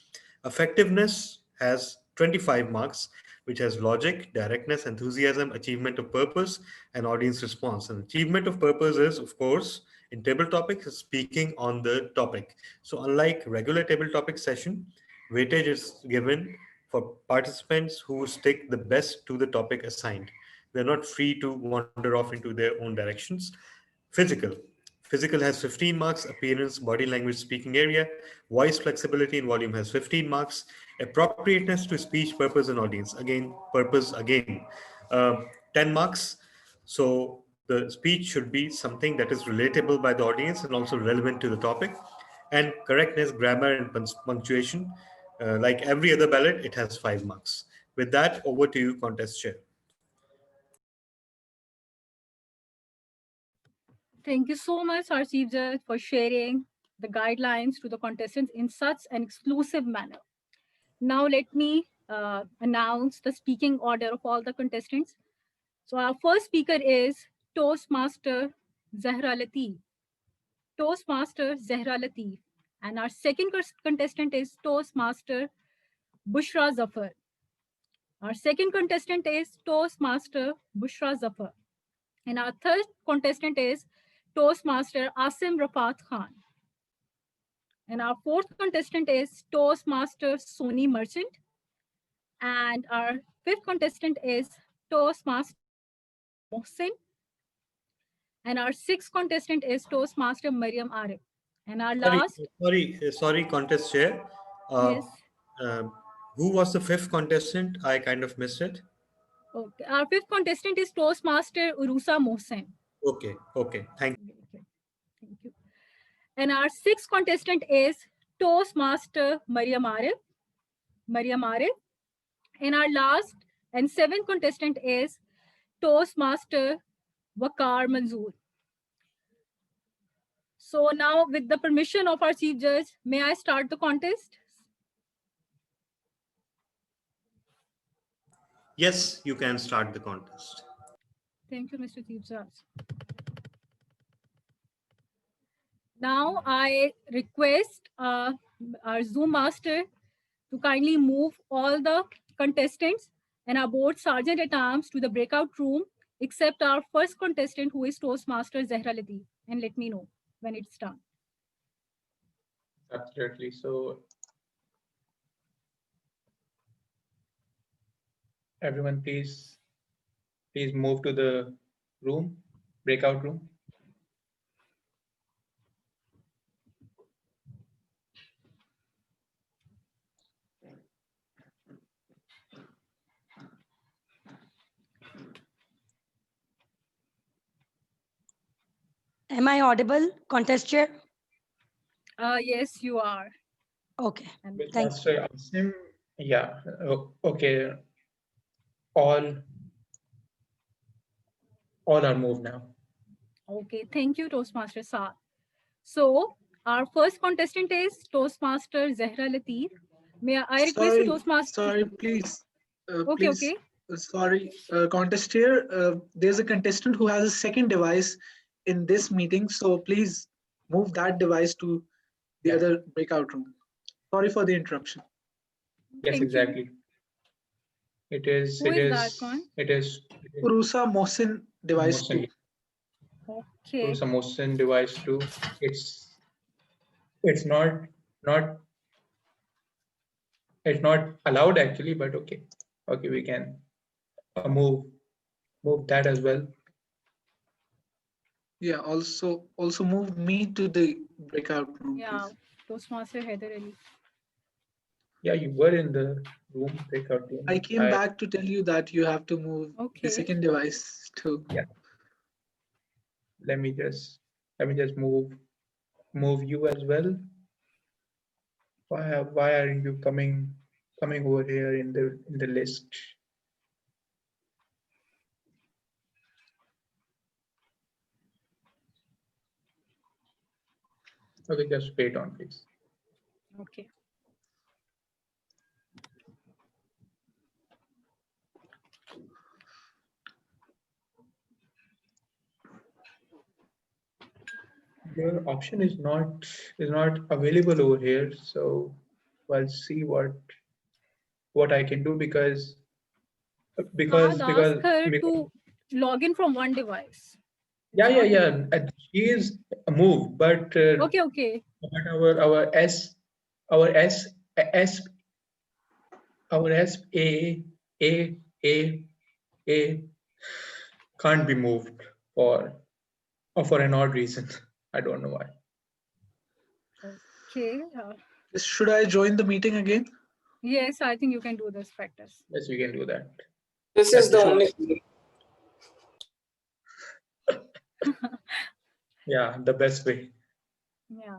Effectiveness has 25 marks, which has logic, directness, enthusiasm, achievement of purpose, and audience response. And achievement of purpose is, of course, in table topics, speaking on the topic. So unlike regular table topic session, weightage is given for participants who stick the best to the topic assigned. They're not free to wander off into their own directions. Physical has 15 marks, appearance, body language, speaking area, voice flexibility and volume has 15 marks, appropriateness to speech, purpose and audience, again, 10 marks. So The speech should be something that is relatable by the audience and also relevant to the topic. And correctness, grammar, and punctuation, like every other ballot, it has 5 marks. With that, over to you, contest chair. Thank you so much, our Chief Judge, for sharing the guidelines to the contestants in such an exclusive manner. Now let me announce the speaking order of all the contestants. So our first speaker is Toastmaster Zahra Lateef. Toastmaster Zahra Lateef. And our second contestant is Toastmaster Bushra Zafar. Our second contestant is Toastmaster Bushra Zafar. And our third contestant is Toastmaster Asim Rafat Khan. And our fourth contestant is Toastmaster Soni Merchant. And our fifth contestant is Toastmaster Mohsin. And our sixth contestant is Toastmaster Mariam Arif. And our last... Sorry, contest chair. Yes. Who was the fifth contestant? I kind of missed it. Okay. Our fifth contestant is Toastmaster Urusa Mohsen. Okay, thank you. Thank you. And our sixth contestant is Toastmaster Mariam Arif. And our last and seventh contestant is Toastmaster Waqar Manzoor. So now, with the permission of our Chief Judge, may I start the contest? Yes, you can start the contest. Thank you, Mr. Chief Judge. Now I request our Zoom master to kindly move all the contestants and our board sergeant at arms to the breakout room, except our first contestant, who is Toastmaster Zahra Lateef, and let me know when it's done. Absolutely. So everyone, please move to the room, breakout room. Am I audible, contest chair? Yes, you are. Okay, thank you. Asim, yeah, okay. All are moved now. Okay, thank you, Toastmaster Saad. So our first contestant is Toastmaster Zahra Lateef. May I request Toastmaster? Sorry, please. Okay, please. okay. Sorry, contest chair. There's a contestant who has a second device in this meeting, so please move that device to the other breakout room. Sorry for the interruption. Yes, Thank exactly. you. It is. Who It is is. that one? It is. Urusa Mohsin device Mohsin. 2. Okay. Urusa Mohsin device 2. It's not allowed actually, but okay. Okay, we can move that as well. Yeah, also move me to the breakout room, Yeah, please. Toastmaster Haider Ali. Yeah, you were in the room, breakout room. I came back to tell you that you have to move the second device too. Yeah. Let me just move you as well. Why aren't you coming over here in the list? Okay, just wait on, please. Okay. Your option is not available over here, so I'll see what I can do because Saad asked her to log in from one device. yeah. She is moved, but Okay. But our A can't be moved for an odd reason. I don't know why. Okay. Should I join the meeting again? Yes, I think you can do this practice. Yes, you can do that. This is the only. Yeah, the best way. Yeah.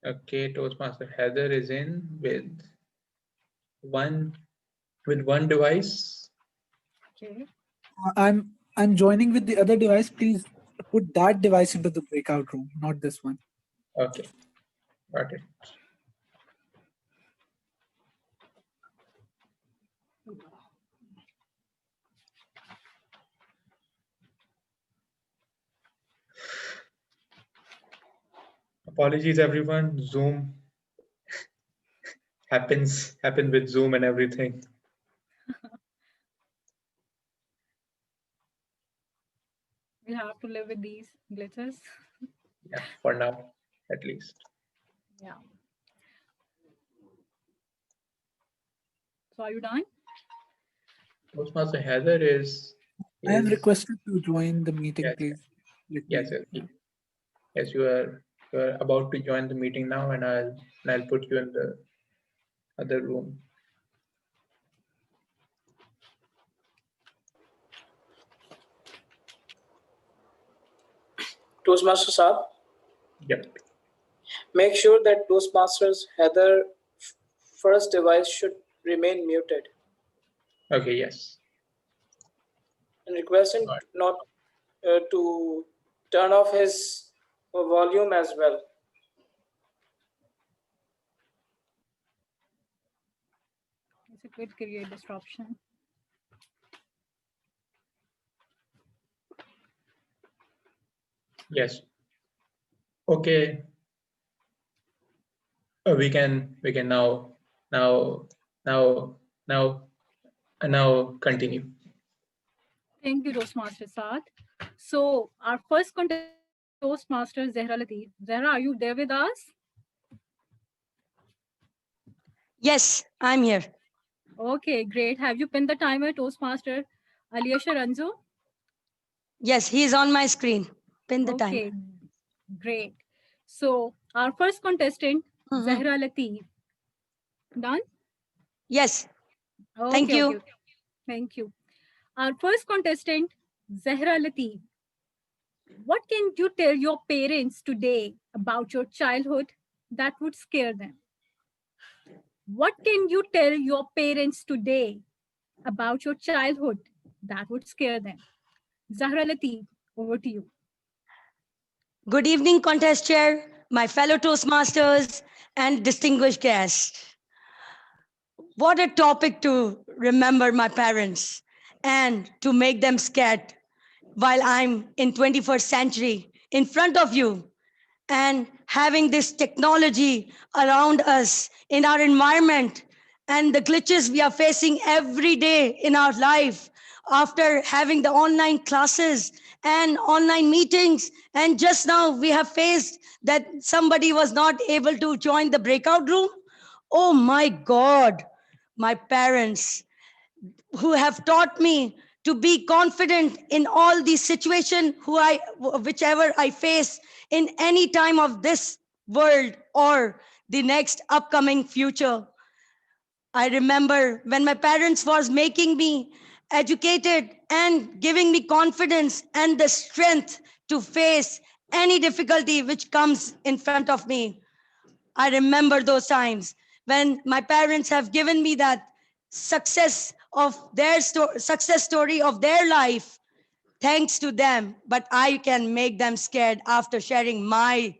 Okay, Toastmaster Heather is in with one device. Okay. I'm joining with the other device. Please put that device into the breakout room, not this one. Okay, got it. Apologies, everyone. Zoom happens with Zoom and everything. We'll have to live with these glitches. Yeah, for now, at least. Yeah. So are you done? Toastmaster Heather is. I am requested to join the meeting, Yes, please. Yes, yes, you are about to join the meeting now, and I'll put you in the other room. Toastmaster Saab, Yep. make sure that Toastmasters Heather first device should remain muted. Okay, yes. And request him not to turn off his volume as well. It could create disruption. Yes. Okay. We can now continue. Thank you, Toastmaster Saad. So our first contestant, Toastmaster Zehra Latif. Zehra, are you there with us? Yes, I'm here. Okay, great. Have you pinned the timer, Toastmaster Aliasha Ranzo? Yes, he is on my screen. Pin the timer. Okay, great. So our first contestant, Zehra Latif. Done? Yes. Okay, Thank you. Okay. Thank you. Our first contestant, Zehra Latif. What can you tell your parents today about your childhood that would scare them? What can you tell your parents today about your childhood that would scare them? Zahra Latif, over to you. Good evening, contest chair, my fellow Toastmasters, and distinguished guests. What a topic to remember my parents and to make them scared while I'm in 21st century in front of you and having this technology around us in our environment and the glitches we are facing every day in our life after having the online classes and online meetings. And just now we have faced that somebody was not able to join the breakout room. Oh my God, my parents who have taught me to be confident in all these situations whichever I face in any time of this world or the next upcoming future. I remember when my parents was making me educated and giving me confidence and the strength to face any difficulty which comes in front of me. I remember those times when my parents have given me that success of their success story of their life. Thanks to them, but I can make them scared after sharing my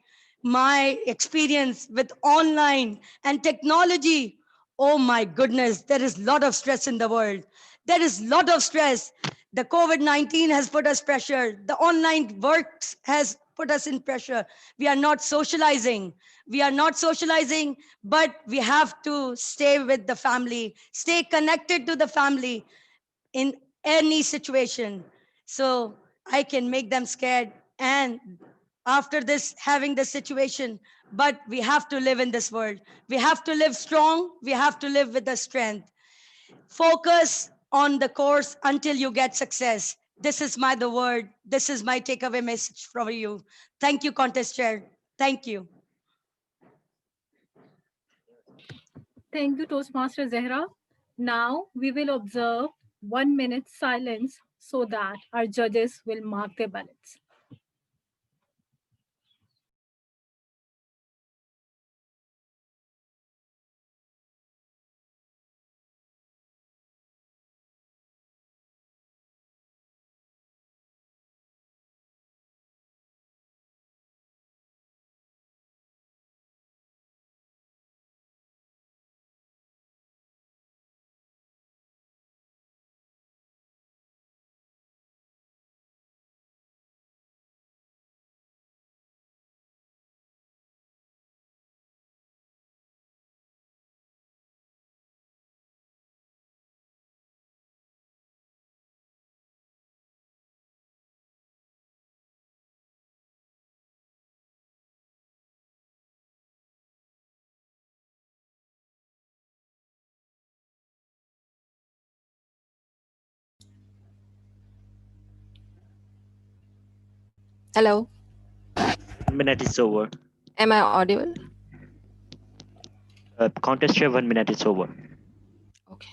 experience with online and technology. Oh my goodness, there is a lot of stress in the world. There is a lot of stress. The COVID-19 has put us pressure. The online works has put us in pressure. We are not socializing. We are not socializing, but we have to stay with the family, stay connected to the family in any situation. So I can make them scared. And after this, having this situation, but we have to live in this world. We have to live strong. We have to live with the strength. Focus on the course until you get success. This is the word. This is my takeaway message from you. Thank you, contest chair. Thank you. Thank you, Toastmaster Zehra. Now we will observe 1 minute silence so that our judges will mark their ballots. Hello, 1 minute is over. am I audible? Contest chair, 1 minute is over. Okay.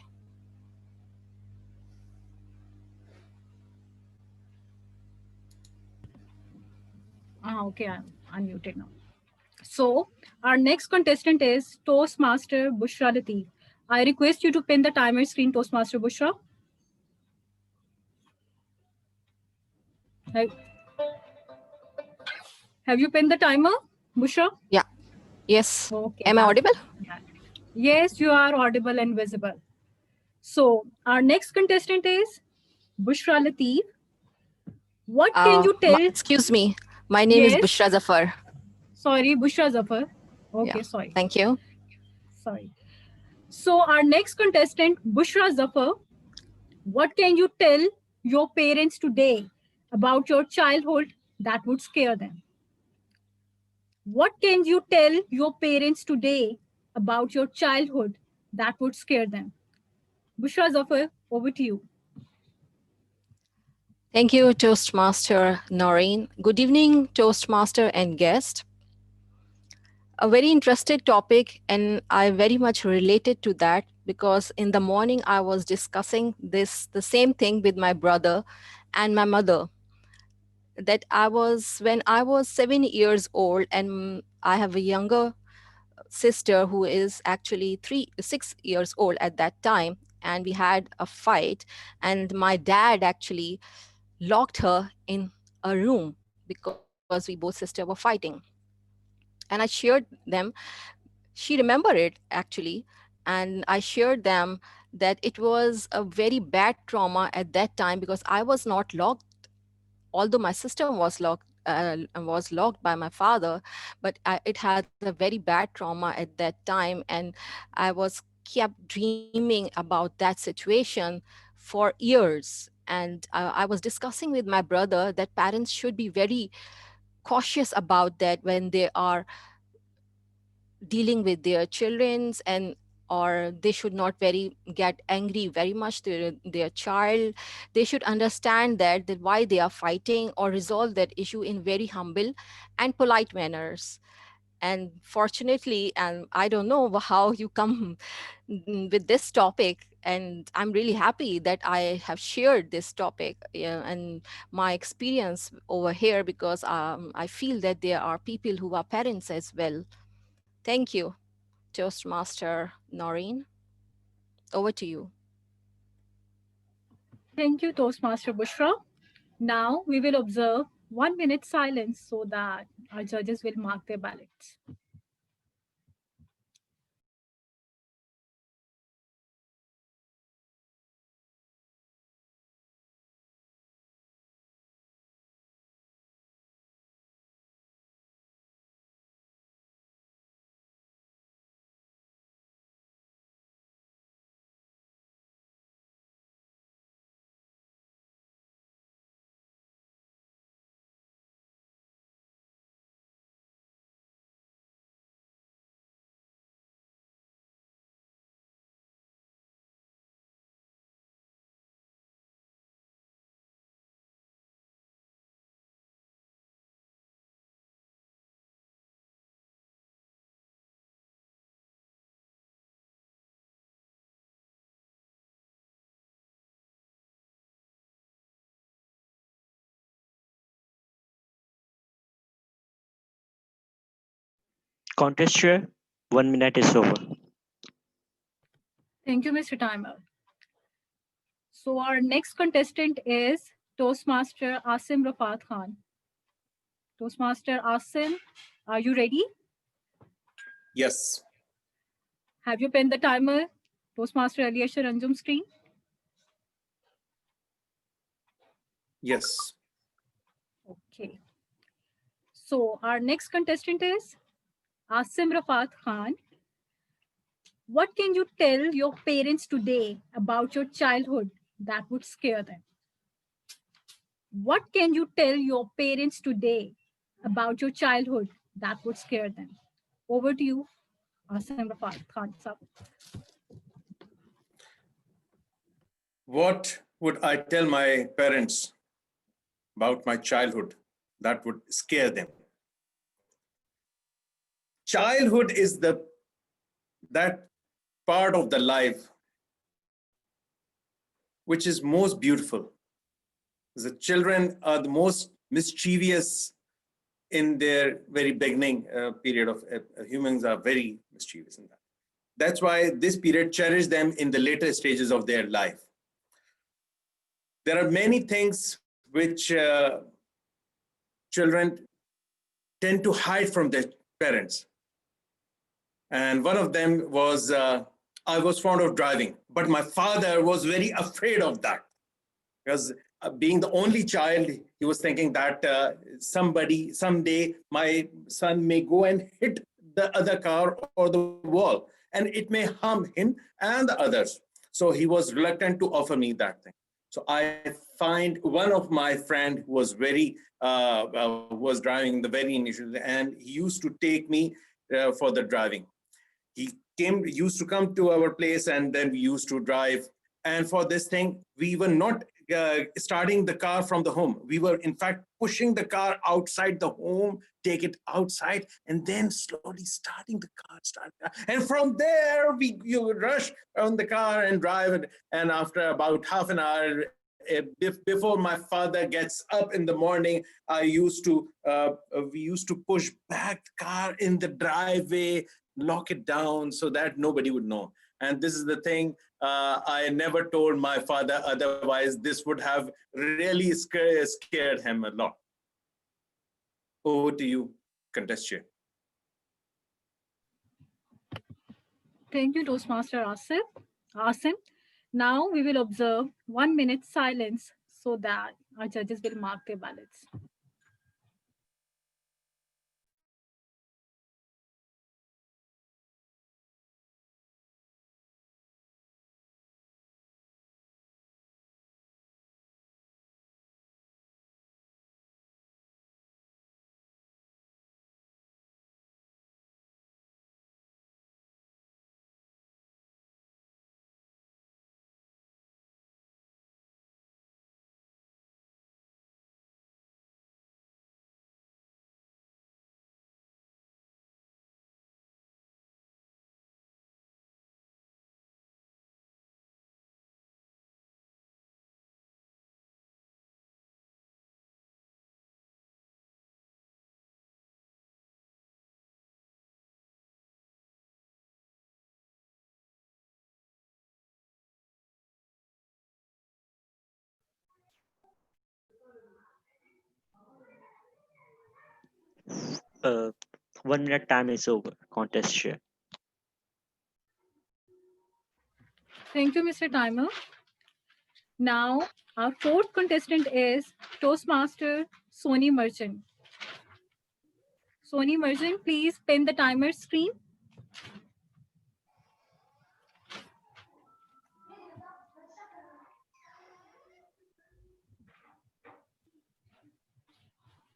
Okay, I'm unmuted now. So our next contestant is Toastmaster Bushra Lateef. I request you to pin the timer screen, Toastmaster Bushra. Have you pinned the timer, Bushra? Yeah. Yes. Okay. Am I audible? Yes, you are audible and visible. So our next contestant is Bushra Lateef. What can you tell? Excuse me. My name is Yes. Bushra Zafar. Sorry, Bushra Zafar. Okay, Yeah. sorry. Thank you. Sorry. So our next contestant, Bushra Zafar. What can you tell your parents today about your childhood that would scare them? What can you tell your parents today about your childhood that would scare them? Bushra Zafar, over to you. Thank you, Toastmaster Noreen. Good evening, Toastmaster and guest. A very interesting topic, and I very much related to that because in the morning I was discussing the same thing with my brother and my mother. That when I was 7 years old, and I have a younger sister who is actually 6 years old at that time, and we had a fight, and my dad actually locked her in a room because we both sisters were fighting. And I shared them. She remembered it actually, and I shared them that it was a very bad trauma at that time because I was not locked, although my sister was locked by my father, but it had a very bad trauma at that time, and I was kept dreaming about that situation for years. And I was discussing with my brother that parents should be very cautious about that when they are dealing with their children's, and or they should not get angry very much to their child. They should understand that why they are fighting, or resolve that issue in very humble and polite manners. And fortunately, and I don't know how you come with this topic, and I'm really happy that I have shared this topic, and my experience over here, because I feel that there are people who are parents as well. Thank you, Toastmaster Noreen. Over to you. Thank you, Toastmaster Bushra. Now we will observe 1 minute silence so that our judges will mark their ballots. Contest chair, 1 minute is over. Thank you, Mr. Timer. So our next contestant is Toastmaster Asim Rafat Khan. Toastmaster Asim, are you ready? Yes. Have you pinned the timer? Toastmaster Aliasha Ranjum screen? Yes. Okay. So our next contestant is Asim Rafat Khan. What can you tell your parents today about your childhood that would scare them? What can you tell your parents today about your childhood that would scare them? Over to you, Asim Rafat Khan. Sir. What would I tell my parents about my childhood that would scare them? Childhood is that part of the life which is most beautiful. The children are the most mischievous in their very beginning period of humans are very mischievous in that. That's why this period cherish them in the later stages of their life. There are many things which children tend to hide from their parents. And one of them was, I was fond of driving, but my father was very afraid of that because being the only child, he was thinking that someday my son may go and hit the other car or the wall and it may harm him and the others. So he was reluctant to offer me that thing. So I find one of my friend who was was driving the very initial, and he used to take me for the driving. He used to come to our place, and then we used to drive. And for this thing, we were not starting the car from the home. We were, in fact, pushing the car outside the home, take it outside, and then slowly starting the car. And from there, you would rush on the car and drive. And after about half an hour, before my father gets up in the morning, we used to push back the car in the driveway, lock it down so that nobody would know. And this is the thing I never told my father, otherwise this would have really scared him a lot. Over to you, contest chair. Thank you, Toastmaster Asim. Now we will observe 1 minute silence so that our judges will mark their ballots. Uh, 1 minute time is over. Contest chair. Thank you, Mr. Timer. Now, our fourth contestant is Toastmaster Sony Merchant. Sony Merchant, please pin the timer screen.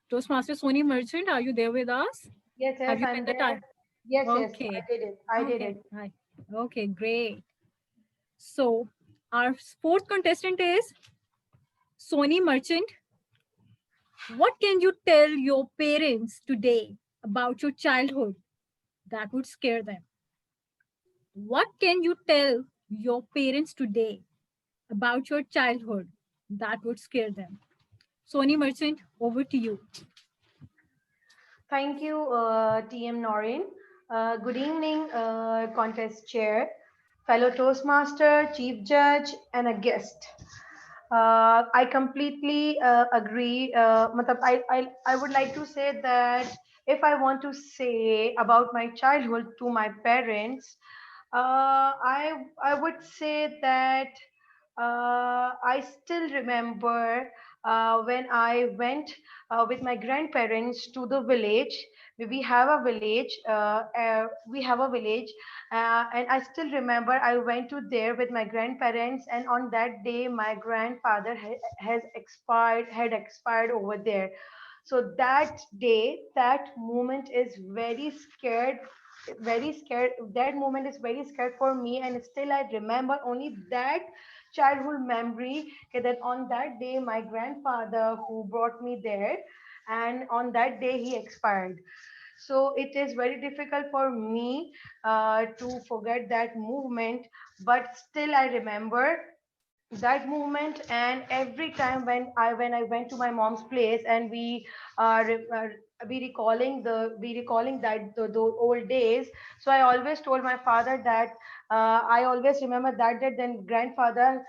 Toastmaster Sony Merchant, are you there with us? Yes, Have you I'm pinned the there. time? Yes, Okay. yes, I did it. I did it. Right. Okay, great. So our fourth contestant is Sony Merchant. What can you tell your parents today about your childhood that would scare them? What can you tell your parents today about your childhood that would scare them? Sony Merchant, over to you. Thank you, TM Noreen. Good evening, contest chair, fellow Toastmaster, chief judge, and a guest. I completely agree. I would like to say that if I want to say about my childhood to my parents, I would say that I still remember when I went with my grandparents to the village. We have a village. We have a village, and I still remember I went to there with my grandparents. And on that day, my grandfather has expired. Had expired over there. So that day, that moment is very scared. That moment is very scared for me, and still I remember only that childhood memory, okay, that on that day my grandfather who brought me there, and on that day he expired. So it is very difficult for me to forget that movement, but still I remember that movement. And every time when I went to my mom's place, and we recalling that the old days. So I always told my father that I always remember that day then grandfather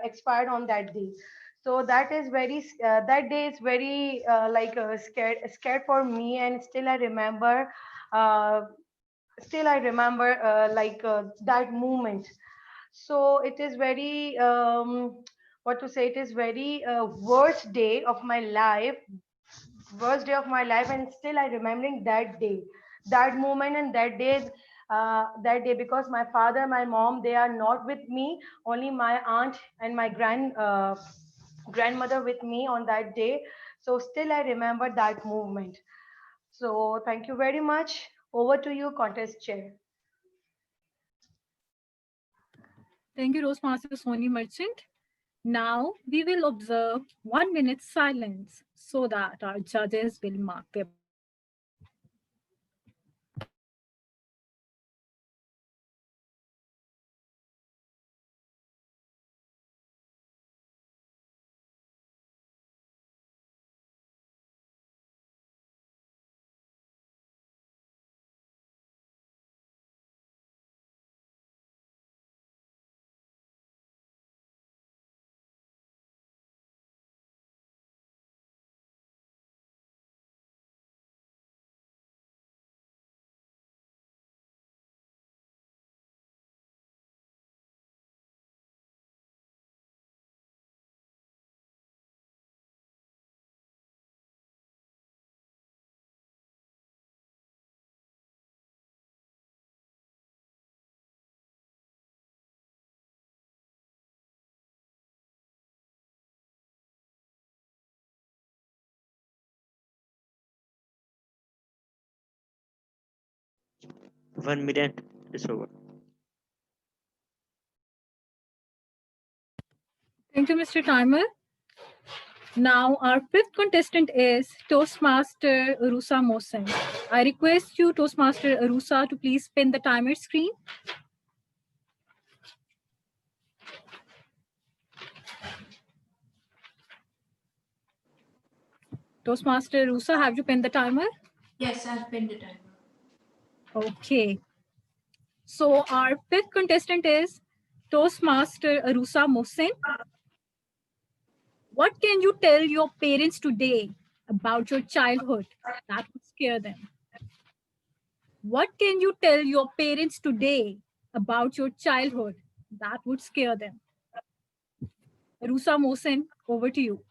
expired on that day. So that day is very scared for me. And uh, still I remember that moment. So it is very what to say, it is very worst day of my life. And still I remembering that day, that moment, and that day, because my father, my mom, they are not with me, only my aunt and my grandmother with me on that day. So still I remember that movement. So thank you very much. Over to you, contest chair. Thank you, Toastmaster Sony Merchant. Now we will observe 1 minute silence so that our judges will mark their One minute is over. Thank you, Mr. Timer. Now our fifth contestant is Toastmaster Arusa Mohsen. I request you, Toastmaster Arusa, to please spin the timer screen. Toastmaster Arusa, have you pinned the timer? Yes, I've pinned the timer. Okay. So our fifth contestant is Toastmaster Arusa Mohsen. What can you tell your parents today about your childhood that would scare them? What can you tell your parents today about your childhood that would scare them? Arusa Mohsen, over to you.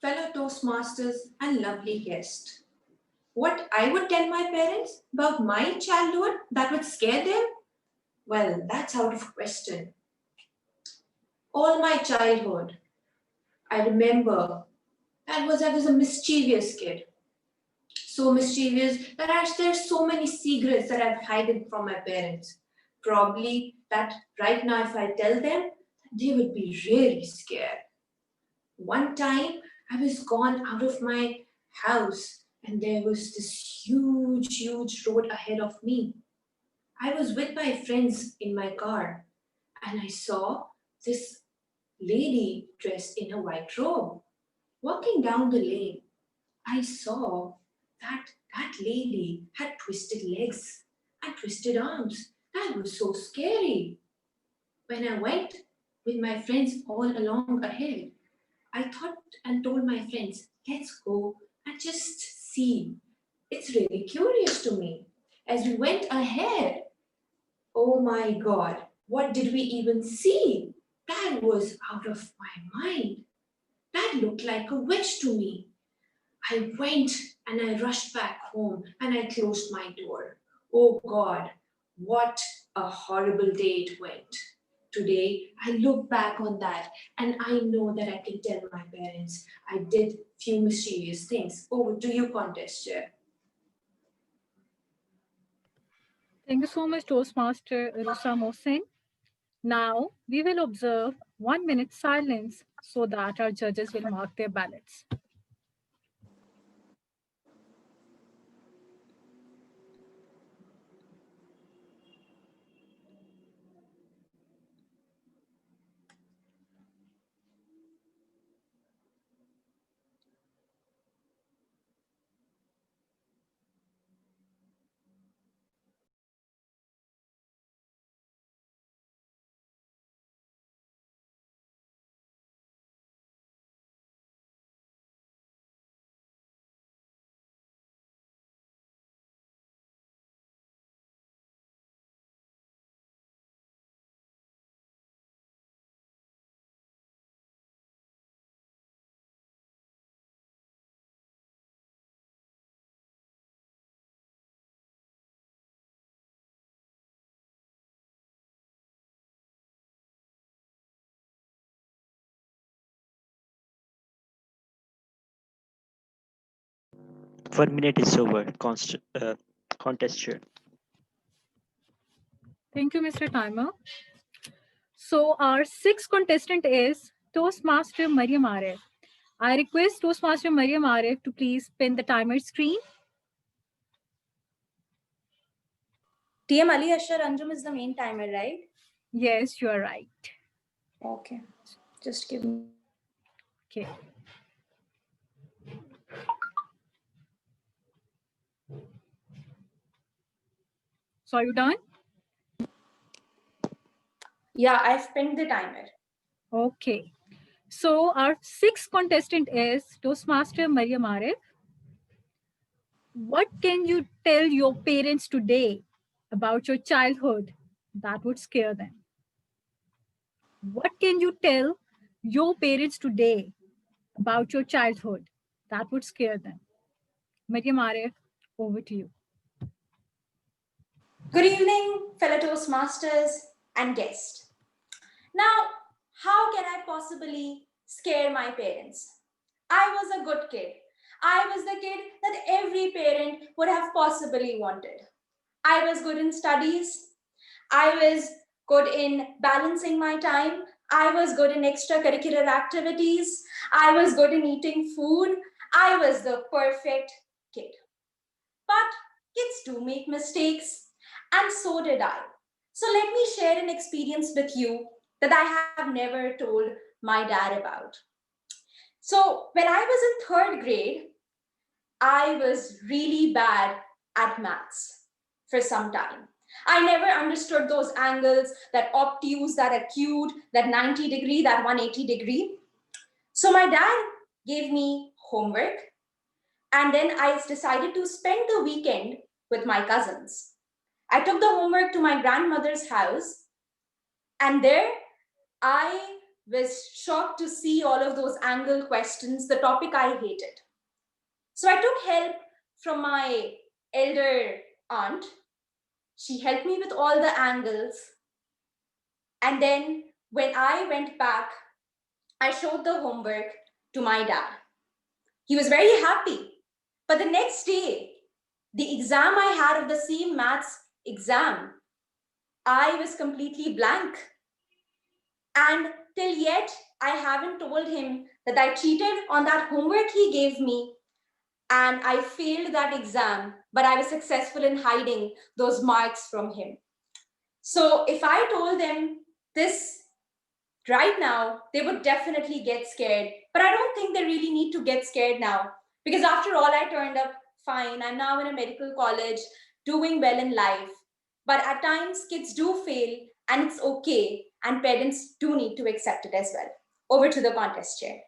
Fellow Toastmasters and lovely guest. What I would tell my parents about my childhood that would scare them? Well, that's out of question. All my childhood, I remember I was a mischievous kid. So mischievous that there's so many secrets that I've hidden from my parents. Probably that right now, if I tell them, they would be really scared. One time, I was gone out of my house, and there was this huge road ahead of me. I was with my friends in my car and I saw this lady dressed in a white robe walking down the lane. I saw that that lady had twisted legs and twisted arms. That was so scary. When I went with my friends all along ahead, I thought and told my friends, let's go and just see. It's really curious to me. As we went ahead, oh my God, what did we even see? That was out of my mind. That looked like a witch to me. I went and I rushed back home and I closed my door. Oh God, what a horrible day it went. Today, I look back on that and I know that I can tell my parents I did few mysterious things. Over to you, contest chair. Thank you so much, Toastmaster Rusa Mohsen. Now, we will observe 1 minute silence so that our judges will mark their ballots. One minute is over. Contest chair. Thank you, Mr. Timer. So our sixth contestant is Toastmaster Mariam Arif. I request Toastmaster Mariam Arif to please pin the timer screen. TM Ali Ashar Anjum is the main timer, right? Yes, you are right. Okay, just give me. Okay. So are you done? Yeah, I've pinned the timer. Okay. So our sixth contestant is Toastmaster Mariam Arif. What can you tell your parents today about your childhood that would scare them? What can you tell your parents today about your childhood that would scare them? Mariam Arif, over to you. Good evening, fellow Toastmasters and guests. Now, how can I possibly scare my parents? I was a good kid. I was the kid that every parent would have possibly wanted. I was good in studies. I was good in balancing my time. I was good in extracurricular activities. I was good in eating food. I was the perfect kid. But kids do make mistakes, and so did I. So let me share an experience with you that I have never told my dad about. So when I was in third grade, I was really bad at maths for some time. I never understood those angles, that obtuse, that acute, that 90 degree, that 180 degree. So my dad gave me homework, and then I decided to spend the weekend with my cousins. I took the homework to my grandmother's house, and there I was shocked to see all of those angle questions, the topic I hated. So I took help from my elder aunt. She helped me with all the angles. And then when I went back, I showed the homework to my dad. He was very happy. But the next day, the exam I had of the same maths exam, I was completely blank. And till yet, I haven't told him that I cheated on that homework he gave me and I failed that exam, but I was successful in hiding those marks from him. So if I told them this right now, they would definitely get scared. But I don't think they really need to get scared now, because after all, I turned up fine. I'm now in a medical college, doing well in life. But at times, kids do fail, and it's okay. And parents do need to accept it as well. Over to the contest chair.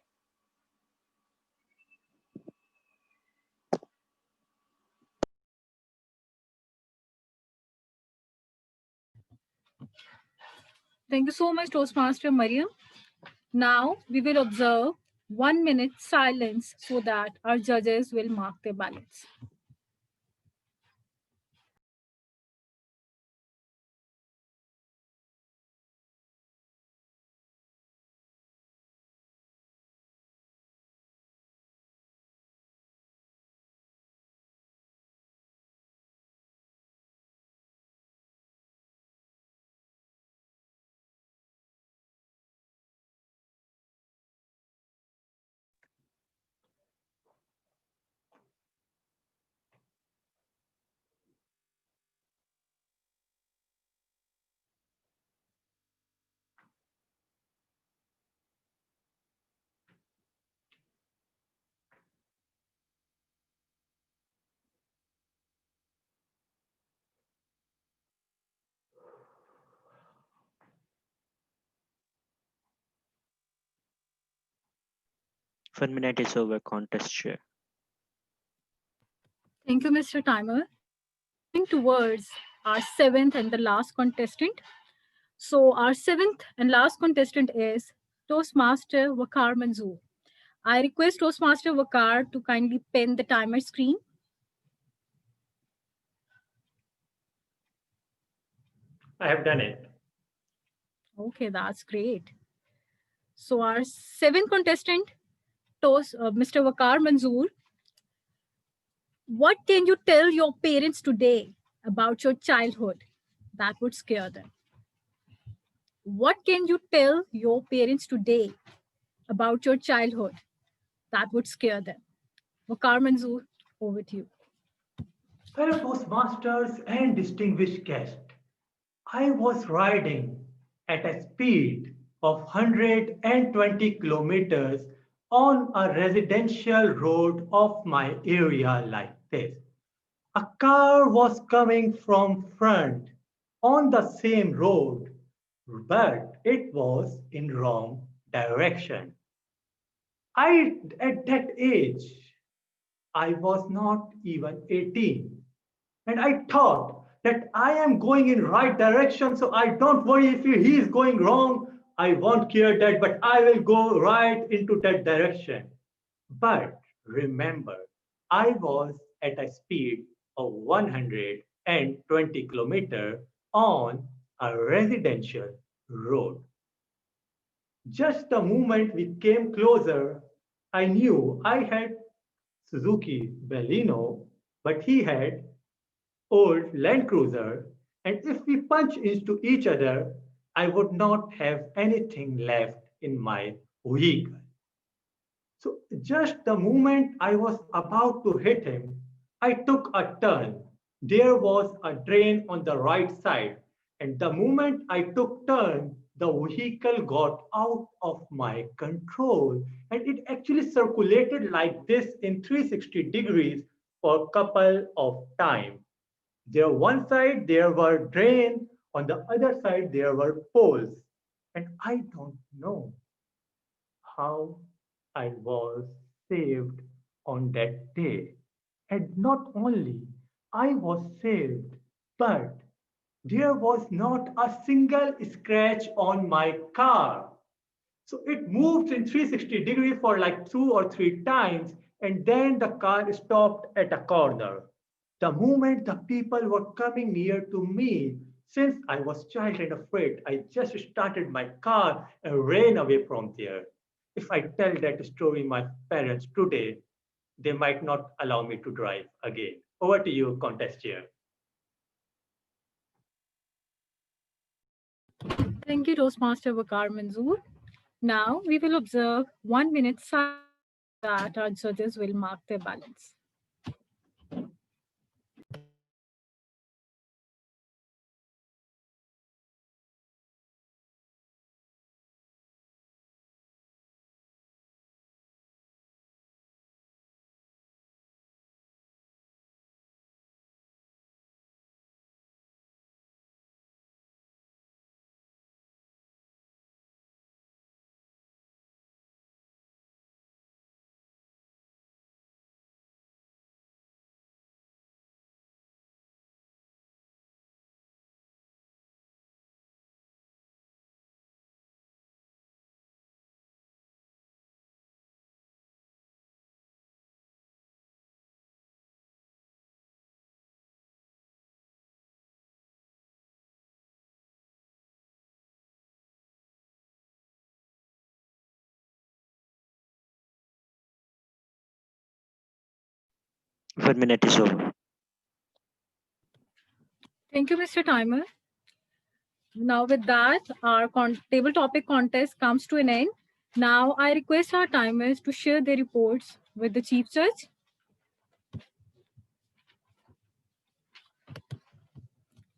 Thank you so much, Toastmaster Mariam. Now we will observe 1 minute silence so that our judges will mark their ballots. One minute is over, contest chair. Thank you, Mr. Timer. Moving towards our seventh and the last contestant. So our seventh and last contestant is Toastmaster Waqar Manzoor. I request Toastmaster Waqar to kindly pen the timer screen. I have done it. Okay, that's great. So our seventh contestant, Mr. Waqar Manzoor. What can you tell your parents today about your childhood that would scare them? What can you tell your parents today about your childhood that would scare them? Waqar Manzoor, over to you. Fellow Toastmasters and distinguished guests, I was riding at a speed of 120 kilometers on a residential road of my area like this. A car was coming from front on the same road, but it was in wrong direction. At that age, I was not even 18. And I thought that I am going in right direction, so I don't worry if he is going wrong. I won't care that, but I will go right into that direction. But remember, I was at a speed of 120 kilometers on a residential road. Just the moment we came closer, I knew I had Suzuki Baleno, but he had old Land Cruiser, and if we punch into each other, I would not have anything left in my vehicle. So just the moment I was about to hit him, I took a turn. There was a drain on the right side, and the moment I took turn, the vehicle got out of my control, and it actually circulated like this in 360 degrees for a couple of times. There one side there were drain, on the other side there were poles, and I don't know how I was saved on that day. And not only I was saved, but there was not a single scratch on my car. So it moved in 360 degrees for like 2 or 3 times, and then the car stopped at a corner. The moment the people were coming near to me, since I was child and afraid, I just started my car and ran away from there. If I tell that story my parents today, they might not allow me to drive again. Over to you, contest chair. Thank you, Toastmaster Waqar Manzoor. Now we will observe 1 minute silence that our judges will mark their ballots. 1 minute is over. Thank you, Mr. Timer. Now with that, our table topic contest comes to an end. Now I request our timers to share their reports with the Chief Judge.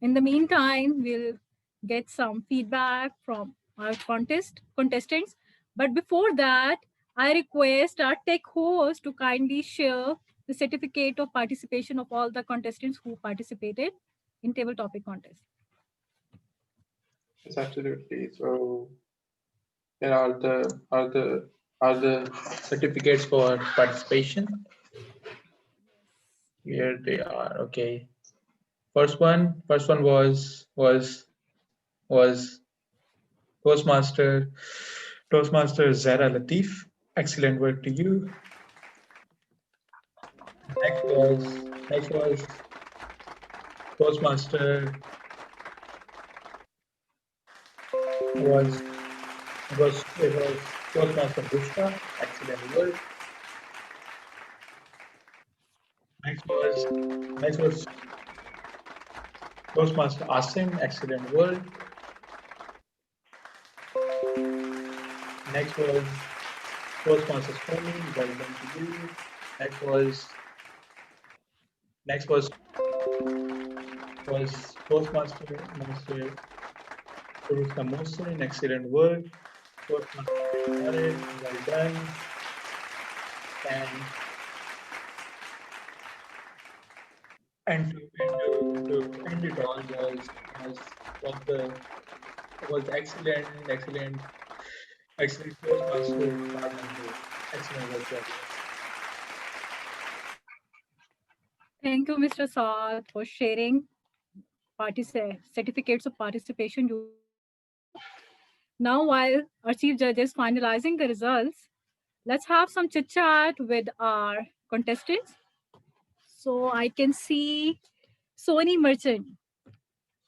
In the meantime, we'll get some feedback from our contestants. But before that, I request our tech host to kindly share the certificate of participation of all the contestants who participated in table topic contest. Yes, absolutely. So there are the certificates for participation. Here they are. Okay. First one was Toastmaster Zara Latif. Excellent work to you. Next was Toastmaster was Toastmaster Bushra. Excellent work. Next was Toastmaster Asim. Excellent work. Next was Toastmaster Sony. Well done to you. Next was Toastmaster Purushna Mohsen. Excellent work. Toastmaster Jared, well done. And to end it all was excellent Toastmaster. Excellent work. Thank you, Mr. Saad, for sharing certificates of participation. Now, while our Chief Judge is finalizing the results, let's have some chit chat with our contestants. So I can see Sony Merchant.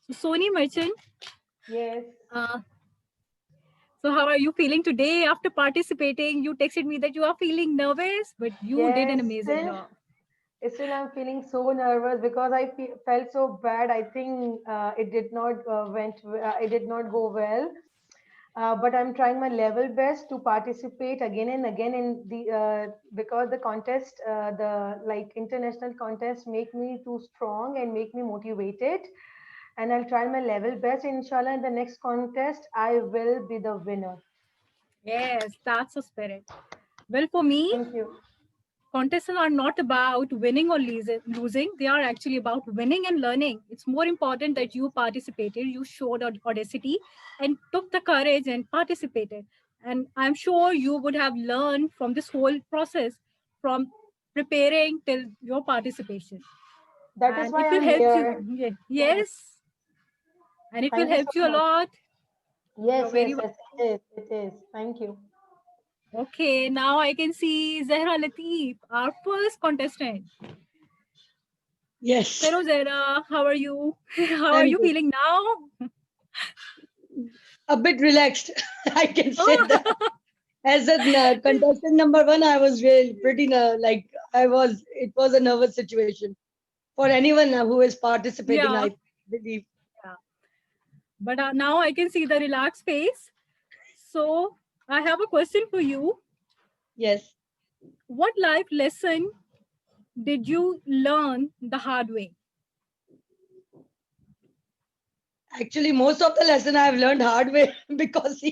So Sony Merchant. Yes. So how are you feeling today after participating? You texted me that you are feeling nervous, but you did an amazing job. Still, I'm feeling so nervous because I felt so bad. I think it did not go well. But I'm trying my level best to participate again and again in the because the contest, the international contest, make me too strong and make me motivated. And I'll try my level best. Inshallah, in the next contest, I will be the winner. Yes, that's the spirit. Well, for me, thank you. Contests are not about winning or losing. They are actually about winning and learning. It's more important that you participated, you showed audacity and took the courage and participated. And I'm sure you would have learned from this whole process, from preparing till your participation. That is why I'm here. Yes. And it will help you a lot. Yes, it is. Thank you. Okay, now I can see Zahra Latif, our first contestant. Yes. Hello, Zahra. How are you? How are you feeling now? A bit relaxed, I can say that. As a contestant number 1, I was really pretty it was a nervous situation for anyone who is participating, I believe. Yeah. But now I can see the relaxed face. So I have a question for you. Yes. What life lesson did you learn the hard way? Actually, most of the lesson I have learned hard way because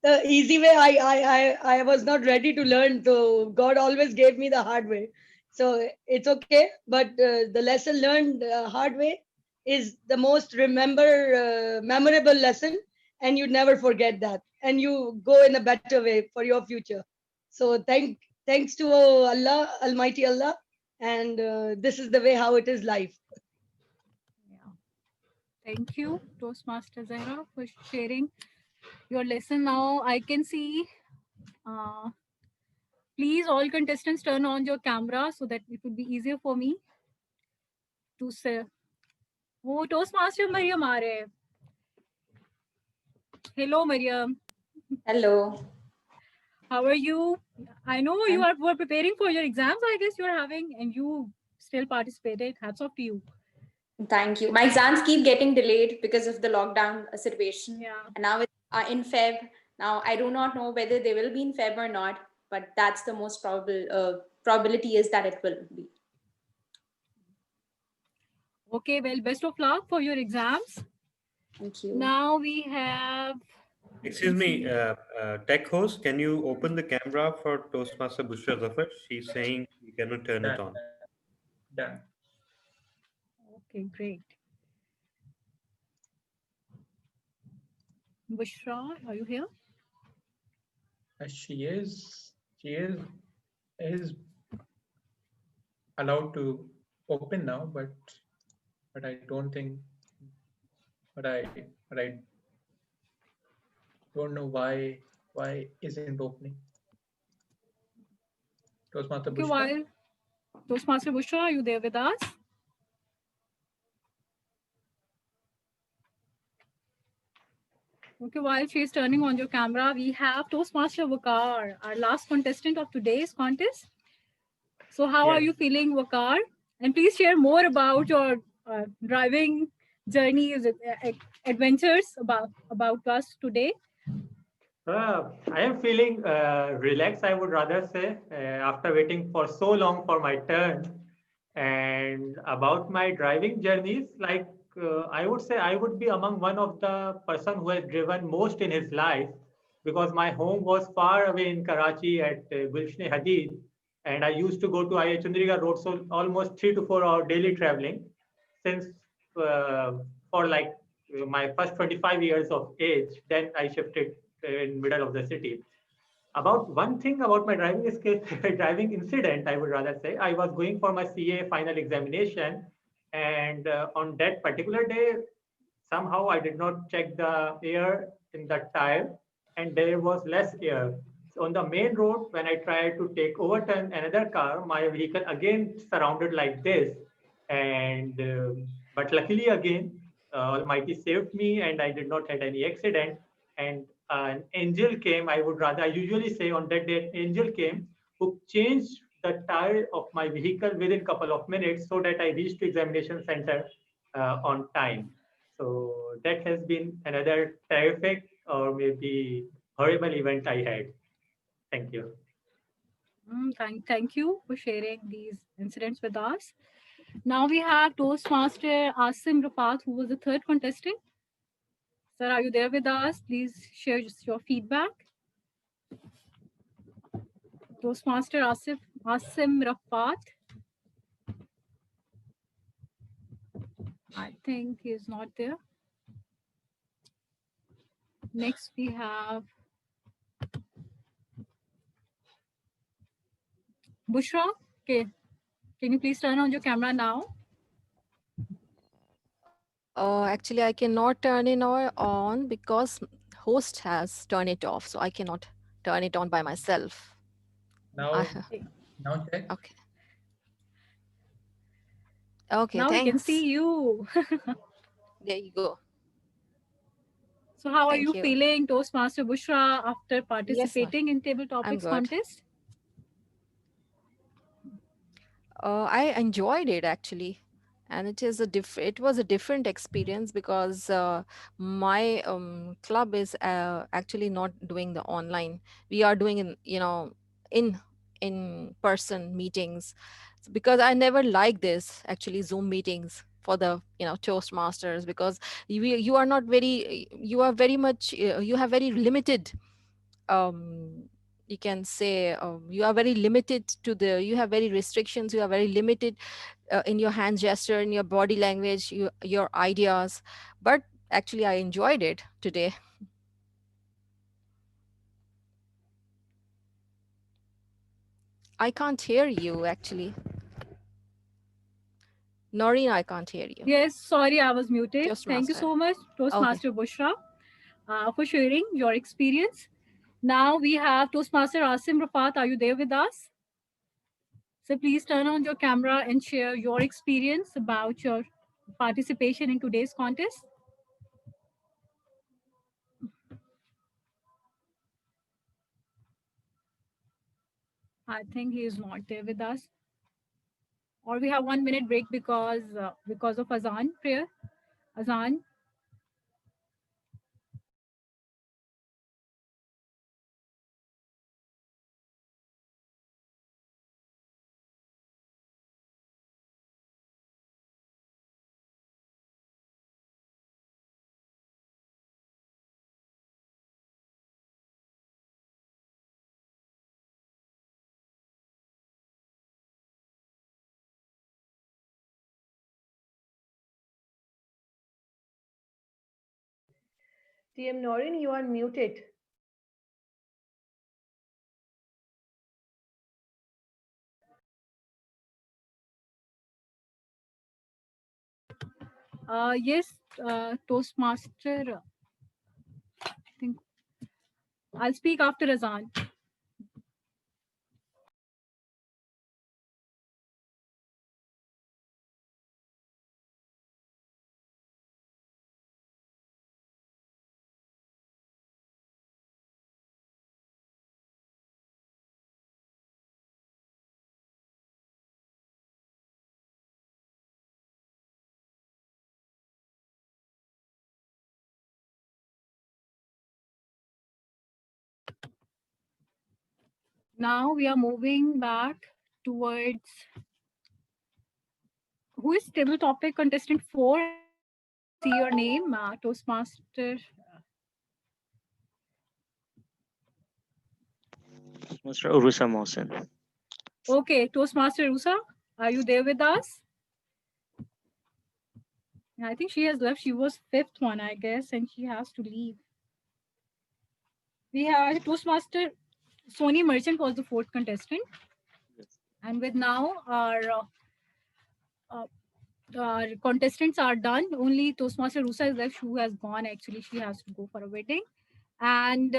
the easy way I was not ready to learn. So God always gave me the hard way. So it's okay. But the lesson learned hard way is the most memorable lesson, and you never forget that, and you go in a better way for your future. So thanks to Allah, Almighty Allah, and this is the way how it is life. Thank you, Toastmaster Zahra, for sharing your lesson. Now I can see. Please, all contestants, turn on your camera so that it would be easier for me to say. Oh, Toastmaster Mariam Are. Hello, Mariam. Hello. How are you? I know you were preparing for your exams, I guess you're having, and you still participated. Hats off to you. Thank you. My exams keep getting delayed because of the lockdown situation. Yeah. And now it's in Feb. Now I do not know whether they will be in Feb or not, but that's the most probable probability is that it will be. Okay, well, best of luck for your exams. Thank you. Now we have. Excuse me, tech host, can you open the camera for Toastmaster Bushra Zafar? She's saying you cannot turn it on. Done. Okay, great. Bushra, are you here? She is allowed to open now, but I don't think, but I don't know why isn't opening. Toastmaster Okay, Bushra. while Toastmaster Bushra, are you there with us? Okay, while she's turning on your camera, we have Toastmaster Waqar, our last contestant of today's contest. So how are Yes. you feeling, Waqar? And please share more about your driving journeys, adventures about us today. I am feeling relaxed, I would rather say, after waiting for so long for my turn. And about my driving journeys, like I would say I would be among one of the person who has driven most in his life, because my home was far away in Karachi at Gulshan Hadid, and I used to go to IA Chandriga Road, so almost 3 to 4 hour daily traveling since for like my first 25 years of age. Then I shifted in middle of the city. About one thing about my driving skill, driving incident, I would rather say, I was going for my CA final examination, and on that particular day, somehow I did not check the air in the tire, and there was less air. So on the main road, when I tried to take overturn another car, my vehicle again surrounded like this, and but luckily again, Almighty saved me, and I did not had any accident. And an angel came. I usually say on that day, angel came who changed the tire of my vehicle within couple of minutes, so that I reached the examination center on time. So that has been another terrific or maybe horrible event I had. Thank you. Thank you for sharing these incidents with us. Now we have Toastmaster Asim Rafat, who was the third contestant. Sir, are you there with us? Please share just your feedback. Toastmaster Asim Rafat. I think he's not there. Next we have Bushra. Okay, can you please turn on your camera now? Actually, I cannot turn it on because host has turned it off, so I cannot turn it on by myself. Now check. Okay. Okay, now thanks. we can see you. There you go. So how are Thank you you. feeling, Toastmaster Bushra, after Yes, ma'am. participating in Table Topics good. contest? I enjoyed it actually, and it was a different experience because my club is actually not doing the online. We are doing in person meetings, because I never like this actually Zoom meetings for the Toastmasters, because you are not very you are very much you have very limited you can say you are very limited to you have very restrictions, you are very limited in your hand gesture, in your body language, your ideas. But actually I enjoyed it today. I can't hear you actually. Noreen, I can't hear you. Yes, sorry, I was muted. Thank you Toastmaster. so much, Toastmaster Bushra, for sharing your experience. Now we have Toastmaster Asim Rafat. Are you there with us? So please turn on your camera and share your experience about your participation in today's contest. I think he is not there with us. Or we have 1 minute break because of Azan prayer. Azan. TM Noreen, you are muted. Yes, Toastmaster. I think I'll speak after Azan. Now we are moving back towards who is table topic contestant 4. See your name, Toastmaster. Mr. Urusa Mohsen. Okay, Toastmaster Rusa, are you there with us? I think she has left. She was 5th one, I guess, and she has to leave. We have Toastmaster Sony Merchant was the 4th contestant. And with now our contestants are done. Only Toastmaster Rusa is left, who has gone. Actually, she has to go for a wedding. And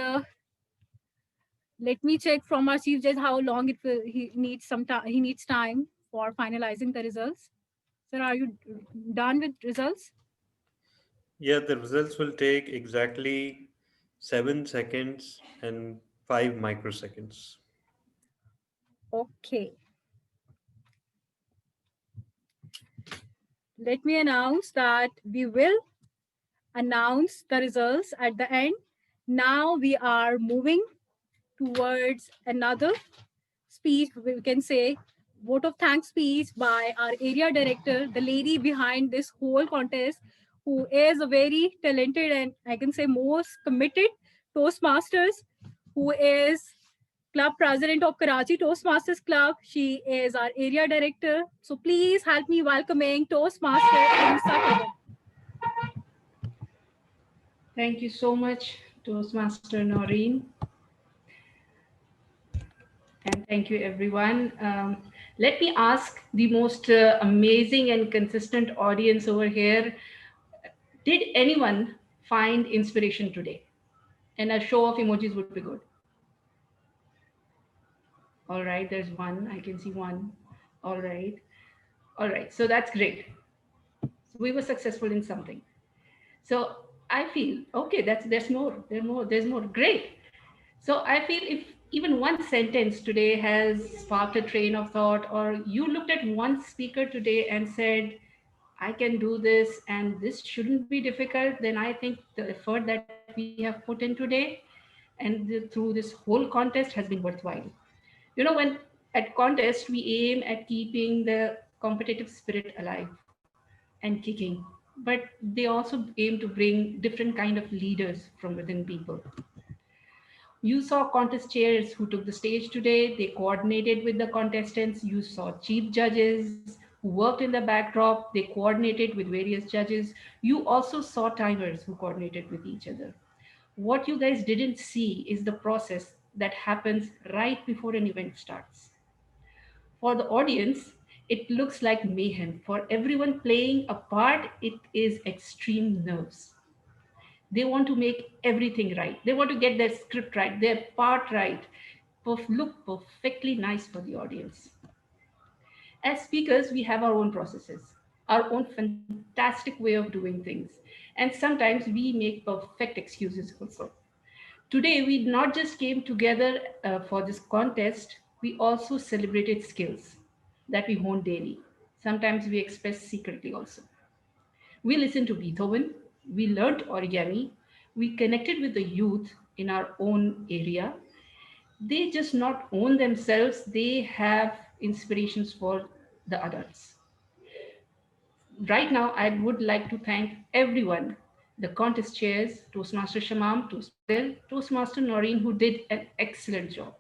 let me check from our chief judge how long it will. He needs some time. He needs time for finalizing the results. Sir, are you done with results? Yeah, the results will take exactly 7 seconds and 5 microseconds. Okay. Let me announce that we will announce the results at the end. Now we are moving towards another speech, we can say vote of thanks speech by our area director, the lady behind this whole contest, who is a very talented and I can say most committed Toastmasters, who is club president of Karachi Toastmasters Club. She is our area director. So please help me welcoming Toastmaster Arusa Kabat. Thank you so much, Toastmaster Noreen. And thank you, everyone. Let me ask the most amazing and consistent audience over here, did anyone find inspiration today? And a show of emojis would be good. All right, there's one. I can see one. All right. All right, so that's great. So we were successful in something. So I feel, okay, there's more, great. So I feel if even one sentence today has sparked a train of thought, or you looked at one speaker today and said, I can do this and this shouldn't be difficult, then I think the effort that we have put in today and through this whole contest has been worthwhile. You know, when at contest, we aim at keeping the competitive spirit alive and kicking, but they also aim to bring different kind of leaders from within people. You saw contest chairs who took the stage today. They coordinated with the contestants. You saw chief judges who worked in the backdrop. They coordinated with various judges. You also saw timers who coordinated with each other. What you guys didn't see is the process that happens right before an event starts. For the audience, it looks like mayhem. For everyone playing a part, it is extreme nerves. They want to make everything right. They want to get their script right, their part right, look perfectly nice for the audience. As speakers, we have our own processes, our own fantastic way of doing things. And sometimes we make perfect excuses also. Today, we not just came together for this contest, we also celebrated skills that we hone daily. Sometimes we express secretly also. We listened to Beethoven, we learned origami, we connected with the youth in our own area. They just not own themselves, they have inspirations for the adults. Right now, I would like to thank everyone, the contest chairs, Toastmaster Shamam, Toastmaster Noreen, who did an excellent job.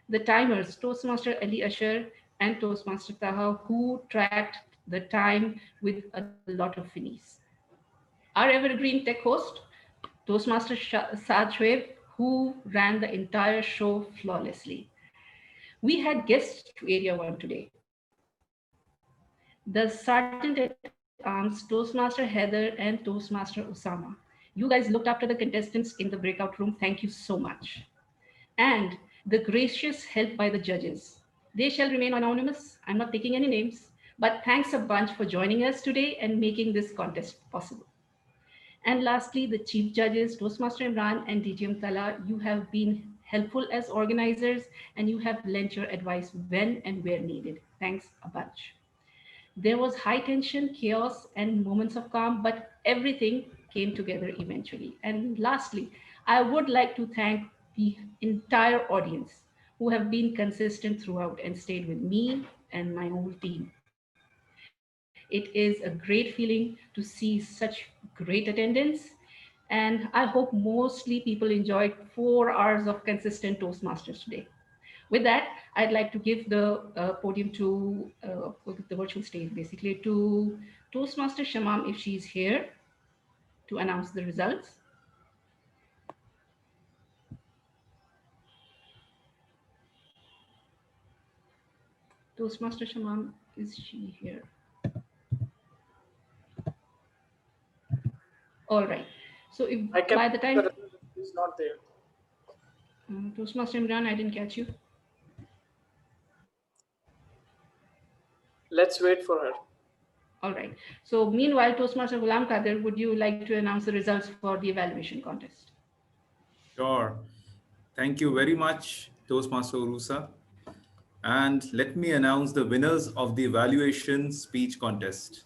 The timers, Toastmaster Ali Asher and Toastmaster Taha, who tracked the time with a lot of finesse. Our evergreen tech host, Toastmaster Saad Shoaib, who ran the entire show flawlessly. We had guests to Area 1 today. The Sergeant at Arms, Toastmaster Heather and Toastmaster Osama. You guys looked after the contestants in the breakout room. Thank you so much. And the gracious help by the judges. They shall remain anonymous. I'm not taking any names, but thanks a bunch for joining us today and making this contest possible. And lastly, the chief judges, Toastmaster Imran and DJ Mtala, you have been helpful as organizers and you have lent your advice when and where needed. Thanks a bunch. There was high tension, chaos, and moments of calm, but everything came together eventually. And lastly, I would like to thank the entire audience who have been consistent throughout and stayed with me and my whole team. It is a great feeling to see such great attendance. And I hope mostly people enjoyed 4 hours of consistent Toastmasters today. With that, I'd like to give the podium to the virtual stage, basically, to Toastmaster Shamam, if she's here, to announce the results. Toastmaster Shamam, is she here? All right. So if by the time is not there. Toastmaster Imran, I didn't catch you. Let's wait for her. All right. So meanwhile, Toastmaster Ghulam Qadir, would you like to announce the results for the evaluation contest? Sure. Thank you very much, Toastmaster Urusa. And let me announce the winners of the evaluation speech contest.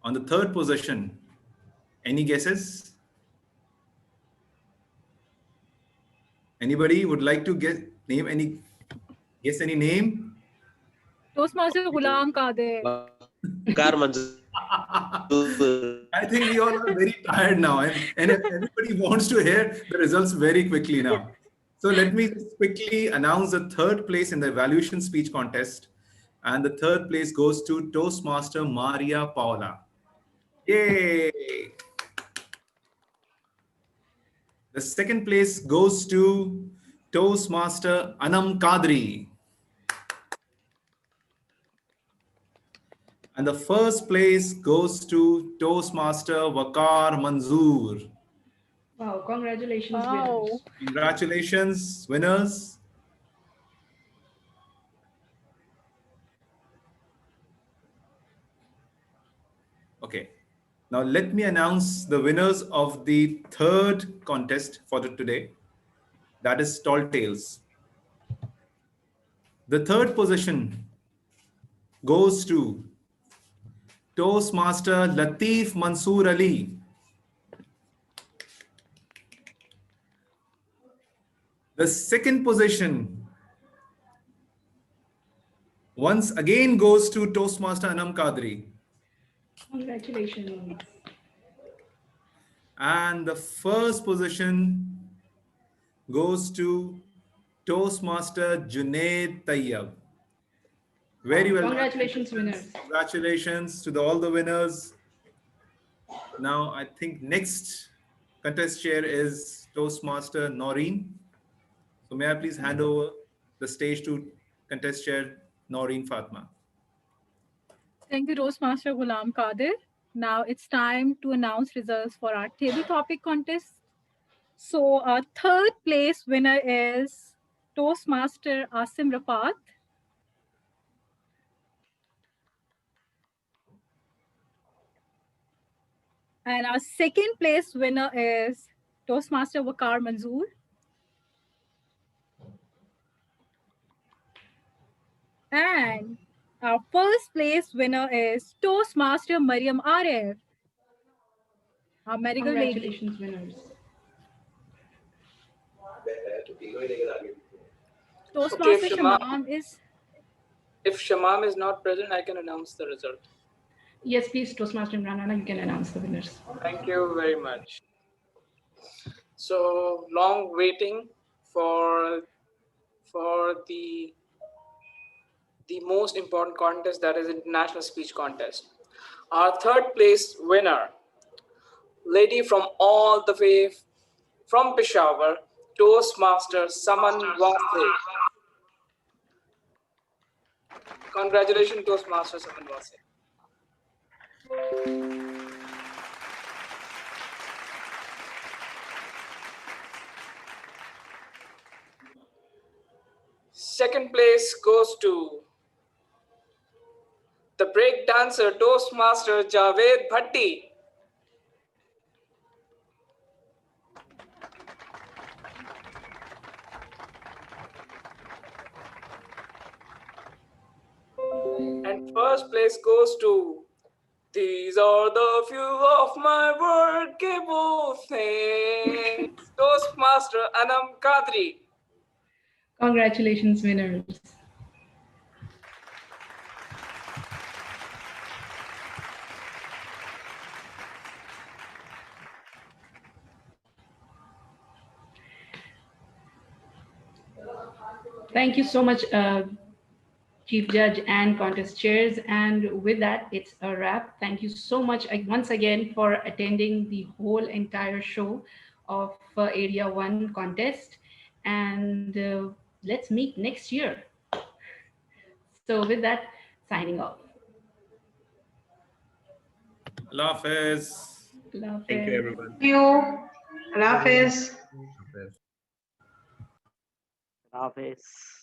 On the 3rd position, any guesses? Anybody would like to guess any name? Toastmaster Ghulam Qadir. I think we all are very tired now, and everybody wants to hear the results very quickly now. So let me just quickly announce the 3rd place in the evaluation speech contest. And the 3rd place goes to Toastmaster Maria Paula. Yay! The 2nd place goes to Toastmaster Anam Kadri. And the 1st place goes to Toastmaster Waqar Manzoor. Wow, congratulations, winners. Congratulations, winners. Okay, now let me announce the winners of the 3rd contest for today. That is Tall Tales. The 3rd position goes to Toastmaster Latif Mansoor Ali. The 2nd position once again goes to Toastmaster Anam Kadri. Congratulations. And the 1st position goes to Toastmaster Junaid Tayyab. Very well. Congratulations, winners. Congratulations to all the winners. Now, I think next contest chair is Toastmaster Noreen. So may I please hand over the stage to contest chair Noreen Fatma. Thank you, Toastmaster Ghulam Qadir. Now it's time to announce results for our table topic contest. So our 3rd place winner is Toastmaster Asim Rafat. And our 2nd place winner is Toastmaster Waqar Manzoor. our first place winner is Toastmaster Mariam Arif, our medical lady. Congratulations, winners. Toastmaster Okay, Shamam is. If Shamam is not present, I can announce the result. Yes, please, Toastmaster Imran, you can announce the winners. Thank you very much. So long waiting for the most important contest, that is International Speech Contest. Our third place winner, lady from all the way from Peshawar, Toastmaster Saman Wase. Congratulations, Toastmaster Saman Wase. Second place goes to the break dancer Toastmaster Javed Bhatti. And first place goes to these are the few of my word things. Toastmaster Anam Kadri. Congratulations, winners. Thank you so much, Chief Judge and contest chairs. And with that, it's a wrap. Thank you so much once again for attending the whole entire show of Area 1 contest. And let's meet next year. So with that, signing off. Allah Hafiz. Thank you, everyone. Thank you. Allah Hafiz. Hafiz.